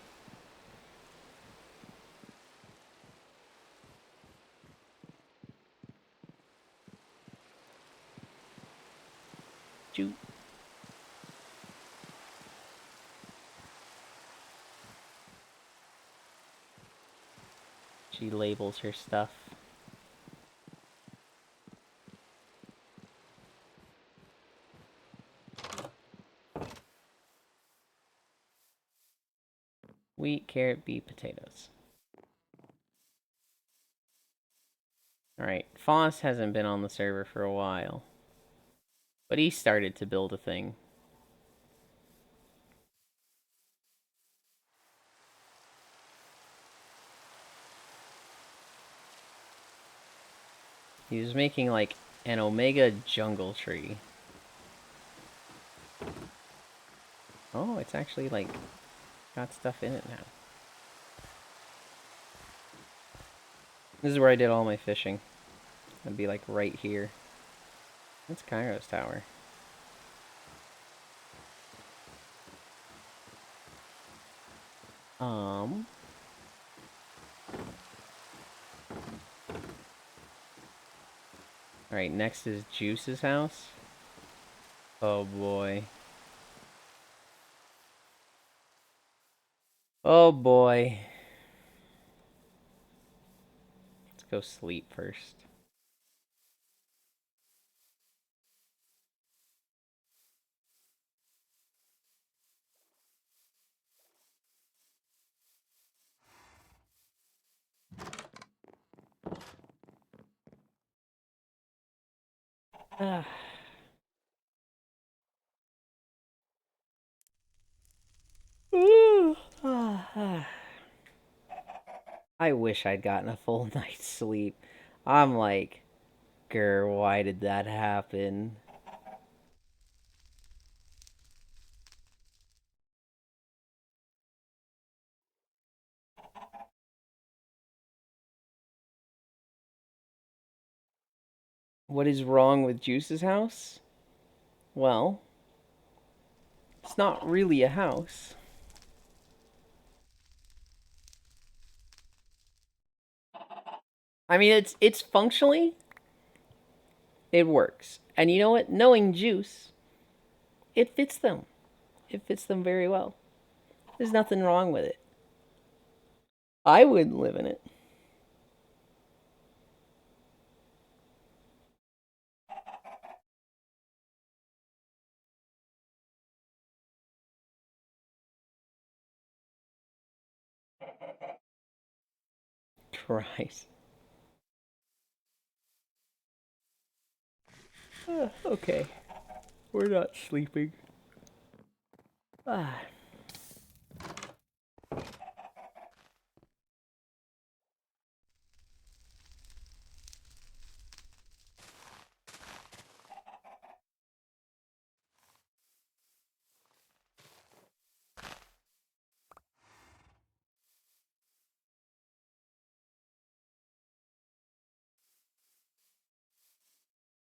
Shoot. She labels her stuff. Wheat, carrot, beet, potatoes. Alright, Foss hasn't been on the server for a while. But he started to build a thing. He was making like an Omega jungle tree. Oh, it's actually like got stuff in it now. This is where I did all my fishing. It'd be like right here. That's Kairos Tower. Alright, next is Juice's house. Oh boy. Oh boy. Let's go sleep first. I wish I'd gotten a full night's sleep. I'm like, grr, why did that happen? What is wrong with Juice's house? Well, it's not really a house. I mean, it's functionally, it works. And you know what? Knowing Juice, it fits them. It fits them very well. There's nothing wrong with it. I wouldn't live in it. Christ. Okay. We're not sleeping. Ah.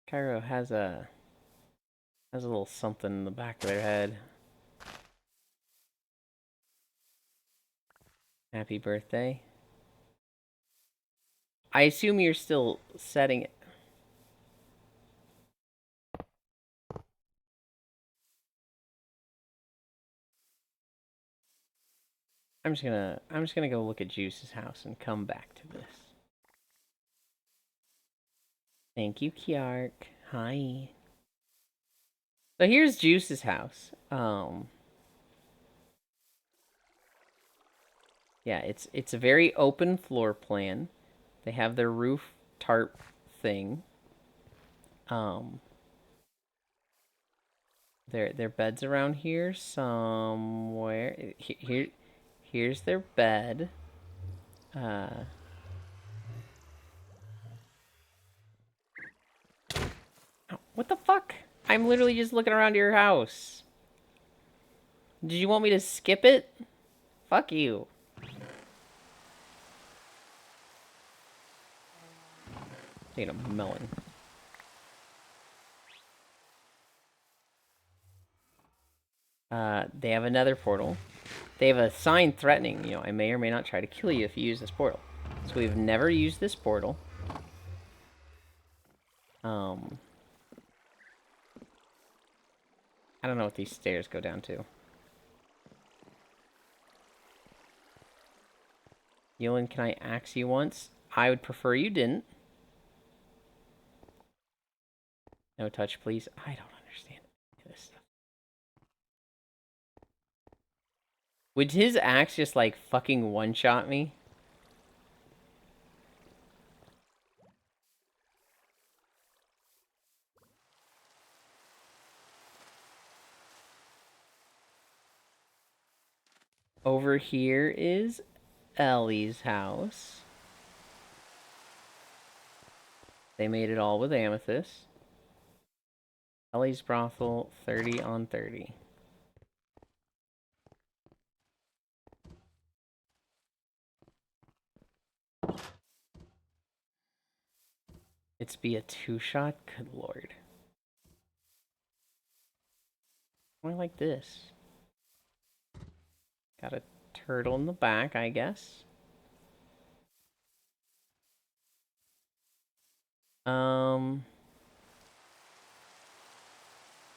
Cairo has a little something in the back of their head. Happy birthday. I assume you're still setting it. I'm just gonna go look at Juice's house and come back to this. Thank you, Kiark. Hi. So here's Juice's house. Yeah, it's a very open floor plan. They have their roof tarp thing. Their bed's around here somewhere. Here's their bed. What the fuck? I'm literally just looking around your house. Did you want me to skip it? Fuck you. Taking a melon. They have another portal. They have a sign threatening, you know, I may or may not try to kill you if you use this portal. So we've never used this portal. I don't know what these stairs go down to. Yolan, can I axe you once? I would prefer you didn't. No touch, please. I don't understand this stuff. Would his axe just, like, fucking one-shot me? Over here is Ellie's house. They made it all with amethyst. Ellie's brothel, 30 on 30. It's be a two-shot? Good lord. I like this. Got a turtle in the back, I guess.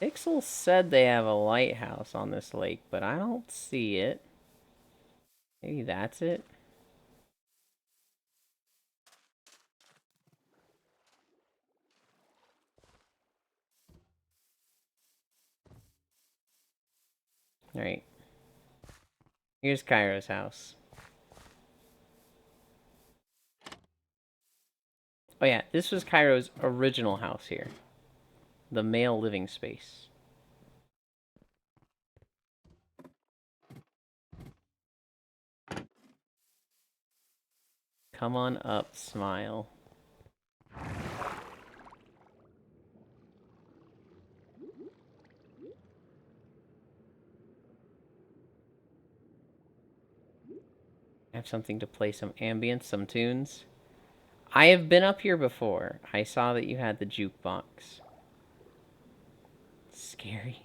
Pixel said they have a lighthouse on this lake, but I don't see it. Maybe that's it. Alright. Here's Cairo's house. Oh yeah, this was Cairo's original house here. The male living space. Come on up, smile. I have something to play some ambience, some tunes. I have been up here before. I saw that you had the jukebox. Scary.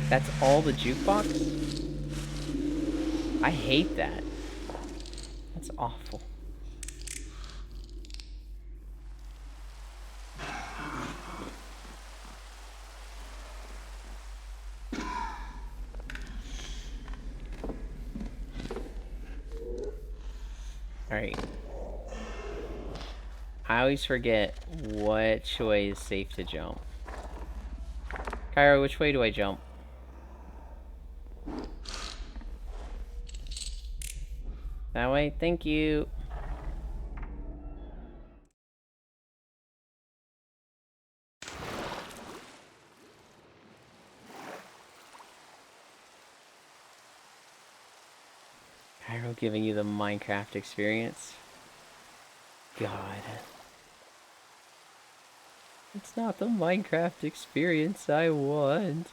That's all the jukebox? I hate that. That's awful. Alright. I always forget which way is safe to jump. Cairo, which way do I jump? That way? Thank you. Cairo giving you the Minecraft experience. God. It's not the Minecraft experience I want.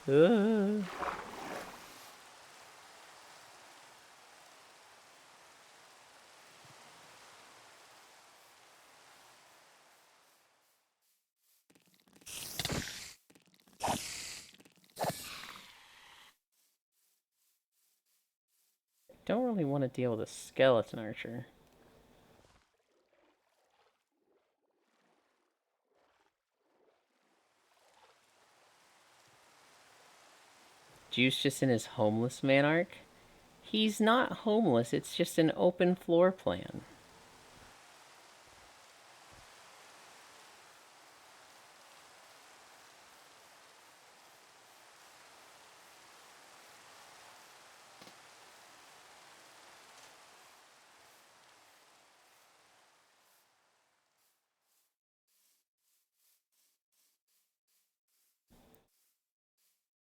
Don't really want to deal with a skeleton archer. Juice just in his homeless man arc? He's not homeless, it's just an open floor plan.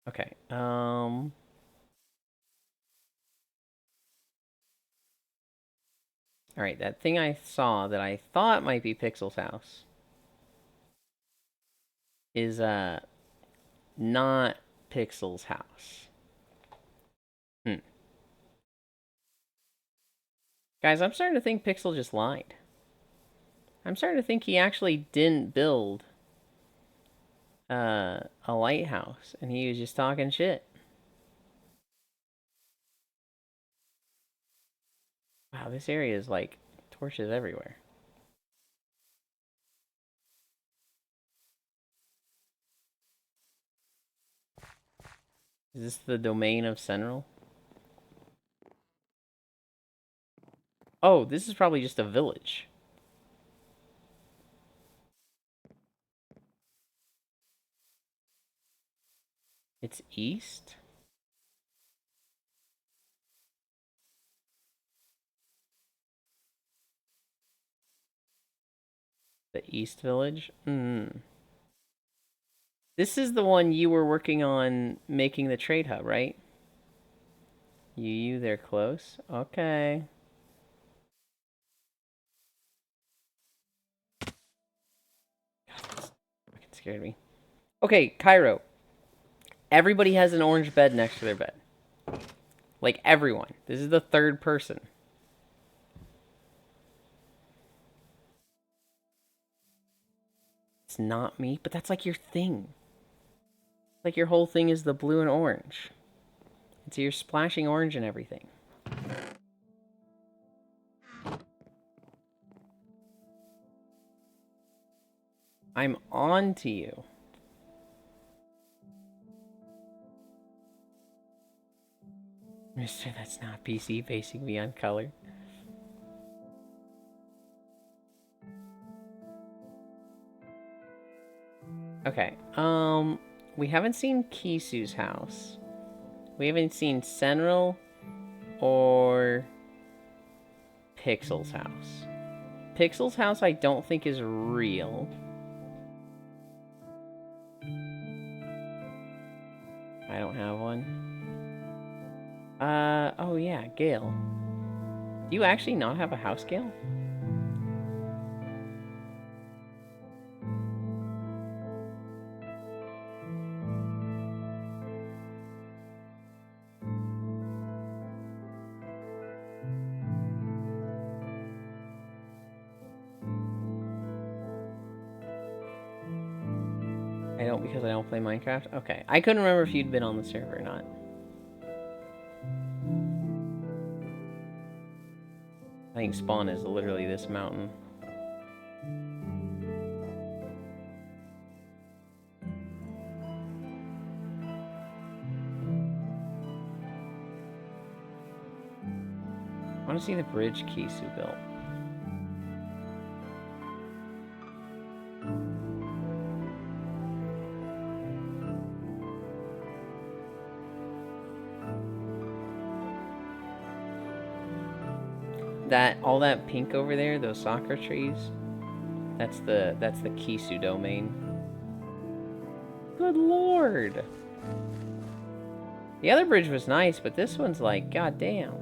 Okay. All right, that thing I saw that I thought might be Pixel's house is not Pixel's house. Guys, I'm starting to think Pixel just lied. I'm starting to think he actually didn't build a lighthouse and he was just talking shit. Wow, this area is like torches everywhere. Is this the domain of Senral? Oh, this is probably just a village. It's east? The East Village? This is the one you were working on making the trade hub, right? They're close? Okay. God, that fucking scared me. Okay, Cairo. Everybody has an orange bed next to their bed. Like, everyone. This is the third person. It's not me, but that's like your thing. Like your whole thing is the blue and orange. And so you're splashing orange and everything. I'm on to you. Mister, that's not PC facing me on color. Okay, we haven't seen Kisu's house. We haven't seen Senral or Pixel's house. Pixel's house I don't think is real. I don't have one. Oh yeah, Gale. Do you actually not have a house, Gale? I don't because I don't play Minecraft? Okay. I couldn't remember if you'd been on the server or not. I think spawn is literally this mountain. I want to see the bridge Kisu built. All that pink over there, those sakura trees, that's the Kisu domain. Good lord. The other bridge was nice, but this one's like, goddamn.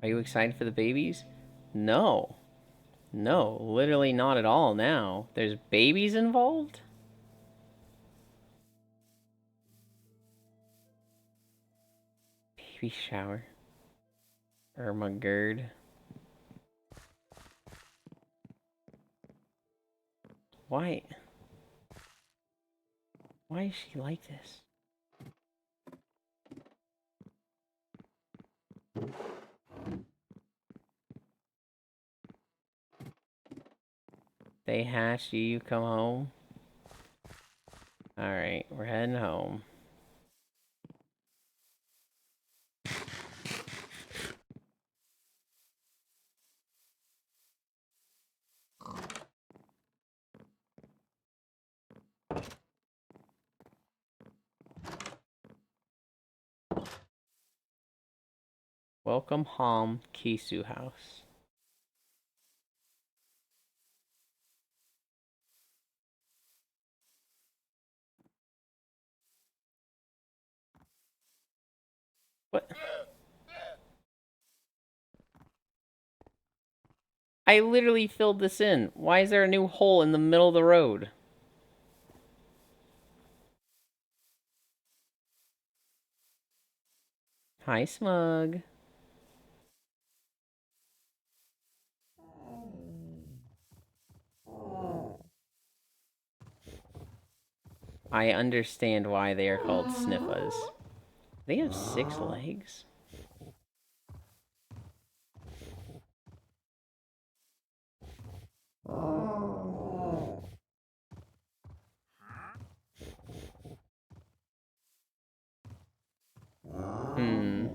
Are you excited for the babies? No. No, literally not at all now. There's babies involved? Baby shower. Ermagerd. Why? Why is she like this? They hatch, you come home? Alright, we're heading home. Welcome home, Kisu House. What? I literally filled this in. Why is there a new hole in the middle of the road? Hi, Smug. I understand why they are called sniffas. They have 6 legs? Hmm.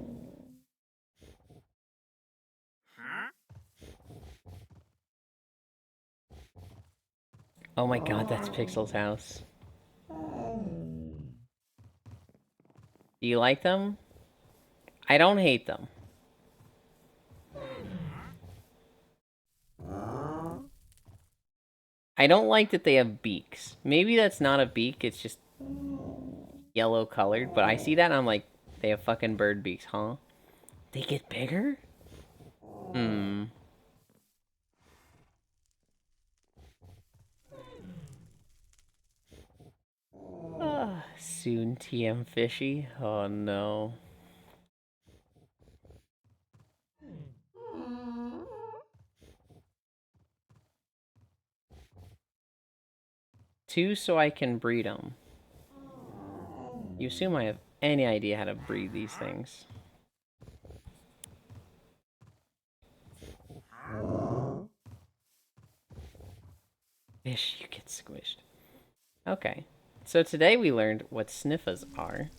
Oh my god, that's Pixel's house. Do you like them? I don't hate them. I don't like that they have beaks. Maybe that's not a beak, it's just yellow colored, but I see that and I'm like, they have fucking bird beaks, huh? They get bigger? Hmm. Soon TM Fishy? Oh no. Two so I can breed them. You assume I have any idea how to breed these things. Fish, you get squished. Okay. So today we learned what sniffas are.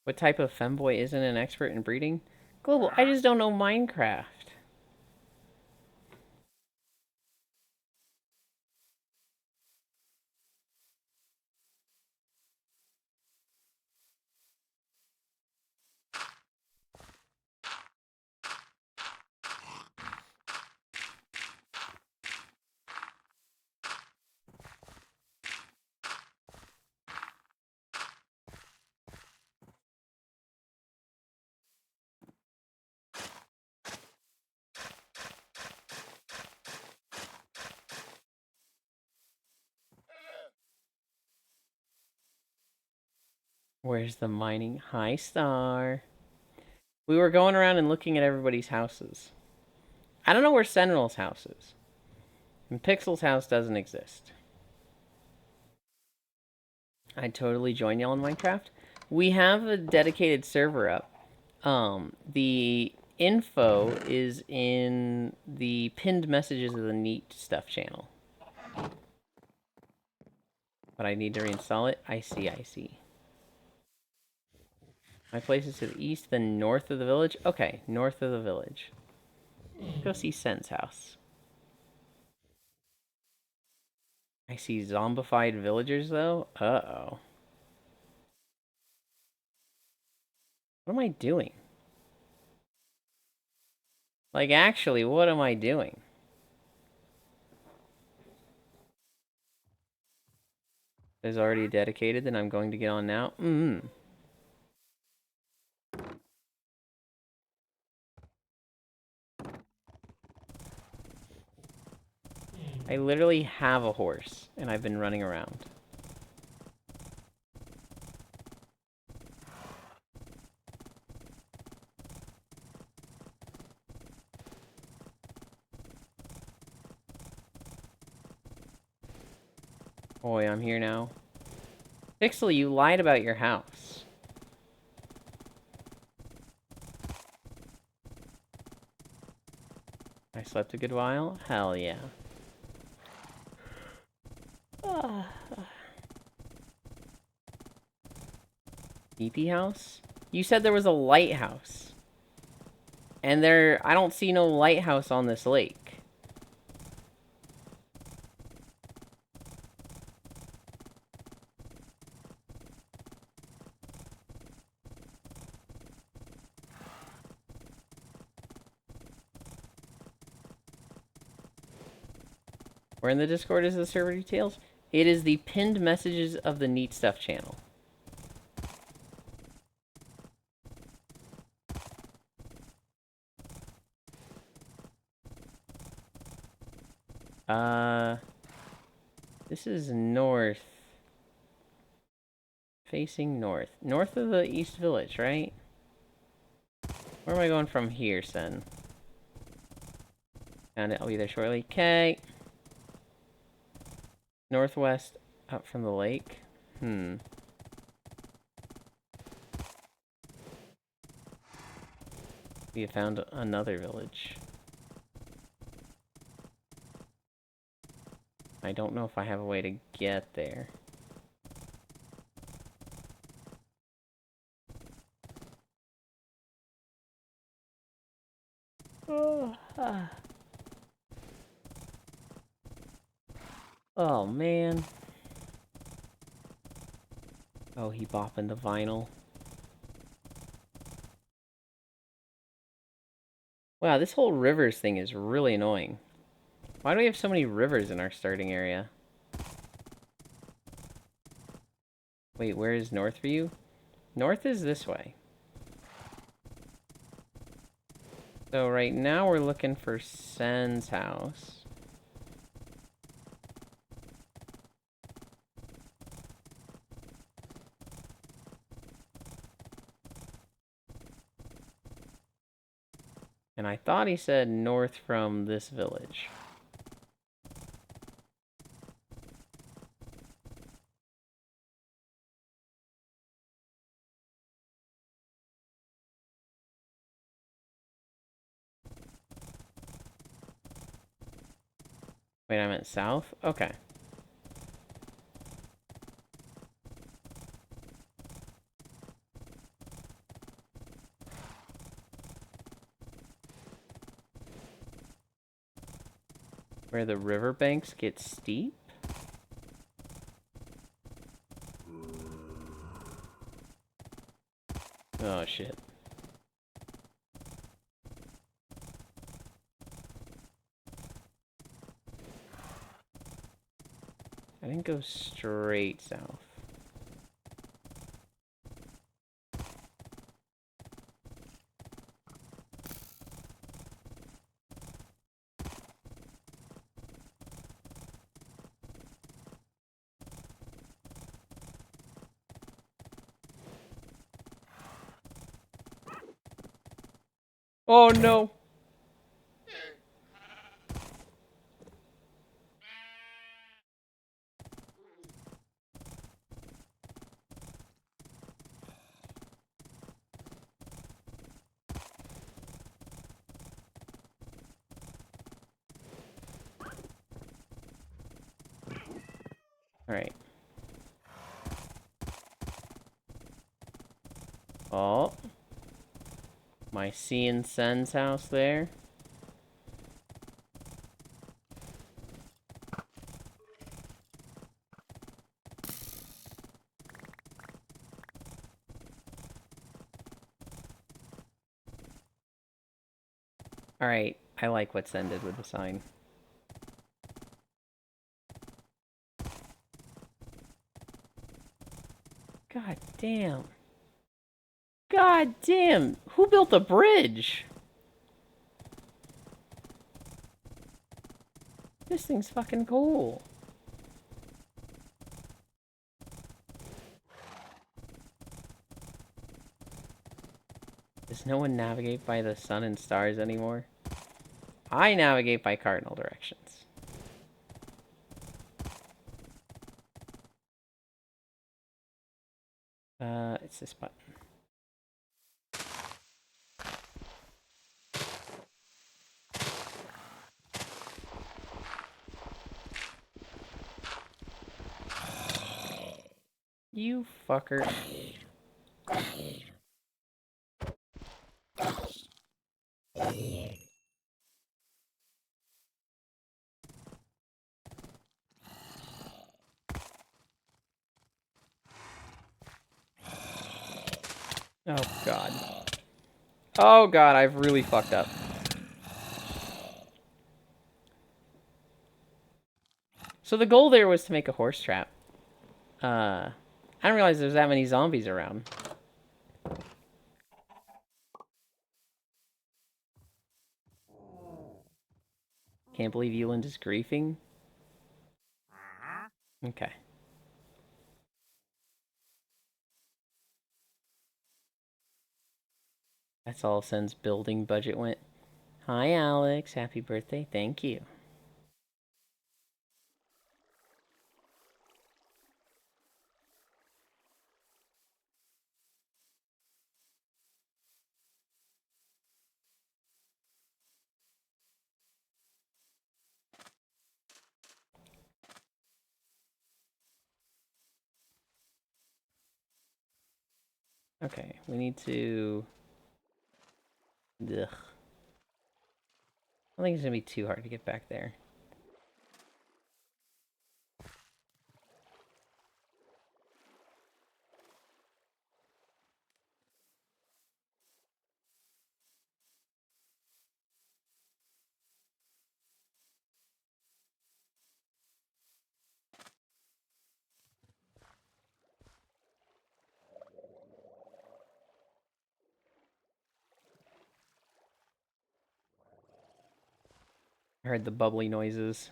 What type of femboy isn't an expert in breeding? Global, I just don't know Minecraft. Where's the mining? Hi, Star. We were going around and looking at everybody's houses. I don't know where Sentinel's house is. And Pixel's house doesn't exist. I'd totally join y'all in Minecraft. We have a dedicated server up. The info is in the pinned messages of the Neat Stuff channel. But I need to reinstall it. I see. My place is to the east, then north of the village. Okay, north of the village. Go see Sen's house. I see zombified villagers, though. Uh-oh. What am I doing? Like, actually, what am I doing? There's already dedicated, then I'm going to get on now. I literally have a horse, and I've been running around. Boy, I'm here now. Pixel, you lied about your house. I slept a good while? Hell yeah. Sleepy house? You said there was a lighthouse. And I don't see no lighthouse on this lake. Where in the Discord is the server details? It is the pinned messages of the Neat Stuff channel. This is north. Facing north. North of the East Village, right? Where am I going from here, son? Found it. I'll be there shortly. Okay. Northwest up from the lake. You found another village. I don't know if I have a way to get there. Oh, man. Oh, he bopping the vinyl. Wow, this whole rivers thing is really annoying. Why do we have so many rivers in our starting area? Wait, where is north for you? North is this way. So right now we're looking for Sen's house. And I thought he said north from this village. Wait, I meant south? Okay. Where the riverbanks get steep? Oh, shit. I didn't go straight south. Oh no! Alright. Oh. My seeing Sen's house there. Alright, I like what Sen did with the sign. God damn. God damn! Who built the bridge? This thing's fucking cool. Does no one navigate by the sun and stars anymore? I navigate by cardinal directions. It's this button. You fucker. Oh god. Oh god, I've really fucked up. So the goal there was to make a horse trap. I didn't realize there's that many zombies around. Can't believe Euland is griefing. Okay. That's all Sen's building budget went. Hi, Alex. Happy birthday. Thank you. Okay, we need to... Ugh. I don't think it's gonna be too hard to get back there. I heard the bubbly noises.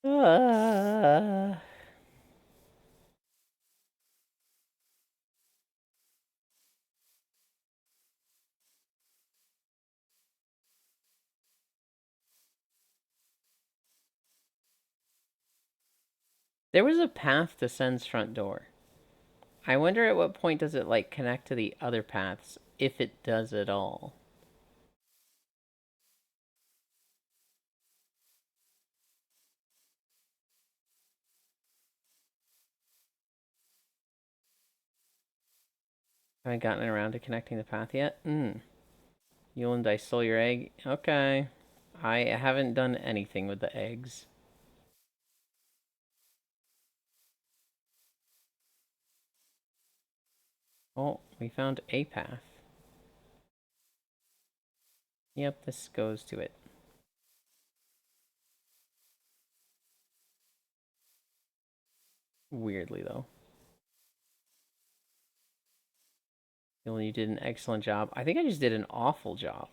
Ah. There was a path to Sen's front door. I wonder at what point does it, like, connect to the other paths, if it does at all. Haven't gotten around to connecting the path yet? Euland, I stole your egg. Okay. I haven't done anything with the eggs. Oh, we found a path. Yep, this goes to it. Weirdly, though. Euland, you did an excellent job. I think I just did an awful job.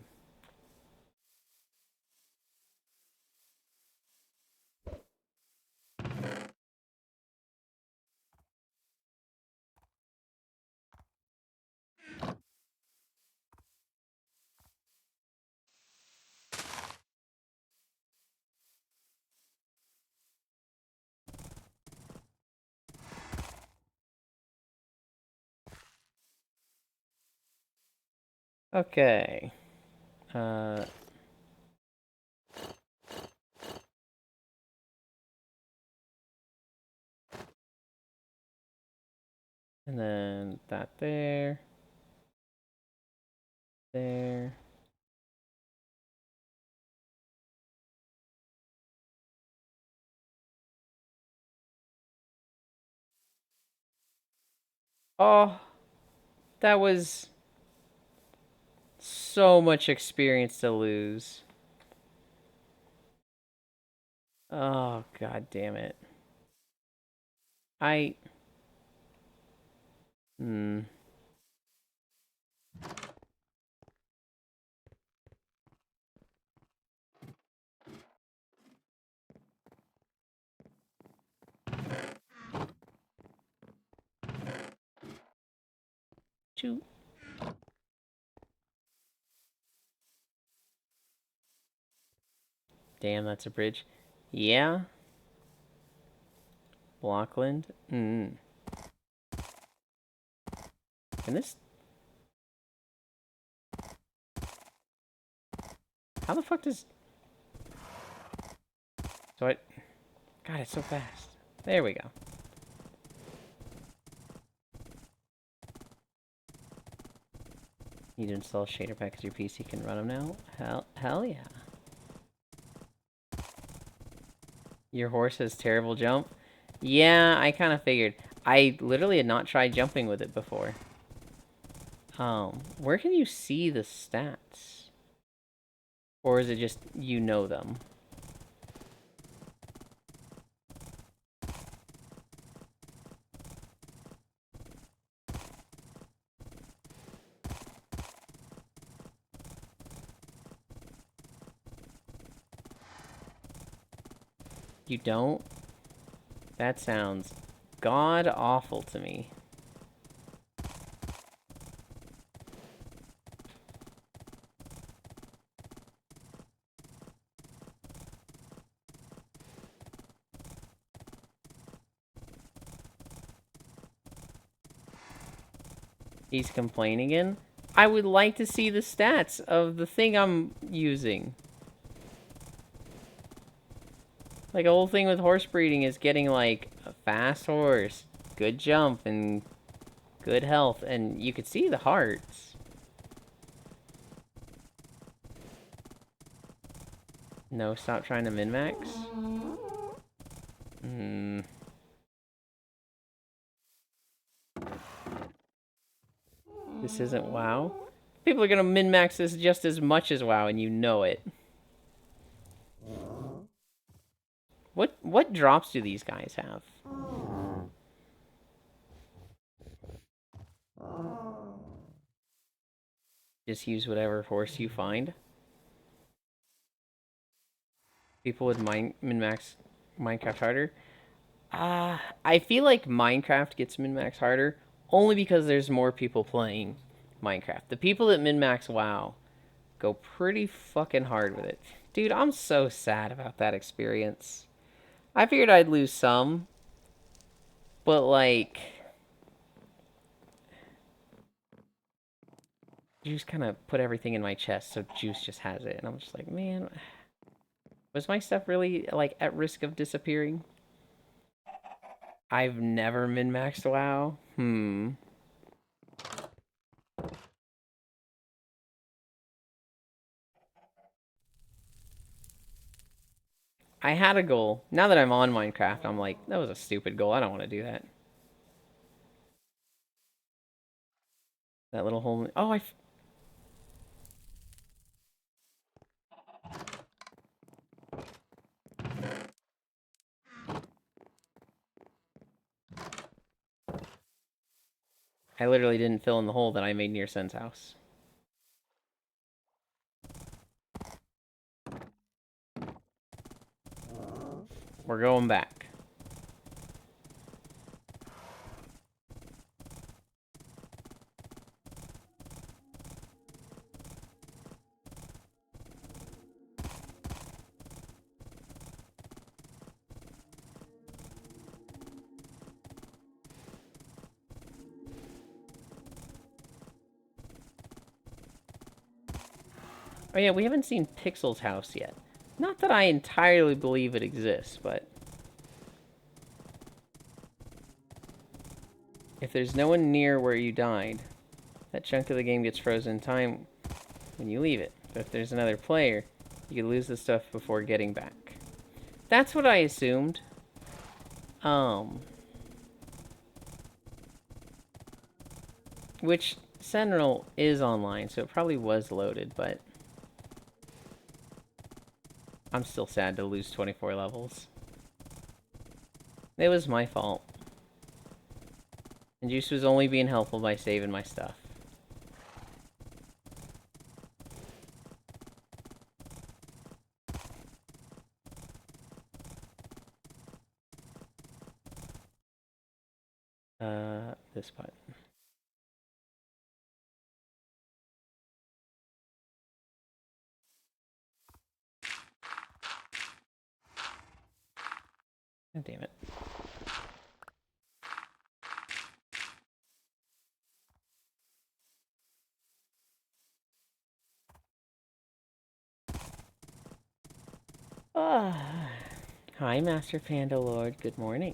Okay. And then that there. There. Oh, that was so much experience to lose. Oh, god damn it. Choo. Damn, that's a bridge. Yeah. Blockland. Can this... How the fuck does... So God, it's so fast. There we go. Need to install shader pack because your PC can run them now? Hell yeah. Your horse has terrible jump? Yeah, I kind of figured. I literally had not tried jumping with it before. Where can you see the stats? Or is it just you know them? You don't? That sounds god awful to me. He's complaining again? I would like to see the stats of the thing I'm using. Like, a whole thing with horse breeding is getting, like, a fast horse, good jump, and good health, and you could see the hearts. No, stop trying to min-max? This isn't WoW? People are gonna min-max this just as much as WoW, and you know it. What drops do these guys have? Just use whatever horse you find. People would min-max Minecraft harder. I feel like Minecraft gets min-max harder only because there's more people playing Minecraft. The people that min-max WoW go pretty fucking hard with it. Dude, I'm so sad about that experience. I figured I'd lose some, but like, Juice kind of put everything in my chest, so Juice just has it, and I'm just like, man, was my stuff really like at risk of disappearing? I've never min-maxed WoW. I had a goal. Now that I'm on Minecraft, I'm like, that was a stupid goal. I don't want to do that. That little hole. Oh, I literally didn't fill in the hole that I made near Sen's house. We're going back. Oh yeah, we haven't seen Pixel's house yet. Not that I entirely believe it exists, but if there's no one near where you died, that chunk of the game gets frozen in time when you leave it. But if there's another player, you can lose the stuff before getting back. That's what I assumed. Which Sentinel is online, so it probably was loaded, but I'm still sad to lose 24 levels. It was my fault. And Juice was only being helpful by saving my stuff. This button. God damn it. Hi, Hi, Master Panda Lord. Good morning.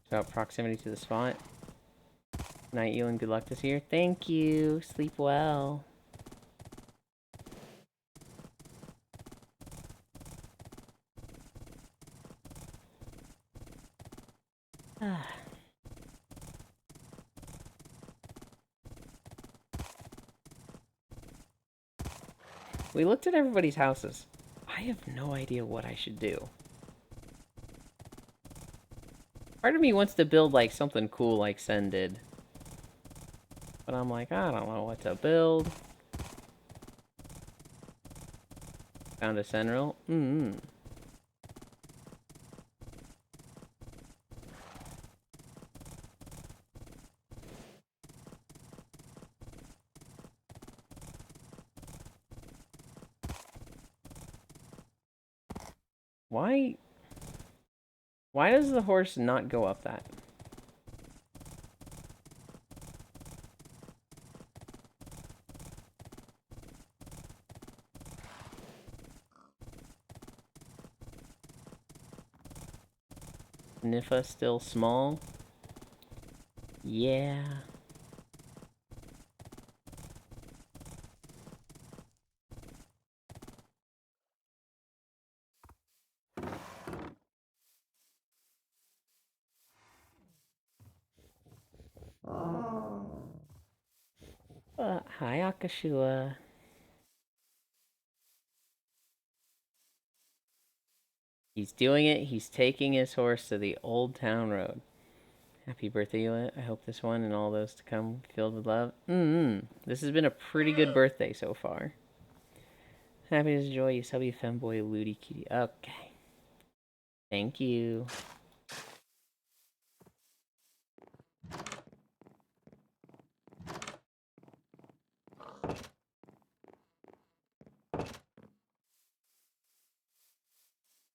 About proximity to the spot. Night, you, and good luck this year. Thank you. Sleep well. We looked at everybody's houses. I have no idea what I should do. Part of me wants to build like something cool like Sen did. But I'm like, I don't know what to build. Found a Senril. Why does the horse not go up that? Nifa still small? Yeah. Hi, Akashua. He's doing it. He's taking his horse to the Old Town Road. Happy birthday, Eula. I hope this one and all those to come filled with love. This has been a pretty good birthday so far. Happy to enjoy you, subby femboy Ludi Kitty. Okay. Thank you.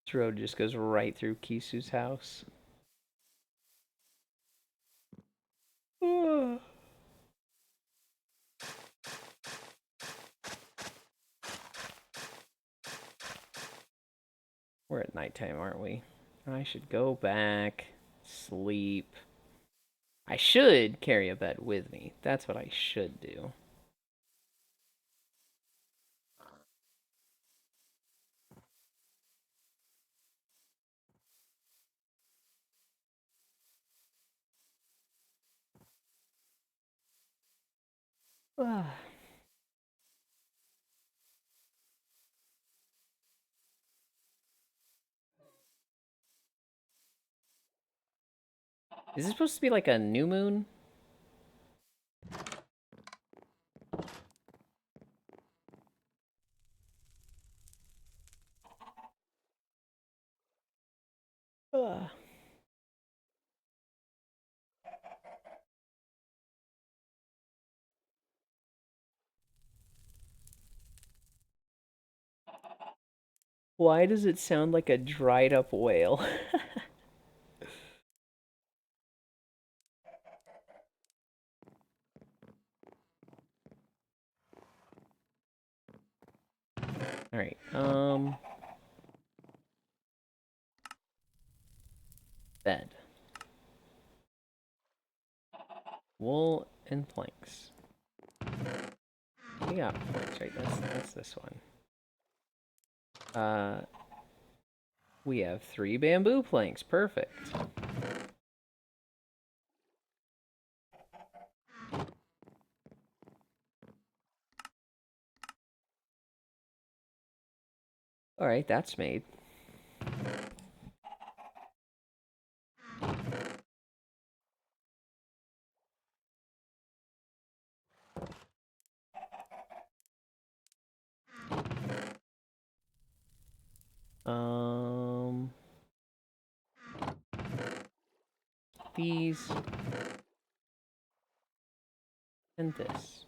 This road just goes right through Kisu's house. We're at nighttime, aren't we? I should go back, sleep. I should carry a bed with me. That's what I should do. Is this supposed to be like a new moon? Why does it sound like a dried up whale? Alright, bed. Wool and planks. We got planks, right? That's this one. We have 3 bamboo planks. Perfect. Alright, that's made. These and this.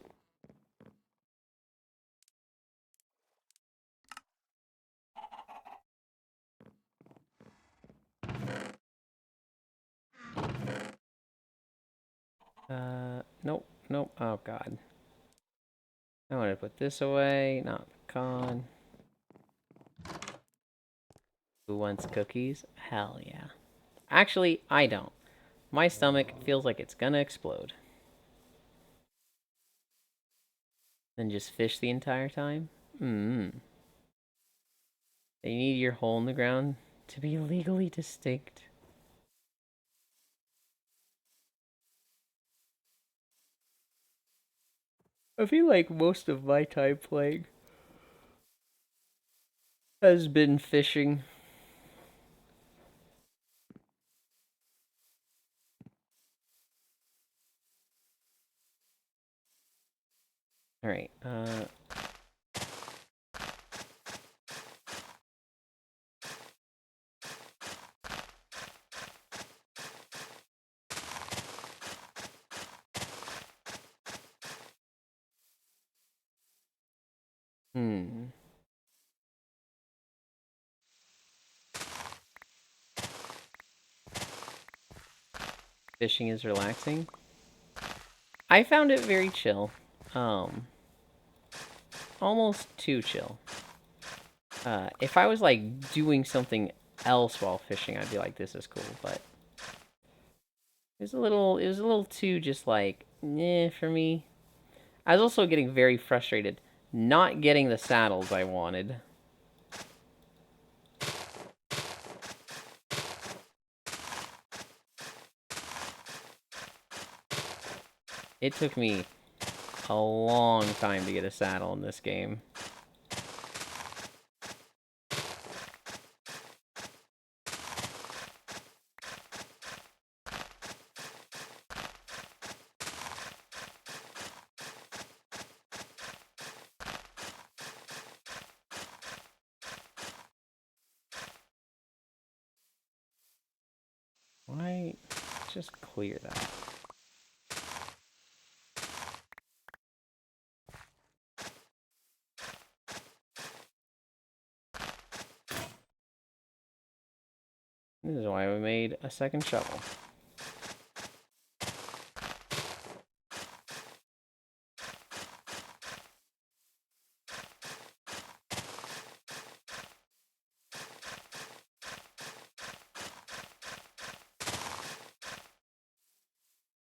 Nope. Oh god. I want to put this away, not pecan. Who wants cookies? Hell yeah. Actually, I don't. My stomach feels like it's gonna explode. Then just fish the entire time? They need your hole in the ground to be legally distinct. I feel like most of my time playing has been fishing. Alright, Fishing is relaxing. I found it very chill. Almost too chill. If I was like doing something else while fishing, I'd be like, this is cool, but it was a little too just like, for me. I was also getting very frustrated not getting the saddles I wanted. It took me a long time to get a saddle in this game. Why? Just clear that. This is why we made a second shovel.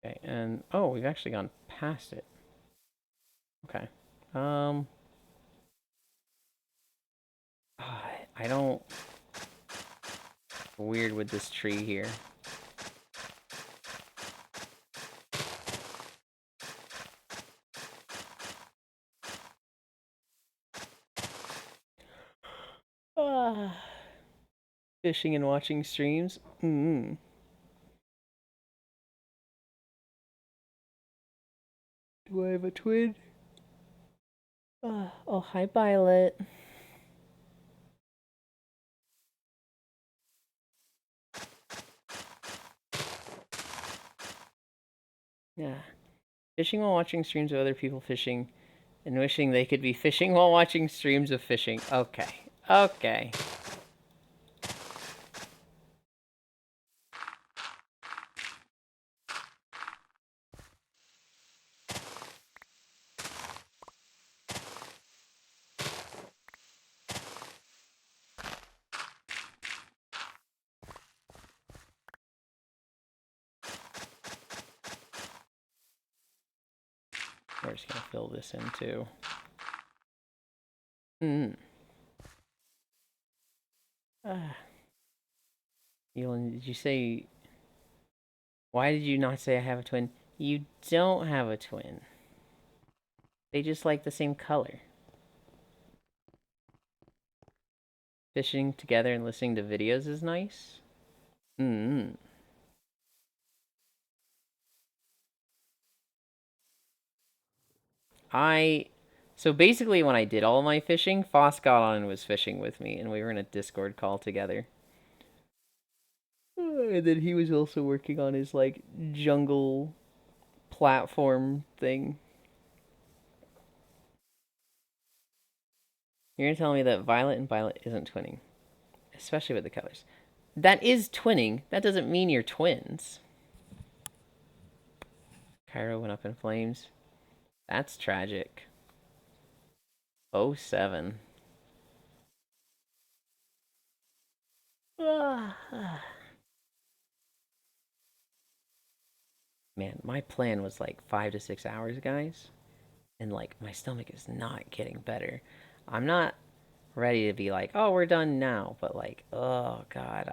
Okay, and oh, we've actually gone past it. Okay. I don't. Weird with this tree here. Fishing and watching streams. Do I have a twin? Oh, hi, Violet. Yeah. Fishing while watching streams of other people fishing and wishing they could be fishing while watching streams of fishing. Okay. Okay. We're just gonna fill this in too. Elon, did you say... Why did you not say I have a twin? You don't have a twin. They just like the same color. Fishing together and listening to videos is nice. So basically when I did all my fishing, Foss got on and was fishing with me, and we were in a Discord call together. And then he was also working on his, like, jungle platform thing. You're gonna tell me that Violet and Violet isn't twinning. Especially with the colors. That is twinning. That doesn't mean you're twins. Cairo went up in flames. That's tragic. 07. Man, my plan was like 5 to 6 hours, guys. And like my stomach is not getting better. I'm not ready to be like, oh, we're done now. But like, oh god,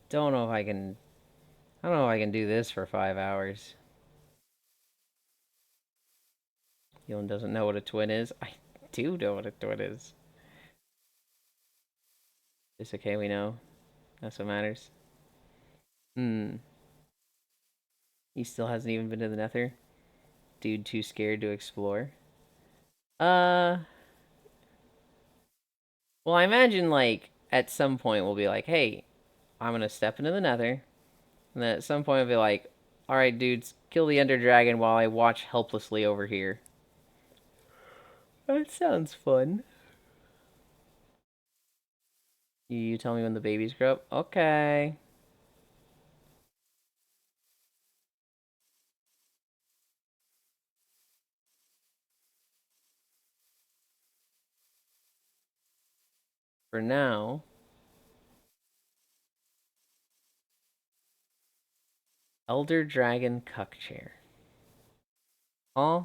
don't know if I can. I don't know if I can do this for 5 hours. Yolan doesn't know what a twin is. I do know what a twin is. It's okay, we know. That's what matters. He still hasn't even been to the Nether. Dude too scared to explore. Well, I imagine, like, at some point we'll be like, hey, I'm gonna step into the Nether. And then at some point I'll be like, alright, dudes, kill the Ender Dragon while I watch helplessly over here. That sounds fun. You tell me when the babies grow up? Okay. For now... Elder Dragon Cuck Chair. Huh?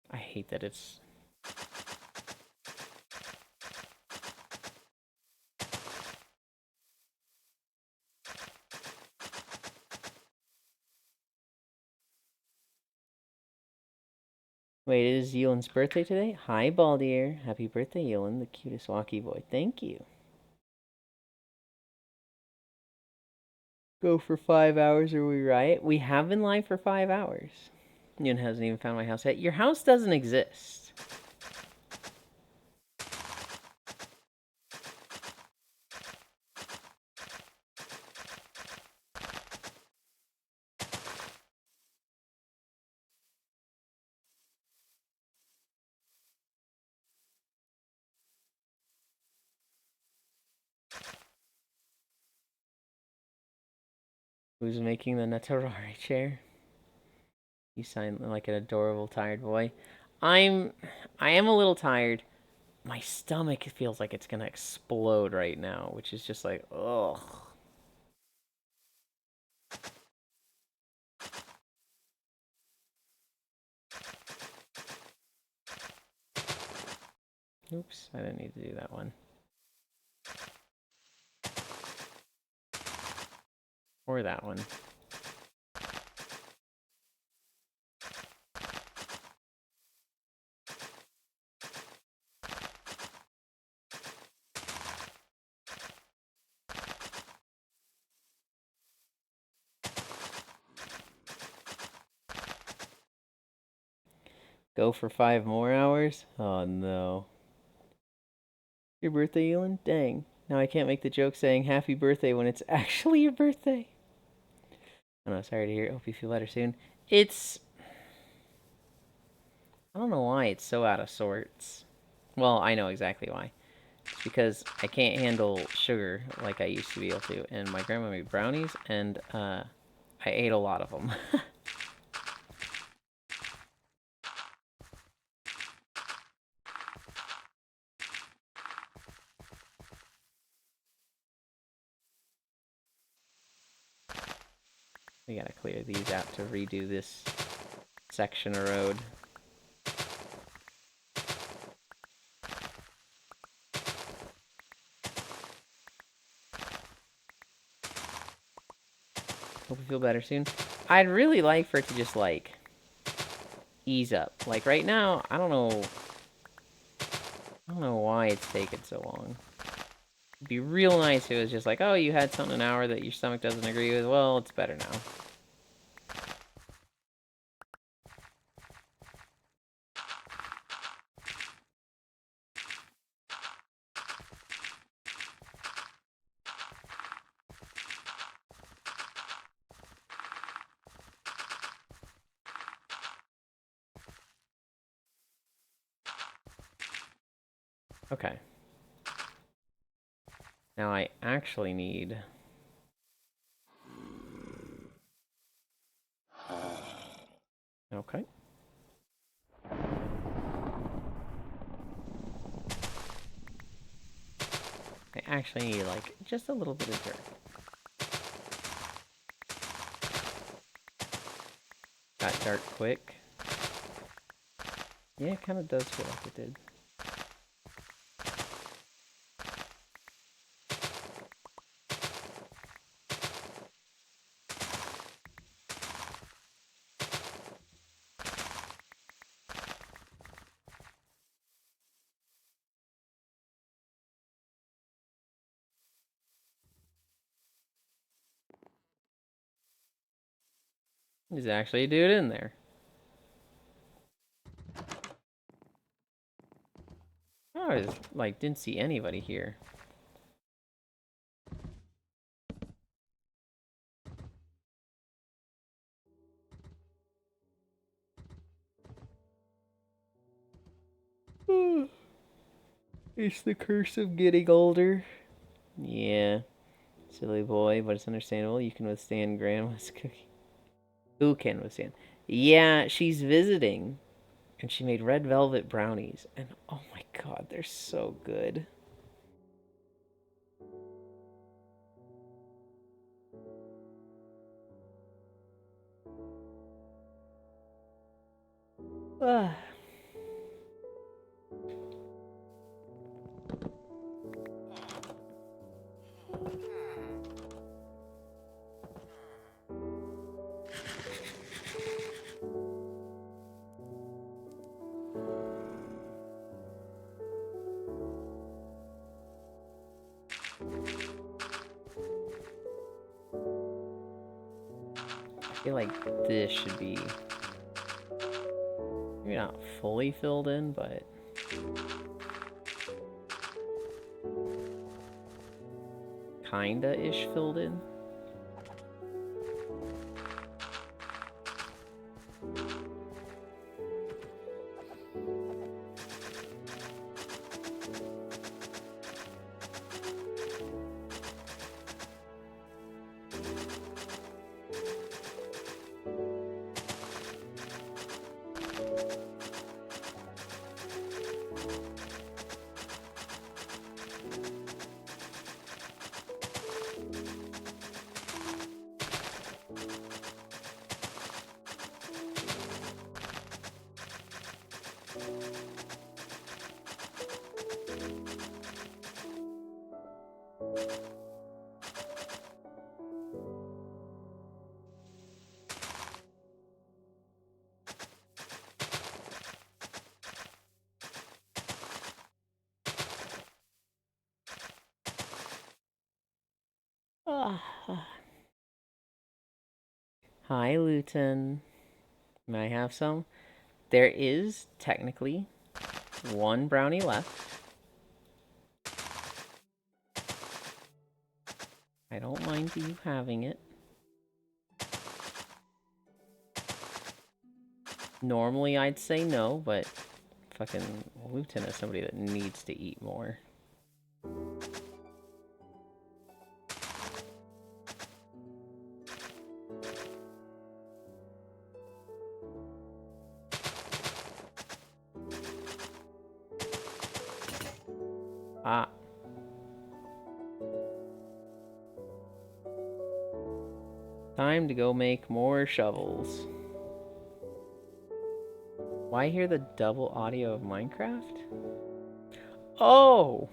I hate that it's... Wait, it is Yolan's birthday today? Hi, Baldier. Happy birthday, Yolan, the cutest walkie boy. Thank you. Go for 5 hours or we riot? We have been live for 5 hours. Yolan hasn't even found my house yet. Your house doesn't exist. Who's making the Natarari chair? You sound like an adorable tired boy. I am a little tired. My stomach feels like it's gonna explode right now, which is just like, ugh. Oops, I didn't need to do that one. Or that one. Go for 5 more hours? Oh no. Your birthday, Elin? Dang. Now I can't make the joke saying happy birthday when it's actually your birthday. I know, sorry to hear. Hope you feel better soon. It's... I don't know why it's so out of sorts. Well, I know exactly why. It's because I can't handle sugar like I used to be able to. And my grandma made brownies, and I ate a lot of them. We gotta clear these out to redo this section of road. Hope you feel better soon. I'd really like for it to just, like, ease up. Like, right now, I don't know why it's taking so long. It'd be real nice if it was just like, oh, you had something an hour that your stomach doesn't agree with. Well, it's better now. Okay. Now I actually need... Okay. I actually need, like, just a little bit of dirt. Got dark quick. Yeah, it kind of does feel like it did. There's actually a dude in there. Oh, I just, like, didn't see anybody here. It's the curse of getting older. Yeah. Silly boy, but it's understandable. You can withstand Grandma's cookie. Who can withstand? Yeah, she's visiting. And she made red velvet brownies. And oh my god, they're so good. Ah. I feel like this should be maybe not fully filled in, but kinda-ish filled in. Hi, Luton. May I have some? There is technically one brownie left. I don't mind you having it. Normally I'd say no, but fucking Luton is somebody that needs to eat more. Ah. Time to go make more shovels. Why hear the double audio of Minecraft? Oh!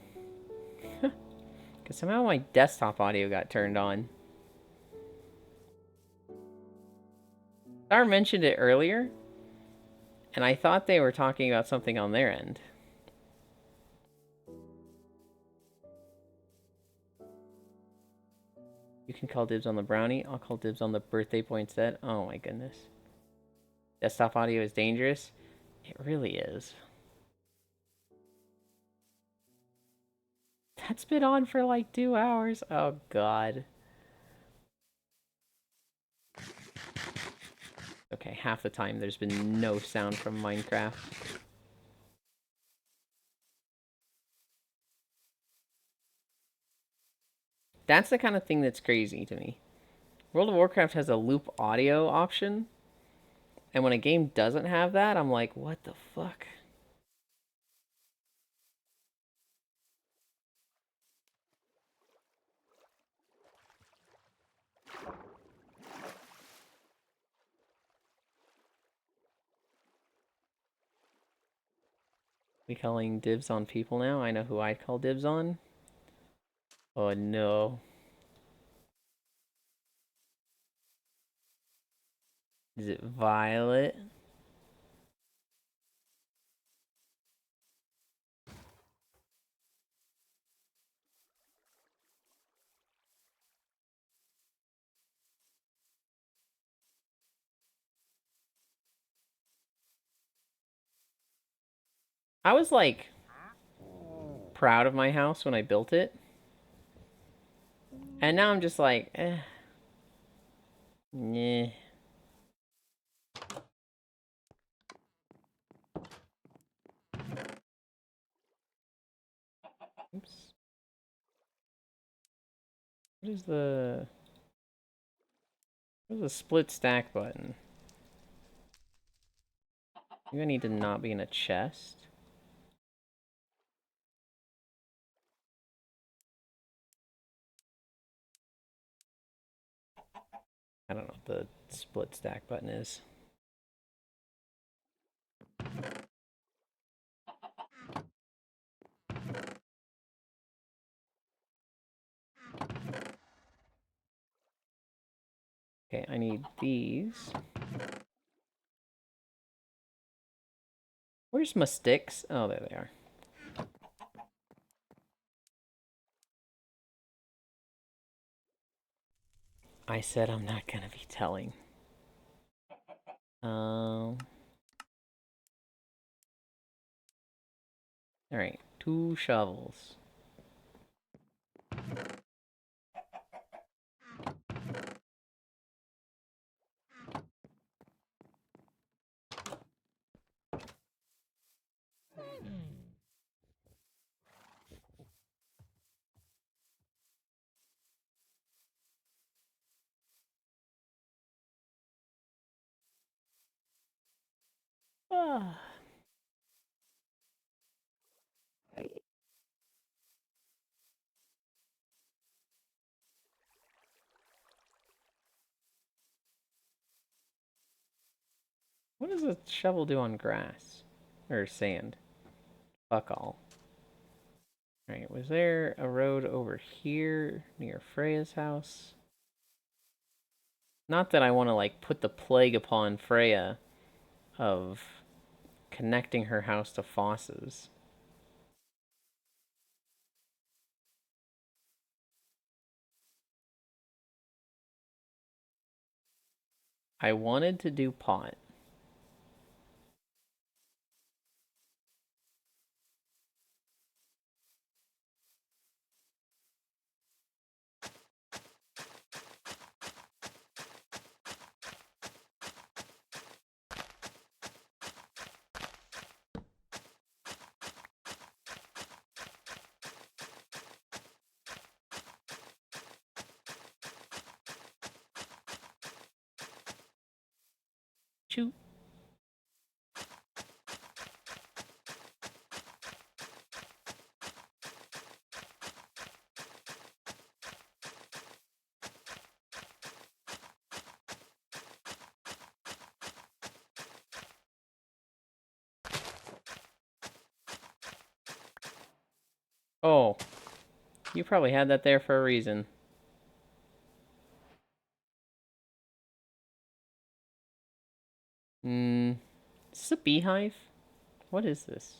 Because somehow my desktop audio got turned on. Star mentioned it earlier, and I thought they were talking about something on their end. You can call dibs on the brownie. I'll call dibs on the birthday boy instead. Oh my goodness. Desktop audio is dangerous. It really is. That's been on for like 2 hours. Oh god. Okay, half the time there's been no sound from Minecraft. That's the kind of thing that's crazy to me. World of Warcraft has a loop audio option, and when a game doesn't have that, I'm like, what the fuck? We calling dibs on people now? I know who I'd call dibs on. Oh no. Is it Violet? I was like proud of my house when I built it. And now I'm just like, eh. Nah. Oops. What is the split stack button? Maybe I need to not be in a chest. I don't know what the split stack button is. Okay, I need these. Where's my sticks? Oh, there they are. I said I'm not gonna be telling. Alright, 2 shovels. Ah. What does a shovel do on grass? Or sand? Fuck all. Alright, was there a road over here near Freya's house? Not that I want to, like, put the plague upon Freya of connecting her house to Foss's. I wanted to do pot. Shoot. Oh, you probably had that there for a reason. Is this a beehive? What is this?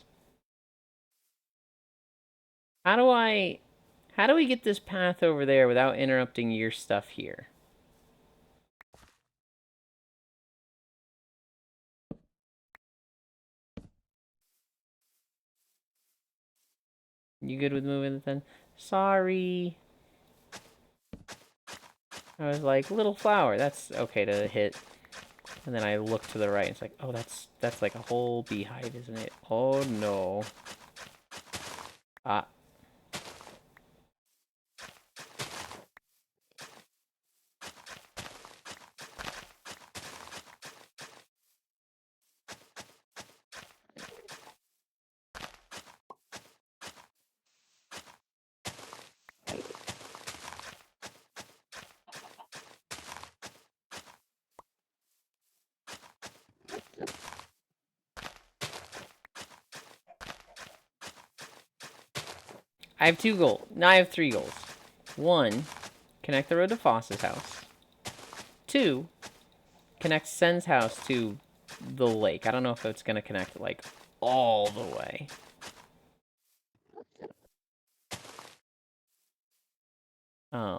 How do we get this path over there without interrupting your stuff here? You good with moving it then? Sorry. I was like, little flower, that's okay to hit. And then I look to the right, and it's like, oh, that's like a whole beehive, isn't it? Oh no. Ah. I have 2 goals. No, I have 3 goals. 1, connect the road to Foss's house. 2, connect Sen's house to the lake. I don't know if it's gonna connect like all the way. How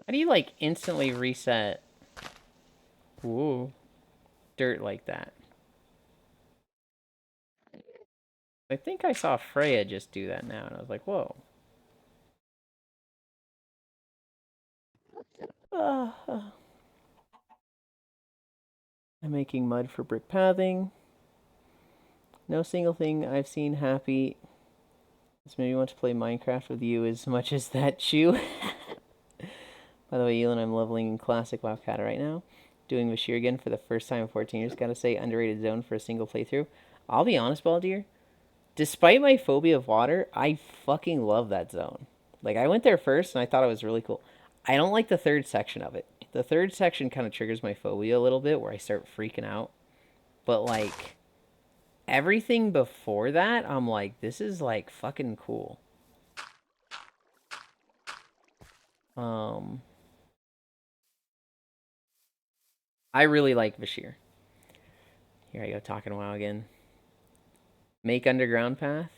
do you like instantly reset dirt like that? I think I saw Freya just do that now, and I was like, whoa. I'm making mud for brick pathing. No single thing I've seen happy. This made me want to play Minecraft with you as much as that chew. By the way, Elon, I'm leveling in Classic Wildcat right now. Doing Vashir again for the first time in 14 years. Gotta say, underrated zone for a single playthrough. I'll be honest, Baldir. Despite my phobia of water, I fucking love that zone. Like, I went there first and I thought it was really cool. I don't like the 3rd section of it. The 3rd section kind of triggers my phobia a little bit where I start freaking out. But, like, everything before that, I'm like, this is, like, fucking cool. I really like Vashir. Here I go, talking WoW again. Make underground path.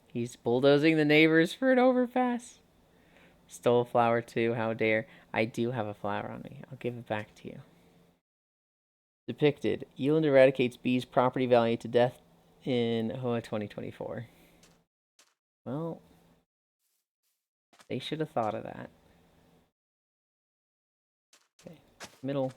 He's bulldozing the neighbors for an overpass. Stole a flower too, how dare. I do have a flower on me. I'll give it back to you. Depicted. Eland eradicates bees' property value to death in HOA 2024. Well, they should have thought of that. Okay, middle.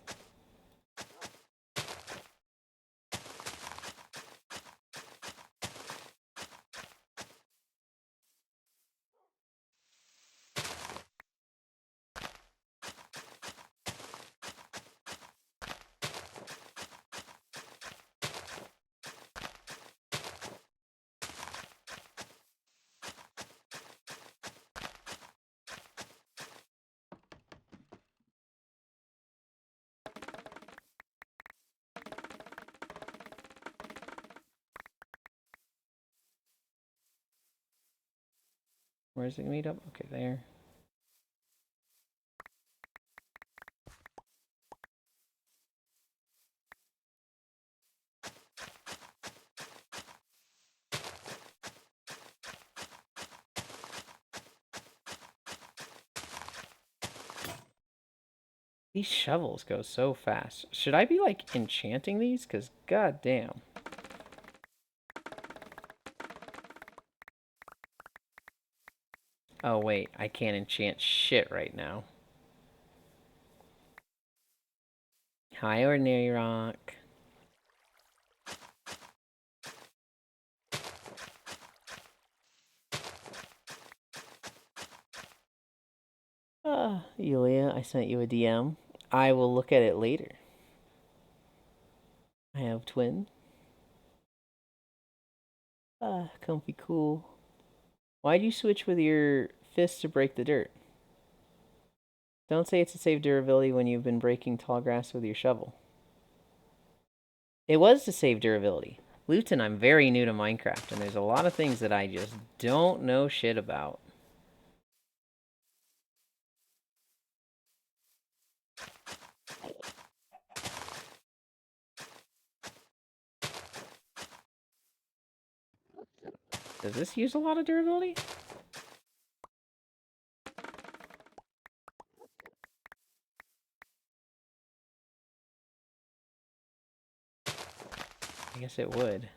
Where's the meetup? Okay, there. These shovels go so fast. Should I be, like, enchanting these? Because, goddamn. Oh, wait. I can't enchant shit right now. Hi, Ordinary Rock. Yulia, I sent you a DM. I will look at it later. I have twin. Comfy cool. Why'd you switch with your fist to break the dirt? Don't say it's to save durability when you've been breaking tall grass with your shovel. It was to save durability. Luton, I'm very new to Minecraft, and there's a lot of things that I just don't know shit about. Does this use a lot of durability? I guess it would.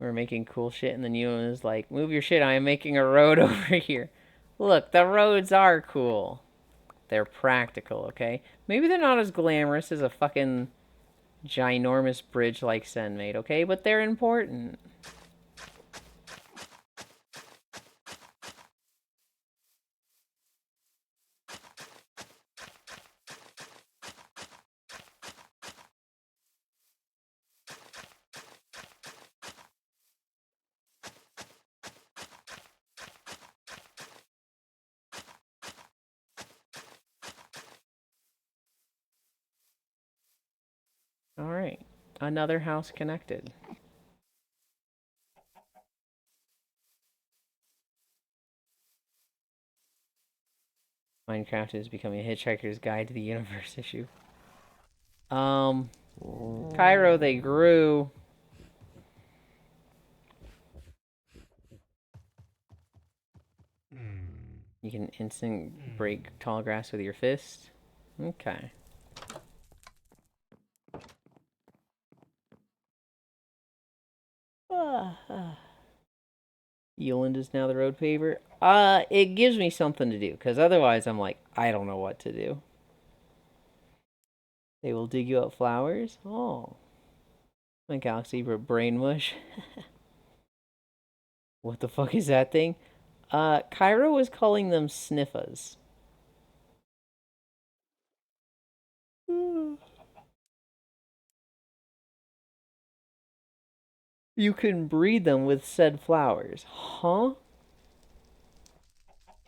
We're making cool shit, and then you was like, move your shit, I am making a road over here. Look, the roads are cool. They're practical, okay? Maybe they're not as glamorous as a fucking ginormous bridge like Sen made, okay? But they're important. Another house connected. Minecraft is becoming a Hitchhiker's Guide to the Universe issue. Cairo, they grew. You can instant break tall grass with your fist. Okay. Euland is now the road paver. It gives me something to do, because otherwise I'm like, I don't know what to do. They will dig you out flowers? Oh. My Galaxy brain mush. What the fuck is that thing? Cairo was calling them sniffas. You can breed them with said flowers. Huh?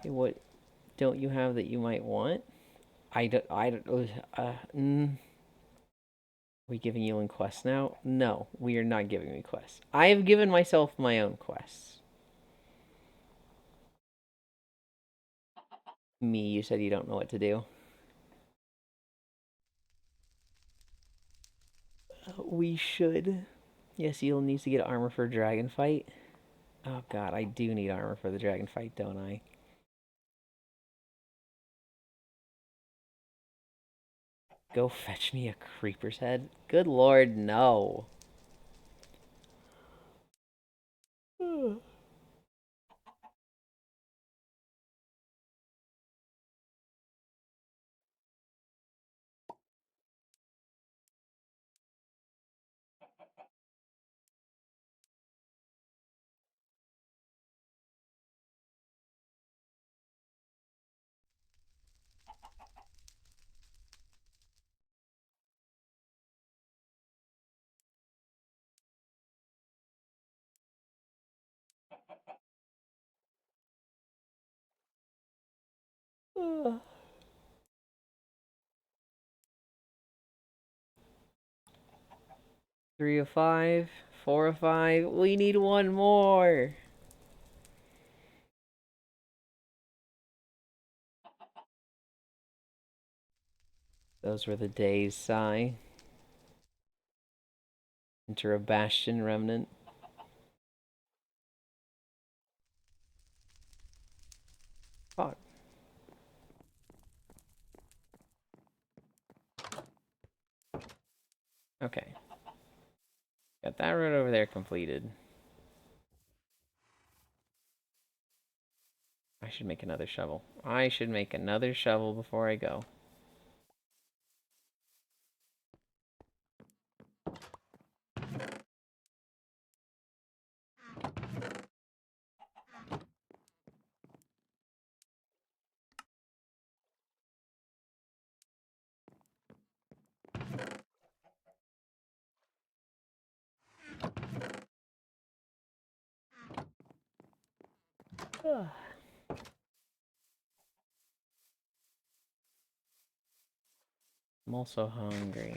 Okay, what don't you have that you might want? Are we giving you quests now? No, we are not giving me quests. I have given myself my own quests. Me, you said you don't know what to do. We should. Yes, Eel needs to get armor for dragon fight. Oh god, I do need armor for the dragon fight, don't I? Go fetch me a creeper's head? Good lord, no. Ugh. 3 of 5, 4 of 5. We need one more. Those were the days, sigh. Enter a Bastion remnant. Fuck. Okay. Got that road over there completed. I should make another shovel. I should make another shovel before I go. Ugh. I'm also hungry.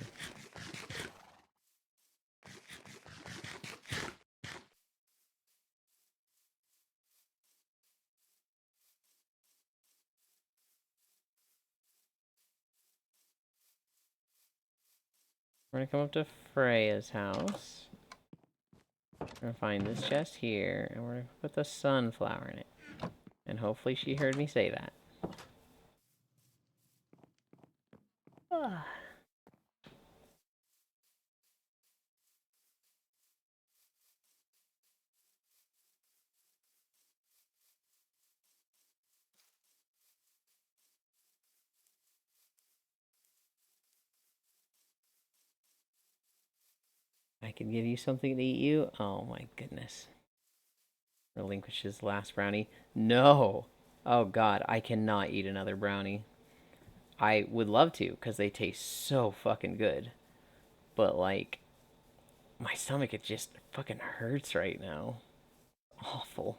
We're gonna come up to Freya's house. We're gonna find this chest here, and we're gonna put the sunflower in it. And hopefully she heard me say that. I can give you something to eat you? Oh my goodness. Relinquish his last brownie. No! Oh god, I cannot eat another brownie. I would love to, because they taste so fucking good. But like, my stomach, it just fucking hurts right now. Awful.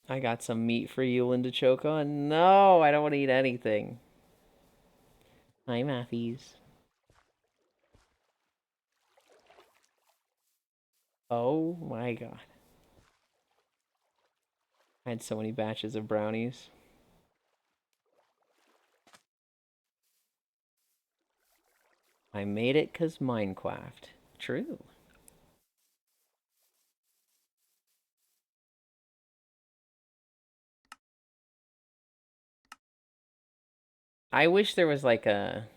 I got some meat for you, Linda choke on. No, I don't want to eat anything. Hi, Matthews. Oh my god. I had so many batches of brownies. I made it 'cause Minecraft. True. I wish there was like a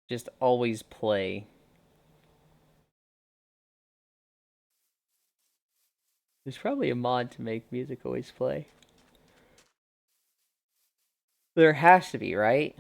just always play. There's probably a mod to make music always play. There has to be, right?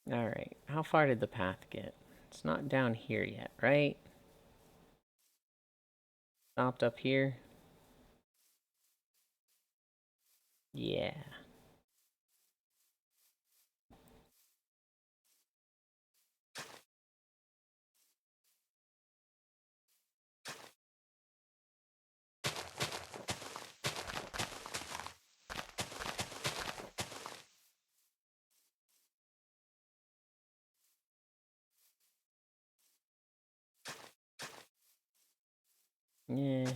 Alright, how far did the path get? It's not down here yet, right? Stopped up here? Yeah. Yeah.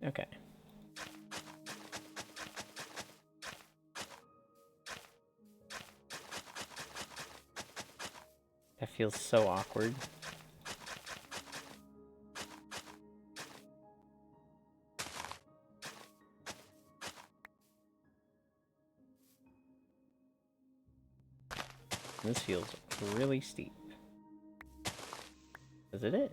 Okay. That feels so awkward. This feels really steep. Because it is.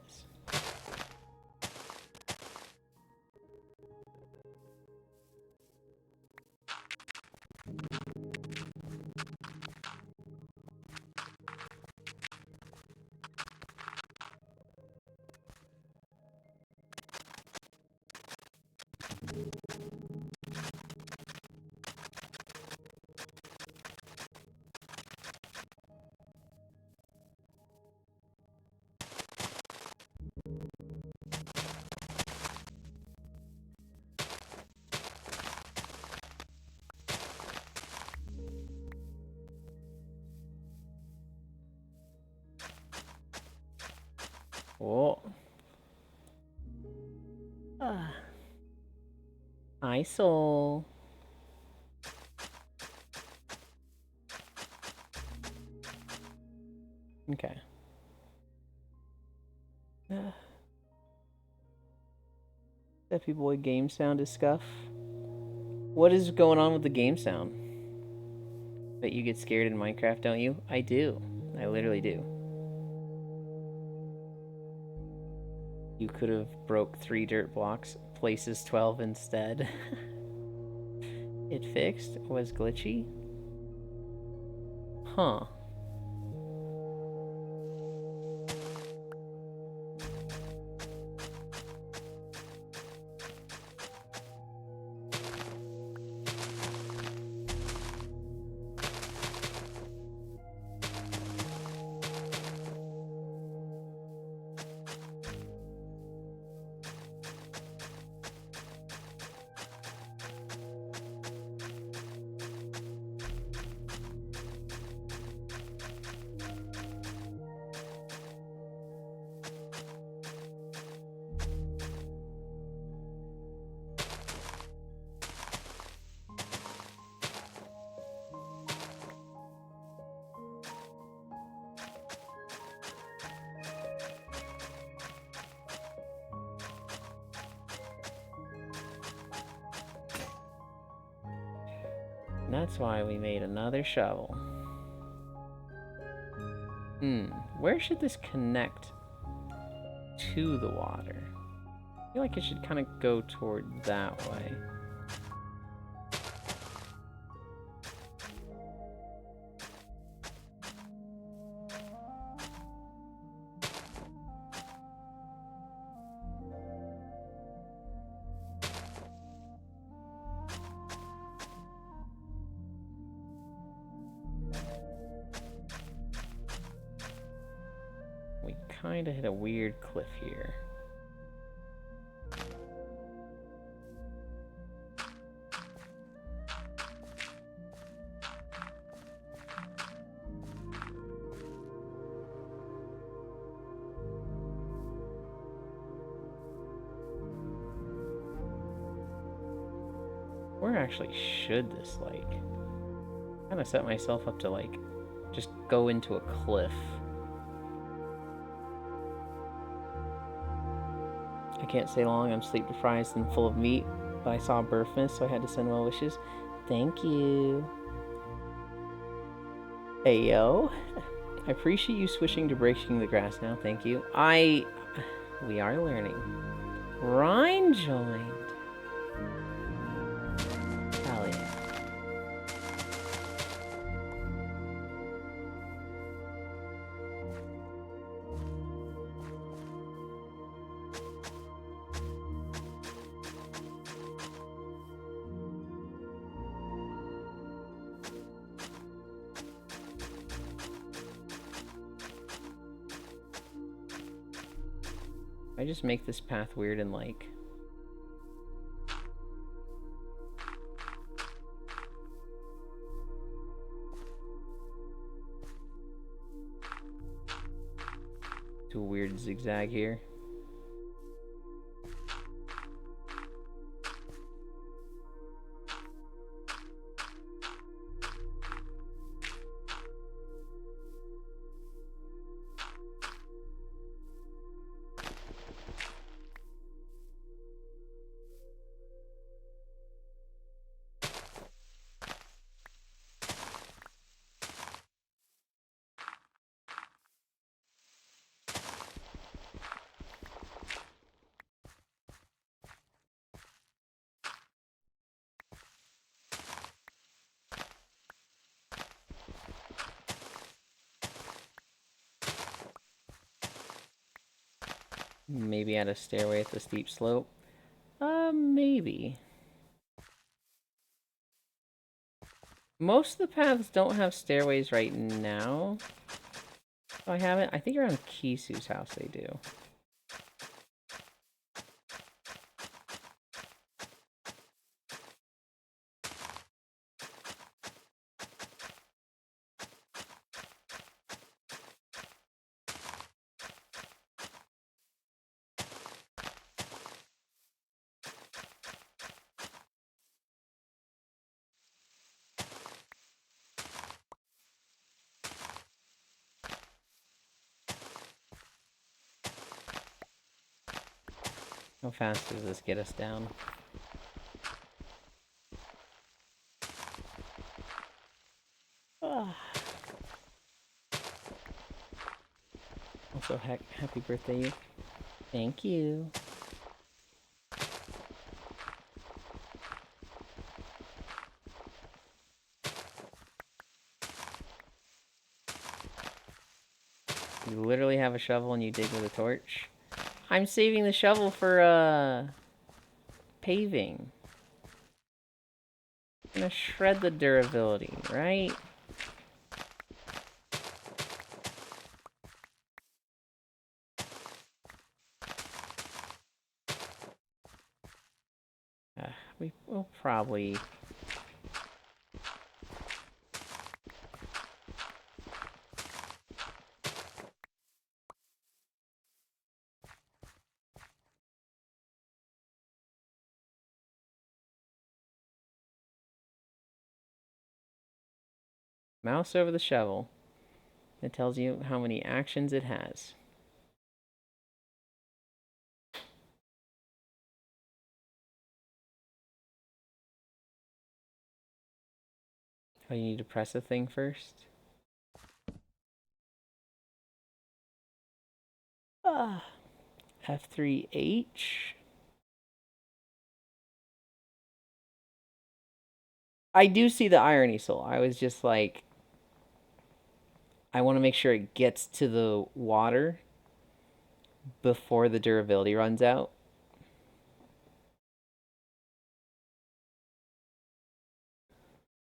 Oh. Hi, soul. Okay. Deppy boy game sound is scuff. What is going on with the game sound? But you get scared in Minecraft, don't you? I do. I literally do. You could have broke 3 dirt blocks, places 12 instead. It fixed? Was glitchy? Huh. That's why we made another shovel. Where should this connect to the water? I feel like it should kind of go toward that way. We kind of hit a weird cliff here. Where actually should this, like, kind of set myself up to, like, just go into a cliff? I can't stay long. I'm sleep deprived and full of meat, but I saw Burfmas, so I had to send well wishes. Thank you. Hey, yo. I appreciate you switching to breaking the grass now. Thank you. We are learning. Ryan joined. Hell yeah. I just make this path weird and like... do a weird zigzag here. Maybe add a stairway at the steep slope. Maybe. Most of the paths don't have stairways right now. Oh, I haven't. I think around Kisu's house they do. How fast does this get us down? Also, happy birthday, you. Thank you. You literally have a shovel and you dig with a torch? I'm saving the shovel for, paving. I'm gonna shred the durability, right? We will probably... mouse over the shovel. It tells you how many actions it has. Oh, you need to press a thing first? F3H. I do see the irony, Soul. I was just like, I want to make sure it gets to the water before the durability runs out.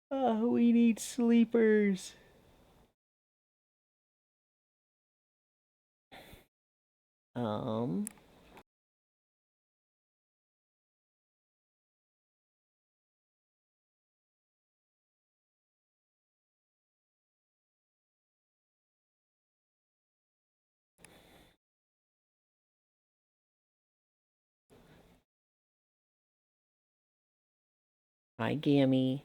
Oh, we need sleepers. Hi, Gammy.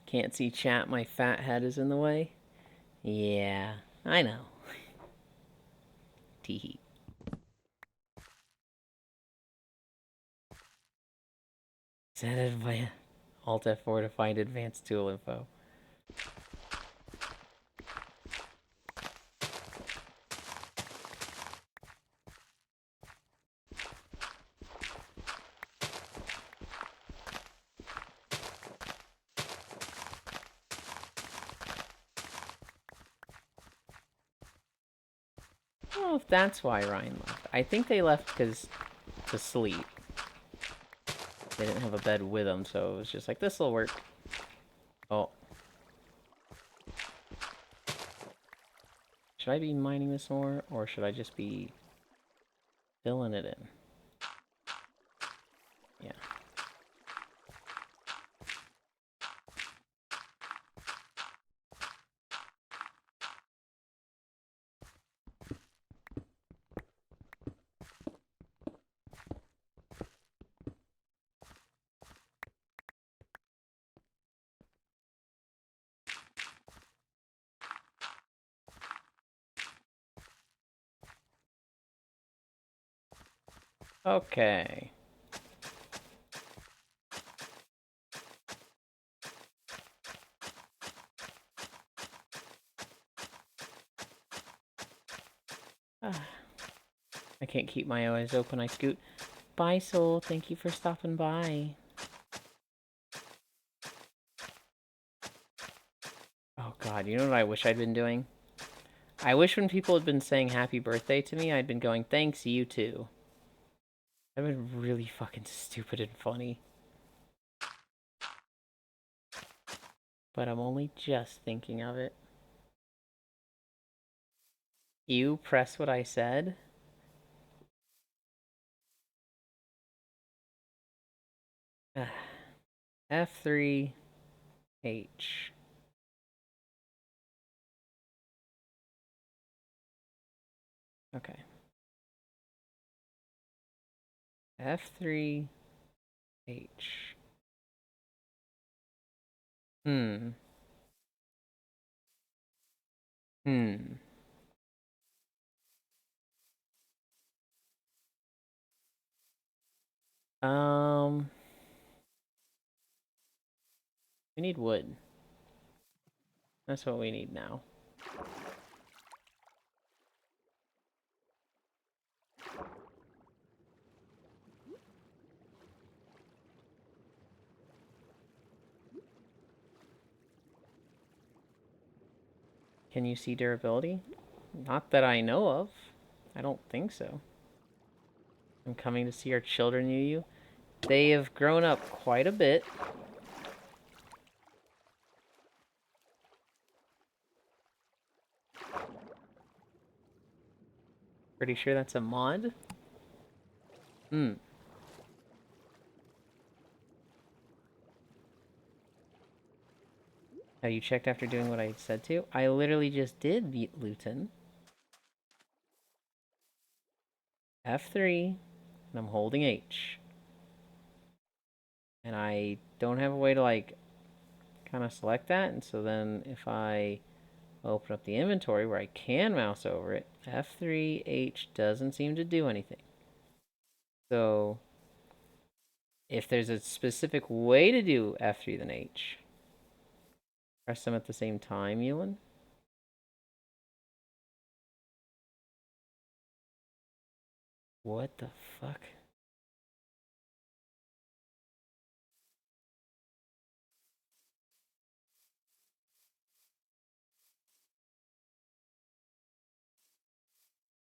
Can't see chat, my fat head is in the way. Yeah, I know. Teehee. Set by Alt F4 to find advanced tool info. I don't know if that's why Ryan left. I think they left because to sleep. They didn't have a bed with them, so it was just like, this'll work. Oh. Should I be mining this more, or should I just be filling it in? Yeah. Okay. I can't keep my eyes open, I scoot. Bye, Soul. Thank you for stopping by. Oh god, you know what I wish I'd been doing? I wish when people had been saying happy birthday to me, I'd been going, thanks, you too. That'd been really fucking stupid and funny. But I'm only just thinking of it. You press what I said? F3H. Okay. F3H. Hmm. We need wood. That's what we need now. Can you see durability? Not that I know of. I don't think so. I'm coming to see our children, Yu. They have grown up quite a bit. Pretty sure that's a mod? Have you checked after doing what I said to? I literally just did, Luton. F3, and I'm holding H. And I don't have a way to, like, kind of select that. And so then if I open up the inventory where I can mouse over it, F3H doesn't seem to do anything. So if there's a specific way to do F3 then H, press them at the same time, Ewan. What the fuck?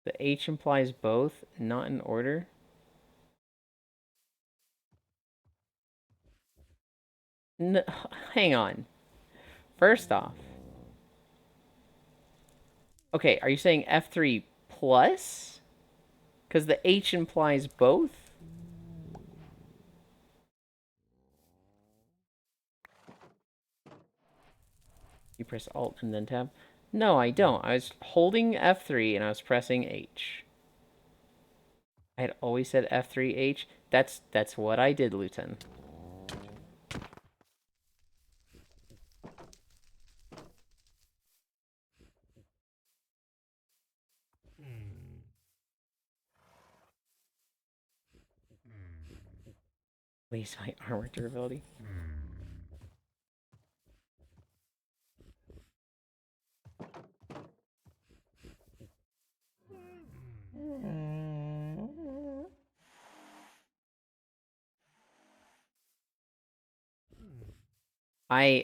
The H implies both, not in order. No, hang on. First off. Okay, are you saying F3 plus? Because the H implies both? You press Alt and then Tab? No, I don't. I was holding F3 and I was pressing H. I had always said F3H. That's what I did, Luton. Please, my armor durability.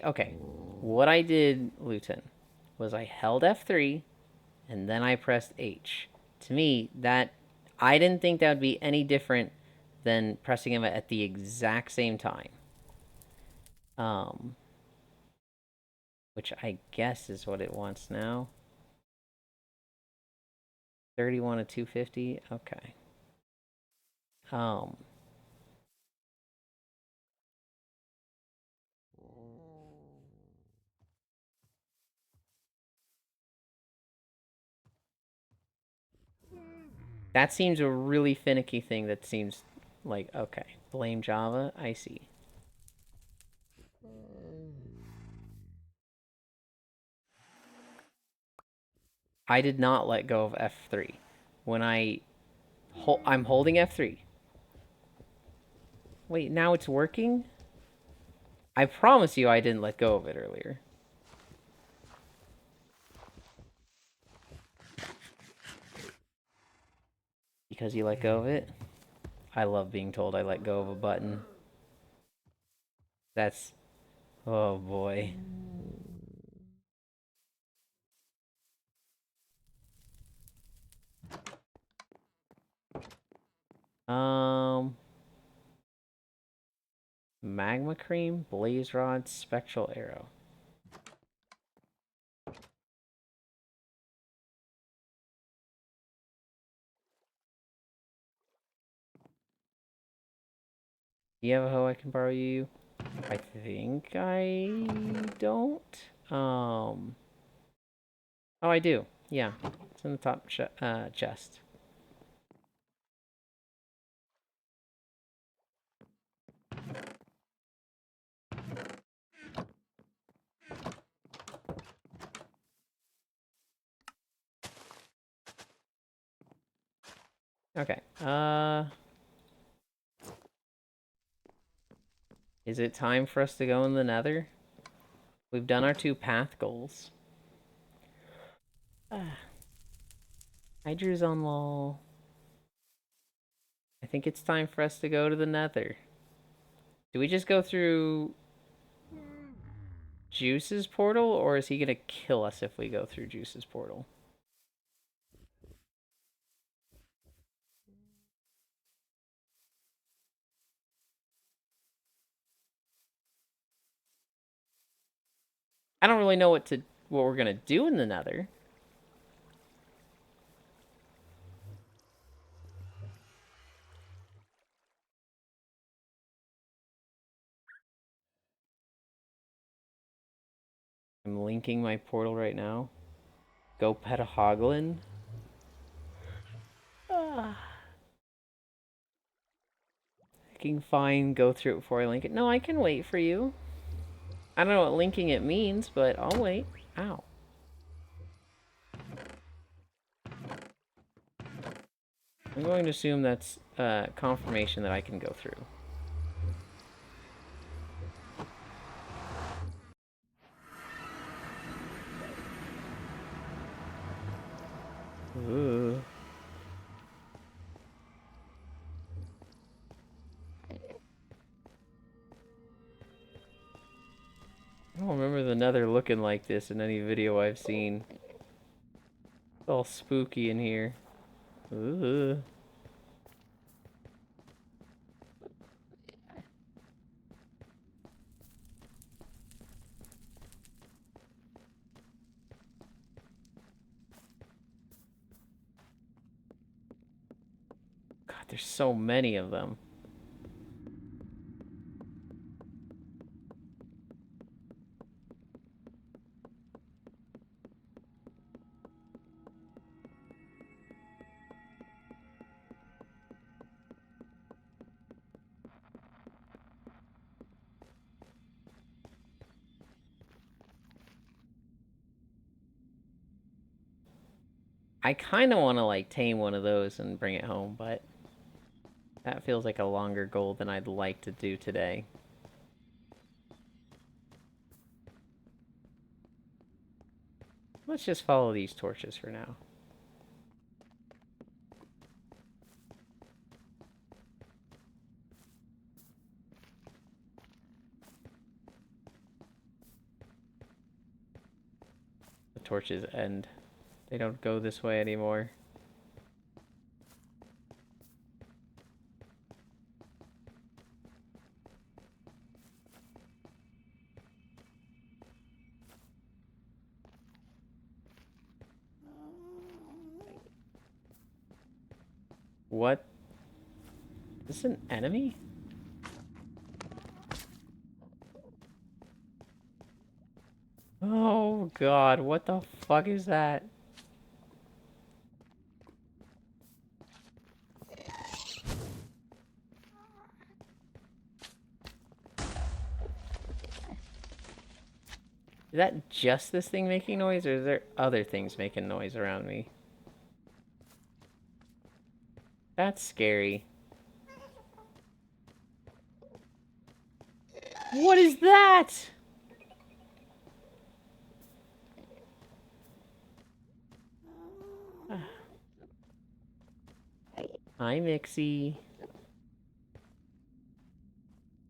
Okay. What I did, Luton, was I held F3 and then I pressed H. To me, I didn't think that would be any different than pressing them at the exact same time. Which I guess is what it wants now. 31 to 250. Okay. That seems a really finicky thing that seems like, okay, blame Java, I see. I did not let go of F3. When I'm holding F3. Wait, now it's working? I promise you I didn't let go of it earlier. Because you let go of it? I love being told I let go of a button. That's... oh boy. Magma Cream, Blaze Rod, Spectral Arrow. Do you have a hoe I can borrow you? I think I don't. Oh, I do. Yeah, it's in the top chest. Okay. Is it time for us to go in the Nether? We've done our 2 path goals. Hydra's on lol. I think it's time for us to go to the Nether. Do we just go through Juice's portal, or is he gonna kill us if we go through Juice's portal? I don't really know what we're gonna do in the Nether. I'm linking my portal right now. Go pet a hoglin. fucking fine. Go through it before I link it. No, I can wait for you. I don't know what linking it means, but I'll wait. Ow. I'm going to assume that's confirmation that I can go through. Ooh. I don't remember the Nether looking like this in any video I've seen. It's all spooky in here. Ooh. God, there's so many of them. I kind of want to like tame one of those and bring it home, but that feels like a longer goal than I'd like to do today. Let's just follow these torches for now. The torches end. They don't go this way anymore. What? Is this an enemy? Oh god, what the fuck is that? Is that just this thing making noise, or is there other things making noise around me? That's scary. What is that? Hi, Mixie.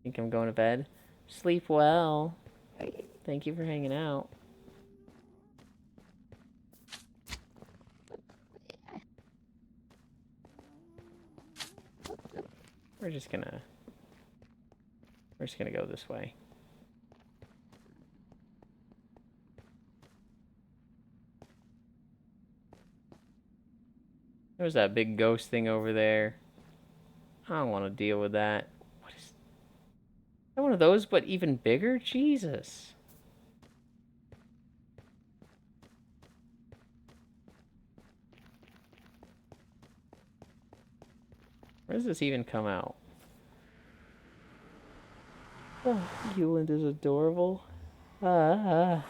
Think I'm going to bed? Sleep well. Thank you for hanging out. We're just gonna go this way. There's that big ghost thing over there. I don't want to deal with that. What is that? One of those, but even bigger? Jesus. Where does this even come out? Oh, Euland is adorable. Ah.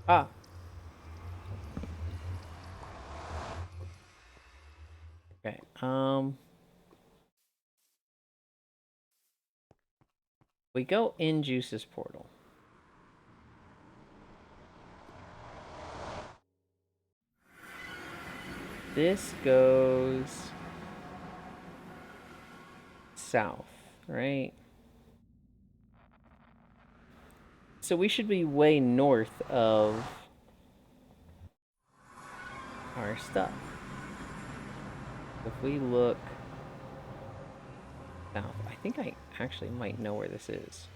Ah. Okay, we go in Juice's portal. This goes south, right? So we should be way north of our stuff. If we look south, I think I actually might know where this is.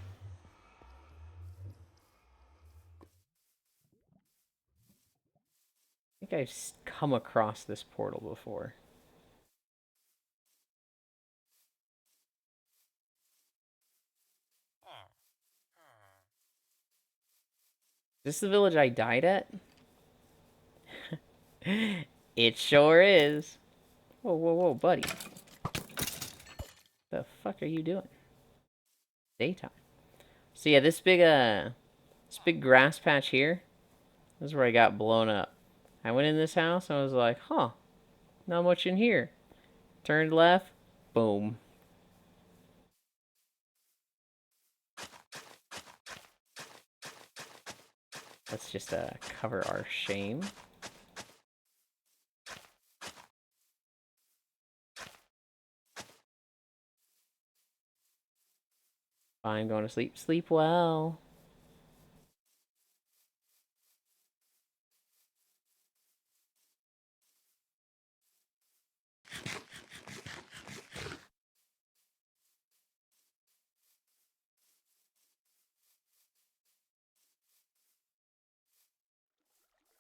think I've come across this portal before. Is this the village I died at? It sure is. Whoa, whoa, whoa, buddy. The fuck are you doing? Daytime. So yeah, this big grass patch here, this is where I got blown up. I went in this house and I was like, huh, not much in here. Turned left, boom. Let's just cover our shame. I'm going to sleep. Sleep well.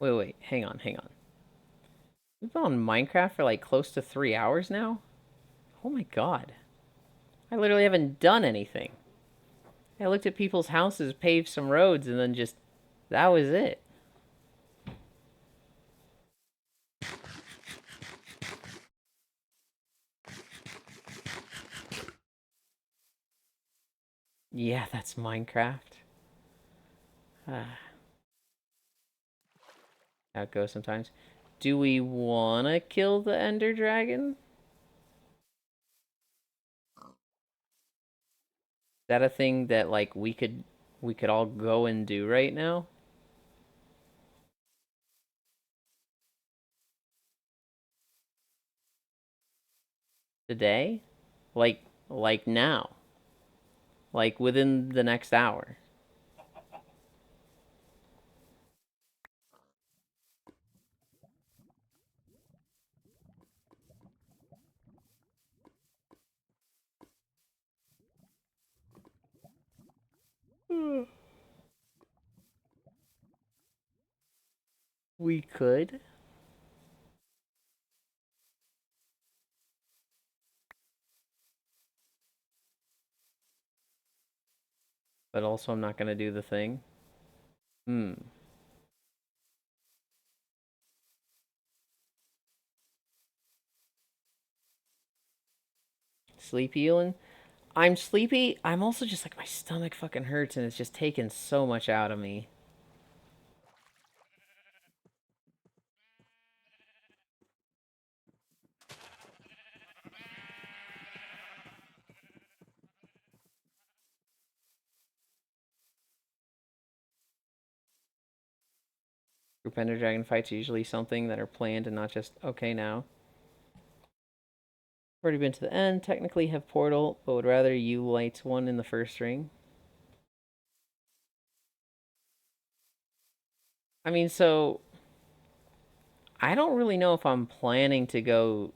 Wait, hang on. We've been on Minecraft for like close to 3 hours now? Oh my god. I literally haven't done anything. I looked at people's houses, paved some roads, and then just... that was it. Yeah, that's Minecraft. How it goes sometimes. Do we want to kill the Ender Dragon? Is that a thing that, like, we could all go and do right now? Today? Like now. Like, within the next hour. We could. But also I'm not going to do the thing. Sleepy, Ewan? I'm sleepy. I'm also just like, my stomach fucking hurts and it's just taking so much out of me. Group Ender Dragon fights are usually something that are planned and not just, okay, now. Already been to the end. Technically have Portal, but would rather you light one in the first ring. I mean, so... I don't really know if I'm planning to go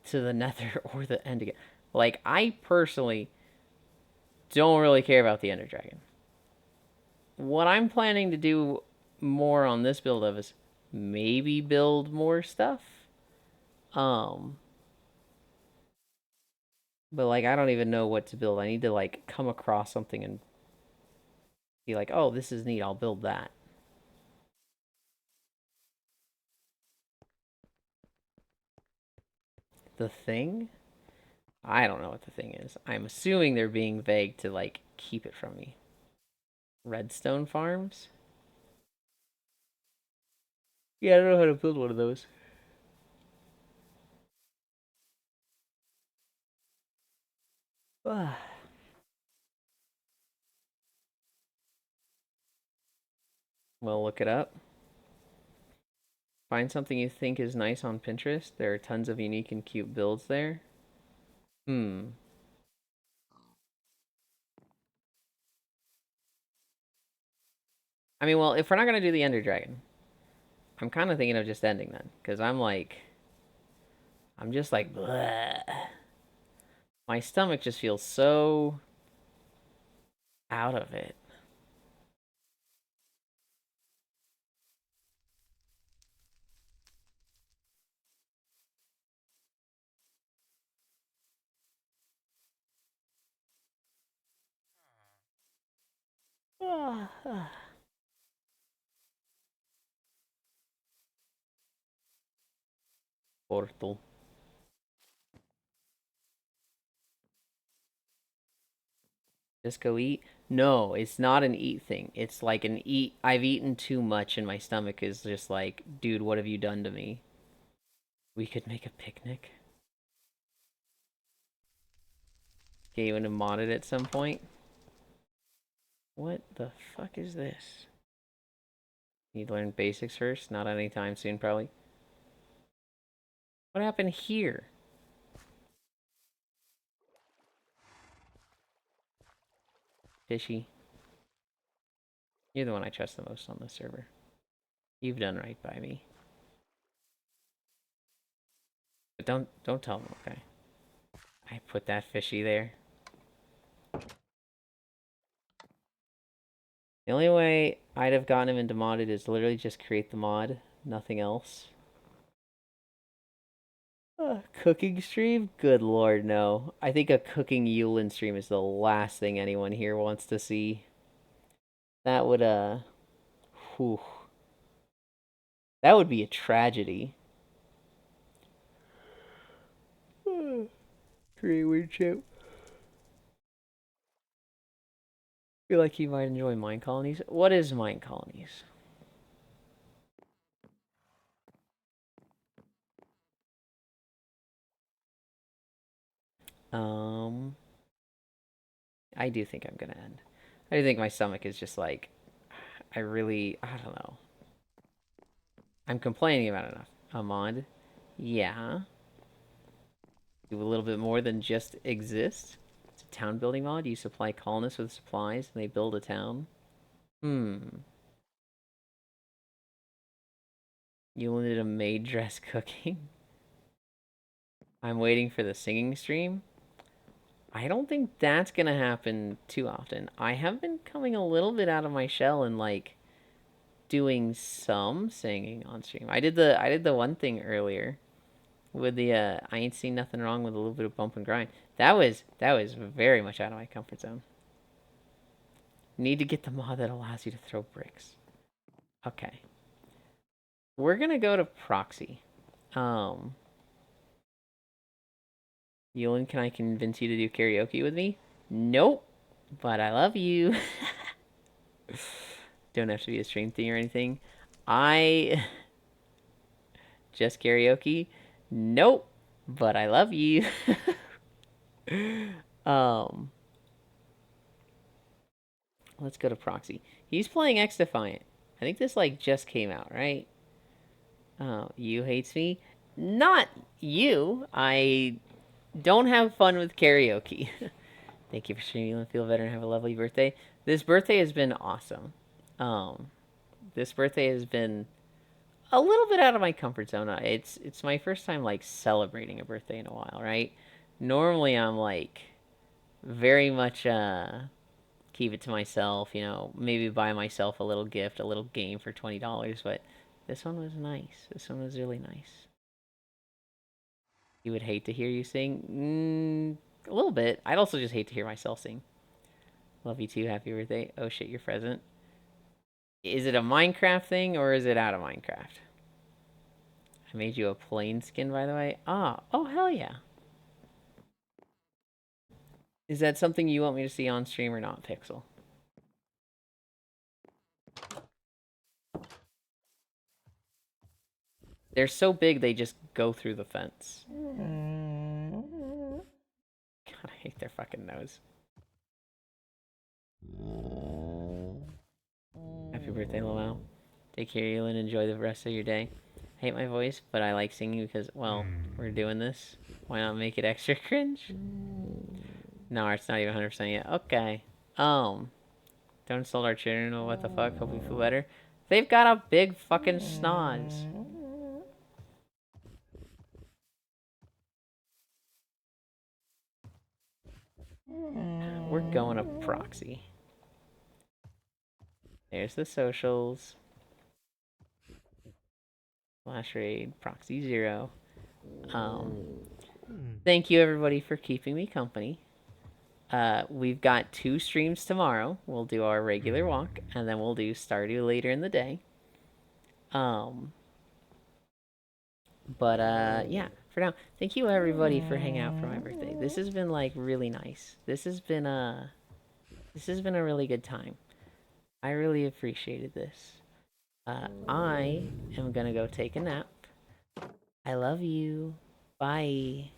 to the Nether or the End again. Like, I personally don't really care about the Ender Dragon. What I'm planning to do more on this build of is maybe build more stuff. But, like, I don't even know what to build. I need to, like, come across something and be like, oh, this is neat. I'll build that. The thing? I don't know what the thing is. I'm assuming they're being vague to, like, keep it from me. Redstone farms? Yeah, I don't know how to build one of those. Well, look it up. Find something you think is nice on Pinterest. There are tons of unique and cute builds there. I mean, well, if we're not going to do the Ender Dragon, I'm kind of thinking of just ending then. Because I'm just like, bleh. My stomach just feels so out of it. I Portal. Just go eat? No, it's not an eat thing. It's like an eat. I've eaten too much and my stomach is just like, dude, what have you done to me? We could make a picnic. Okay, you want to mod it at some point? What the fuck is this? Need to learn basics first? Not anytime soon, probably. What happened here? Fishy. You're the one I trust the most on this server. You've done right by me. But don't tell them, okay? I put that fishy there. The only way I'd have gotten him into modded is literally just create the mod, nothing else. Cooking stream? Good lord, no. I think a cooking Yulin stream is the last thing anyone here wants to see. That would, whew. That would be a tragedy. Create weird shit. Feel like he might enjoy Mine Colonies. What is Mine Colonies? I do think I'm gonna end. I do think my stomach is just like, I don't know. I'm complaining about enough. A mod? Yeah. Do a little bit more than just exist. It's a town building mod. You supply colonists with supplies and they build a town. You limited a maid dress cooking. I'm waiting for the singing stream. I don't think that's gonna happen too often. I have been coming a little bit out of my shell and like doing some singing on stream. I did the one thing earlier with the I ain't seen nothing wrong with a little bit of bump and grind. That was very much out of my comfort zone. Need to get the mod that allows you to throw bricks. Okay. We're gonna go to proxy. Yulin, can I convince you to do karaoke with me? Nope. But I love you. Don't have to be a stream thing or anything. Just karaoke? Nope. But I love you. Let's go to proxy. He's playing X Defiant. I think this like just came out, right? Oh, you hates me? Not you. I don't have fun with karaoke. Thank you for streaming. You feel better and have a lovely birthday. This birthday has been awesome. This birthday has been a little bit out of my comfort zone. It's my first time like celebrating a birthday in a while, right? Normally I'm like very much keep it to myself, you know, maybe buy myself a little gift, a little game for $20, but this one was nice. This one was really nice. You would hate to hear you sing? A little bit. I'd also just hate to hear myself sing. Love you too. Happy birthday. Oh shit, you're present. Is it a Minecraft thing or is it out of Minecraft? I made you a plain skin, by the way. Ah, oh hell yeah. Is that something you want me to see on stream or not, Pixel? They're so big they just go through the fence. God, I hate their fucking nose. Happy birthday, Lowell. Take care, Ewan. Enjoy the rest of your day. I hate my voice, but I like singing because, well, we're doing this. Why not make it extra cringe? No, it's not even 100% yet. Okay. Don't insult our children. Oh, what the fuck? Hope we feel better. They've got a big fucking snoz. We're going to proxy. There's the socials. Flash raid, proxy 0. Thank you everybody for keeping me company. We've got 2 streams tomorrow. We'll do our regular walk, and then we'll do Stardew later in the day. But yeah, for now, thank you everybody for hanging out for my birthday. This has been like really nice. This has been a really good time. I really appreciated this. I am gonna go take a nap. I love you. Bye.